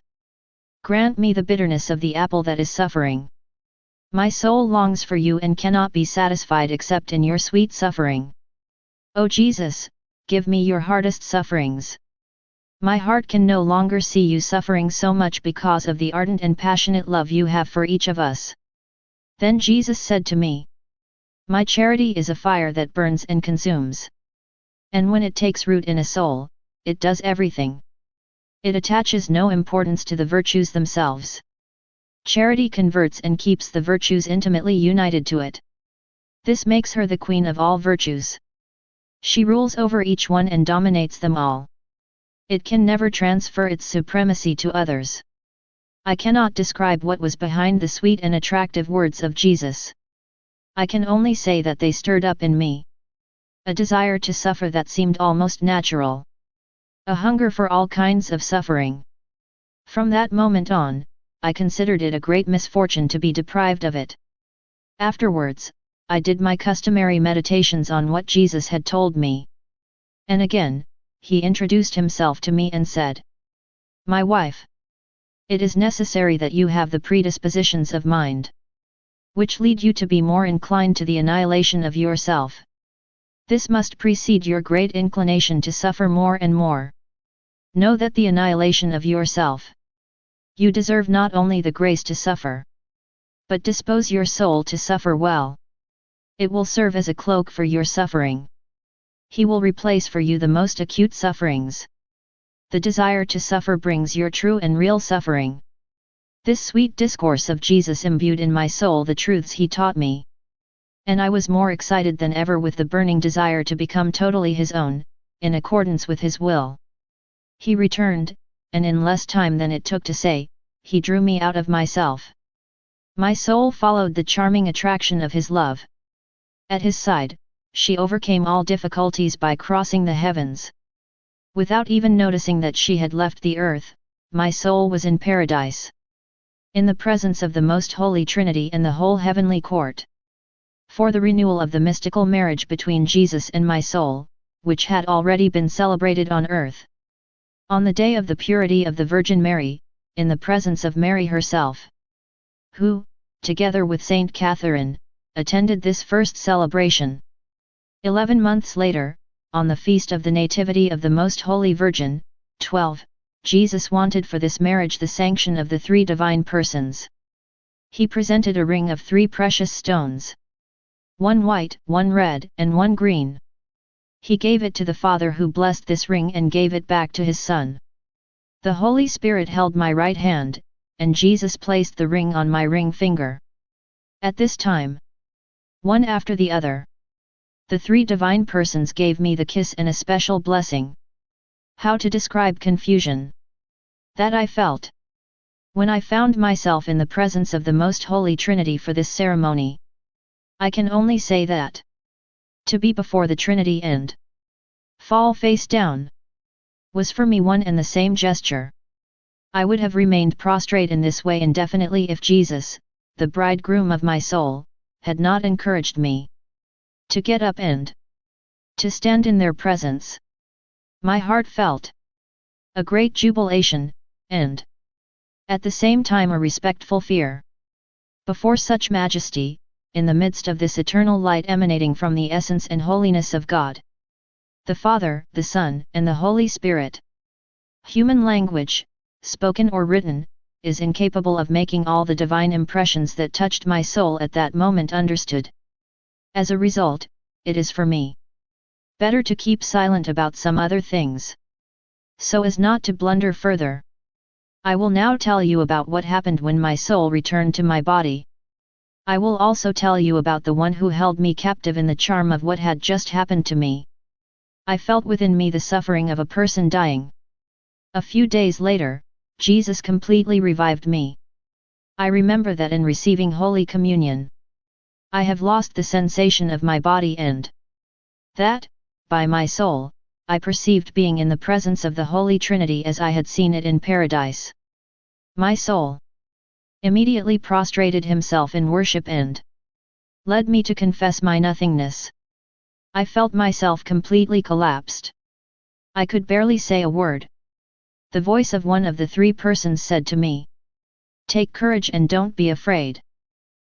Speaker 1: Grant me the bitterness of the apple that is suffering. My soul longs for you and cannot be satisfied except in your sweet suffering. O Jesus, give me your hardest sufferings. My heart can no longer see you suffering so much because of the ardent and passionate love you have for each of us." Then Jesus said to me, "My charity is a fire that burns and consumes. And when it takes root in a soul, it does everything. It attaches no importance to the virtues themselves. Charity converts and keeps the virtues intimately united to it. This makes her the queen of all virtues. She rules over each one and dominates them all. It can never transfer its supremacy to others. I cannot describe what was behind the sweet and attractive words of Jesus. I can only say that they stirred up in me a desire to suffer that seemed almost natural. A hunger for all kinds of suffering. From that moment on, I considered it a great misfortune to be deprived of it. Afterwards, I did my customary meditations on what Jesus had told me. And again, he introduced himself to me and said, "My wife, it is necessary that you have the predispositions of mind, which lead you to be more inclined to the annihilation of yourself. This must precede your great inclination to suffer more and more. Know that the annihilation of yourself. You deserve not only the grace to suffer, but dispose your soul to suffer well. It will serve as a cloak for your suffering. He will replace for you the most acute sufferings. The desire to suffer brings your true and real suffering." This sweet discourse of Jesus imbued in my soul the truths he taught me. And I was more excited than ever with the burning desire to become totally his own, in accordance with his will. He returned, and in less time than it took to say, he drew me out of myself. My soul followed the charming attraction of his love. At his side, she overcame all difficulties by crossing the heavens. Without even noticing that she had left the earth, my soul was in paradise, in the presence of the most holy Trinity and the whole heavenly court. For the renewal of the mystical marriage between Jesus and my soul, which had already been celebrated on earth. On the day of the purity of the Virgin Mary, in the presence of Mary herself, who, together with Saint Catherine, attended this first celebration. 11 months later, on the feast of the Nativity of the Most Holy Virgin, 12, Jesus wanted for this marriage the sanction of the three divine persons. He presented a ring of 3 precious stones. One white, one red, and one green. He gave it to the Father, who blessed this ring and gave it back to his Son. The Holy Spirit held my right hand, and Jesus placed the ring on my ring finger. At this time, one after the other, the 3 divine persons gave me the kiss and a special blessing. How to describe confusion that I felt when I found myself in the presence of the Most Holy Trinity for this ceremony. I can only say that to be before the Trinity and fall face down was for me one and the same gesture. I would have remained prostrate in this way indefinitely if Jesus, the bridegroom of my soul, had not encouraged me to get up and to stand in their presence. My heart felt a great jubilation, and at the same time a respectful fear before such majesty, in the midst of this eternal light emanating from the essence and holiness of God, the Father, the Son, and the Holy Spirit. Human language, spoken or written, is incapable of making all the divine impressions that touched my soul at that moment understood. As a result, it is for me better to keep silent about some other things, so as not to blunder further. I will now tell you about what happened when my soul returned to my body. I will also tell you about the one who held me captive in the charm of what had just happened to me. I felt within me the suffering of a person dying. A few days later, Jesus completely revived me. I remember that in receiving Holy Communion, I have lost the sensation of my body, and that, by my soul, I perceived being in the presence of the Holy Trinity as I had seen it in paradise. My soul immediately prostrated himself in worship and led me to confess my nothingness. I felt myself completely collapsed. I could barely say a word. The voice of one of the 3 persons said to me, "Take courage and don't be afraid.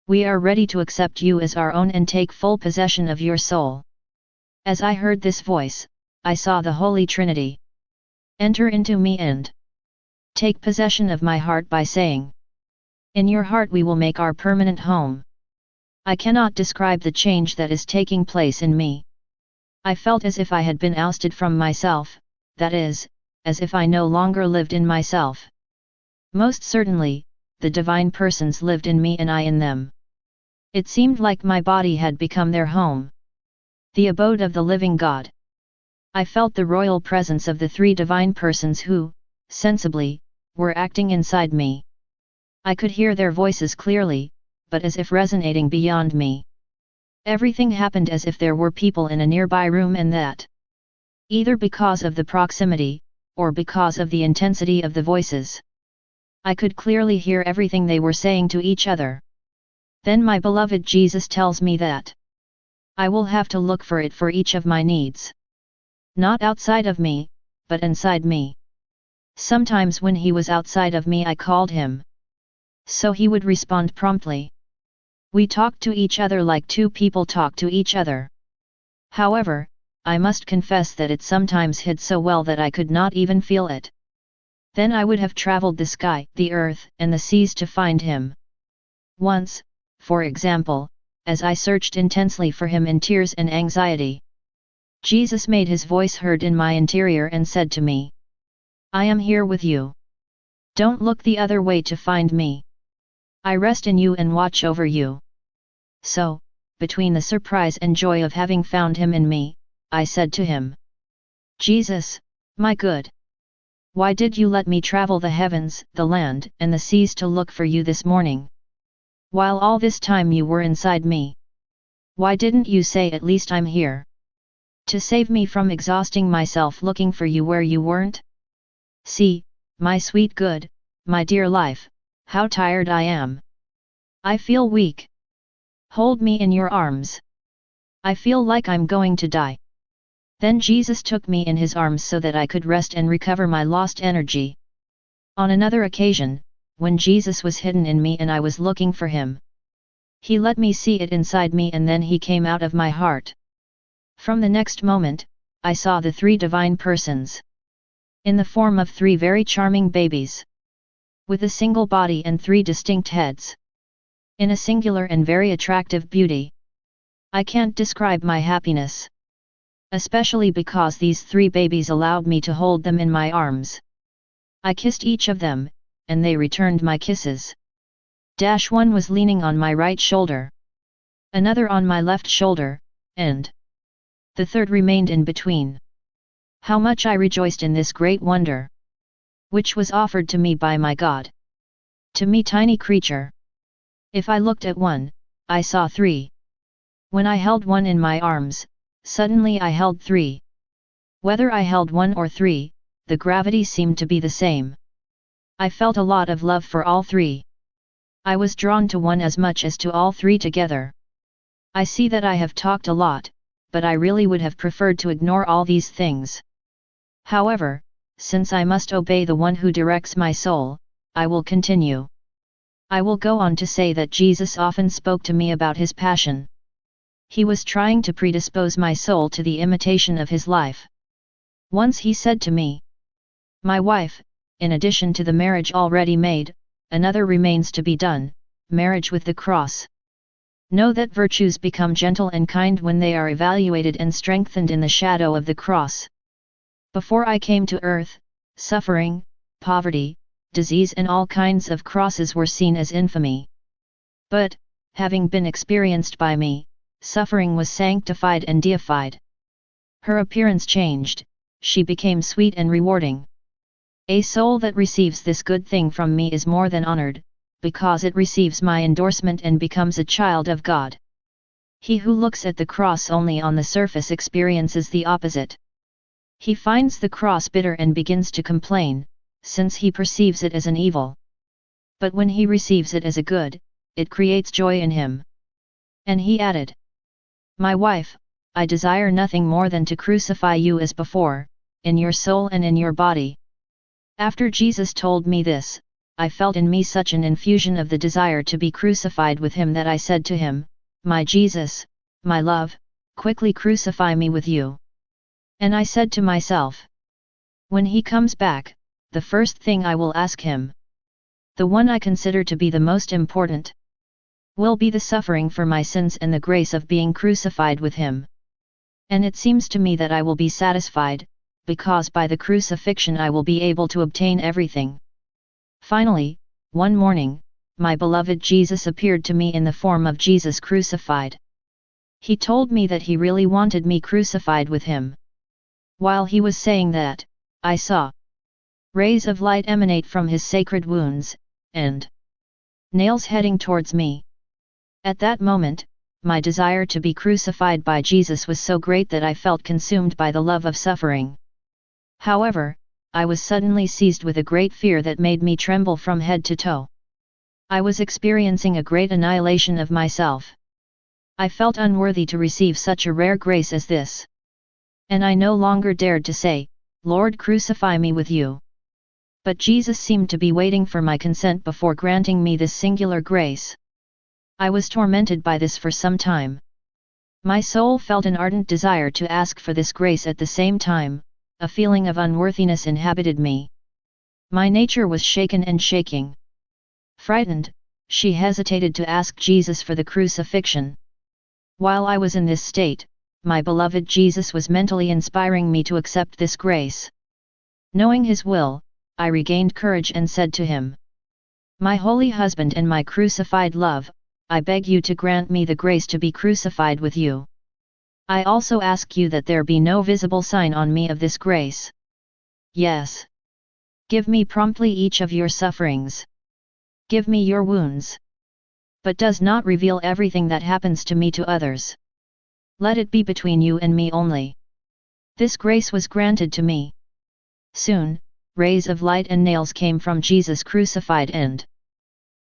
Speaker 1: We are ready to accept you as our own and take full possession of your soul." As I heard this voice, I saw the Holy Trinity enter into me and take possession of my heart by saying, "In your heart we will make our permanent home." I cannot describe the change that is taking place in me. I felt as if I had been ousted from myself, that is, as if I no longer lived in myself. Most certainly, the divine persons lived in me and I in them. It seemed like my body had become their home, the abode of the living God. I felt the royal presence of the three divine persons who, sensibly, were acting inside me. I could hear their voices clearly, but as if resonating beyond me. Everything happened as if there were people in a nearby room and that, either because of the proximity, or because of the intensity of the voices, I could clearly hear everything they were saying to each other. Then my beloved Jesus tells me that I will have to look for it for each of my needs. Not outside of me, but inside me. Sometimes when he was outside of me I called him, so he would respond promptly. We talked to each other like two people talk to each other. However, I must confess that it sometimes hid so well that I could not even feel it. Then I would have traveled the sky, the earth, and the seas to find him. Once, for example, as I searched intensely for him in tears and anxiety, Jesus made his voice heard in my interior and said to me, "I am here with you. Don't look the other way to find me. I rest in you and watch over you." So, between the surprise and joy of having found him in me, I said to him, "Jesus, my good, why did you let me travel the heavens, the land, and the seas to look for you this morning? While all this time you were inside me. Why didn't you say at least I'm here? To save me from exhausting myself looking for you where you weren't? See, my sweet good, my dear life, how tired I am. I feel weak. Hold me in your arms. I feel like I'm going to die." Then Jesus took me in his arms so that I could rest and recover my lost energy. On another occasion, when Jesus was hidden in me and I was looking for him, he let me see it inside me and then he came out of my heart. From the next moment, I saw the three divine persons, in the form of three very charming babies, with a single body and three distinct heads, in a singular and very attractive beauty. I can't describe my happiness, especially because these three babies allowed me to hold them in my arms. I kissed each of them, and they returned my kisses. One was leaning on my right shoulder, another on my left shoulder, and the third remained in between. How much I rejoiced in this great wonder, which was offered to me by my God. To me, tiny creature. If I looked at one, I saw three. When I held one in my arms, suddenly I held three. Whether I held one or three, the gravity seemed to be the same. I felt a lot of love for all three. I was drawn to one as much as to all three together. I see that I have talked a lot, but I really would have preferred to ignore all these things. However, since I must obey the one who directs my soul, I will continue. I will go on to say that Jesus often spoke to me about his passion. He was trying to predispose my soul to the imitation of his life. Once he said to me, "My wife, in addition to the marriage already made, another remains to be done, marriage with the cross. Know that virtues become gentle and kind when they are evaluated and strengthened in the shadow of the cross. Before I came to earth, suffering, poverty, disease and all kinds of crosses were seen as infamy. But, having been experienced by me, suffering was sanctified and deified. Her appearance changed, she became sweet and rewarding. A soul that receives this good thing from me is more than honored, because it receives my endorsement and becomes a child of God. He who looks at the cross only on the surface experiences the opposite. He finds the cross bitter and begins to complain, since he perceives it as an evil. But when he receives it as a good, it creates joy in him." And he added, "My wife, I desire nothing more than to crucify you as before, in your soul and in your body." After Jesus told me this, I felt in me such an infusion of the desire to be crucified with him that I said to him, "My Jesus, my love, quickly crucify me with you." And I said to myself, when he comes back, the first thing I will ask him, the one I consider to be the most important, will be the suffering for my sins and the grace of being crucified with him. And it seems to me that I will be satisfied, because by the crucifixion I will be able to obtain everything. Finally, one morning, my beloved Jesus appeared to me in the form of Jesus crucified. He told me that he really wanted me crucified with him. While he was saying that, I saw rays of light emanate from his sacred wounds, and nails heading towards me. At that moment, my desire to be crucified by Jesus was so great that I felt consumed by the love of suffering. However, I was suddenly seized with a great fear that made me tremble from head to toe. I was experiencing a great annihilation of myself. I felt unworthy to receive such a rare grace as this. And I no longer dared to say, "Lord, crucify me with you." But Jesus seemed to be waiting for my consent before granting me this singular grace. I was tormented by this for some time. My soul felt an ardent desire to ask for this grace at the same time. A feeling of unworthiness inhabited me. My nature was shaken and shaking. Frightened, she hesitated to ask Jesus for the crucifixion. While I was in this state, my beloved Jesus was mentally inspiring me to accept this grace. Knowing his will, I regained courage and said to him, "My holy husband and my crucified love, I beg you to grant me the grace to be crucified with you. I also ask you that there be no visible sign on me of this grace. Yes. Give me promptly each of your sufferings. Give me your wounds. But does not reveal everything that happens to me to others. Let it be between you and me only." This grace was granted to me. Soon, rays of light and nails came from Jesus crucified and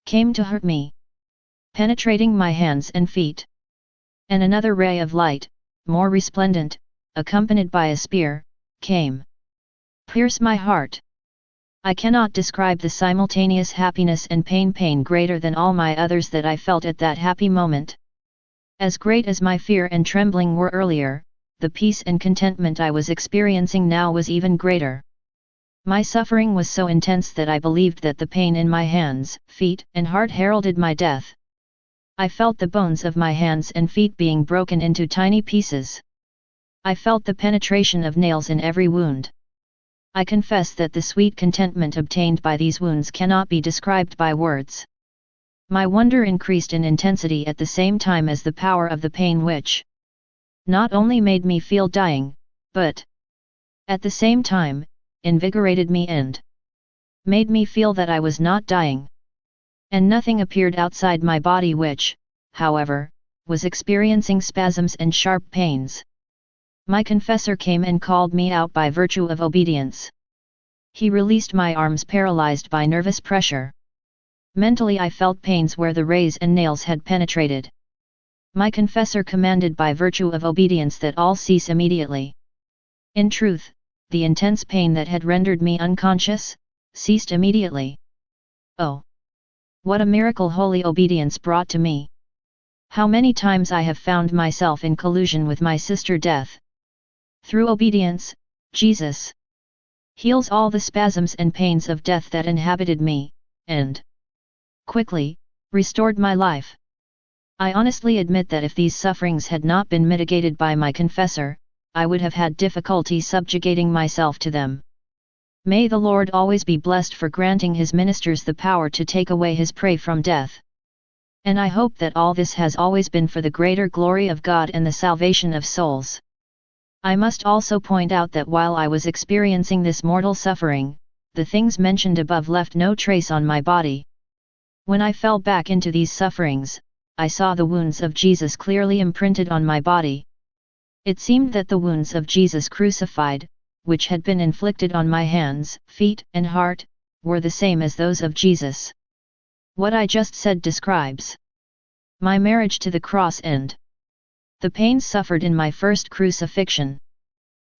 Speaker 1: came to hurt me, penetrating my hands and feet. And another ray of light, more resplendent, accompanied by a spear, came. Pierce my heart. I cannot describe the simultaneous happiness and pain greater than all my others that I felt at that happy moment. As great as my fear and trembling were earlier, the peace and contentment I was experiencing now was even greater. My suffering was so intense that I believed that the pain in my hands, feet, and heart heralded my death. I felt the bones of my hands and feet being broken into tiny pieces. I felt the penetration of nails in every wound. I confess that the sweet contentment obtained by these wounds cannot be described by words. My wonder increased in intensity at the same time as the power of the pain which not only made me feel dying, but at the same time, invigorated me and made me feel that I was not dying. And nothing appeared outside my body which, however, was experiencing spasms and sharp pains. My confessor came and called me out by virtue of obedience. He released my arms paralyzed by nervous pressure. Mentally I felt pains where the rays and nails had penetrated. My confessor commanded by virtue of obedience that all cease immediately. In truth, the intense pain that had rendered me unconscious, ceased immediately. Oh! What a miracle holy obedience brought to me! How many times I have found myself in collusion with my sister death. Through obedience, Jesus heals all the spasms and pains of death that inhabited me, and quickly restored my life. I honestly admit that if these sufferings had not been mitigated by my confessor, I would have had difficulty subjugating myself to them. May the Lord always be blessed for granting his ministers the power to take away his prey from death. And I hope that all this has always been for the greater glory of God and the salvation of souls. I must also point out that while I was experiencing this mortal suffering, the things mentioned above left no trace on my body. When I fell back into these sufferings, I saw the wounds of Jesus clearly imprinted on my body. It seemed that the wounds of Jesus crucified, which had been inflicted on my hands, feet, and heart, were the same as those of Jesus. What I just said describes my marriage to the cross and the pains suffered in my first crucifixion.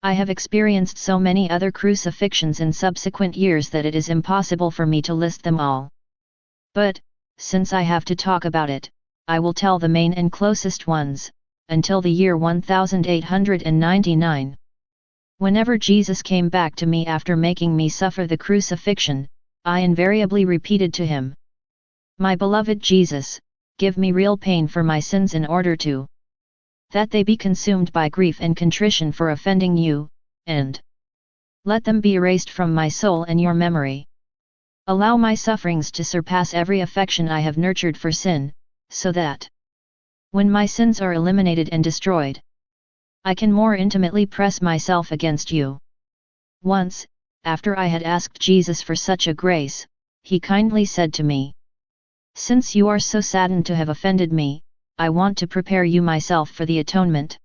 Speaker 1: I have experienced so many other crucifixions in subsequent years that it is impossible for me to list them all. But, since I have to talk about it, I will tell the main and closest ones, until the year 1899. Whenever Jesus came back to me after making me suffer the crucifixion, I invariably repeated to him, "My beloved Jesus, give me real pain for my sins in order that they be consumed by grief and contrition for offending you, and Let them be erased from my soul and your memory. Allow my sufferings to surpass every affection I have nurtured for sin, so that, when my sins are eliminated and destroyed, I can more intimately press myself against you. Once, after I had asked Jesus for such a grace, he kindly said to me, "Since you are so saddened to have offended me, I want to prepare you myself for the atonement.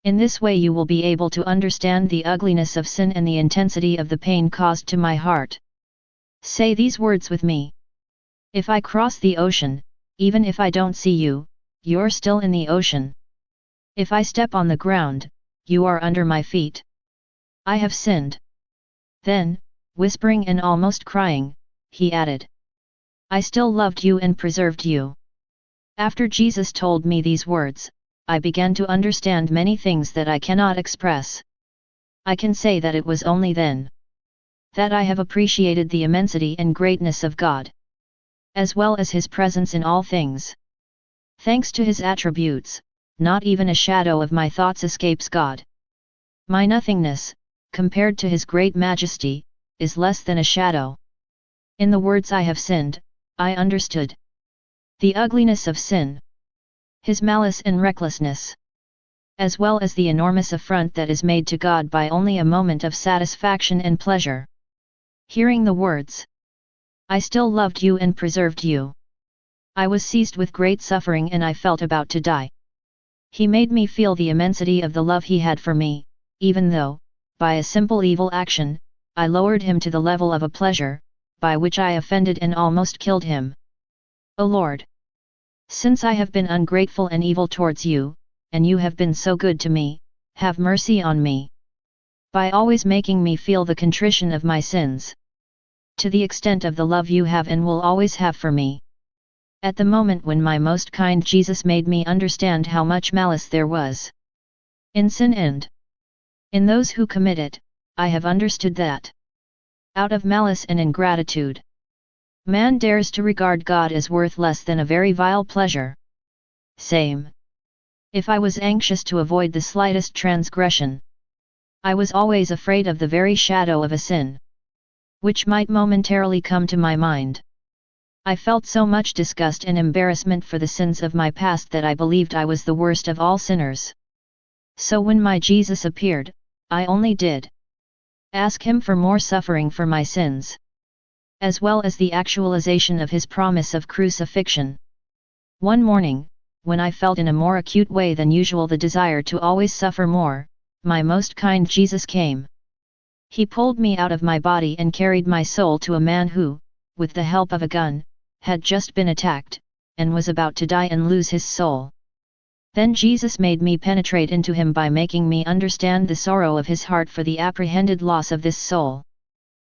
Speaker 1: In this way you will be able to understand the ugliness of sin and the intensity of the pain caused to my heart. Say these words with me. If I cross the ocean, even if I don't see you, you're still in the ocean. If I step on the ground, you are under my feet. I have sinned." Then, whispering and almost crying, he added, "I still loved you and preserved you." After Jesus told me these words, I began to understand many things that I cannot express. I can say that it was only then that I have appreciated the immensity and greatness of God, as well as His presence in all things. Thanks to His attributes, not even a shadow of my thoughts escapes God. My nothingness, compared to His great majesty, is less than a shadow. In the words "I have sinned," I understood the ugliness of sin, His malice and recklessness, as well as the enormous affront that is made to God by only a moment of satisfaction and pleasure. Hearing the words, "I still loved you and preserved you," I was seized with great suffering and I felt about to die. He made me feel the immensity of the love He had for me, even though, by a simple evil action, I lowered Him to the level of a pleasure, by which I offended and almost killed Him. O Lord! Since I have been ungrateful and evil towards you, and you have been so good to me, have mercy on me, by always making me feel the contrition of my sins, to the extent of the love you have and will always have for me. At the moment when my most kind Jesus made me understand how much malice there was in sin and in those who commit it, I have understood that, out of malice and ingratitude, man dares to regard God as worth less than a very vile pleasure. Same. If I was anxious to avoid the slightest transgression, I was always afraid of the very shadow of a sin, which might momentarily come to my mind. I felt so much disgust and embarrassment for the sins of my past that I believed I was the worst of all sinners. So when my Jesus appeared, I only did ask Him for more suffering for my sins, as well as the actualization of His promise of crucifixion. One morning, when I felt in a more acute way than usual the desire to always suffer more, my most kind Jesus came. He pulled me out of my body and carried my soul to a man who, with the help of a gun, had just been attacked, and was about to die and lose his soul. Then Jesus made me penetrate into him by making me understand the sorrow of his heart for the apprehended loss of this soul.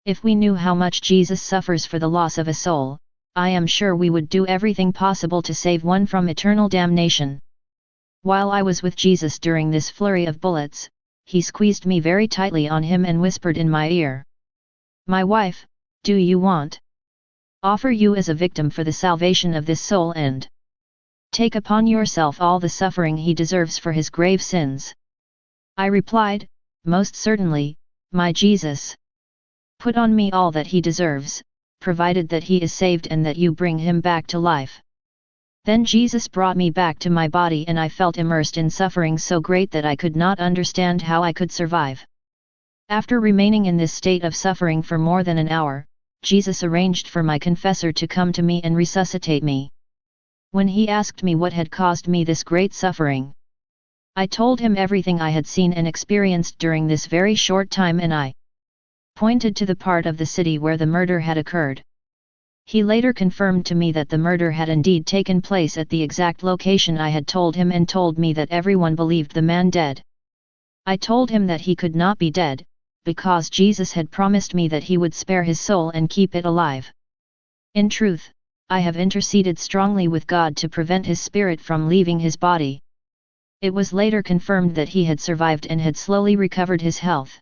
Speaker 1: If we knew how much Jesus suffers for the loss of a soul, I am sure we would do everything possible to save one from eternal damnation. While I was with Jesus during this flurry of bullets, He squeezed me very tightly on him and whispered in my ear, "My wife, do you want offer you as a victim for the salvation of this soul and take upon yourself all the suffering he deserves for his grave sins?" I replied, "Most certainly, my Jesus. Put on me all that he deserves, provided that he is saved and that you bring him back to life." Then Jesus brought me back to my body and I felt immersed in suffering so great that I could not understand how I could survive. After remaining in this state of suffering for more than an hour, Jesus arranged for my confessor to come to me and resuscitate me. When he asked me what had caused me this great suffering, I told him everything I had seen and experienced during this very short time and I pointed to the part of the city where the murder had occurred. He later confirmed to me that the murder had indeed taken place at the exact location I had told him and told me that everyone believed the man dead. I told him that he could not be dead, because Jesus had promised me that he would spare his soul and keep it alive. In truth, I have interceded strongly with God to prevent his spirit from leaving his body. It was later confirmed that he had survived and had slowly recovered his health.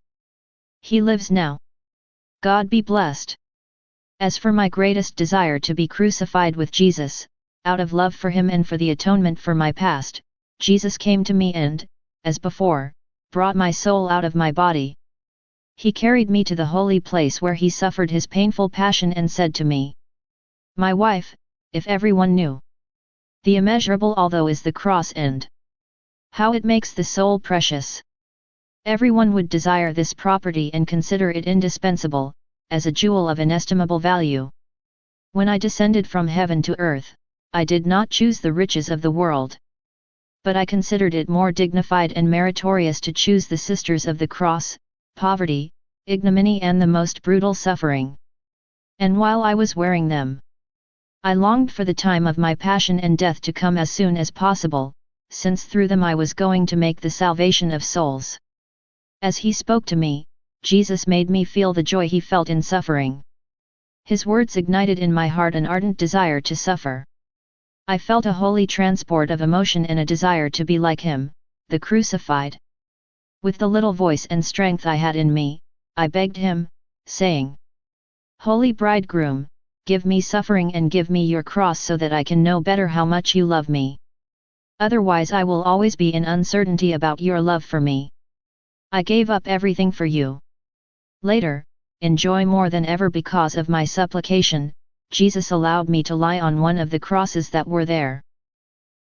Speaker 1: He lives now. God be blessed. As for my greatest desire to be crucified with Jesus, out of love for him and for the atonement for my past, Jesus came to me and, as before, brought my soul out of my body. He carried me to the holy place where he suffered his painful passion and said to me, "My wife, if everyone knew the immeasurable although is the cross and how it makes the soul precious, everyone would desire this property and consider it indispensable, as a jewel of inestimable value. When I descended from heaven to earth, I did not choose the riches of the world, but I considered it more dignified and meritorious to choose the sisters of the cross, poverty, ignominy and the most brutal suffering. And while I was wearing them, I longed for the time of my passion and death to come as soon as possible, since through them I was going to make the salvation of souls." As he spoke to me, Jesus made me feel the joy he felt in suffering. His words ignited in my heart an ardent desire to suffer. I felt a holy transport of emotion and a desire to be like him, the crucified. With the little voice and strength I had in me, I begged him, saying, "Holy Bridegroom, give me suffering and give me your cross so that I can know better how much you love me. Otherwise I will always be in uncertainty about your love for me. I gave up everything for you." Later, in joy more than ever because of my supplication, Jesus allowed me to lie on one of the crosses that were there.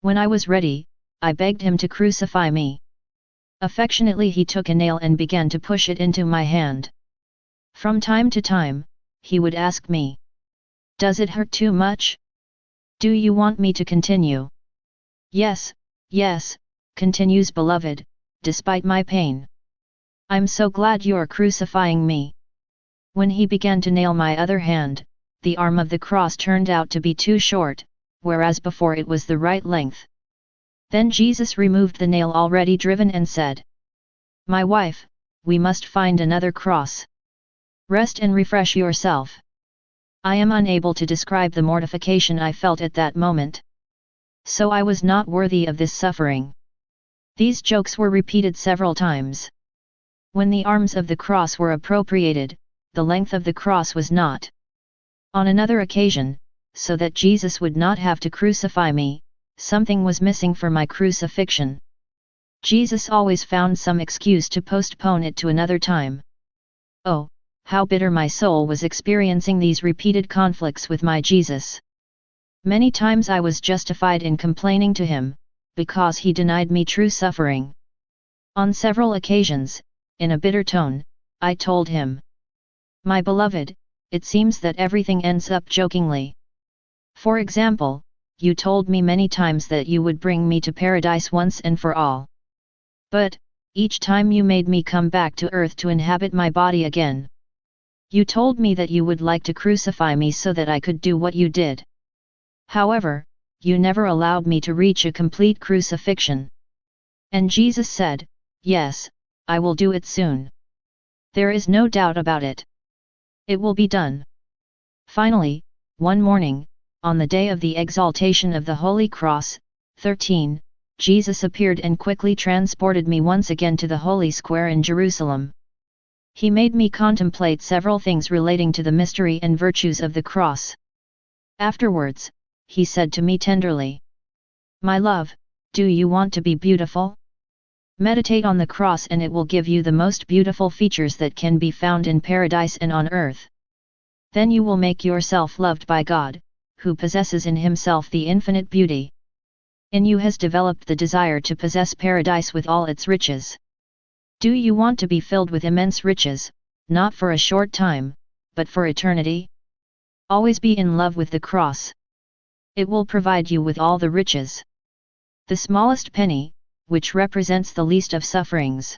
Speaker 1: When I was ready, I begged him to crucify me. Affectionately he took a nail and began to push it into my hand. From time to time, he would ask me, "Does it hurt too much? Do you want me to continue?" "Yes, yes," continues beloved, "despite my pain. I'm so glad you're crucifying me." When he began to nail my other hand, the arm of the cross turned out to be too short, whereas before it was the right length. Then Jesus removed the nail already driven and said, "My wife, we must find another cross. Rest and refresh yourself." I am unable to describe the mortification I felt at that moment. So I was not worthy of this suffering. These jokes were repeated several times. When the arms of the cross were appropriated, the length of the cross was not. On another occasion, so that Jesus would not have to crucify me, something was missing for my crucifixion. Jesus always found some excuse to postpone it to another time. Oh, how bitter my soul was experiencing these repeated conflicts with my Jesus. Many times I was justified in complaining to him, because he denied me true suffering. On several occasions, in a bitter tone, I told him, "My beloved, it seems that everything ends up jokingly. For example, you told me many times that you would bring me to paradise once and for all. But, each time you made me come back to earth to inhabit my body again. You told me that you would like to crucify me so that I could do what you did. However, you never allowed me to reach a complete crucifixion." And Jesus said, "Yes, I will do it soon. There is no doubt about it. It will be done." Finally, one morning, on the day of the exaltation of the Holy Cross, 13, Jesus appeared and quickly transported me once again to the Holy Square in Jerusalem. He made me contemplate several things relating to the mystery and virtues of the cross. Afterwards, he said to me tenderly, "My love, do you want to be beautiful? Meditate on the cross and it will give you the most beautiful features that can be found in paradise and on earth. Then you will make yourself loved by God, who possesses in himself the infinite beauty. In you has developed the desire to possess paradise with all its riches. Do you want to be filled with immense riches, not for a short time, but for eternity? Always be in love with the cross. It will provide you with all the riches. The smallest penny, which represents the least of sufferings,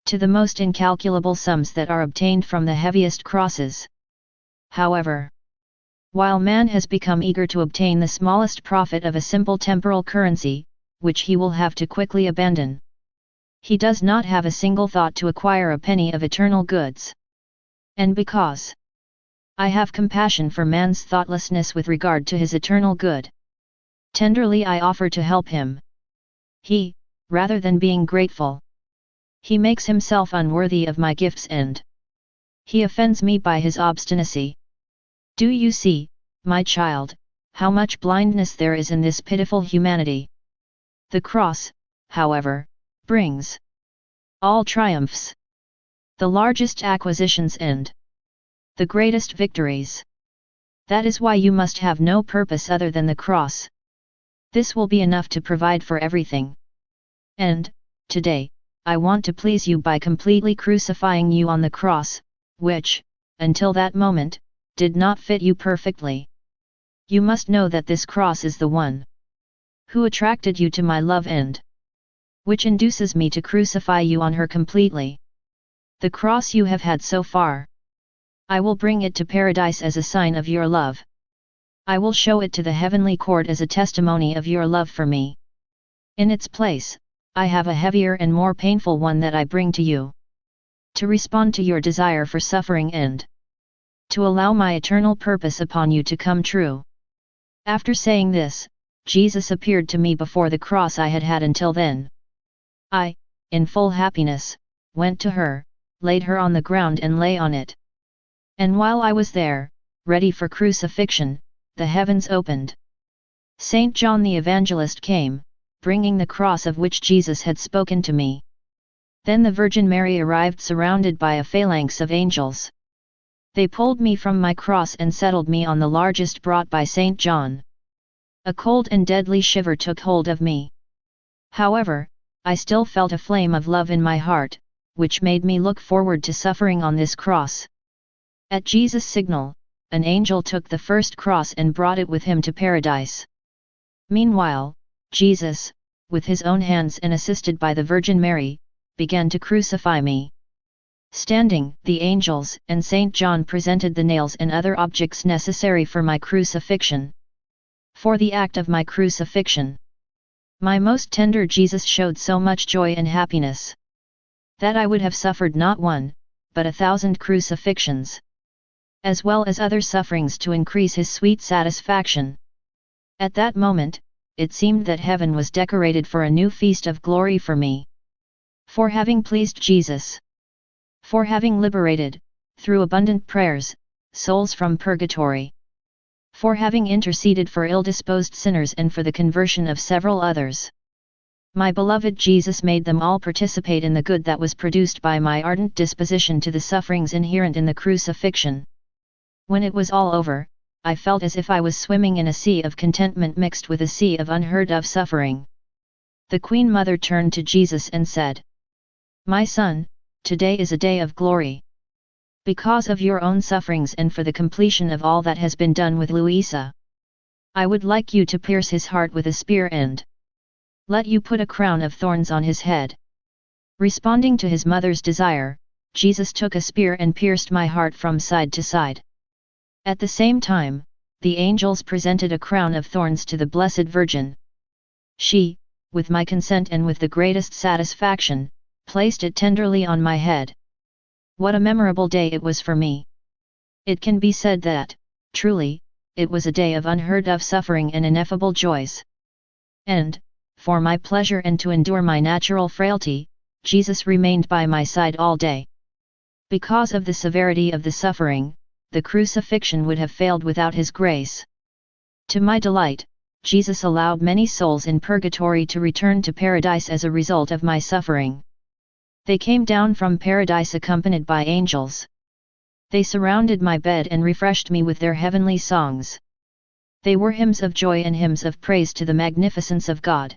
Speaker 1: to the most incalculable sums that are obtained from the heaviest crosses. However, while man has become eager to obtain the smallest profit of a simple temporal currency, which he will have to quickly abandon, he does not have a single thought to acquire a penny of eternal goods. And because I have compassion for man's thoughtlessness with regard to his eternal good, tenderly I offer to help him. He, rather than being grateful, he makes himself unworthy of my gifts and he offends me by his obstinacy. Do you see, my child, how much blindness there is in this pitiful humanity? The cross, however, brings all triumphs. the largest acquisitions and the greatest victories. That is why you must have no purpose other than the cross. This will be enough to provide for everything. And, today, I want to please you by completely crucifying you on the cross, which, until that moment, did not fit you perfectly. You must know that this cross is the one who attracted you to my love and which induces me to crucify you on her completely. The cross you have had so far. I will bring it to paradise as a sign of your love. I will show it to the heavenly court as a testimony of your love for me. In its place, I have a heavier and more painful one that I bring to you. To respond to your desire for suffering and to allow my eternal purpose upon you to come true. After saying this, Jesus appeared to me before the cross I had had until then. I, in full happiness, went to her, laid her on the ground and lay on it. And while I was there, ready for crucifixion, the heavens opened. Saint John the Evangelist came, bringing the cross of which Jesus had spoken to me. Then the Virgin Mary arrived surrounded by a phalanx of angels. They pulled me from my cross and settled me on the largest brought by Saint John. A cold and deadly shiver took hold of me. However, I still felt a flame of love in my heart, which made me look forward to suffering on this cross. At Jesus' signal, an angel took the first cross and brought it with him to paradise. Meanwhile, Jesus, with his own hands and assisted by the Virgin Mary, began to crucify me. Standing, the angels and Saint John presented the nails and other objects necessary for my crucifixion. For the act of my crucifixion, my most tender Jesus showed so much joy and happiness that I would have suffered not one, but 1,000 crucifixions, as well as other sufferings to increase his sweet satisfaction. At that moment, it seemed that heaven was decorated for a new feast of glory for me. For having pleased Jesus. For having liberated, through abundant prayers, souls from purgatory. For having interceded for ill-disposed sinners and for the conversion of several others. My beloved Jesus made them all participate in the good that was produced by my ardent disposition to the sufferings inherent in the crucifixion. When it was all over, I felt as if I was swimming in a sea of contentment mixed with a sea of unheard-of suffering. The Queen Mother turned to Jesus and said, "My son, today is a day of glory. Because of your own sufferings and for the completion of all that has been done with Luisa. I would like you to pierce his heart with a spear and let you put a crown of thorns on his head." Responding to his mother's desire, Jesus took a spear and pierced my heart from side to side. At the same time, the angels presented a crown of thorns to the Blessed Virgin. She, with my consent and with the greatest satisfaction, placed it tenderly on my head. What a memorable day it was for me! It can be said that, truly, it was a day of unheard-of suffering and ineffable joys. And, for my pleasure and to endure my natural frailty, Jesus remained by my side all day. Because of the severity of the suffering, the crucifixion would have failed without his grace. To my delight, Jesus allowed many souls in purgatory to return to paradise as a result of my suffering. They came down from paradise accompanied by angels. They surrounded my bed and refreshed me with their heavenly songs. They were hymns of joy and hymns of praise to the magnificence of God.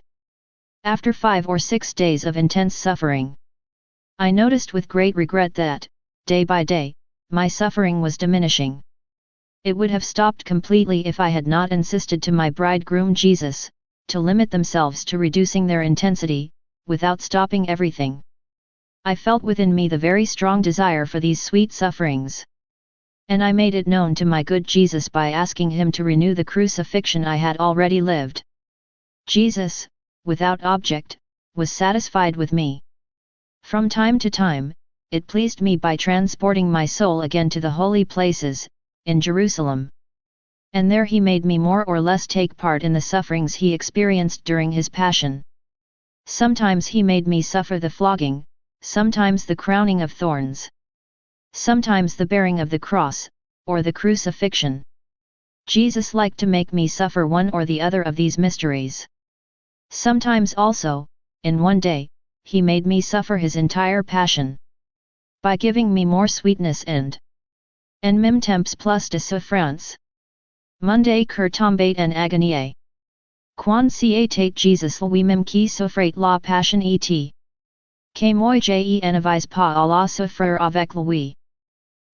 Speaker 1: After 5 or 6 days of intense suffering, I noticed with great regret that, day by day, my suffering was diminishing. It would have stopped completely if I had not insisted to my bridegroom Jesus, to limit themselves to reducing their intensity, without stopping everything. I felt within me the very strong desire for these sweet sufferings. And I made it known to my good Jesus by asking him to renew the crucifixion I had already lived. Jesus, without object, was satisfied with me. From time to time, it pleased me by transporting my soul again to the holy places, in Jerusalem. And there he made me more or less take part in the sufferings he experienced during his passion. Sometimes he made me suffer the flogging, sometimes the crowning of thorns, sometimes the bearing of the cross, or the crucifixion. Jesus liked to make me suffer one or the other of these mysteries. Sometimes also, in one day, he made me suffer his entire passion. by giving me more sweetness and mem temps plus de souffrance. Monday cur tombate en agonie. Quan ciatate Jesus lui mem qui souffrait la passion et que moi je n'avais pas à la souffrir avec lui.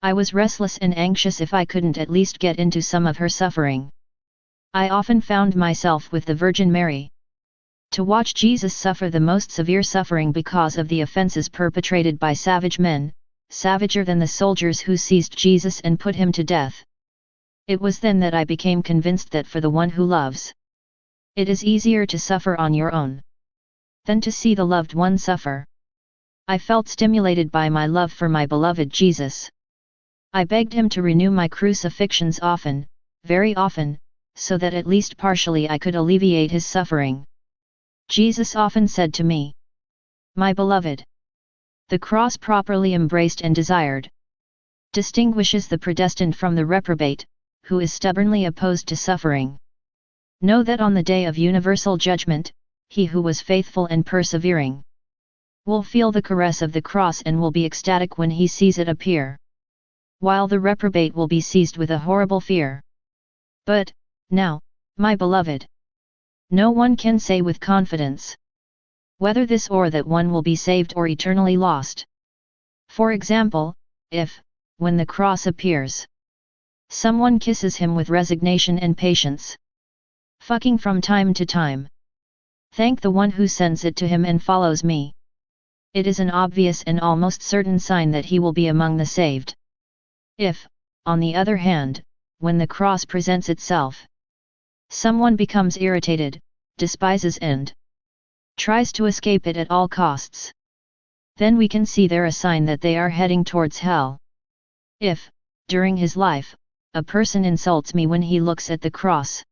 Speaker 1: I was restless and anxious if I couldn't at least get into some of her suffering. I often found myself with the Virgin Mary. To watch Jesus suffer the most severe suffering because of the offenses perpetrated by savage men, savager than the soldiers who seized Jesus and put him to death. It was then that I became convinced that for the one who loves, it is easier to suffer on your own than to see the loved one suffer. I felt stimulated by my love for my beloved Jesus. I begged him to renew my crucifixions often, very often, so that at least partially I could alleviate his suffering. Jesus often said to me, "My beloved, the cross properly embraced and desired distinguishes the predestined from the reprobate, who is stubbornly opposed to suffering. Know that on the day of universal judgment, he who was faithful and persevering will feel the caress of the cross and will be ecstatic when he sees it appear, while the reprobate will be seized with a horrible fear. But, now, my beloved, no one can say with confidence whether this or that one will be saved or eternally lost. For example, if, when the cross appears, someone kisses him with resignation and patience, fucking from time to time, thank the one who sends it to him and follows me. It is an obvious and almost certain sign that he will be among the saved. If, on the other hand, when the cross presents itself, someone becomes irritated, despises and tries to escape it at all costs, then we can see there a sign that they are heading towards hell. If, during his life, a person insults me when he looks at the cross,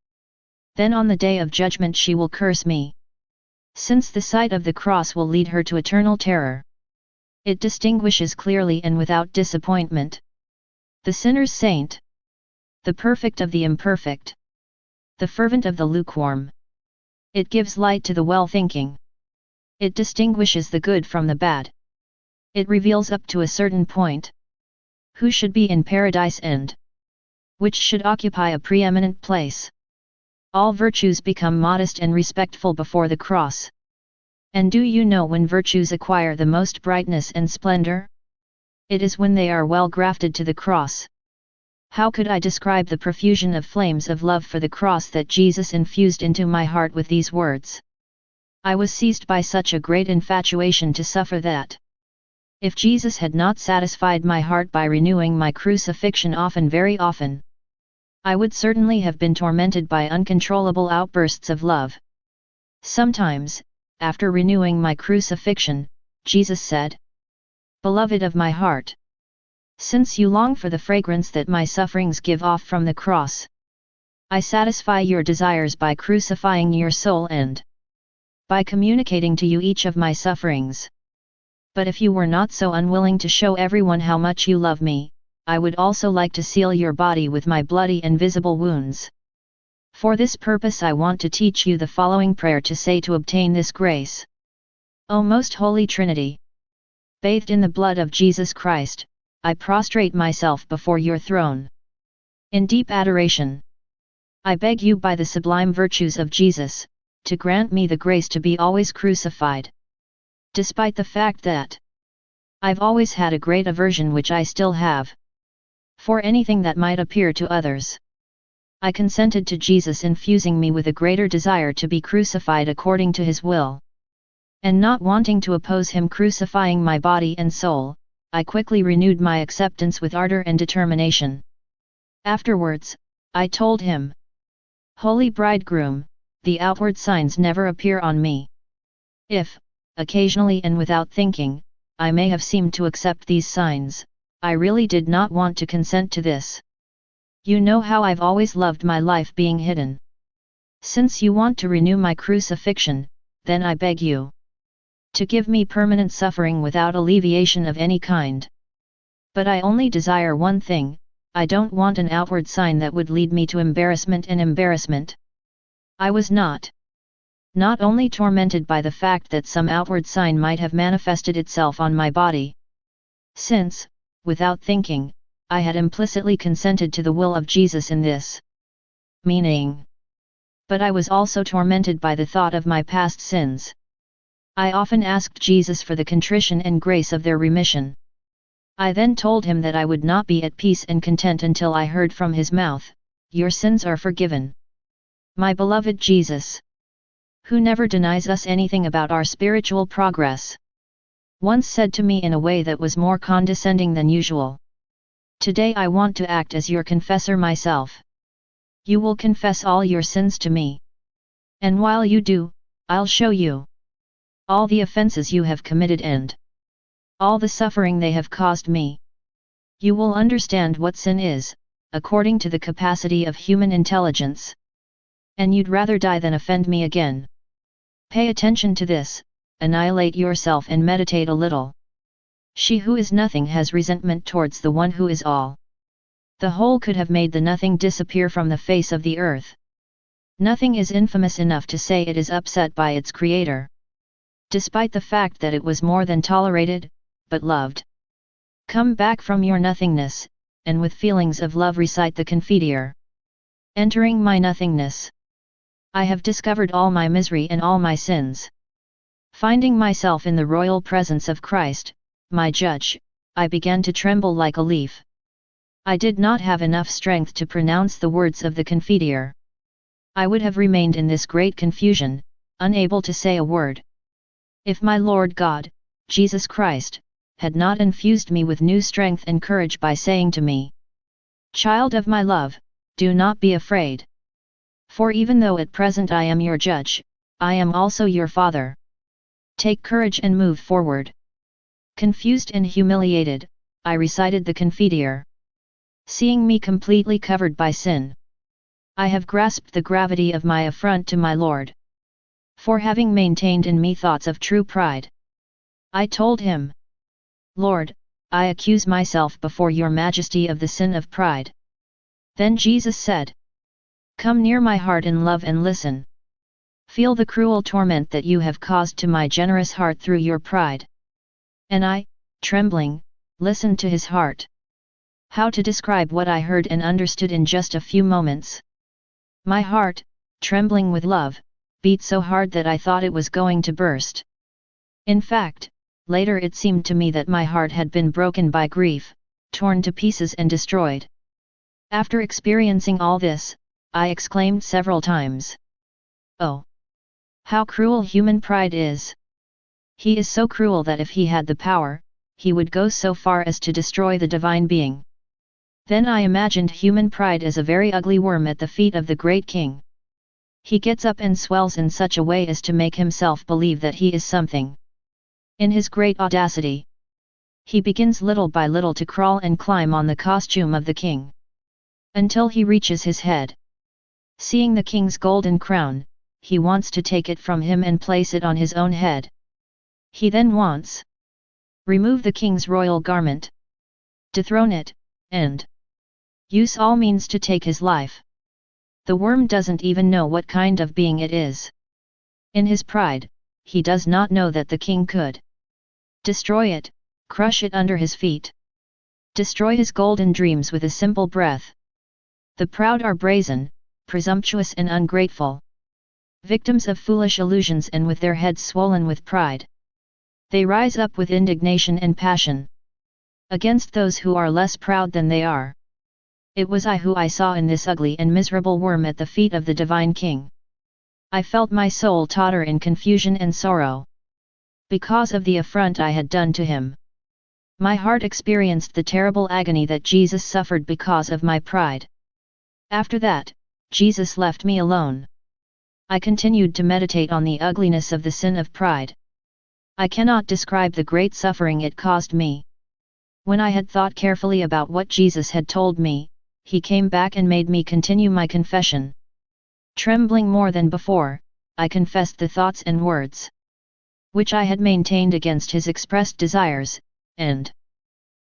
Speaker 1: then on the day of judgment she will curse me, since the sight of the cross will lead her to eternal terror. It distinguishes clearly and without disappointment the sinner's saint, the perfect of the imperfect, the fervent of the lukewarm. It gives light to the well-thinking. It distinguishes the good from the bad. It reveals up to a certain point who should be in paradise and which should occupy a preeminent place. All virtues become modest and respectful before the cross. And do you know when virtues acquire the most brightness and splendor? It is when they are well grafted to the cross. How could I describe the profusion of flames of love for the cross that Jesus infused into my heart with these words? I was seized by such a great infatuation to suffer that, if Jesus had not satisfied my heart by renewing my crucifixion often, very often, I would certainly have been tormented by uncontrollable outbursts of love. Sometimes, after renewing my crucifixion, Jesus said, "Beloved of my heart, since you long for the fragrance that my sufferings give off from the cross, I satisfy your desires by crucifying your soul and by communicating to you each of my sufferings. But if you were not so unwilling to show everyone how much you love me, I would also like to seal your body with my bloody and visible wounds. For this purpose I want to teach you the following prayer to say to obtain this grace. O most holy Trinity, bathed in the blood of Jesus Christ, I prostrate myself before your throne. In deep adoration, I beg you by the sublime virtues of Jesus, to grant me the grace to be always crucified. Despite the fact that I've always had a great aversion, which I still have, for anything that might appear to others. I consented to Jesus infusing me with a greater desire to be crucified according to his will. And not wanting to oppose him crucifying my body and soul, I quickly renewed my acceptance with ardor and determination. Afterwards, I told him, Holy Bridegroom, the outward signs never appear on me. If, occasionally and without thinking, I may have seemed to accept these signs, I really did not want to consent to this. You know how I've always loved my life being hidden. Since you want to renew my crucifixion, then I beg you to give me permanent suffering without alleviation of any kind. But I only desire one thing, I don't want an outward sign that would lead me to embarrassment and embarrassment. I was not only tormented by the fact that some outward sign might have manifested itself on my body. since, without thinking, I had implicitly consented to the will of Jesus in this meaning. But I was also tormented by the thought of my past sins. I often asked Jesus for the contrition and grace of their remission. I then told him that I would not be at peace and content until I heard from his mouth, "Your sins are forgiven." My beloved Jesus, who never denies us anything about our spiritual progress, once said to me in a way that was more condescending than usual, "Today I want to act as your confessor myself. You will confess all your sins to me. And while you do, I'll show you all the offenses you have committed and all the suffering they have caused me. You will understand what sin is, according to the capacity of human intelligence. And you'd rather die than offend me again. Pay attention to this, annihilate yourself and meditate a little. She who is nothing has resentment towards the one who is all. The whole could have made the nothing disappear from the face of the earth. Nothing is infamous enough to say it is upset by its creator, despite the fact that it was more than tolerated, but loved. Come back from your nothingness, and with feelings of love recite the Confiteor. Entering my nothingness, I have discovered all my misery and all my sins. Finding myself in the royal presence of Christ, my judge, I began to tremble like a leaf. I did not have enough strength to pronounce the words of the Confiteor. I would have remained in this great confusion, unable to say a word, if my Lord God, Jesus Christ, had not infused me with new strength and courage by saying to me, "Child of my love, do not be afraid. For even though at present I am your judge, I am also your Father. Take courage and move forward." Confused and humiliated, I recited the Confiteor. Seeing me completely covered by sin, I have grasped the gravity of my affront to my Lord, for having maintained in me thoughts of true pride. I told him, "Lord, I accuse myself before your majesty of the sin of pride." Then Jesus said, "Come near my heart in love and listen. Feel the cruel torment that you have caused to my generous heart through your pride." And I, trembling, listened to his heart. How to describe what I heard and understood in just a few moments? My heart, trembling with love, beat so hard that I thought it was going to burst. In fact, later it seemed to me that my heart had been broken by grief, torn to pieces and destroyed. After experiencing all this, I exclaimed several times, "Oh! How cruel human pride is! He is so cruel that if he had the power, he would go so far as to destroy the divine being." Then I imagined human pride as a very ugly worm at the feet of the great king. He gets up and swells in such a way as to make himself believe that he is something. In his great audacity, he begins little by little to crawl and climb on the costume of the king, until he reaches his head. Seeing the king's golden crown, he wants to take it from him and place it on his own head. He then wants remove the king's royal garment, dethrone it, and use all means to take his life. The worm doesn't even know what kind of being it is. In his pride, he does not know that the king could destroy it, crush it under his feet, destroy his golden dreams with a simple breath. The proud are brazen, presumptuous and ungrateful, victims of foolish illusions and with their heads swollen with pride. They rise up with indignation and passion against those who are less proud than they are. It was I who I saw in this ugly and miserable worm at the feet of the divine king. I felt my soul totter in confusion and sorrow, because of the affront I had done to him. My heart experienced the terrible agony that Jesus suffered because of my pride. After that, Jesus left me alone. I continued to meditate on the ugliness of the sin of pride. I cannot describe the great suffering it caused me. When I had thought carefully about what Jesus had told me, he came back and made me continue my confession. Trembling more than before, I confessed the thoughts and words which I had maintained against his expressed desires, and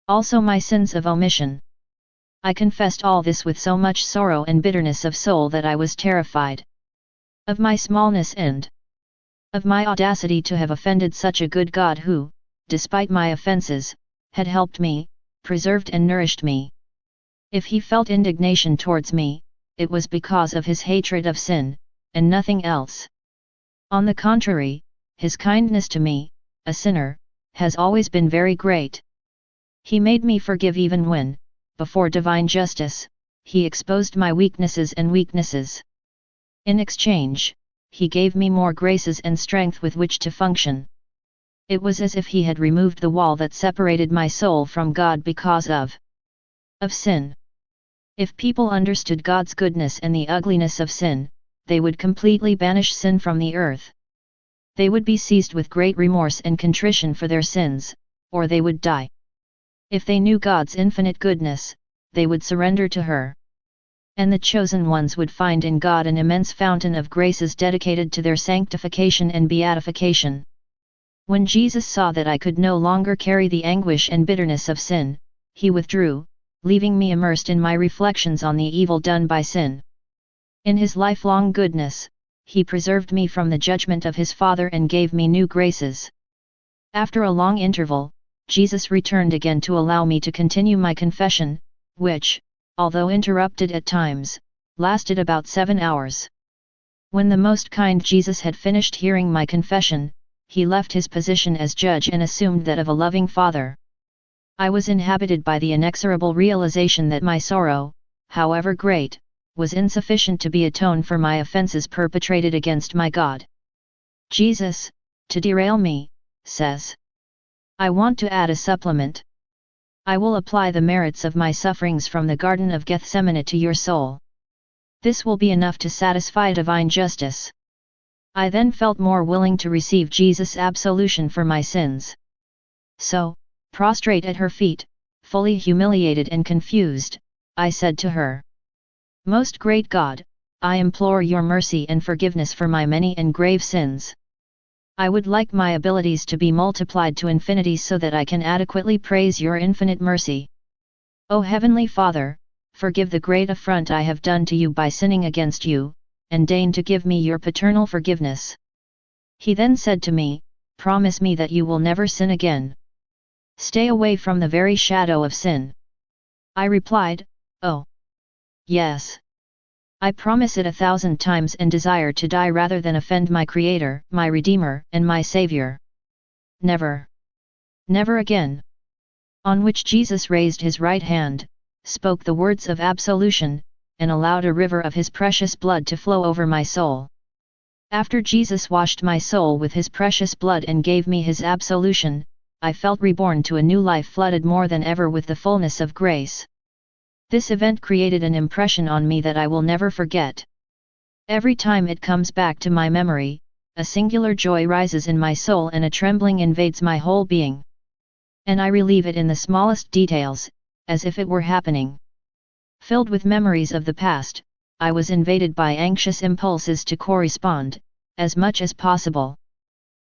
Speaker 1: also my sins of omission. I confessed all this with so much sorrow and bitterness of soul that I was terrified of my smallness and of my audacity to have offended such a good God who, despite my offenses, had helped me, preserved and nourished me. If he felt indignation towards me, it was because of his hatred of sin, and nothing else. On the contrary, his kindness to me, a sinner, has always been very great. He made me forgive even when, before divine justice, he exposed my weaknesses. In exchange, he gave me more graces and strength with which to function. It was as if he had removed the wall that separated my soul from God because of sin. If people understood God's goodness and the ugliness of sin, they would completely banish sin from the earth. They would be seized with great remorse and contrition for their sins, or they would die. If they knew God's infinite goodness, they would surrender to her. And the chosen ones would find in God an immense fountain of graces dedicated to their sanctification and beatification. When Jesus saw that I could no longer carry the anguish and bitterness of sin, he withdrew, leaving me immersed in my reflections on the evil done by sin. In his lifelong goodness, he preserved me from the judgment of his Father and gave me new graces. After a long interval, Jesus returned again to allow me to continue my confession, which, although interrupted at times, lasted about 7 hours. When the most kind Jesus had finished hearing my confession, he left his position as judge and assumed that of a loving Father. I was inhabited by the inexorable realization that my sorrow, however great, was insufficient to be atoned for my offenses perpetrated against my God. Jesus, to derail me, says, I want to add a supplement. I will apply the merits of my sufferings from the Garden of Gethsemane to your soul. This will be enough to satisfy divine justice. I then felt more willing to receive Jesus' absolution for my sins. So, prostrate at her feet, fully humiliated and confused, I said to her, Most great God, I implore your mercy and forgiveness for my many and grave sins. I would like my abilities to be multiplied to infinity so that I can adequately praise your infinite mercy. O Heavenly Father, forgive the great affront I have done to you by sinning against you, and deign to give me your paternal forgiveness. He then said to me, Promise me that you will never sin again. Stay away from the very shadow of sin. I replied, Oh, yes. I promise it 1,000 times and desire to die rather than offend my Creator, my Redeemer, and my Savior. Never. Never again. On which Jesus raised his right hand, spoke the words of absolution, and allowed a river of his precious blood to flow over my soul. After Jesus washed my soul with his precious blood and gave me his absolution, I felt reborn to a new life flooded more than ever with the fullness of grace. This event created an impression on me that I will never forget. Every time it comes back to my memory, a singular joy rises in my soul and a trembling invades my whole being. And I relieve it in the smallest details, as if it were happening. Filled with memories of the past, I was invaded by anxious impulses to correspond, as much as possible,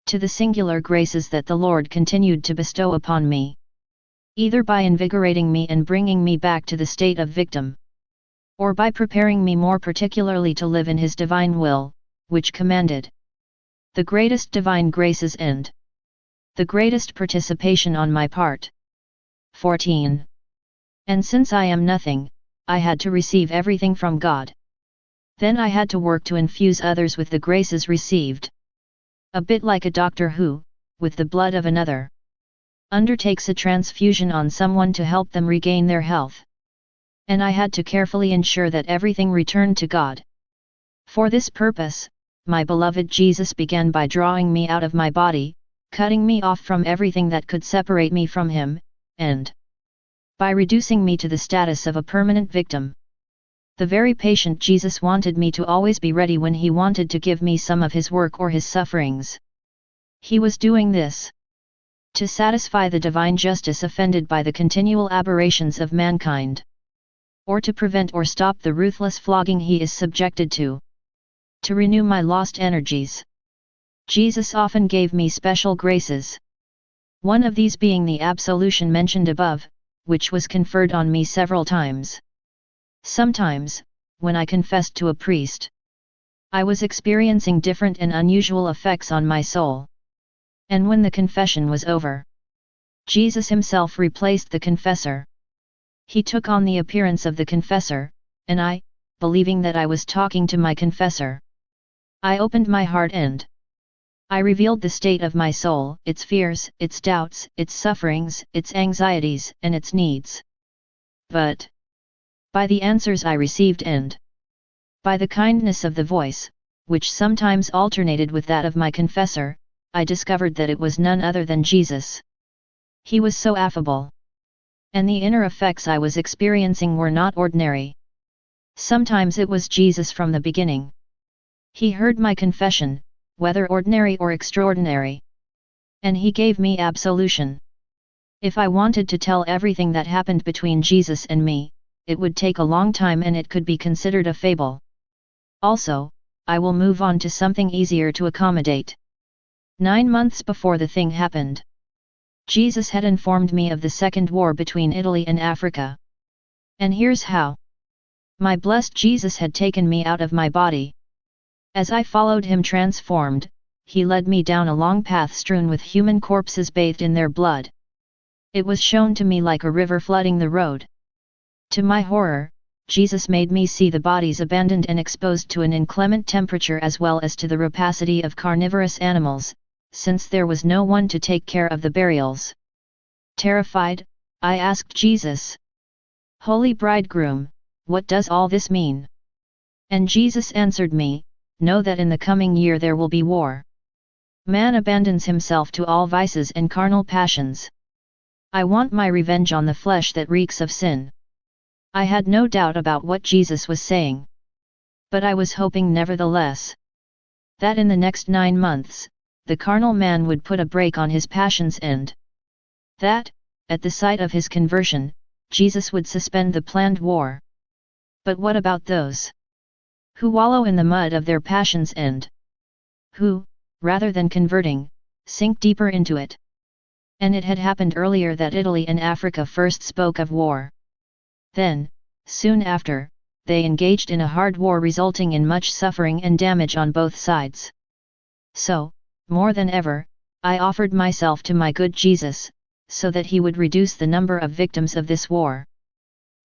Speaker 1: to the singular graces that the Lord continued to bestow upon me. Either by invigorating me and bringing me back to the state of victim, or by preparing me more particularly to live in his divine will, which commanded the greatest divine graces and the greatest participation on my part. 14. And since I am nothing, I had to receive everything from God. Then I had to work to infuse others with the graces received. A bit like a doctor who, with the blood of another, undertakes a transfusion on someone to help them regain their health. And I had to carefully ensure that everything returned to God. For this purpose, my beloved Jesus began by drawing me out of my body, cutting me off from everything that could separate me from him, and by reducing me to the status of a permanent victim. The very patient Jesus wanted me to always be ready when he wanted to give me some of his work or his sufferings. He was doing this to satisfy the divine justice offended by the continual aberrations of mankind, or to prevent or stop the ruthless flogging he is subjected to renew my lost energies. Jesus often gave me special graces. One of these being the absolution mentioned above, which was conferred on me several times. Sometimes, when I confessed to a priest, I was experiencing different and unusual effects on my soul. And when the confession was over, Jesus himself replaced the confessor. He took on the appearance of the confessor, and I, believing that I was talking to my confessor, I opened my heart and I revealed the state of my soul, its fears, its doubts, its sufferings, its anxieties, and its needs. But by the answers I received and by the kindness of the voice, which sometimes alternated with that of my confessor, I discovered that it was none other than Jesus. He was so affable. And the inner effects I was experiencing were not ordinary. Sometimes it was Jesus from the beginning. He heard my confession, whether ordinary or extraordinary. And he gave me absolution. If I wanted to tell everything that happened between Jesus and me, it would take a long time and it could be considered a fable. Also, I will move on to something easier to accommodate. 9 months before the thing happened, Jesus had informed me of the Second War between Italy and Africa. And here's how. My blessed Jesus had taken me out of my body. As I followed him transformed, he led me down a long path strewn with human corpses bathed in their blood. It was shown to me like a river flooding the road. To my horror, Jesus made me see the bodies abandoned and exposed to an inclement temperature as well as to the rapacity of carnivorous animals, since there was no one to take care of the burials. Terrified, I asked Jesus, "Holy Bridegroom, what does all this mean?" And Jesus answered me, "Know that in the coming year there will be war. Man abandons himself to all vices and carnal passions. I want my revenge on the flesh that reeks of sin." I had no doubt about what Jesus was saying. But I was hoping nevertheless that in the next 9 months, the carnal man would put a brake on his passions and that, at the sight of his conversion, Jesus would suspend the planned war. But what about those who wallow in the mud of their passions and who, rather than converting, sink deeper into it? And it had happened earlier that Italy and Africa first spoke of war. Then, soon after, they engaged in a hard war resulting in much suffering and damage on both sides. So, more than ever, I offered myself to my good Jesus, so that he would reduce the number of victims of this war.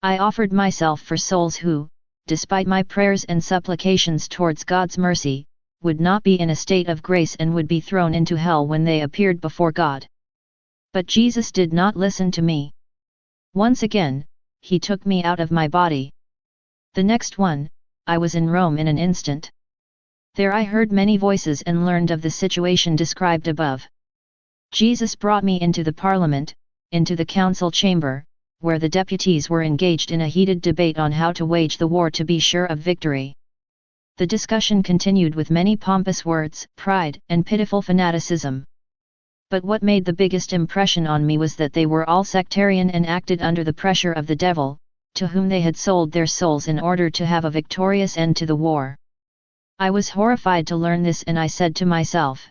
Speaker 1: I offered myself for souls who, despite my prayers and supplications towards God's mercy, would not be in a state of grace and would be thrown into hell when they appeared before God. But Jesus did not listen to me. Once again, he took me out of my body. The next one, I was in Rome in an instant. There I heard many voices and learned of the situation described above. Jesus brought me into the parliament, into the council chamber, where the deputies were engaged in a heated debate on how to wage the war to be sure of victory. The discussion continued with many pompous words, pride, and pitiful fanaticism. But what made the biggest impression on me was that they were all sectarian and acted under the pressure of the devil, to whom they had sold their souls in order to have a victorious end to the war. I was horrified to learn this, and I said to myself,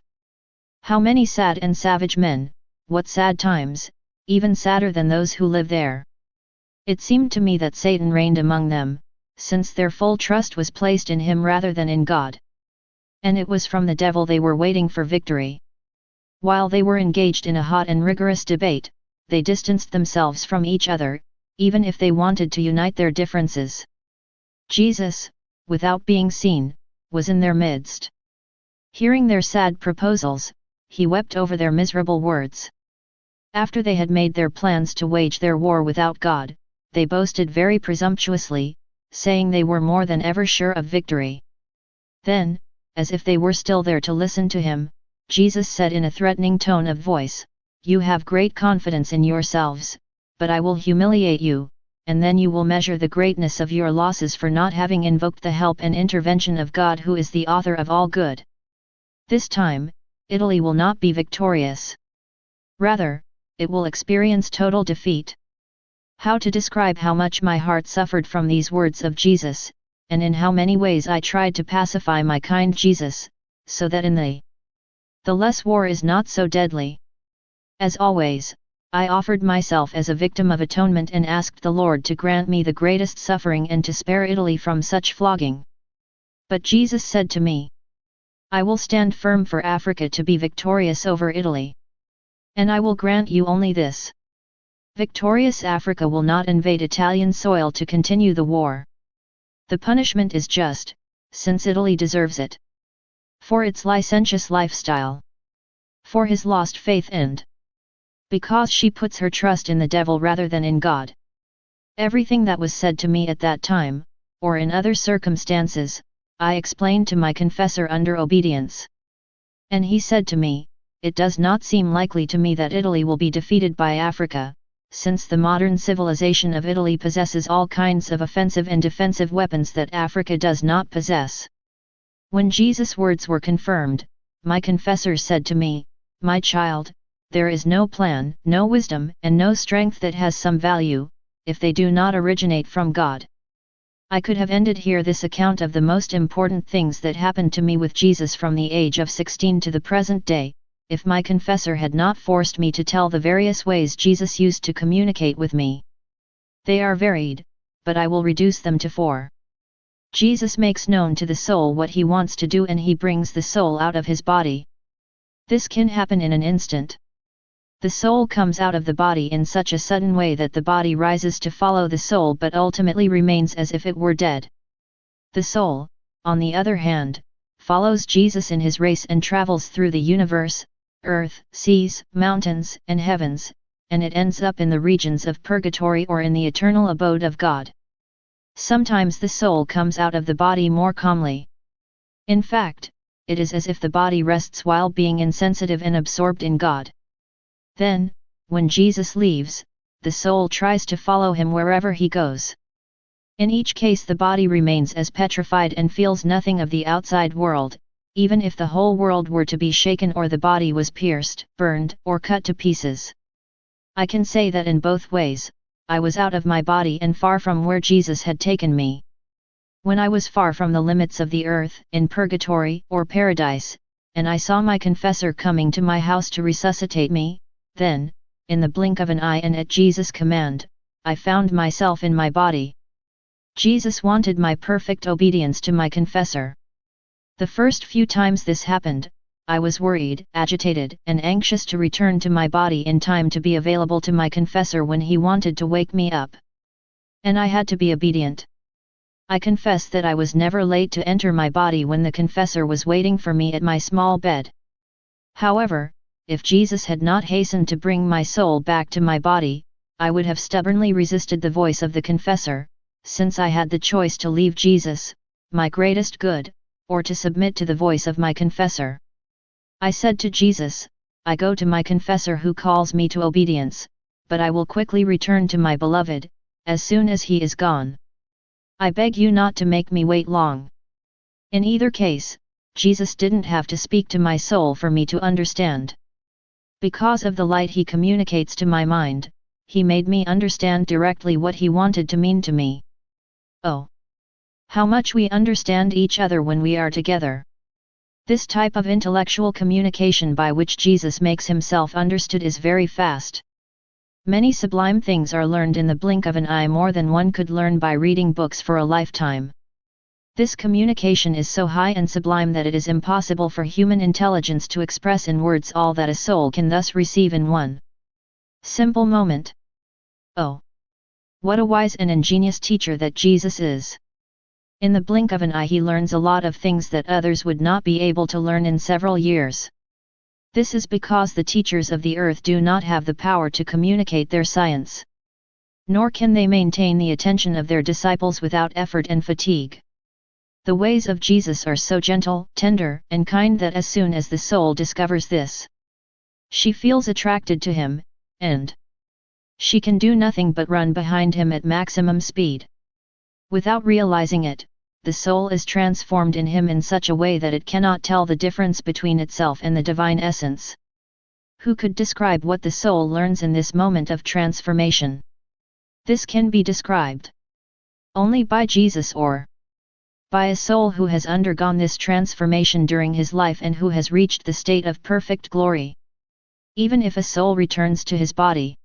Speaker 1: how many sad and savage men, what sad times, even sadder than those who live there. It seemed to me that Satan reigned among them, since their full trust was placed in him rather than in God. And it was from the devil they were waiting for victory. While they were engaged in a hot and rigorous debate, they distanced themselves from each other, even if they wanted to unite their differences. Jesus, without being seen, was in their midst. Hearing their sad proposals, he wept over their miserable words. After they had made their plans to wage their war without God, they boasted very presumptuously, saying they were more than ever sure of victory. Then, as if they were still there to listen to him, Jesus said in a threatening tone of voice, "You have great confidence in yourselves, but I will humiliate you, and then you will measure the greatness of your losses for not having invoked the help and intervention of God, who is the author of all good. This time, Italy will not be victorious. Rather, it will experience total defeat." How to describe how much my heart suffered from these words of Jesus, and in how many ways I tried to pacify my kind Jesus, so that in the less war is not so deadly. As always, I offered myself as a victim of atonement and asked the Lord to grant me the greatest suffering and to spare Italy from such flogging. But Jesus said to me, "I will stand firm for Africa to be victorious over Italy." And I will grant you only this. Victorious Africa will not invade Italian soil to continue the war. The punishment is just, since Italy deserves it. For its licentious lifestyle. For his lost faith and because she puts her trust in the devil rather than in God. Everything that was said to me at that time, or in other circumstances, I explained to my confessor under obedience. And he said to me, it does not seem likely to me that Italy will be defeated by Africa, since the modern civilization of Italy possesses all kinds of offensive and defensive weapons that Africa does not possess. When Jesus' words were confirmed, my confessor said to me, my child, there is no plan, no wisdom, and no strength that has some value, if they do not originate from God. I could have ended here this account of the most important things that happened to me with Jesus from the age of 16 to the present day, if my confessor had not forced me to tell the various ways Jesus used to communicate with me. They are varied, but I will reduce them to 4. Jesus makes known to the soul what he wants to do and he brings the soul out of his body. This can happen in an instant. The soul comes out of the body in such a sudden way that the body rises to follow the soul but ultimately remains as if it were dead. The soul, on the other hand, follows Jesus in his race and travels through the universe, earth, seas, mountains, and heavens, and it ends up in the regions of purgatory or in the eternal abode of God. Sometimes the soul comes out of the body more calmly. In fact, it is as if the body rests while being insensitive and absorbed in God. Then, when Jesus leaves, the soul tries to follow him wherever he goes. In each case the body remains as petrified and feels nothing of the outside world, even if the whole world were to be shaken or the body was pierced, burned, or cut to pieces. I can say that in both ways, I was out of my body and far from where Jesus had taken me. When I was far from the limits of the earth, in purgatory or paradise, and I saw my confessor coming to my house to resuscitate me, then, in the blink of an eye and at Jesus' command, I found myself in my body. Jesus wanted my perfect obedience to my confessor. The first few times this happened, I was worried, agitated, and anxious to return to my body in time to be available to my confessor when he wanted to wake me up. And I had to be obedient. I confess that I was never late to enter my body when the confessor was waiting for me at my small bed. However, if Jesus had not hastened to bring my soul back to my body, I would have stubbornly resisted the voice of the confessor, since I had the choice to leave Jesus, my greatest good, or to submit to the voice of my confessor. I said to Jesus, I go to my confessor who calls me to obedience, but I will quickly return to my beloved, as soon as he is gone. I beg you not to make me wait long. In either case, Jesus didn't have to speak to my soul for me to understand. Because of the light he communicates to my mind, he made me understand directly what he wanted to mean to me. Oh! How much we understand each other when we are together. This type of intellectual communication by which Jesus makes himself understood is very fast. Many sublime things are learned in the blink of an eye more than one could learn by reading books for a lifetime. This communication is so high and sublime that it is impossible for human intelligence to express in words all that a soul can thus receive in one simple moment. Oh! What a wise and ingenious teacher that Jesus is! In the blink of an eye he learns a lot of things that others would not be able to learn in several years. This is because the teachers of the earth do not have the power to communicate their science. Nor can they maintain the attention of their disciples without effort and fatigue. The ways of Jesus are so gentle, tender, and kind that as soon as the soul discovers this, she feels attracted to him, and she can do nothing but run behind him at maximum speed. Without realizing it, the soul is transformed in him in such a way that it cannot tell the difference between itself and the divine essence. Who could describe what the soul learns in this moment of transformation? This can be described only by Jesus or by a soul who has undergone this transformation during his life and who has reached the state of perfect glory. Even if a soul returns to his body,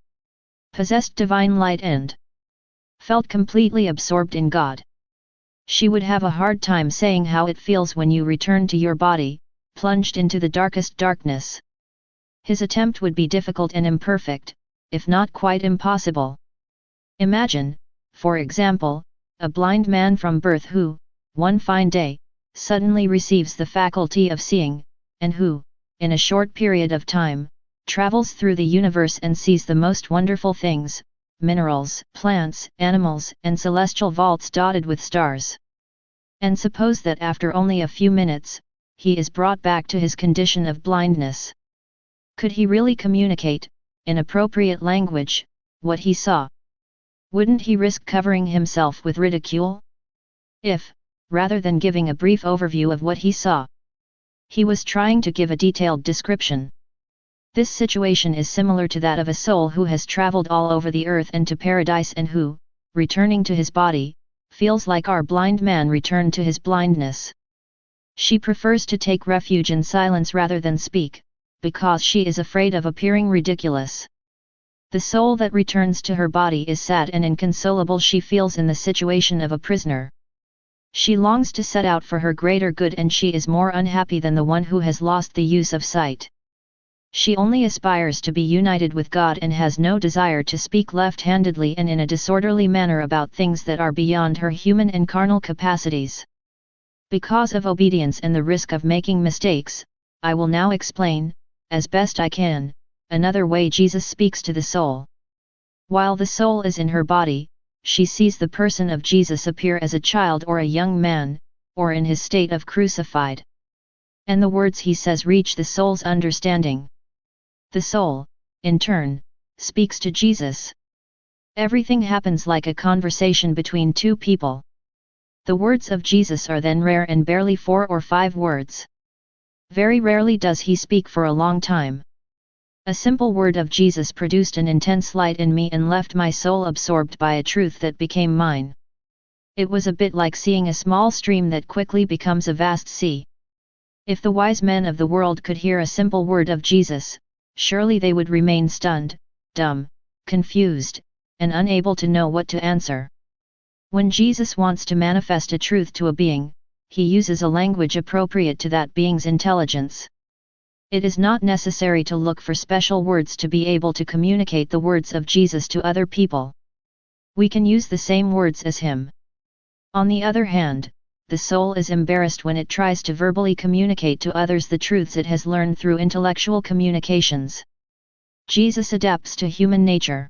Speaker 1: possessed divine light and felt completely absorbed in God, she would have a hard time saying how it feels when you return to your body, plunged into the darkest darkness. His attempt would be difficult and imperfect, if not quite impossible. Imagine, for example, a blind man from birth who, one fine day, suddenly receives the faculty of seeing, and who, in a short period of time, travels through the universe and sees the most wonderful things, minerals, plants, animals, and celestial vaults dotted with stars. And suppose that after only a few minutes, he is brought back to his condition of blindness. Could he really communicate, in appropriate language, what he saw? Wouldn't he risk covering himself with ridicule? If, rather than giving a brief overview of what he saw, he was trying to give a detailed description. This situation is similar to that of a soul who has traveled all over the earth and to paradise and who, returning to his body, feels like our blind man returned to his blindness. She prefers to take refuge in silence rather than speak, because she is afraid of appearing ridiculous. The soul that returns to her body is sad and inconsolable. She feels in the situation of a prisoner. She longs to set out for her greater good, and she is more unhappy than the one who has lost the use of sight. She only aspires to be united with God and has no desire to speak left-handedly and in a disorderly manner about things that are beyond her human and carnal capacities. Because of obedience and the risk of making mistakes, I will now explain, as best I can, another way Jesus speaks to the soul. While the soul is in her body, she sees the person of Jesus appear as a child or a young man, or in his state of crucified. And the words he says reach the soul's understanding. The soul, in turn, speaks to Jesus. Everything happens like a conversation between two people. The words of Jesus are then rare and barely 4 or 5 words. Very rarely does he speak for a long time. A simple word of Jesus produced an intense light in me and left my soul absorbed by a truth that became mine. It was a bit like seeing a small stream that quickly becomes a vast sea. If the wise men of the world could hear a simple word of Jesus, surely they would remain stunned, dumb, confused, and unable to know what to answer. When Jesus wants to manifest a truth to a being, he uses a language appropriate to that being's intelligence. It is not necessary to look for special words to be able to communicate the words of Jesus to other people. We can use the same words as him. On the other hand, the soul is embarrassed when it tries to verbally communicate to others the truths it has learned through intellectual communications. Jesus adapts to human nature.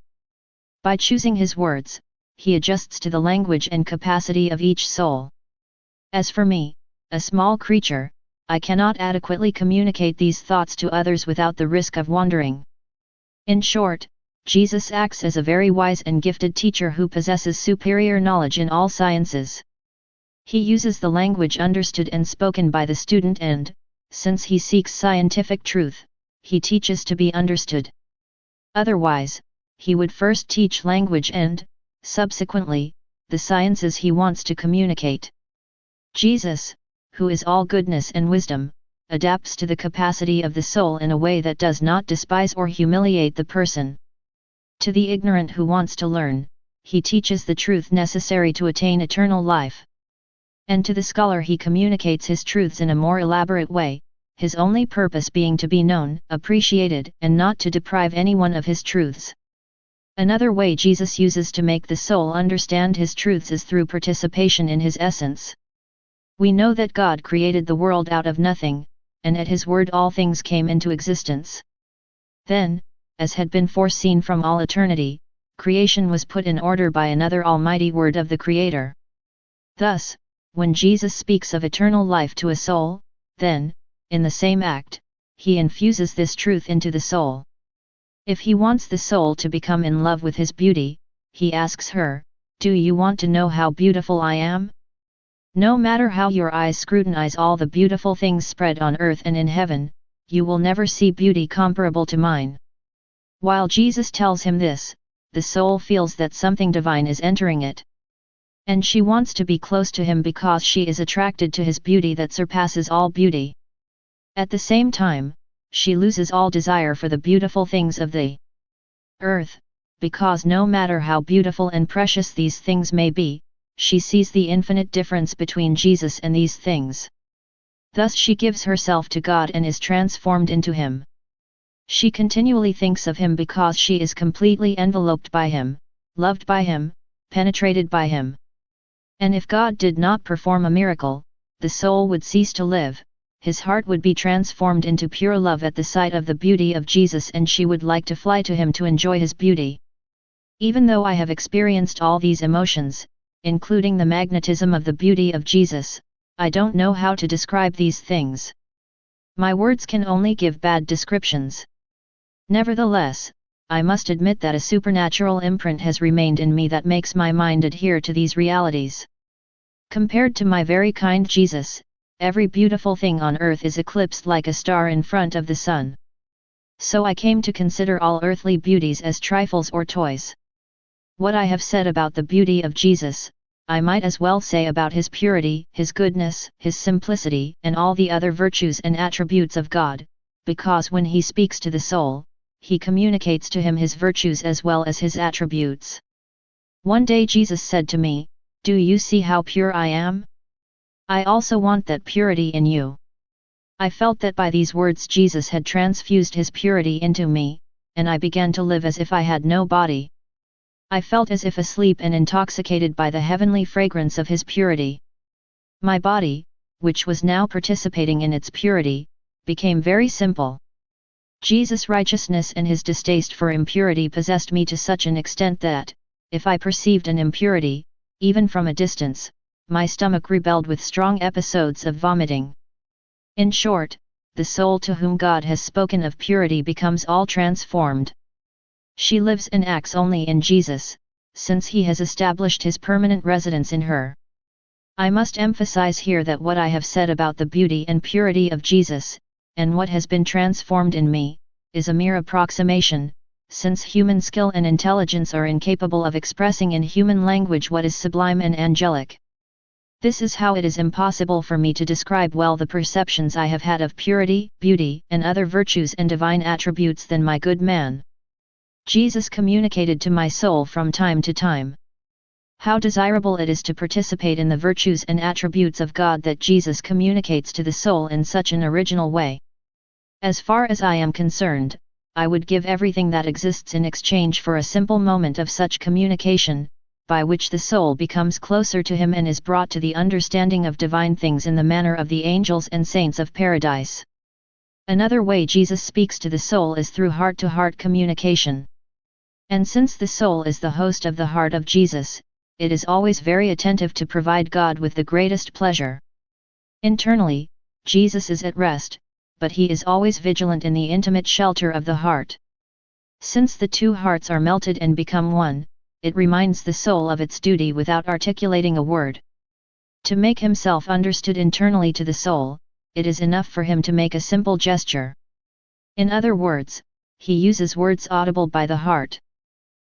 Speaker 1: By choosing his words, he adjusts to the language and capacity of each soul. As for me, a small creature, I cannot adequately communicate these thoughts to others without the risk of wandering. In short, Jesus acts as a very wise and gifted teacher who possesses superior knowledge in all sciences. He uses the language understood and spoken by the student and, since he seeks scientific truth, he teaches to be understood. Otherwise, he would first teach language and, subsequently, the sciences he wants to communicate. Jesus, who is all goodness and wisdom, adapts to the capacity of the soul in a way that does not despise or humiliate the person. To the ignorant who wants to learn, he teaches the truth necessary to attain eternal life. And to the scholar he communicates his truths in a more elaborate way, his only purpose being to be known, appreciated, and not to deprive anyone of his truths. Another way Jesus uses to make the soul understand his truths is through participation in his essence. We know that God created the world out of nothing, and at his word all things came into existence. Then, as had been foreseen from all eternity, creation was put in order by another almighty word of the Creator. Thus, when Jesus speaks of eternal life to a soul, then, in the same act, he infuses this truth into the soul. If he wants the soul to become in love with his beauty, he asks her, "Do you want to know how beautiful I am? No matter how your eyes scrutinize all the beautiful things spread on earth and in heaven, you will never see beauty comparable to mine." While Jesus tells him this, the soul feels that something divine is entering it. And she wants to be close to him because she is attracted to his beauty that surpasses all beauty. At the same time, she loses all desire for the beautiful things of the earth, because no matter how beautiful and precious these things may be, she sees the infinite difference between Jesus and these things. Thus she gives herself to God and is transformed into him. She continually thinks of him because she is completely enveloped by him, loved by him, penetrated by him. And if God did not perform a miracle, the soul would cease to live, his heart would be transformed into pure love at the sight of the beauty of Jesus, and she would like to fly to him to enjoy his beauty. Even though I have experienced all these emotions, including the magnetism of the beauty of Jesus, I don't know how to describe these things. My words can only give bad descriptions. Nevertheless, I must admit that a supernatural imprint has remained in me that makes my mind adhere to these realities. Compared to my very kind Jesus, every beautiful thing on earth is eclipsed like a star in front of the sun. So I came to consider all earthly beauties as trifles or toys. What I have said about the beauty of Jesus, I might as well say about his purity, his goodness, his simplicity, and all the other virtues and attributes of God, because when he speaks to the soul, he communicates to him his virtues as well as his attributes. One day Jesus said to me, "Do you see how pure I am? I also want that purity in you." I felt that by these words Jesus had transfused his purity into me, and I began to live as if I had no body. I felt as if asleep and intoxicated by the heavenly fragrance of his purity. My body, which was now participating in its purity, became very simple. Jesus' righteousness and his distaste for impurity possessed me to such an extent that, if I perceived an impurity, even from a distance, my stomach rebelled with strong episodes of vomiting. In short, the soul to whom God has spoken of purity becomes all transformed. She lives and acts only in Jesus, since he has established his permanent residence in her. I must emphasize here that what I have said about the beauty and purity of Jesus, and what has been transformed in me, is a mere approximation, since human skill and intelligence are incapable of expressing in human language what is sublime and angelic. This is how it is impossible for me to describe well the perceptions I have had of purity, beauty, and other virtues and divine attributes than my good man Jesus communicated to my soul from time to time. How desirable it is to participate in the virtues and attributes of God that Jesus communicates to the soul in such an original way. As far as I am concerned, I would give everything that exists in exchange for a simple moment of such communication, by which the soul becomes closer to him and is brought to the understanding of divine things in the manner of the angels and saints of paradise. Another way Jesus speaks to the soul is through heart-to-heart communication. And since the soul is the host of the heart of Jesus, it is always very attentive to provide God with the greatest pleasure. Internally, Jesus is at rest, but he is always vigilant in the intimate shelter of the heart. Since the two hearts are melted and become one, it reminds the soul of its duty without articulating a word. To make himself understood internally to the soul, it is enough for him to make a simple gesture. In other words, he uses words audible by the heart.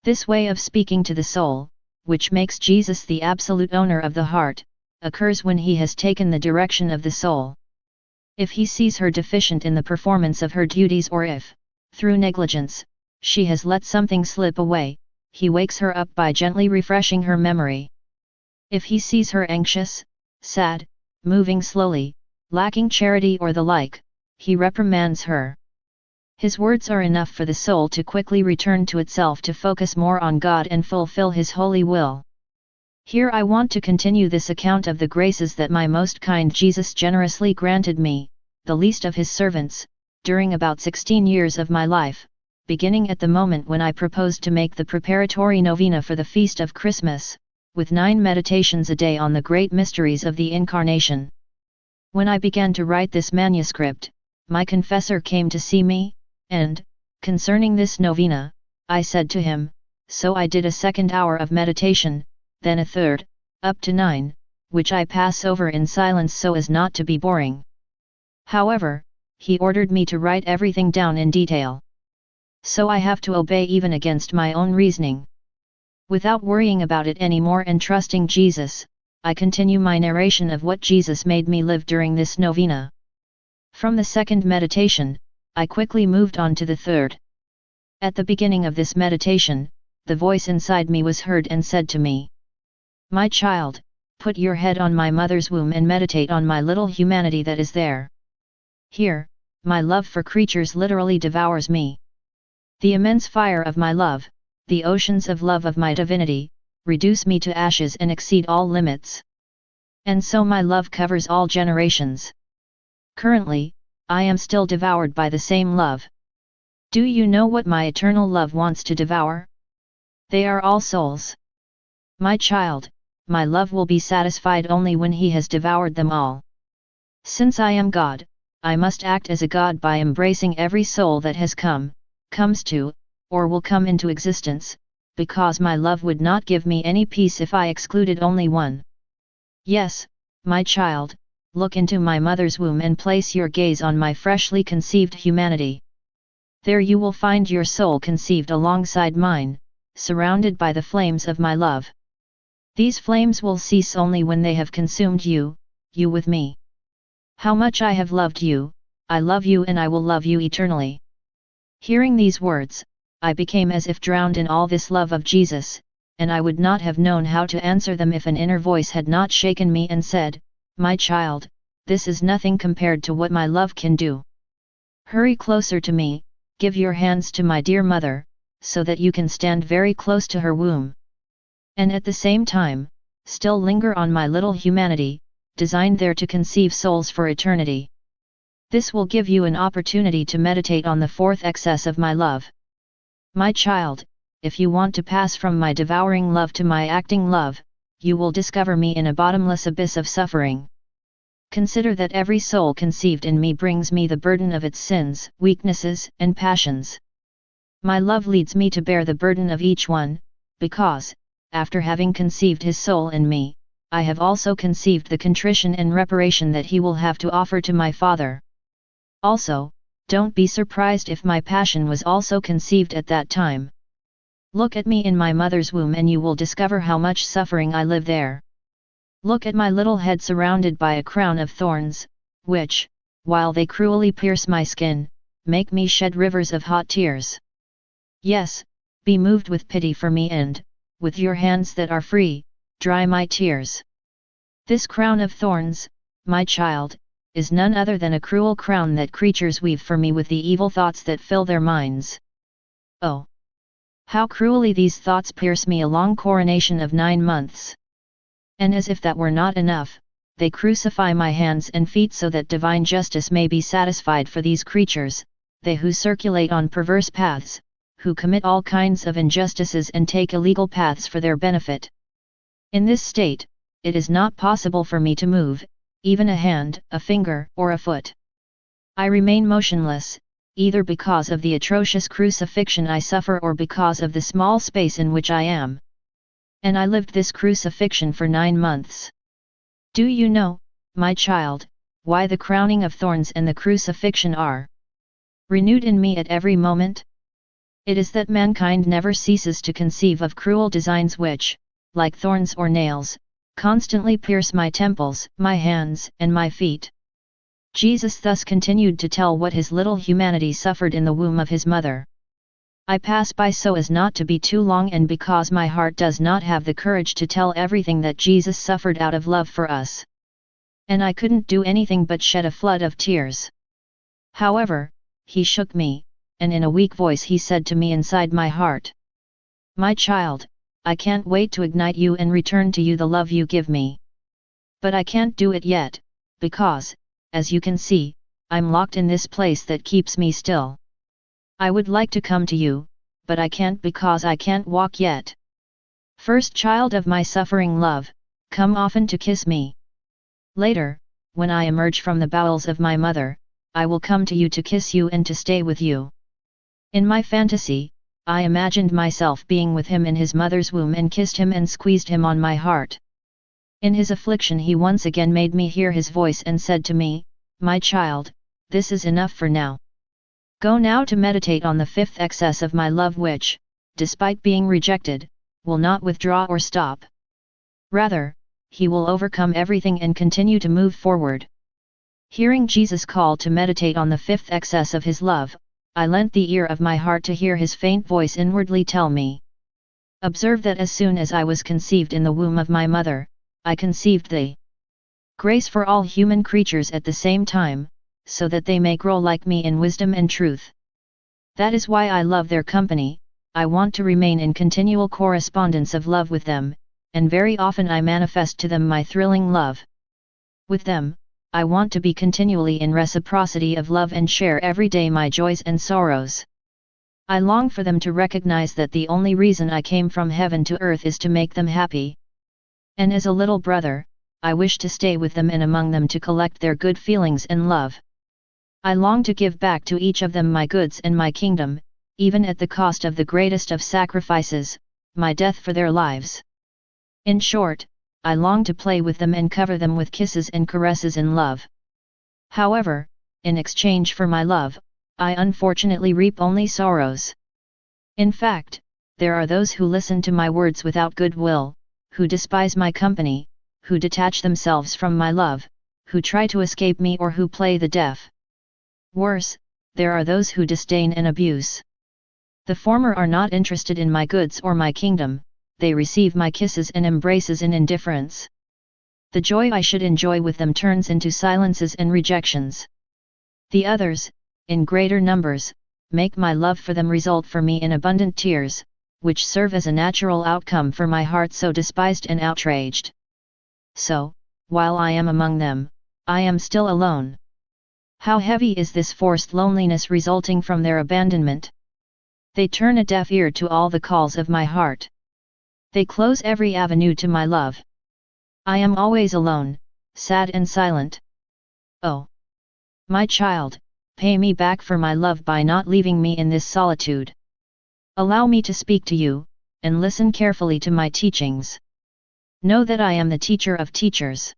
Speaker 1: This way of speaking to the soul, which makes Jesus the absolute owner of the heart, occurs when he has taken the direction of the soul. If he sees her deficient in the performance of her duties, or if, through negligence, she has let something slip away, he wakes her up by gently refreshing her memory. If he sees her anxious, sad, moving slowly, lacking charity or the like, he reprimands her. His words are enough for the soul to quickly return to itself, to focus more on God and fulfill his holy will. Here I want to continue this account of the graces that my most kind Jesus generously granted me, the least of his servants, during about 16 years of my life, beginning at the moment when I proposed to make the preparatory novena for the feast of Christmas, with 9 meditations a day on the great mysteries of the Incarnation. When I began to write this manuscript, my confessor came to see me, and, concerning this novena, I said to him, "So I did a 2nd hour of meditation, then a 3rd, up to 9, which I pass over in silence so as not to be boring." However, he ordered me to write everything down in detail. So I have to obey even against my own reasoning. Without worrying about it anymore and trusting Jesus, I continue my narration of what Jesus made me live during this novena. From the 2nd meditation, I quickly moved on to the 3rd. At the beginning of this meditation, the voice inside me was heard and said to me, "My child, put your head on my mother's womb and meditate on my little humanity that is there." Here, my love for creatures literally devours me. The immense fire of my love, the oceans of love of my divinity, reduce me to ashes and exceed all limits. And so my love covers all generations. Currently, I am still devoured by the same love. Do you know what my eternal love wants to devour? They are all souls. My child, my love will be satisfied only when he has devoured them all. Since I am God, I must act as a God by embracing every soul that has come, comes to, or will come into existence, because my love would not give me any peace if I excluded only one. Yes, my child, look into my mother's womb and place your gaze on my freshly conceived humanity. There you will find your soul conceived alongside mine, surrounded by the flames of my love. These flames will cease only when they have consumed you, you with me. How much I have loved you, I love you and I will love you eternally. Hearing these words, I became as if drowned in all this love of Jesus, and I would not have known how to answer them if an inner voice had not shaken me and said, "My child, this is nothing compared to what my love can do. Hurry closer to me, give your hands to my dear mother, so that you can stand very close to her womb. And at the same time, still linger on my little humanity, designed there to conceive souls for eternity. This will give you an opportunity to meditate on the fourth excess of my love. My child, if you want to pass from my devouring love to my acting love, you will discover me in a bottomless abyss of suffering. Consider that every soul conceived in me brings me the burden of its sins, weaknesses, and passions. My love leads me to bear the burden of each one, because, after having conceived his soul in me, I have also conceived the contrition and reparation that he will have to offer to my Father. Also, don't be surprised if my passion was also conceived at that time. Look at me in my mother's womb and you will discover how much suffering I live there. Look at my little head surrounded by a crown of thorns, which, while they cruelly pierce my skin, make me shed rivers of hot tears. Yes, be moved with pity for me and, with your hands that are free, dry my tears. This crown of thorns, my child, is none other than a cruel crown that creatures weave for me with the evil thoughts that fill their minds. Oh! How cruelly these thoughts pierce me a long coronation of 9 months. And as if that were not enough, they crucify my hands and feet so that divine justice may be satisfied for these creatures, they who circulate on perverse paths, who commit all kinds of injustices and take illegal paths for their benefit. In this state, it is not possible for me to move, even a hand, a finger, or a foot. I remain motionless, either because of the atrocious crucifixion I suffer or because of the small space in which I am. And I lived this crucifixion for 9 months. Do you know, my child, why the crowning of thorns and the crucifixion are renewed in me at every moment? It is that mankind never ceases to conceive of cruel designs which, like thorns or nails, constantly pierce my temples, my hands, and my feet. Jesus thus continued to tell what his little humanity suffered in the womb of his mother. I pass by so as not to be too long and because my heart does not have the courage to tell everything that Jesus suffered out of love for us. And I couldn't do anything but shed a flood of tears. However, he shook me, and in a weak voice he said to me inside my heart, "My child, I can't wait to ignite you and return to you the love you give me. But I can't do it yet, because, as you can see, I'm locked in this place that keeps me still. I would like to come to you, but I can't because I can't walk yet. First, child of my suffering love, come often to kiss me. Later, when I emerge from the bowels of my mother, I will come to you to kiss you and to stay with you." In my fantasy, I imagined myself being with him in his mother's womb and kissed him and squeezed him on my heart. In his affliction he once again made me hear his voice and said to me, "My child, this is enough for now. Go now to meditate on the 5th excess of my love which, despite being rejected, will not withdraw or stop. Rather, he will overcome everything and continue to move forward." Hearing Jesus' call to meditate on the 5th excess of his love, I lent the ear of my heart to hear his faint voice inwardly tell me, "Observe that as soon as I was conceived in the womb of my mother, I conceived the grace for all human creatures at the same time, so that they may grow like me in wisdom and truth. That is why I love their company. I want to remain in continual correspondence of love with them, and very often I manifest to them my thrilling love. With them, I want to be continually in reciprocity of love and share every day my joys and sorrows. I long for them to recognize that the only reason I came from heaven to earth is to make them happy. And as a little brother, I wish to stay with them and among them to collect their good feelings and love. I long to give back to each of them my goods and my kingdom, even at the cost of the greatest of sacrifices, my death for their lives. In short, I long to play with them and cover them with kisses and caresses in love. However, in exchange for my love, I unfortunately reap only sorrows. In fact, there are those who listen to my words without goodwill, who despise my company, who detach themselves from my love, who try to escape me or who play the deaf. Worse, there are those who disdain and abuse. The former are not interested in my goods or my kingdom, they receive my kisses and embraces in indifference. The joy I should enjoy with them turns into silences and rejections. The others, in greater numbers, make my love for them result for me in abundant tears, which serve as a natural outcome for my heart so despised and outraged. So, while I am among them, I am still alone. How heavy is this forced loneliness resulting from their abandonment? They turn a deaf ear to all the calls of my heart. They close every avenue to my love. I am always alone, sad and silent. Oh! My child, pay me back for my love by not leaving me in this solitude. Allow me to speak to you, and listen carefully to my teachings. Know that I am the teacher of teachers.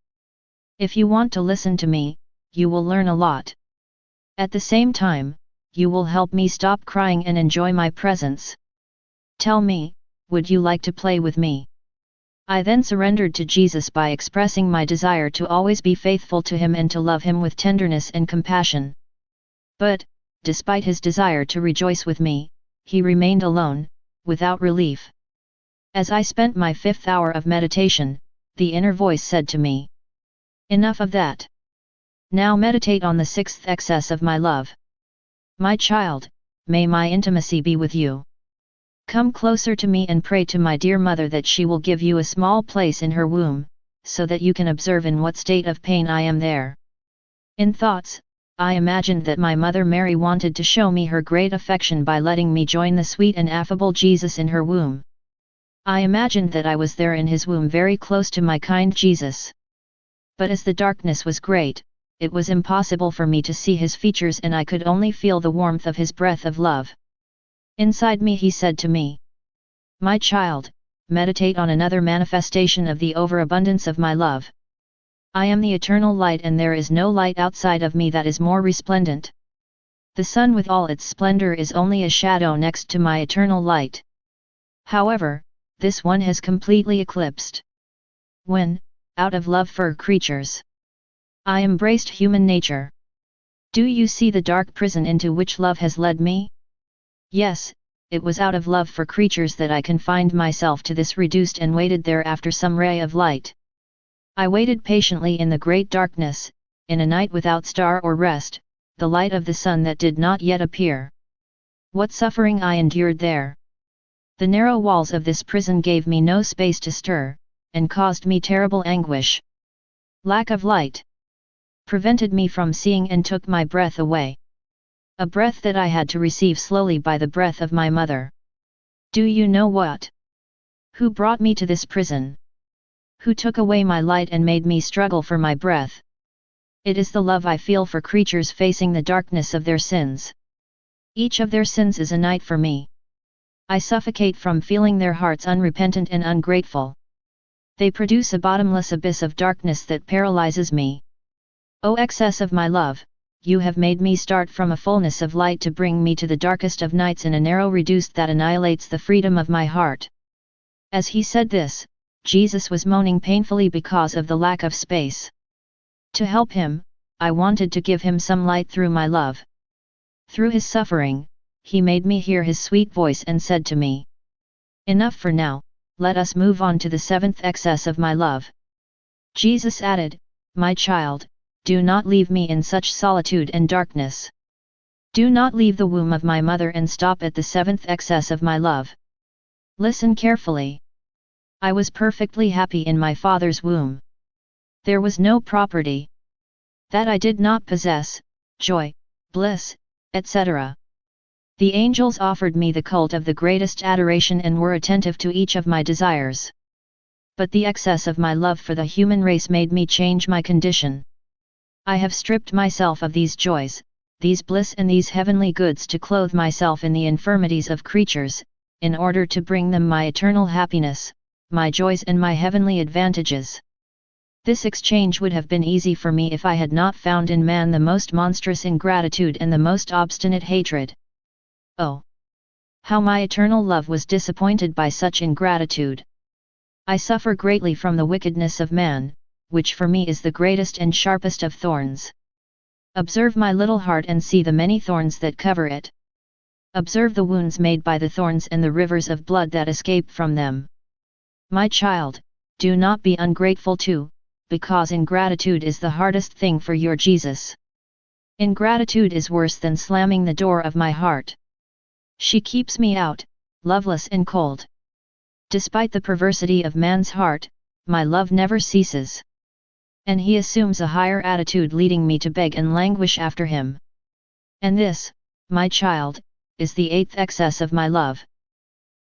Speaker 1: If you want to listen to me, you will learn a lot. At the same time, you will help me stop crying and enjoy my presence. Tell me, would you like to play with me? I then surrendered to Jesus by expressing my desire to always be faithful to him and to love him with tenderness and compassion. But, despite his desire to rejoice with me, he remained alone, without relief. As I spent my 5th hour of meditation, the inner voice said to me, "Enough of that. Now meditate on the 6th excess of my love. My child, may my intimacy be with you. Come closer to me and pray to my dear mother that she will give you a small place in her womb, so that you can observe in what state of pain I am there." In thoughts, I imagined that my mother Mary wanted to show me her great affection by letting me join the sweet and affable Jesus in her womb. I imagined that I was there in his womb very close to my kind Jesus. But as the darkness was great, it was impossible for me to see his features and I could only feel the warmth of his breath of love. Inside me he said to me, "My child, meditate on another manifestation of the overabundance of my love. I am the eternal light and there is no light outside of me that is more resplendent. The sun with all its splendor is only a shadow next to my eternal light. However, this one has completely eclipsed. When, out of love for creatures, I embraced human nature. Do you see the dark prison into which love has led me? Yes, it was out of love for creatures that I confined myself to this reduced and waited there after some ray of light. I waited patiently in the great darkness, in a night without star or rest, the light of the sun that did not yet appear. What suffering I endured there! The narrow walls of this prison gave me no space to stir, and caused me terrible anguish. Lack of light prevented me from seeing and took my breath away. A breath that I had to receive slowly by the breath of my mother. Do you know what? Who brought me to this prison? Who took away my light and made me struggle for my breath? It is the love I feel for creatures facing the darkness of their sins. Each of their sins is a night for me. I suffocate from feeling their hearts unrepentant and ungrateful. They produce a bottomless abyss of darkness that paralyzes me. O excess of my love, you have made me start from a fullness of light to bring me to the darkest of nights in a narrow reduced that annihilates the freedom of my heart." As he said this, Jesus was moaning painfully because of the lack of space. To help him, I wanted to give him some light through my love. Through his suffering, he made me hear his sweet voice and said to me, "Enough for now, let us move on to the 7th excess of my love." Jesus added, "My child, do not leave me in such solitude and darkness. Do not leave the womb of my mother and stop at the seventh excess of my love. Listen carefully. I was perfectly happy in my father's womb. There was no property that I did not possess, joy, bliss, etc. The angels offered me the cult of the greatest adoration and were attentive to each of my desires. But the excess of my love for the human race made me change my condition. I have stripped myself of these joys, these bliss and these heavenly goods to clothe myself in the infirmities of creatures, in order to bring them my eternal happiness, my joys and my heavenly advantages. This exchange would have been easy for me if I had not found in man the most monstrous ingratitude and the most obstinate hatred. Oh! How my eternal love was disappointed by such ingratitude! I suffer greatly from the wickedness of man, which for me is the greatest and sharpest of thorns. Observe my little heart and see the many thorns that cover it. Observe the wounds made by the thorns and the rivers of blood that escape from them. My child, do not be ungrateful too, because ingratitude is the hardest thing for your Jesus. Ingratitude is worse than slamming the door of my heart. She keeps me out, loveless and cold. Despite the perversity of man's heart, my love never ceases. And he assumes a higher attitude, leading me to beg and languish after him. And this, my child, is the eighth excess of my love.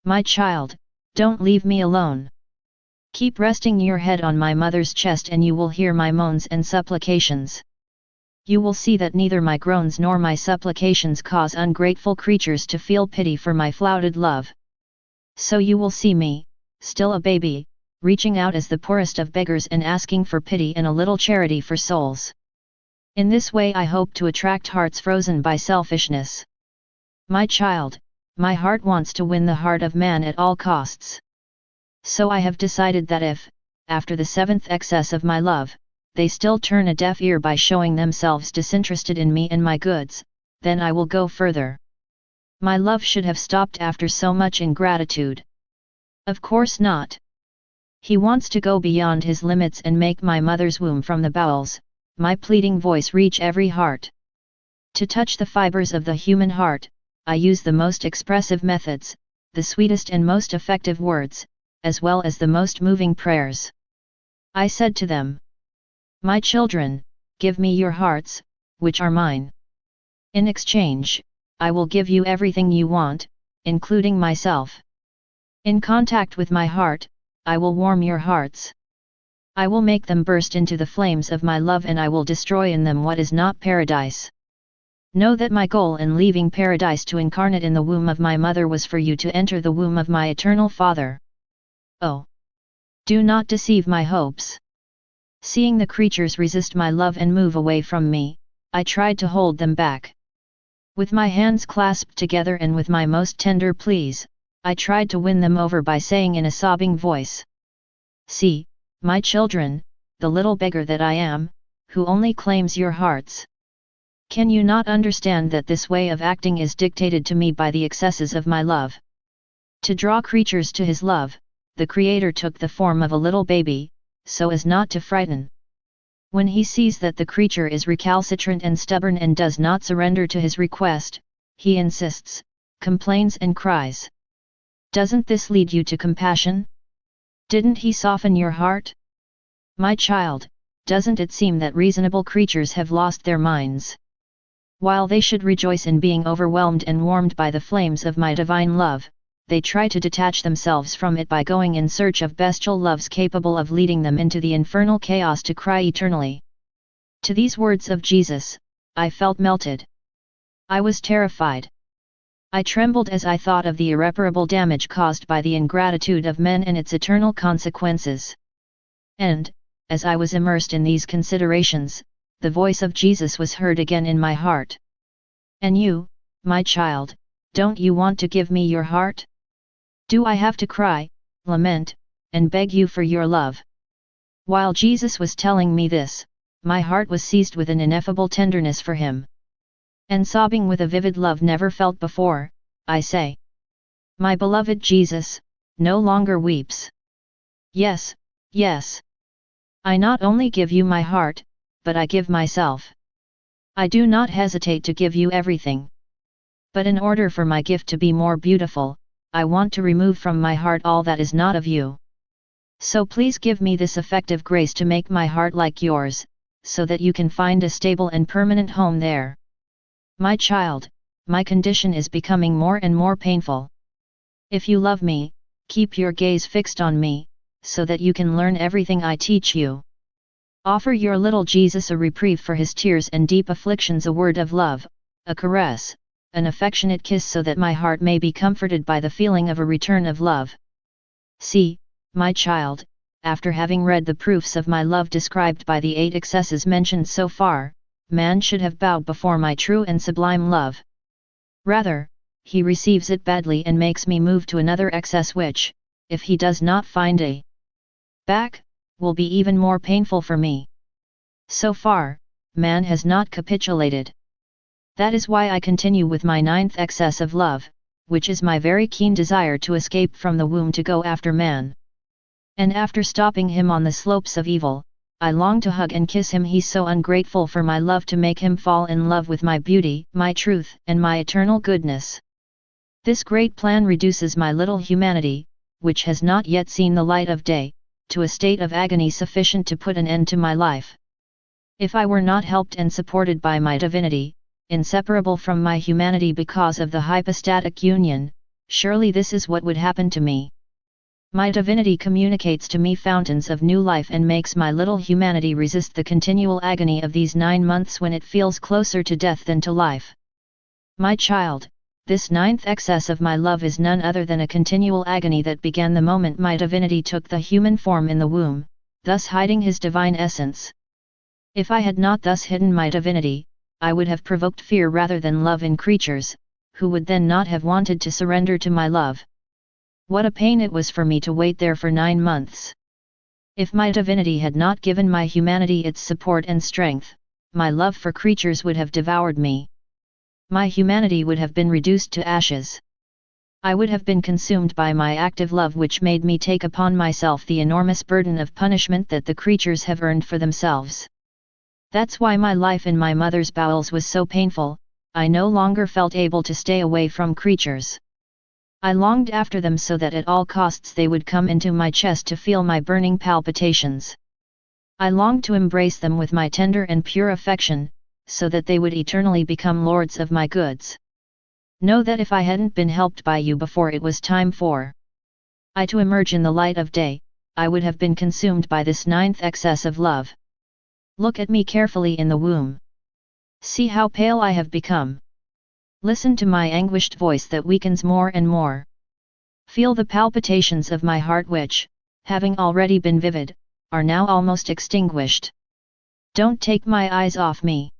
Speaker 1: My child, don't leave me alone. Keep resting your head on my mother's chest and you will hear my moans and supplications. You will see that neither my groans nor my supplications cause ungrateful creatures to feel pity for my flouted love. So you will see me, still a baby, reaching out as the poorest of beggars and asking for pity and a little charity for souls. In this way I hope to attract hearts frozen by selfishness. My child, my heart wants to win the heart of man at all costs. So I have decided that if, after the seventh excess of my love, they still turn a deaf ear by showing themselves disinterested in me and my goods, then I will go further. My love should have stopped after so much ingratitude. Of course not. He wants to go beyond his limits and make my mother's womb from the bowels, my pleading voice reach every heart. To touch the fibers of the human heart, I use the most expressive methods, the sweetest and most effective words, as well as the most moving prayers. I said to them, "My children, give me your hearts, which are mine. In exchange, I will give you everything you want, including myself. In contact with my heart, I will warm your hearts. I will make them burst into the flames of my love and I will destroy in them what is not paradise. Know that my goal in leaving paradise to incarnate in the womb of my mother was for you to enter the womb of my eternal Father. Oh! Do not deceive my hopes." Seeing the creatures resist my love and move away from me, I tried to hold them back. With my hands clasped together and with my most tender pleas, I tried to win them over by saying in a sobbing voice, "See, my children, the little beggar that I am, who only claims your hearts. Can you not understand that this way of acting is dictated to me by the excesses of my love? To draw creatures to his love, the Creator took the form of a little baby, so as not to frighten. When he sees that the creature is recalcitrant and stubborn and does not surrender to his request, he insists, complains and cries. Doesn't this lead you to compassion? Didn't he soften your heart? My child, doesn't it seem that reasonable creatures have lost their minds? While they should rejoice in being overwhelmed and warmed by the flames of my divine love, they try to detach themselves from it by going in search of bestial loves capable of leading them into the infernal chaos to cry eternally." To these words of Jesus, I felt melted. I was terrified. I trembled as I thought of the irreparable damage caused by the ingratitude of men and its eternal consequences. And, as I was immersed in these considerations, the voice of Jesus was heard again in my heart. "And you, my child, don't you want to give me your heart? Do I have to cry, lament, and beg you for your love?" While Jesus was telling me this, my heart was seized with an ineffable tenderness for him. And sobbing with a vivid love never felt before, I say, "My beloved Jesus, no longer weeps. Yes, yes. I not only give you my heart, but I give myself. I do not hesitate to give you everything. But in order for my gift to be more beautiful, I want to remove from my heart all that is not of you. So please give me this effective grace to make my heart like yours, so that you can find a stable and permanent home there. My child, my condition is becoming more and more painful. If you love me, keep your gaze fixed on me, so that you can learn everything I teach you. Offer your little Jesus a reprieve for his tears and deep afflictions, a word of love, a caress, an affectionate kiss, so that my heart may be comforted by the feeling of a return of love. See, my child, after having read the proofs of my love described by the 8 excesses mentioned so far, man should have bowed before my true and sublime love. Rather, he receives it badly and makes me move to another excess which, if he does not find a back, will be even more painful for me. So far, man has not capitulated. That is why I continue with my 9th excess of love, which is my very keen desire to escape from the womb to go after man. And after stopping him on the slopes of evil, I long to hug and kiss him. He's so ungrateful for my love, to make him fall in love with my beauty, my truth, and my eternal goodness. This great plan reduces my little humanity, which has not yet seen the light of day, to a state of agony sufficient to put an end to my life. If I were not helped and supported by my divinity, inseparable from my humanity because of the hypostatic union, surely this is what would happen to me. My divinity communicates to me fountains of new life and makes my little humanity resist the continual agony of these 9 months when it feels closer to death than to life. My child, this 9th excess of my love is none other than a continual agony that began the moment my divinity took the human form in the womb, thus hiding his divine essence. If I had not thus hidden my divinity, I would have provoked fear rather than love in creatures, who would then not have wanted to surrender to my love. What a pain it was for me to wait there for 9 months. If my divinity had not given my humanity its support and strength, my love for creatures would have devoured me. My humanity would have been reduced to ashes. I would have been consumed by my active love, which made me take upon myself the enormous burden of punishment that the creatures have earned for themselves. That's why my life in my mother's bowels was so painful. I no longer felt able to stay away from creatures. I longed after them so that at all costs they would come into my chest to feel my burning palpitations. I longed to embrace them with my tender and pure affection, so that they would eternally become lords of my goods. Know that if I hadn't been helped by you before it was time for I to emerge in the light of day, I would have been consumed by this 9th excess of love. Look at me carefully in the womb. See how pale I have become. Listen to my anguished voice that weakens more and more. Feel the palpitations of my heart which, having already been vivid, are now almost extinguished. Don't take my eyes off me.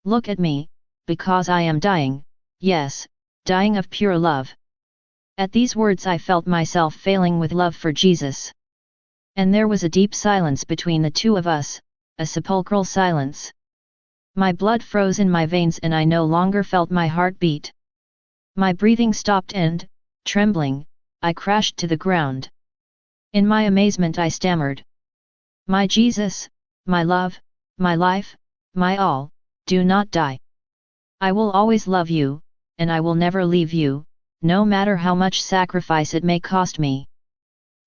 Speaker 1: Look at me, because I am dying, yes, dying of pure love. At these words I felt myself failing with love for Jesus. And there was a deep silence between the two of us, a sepulchral silence. My blood froze in my veins and I no longer felt my heart beat. My breathing stopped and, trembling, I crashed to the ground. In my amazement I stammered. My Jesus, my love, my life, my all, do not die. I will always love you, and I will never leave you, no matter how much sacrifice it may cost me.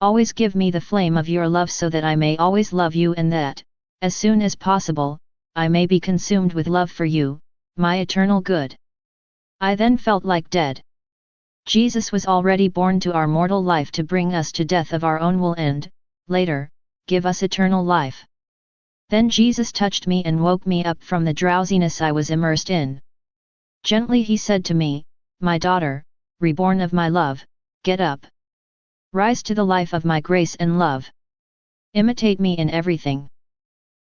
Speaker 1: Always give me the flame of your love so that I may always love you, and that, as soon as possible, I may be consumed with love for you, my eternal good. I then felt like dead. Jesus was already born to our mortal life to bring us to death of our own will and, later, give us eternal life. Then Jesus touched me and woke me up from the drowsiness I was immersed in. Gently he said to me, "My daughter, reborn of my love, get up. Rise to the life of my grace and love. Imitate me in everything.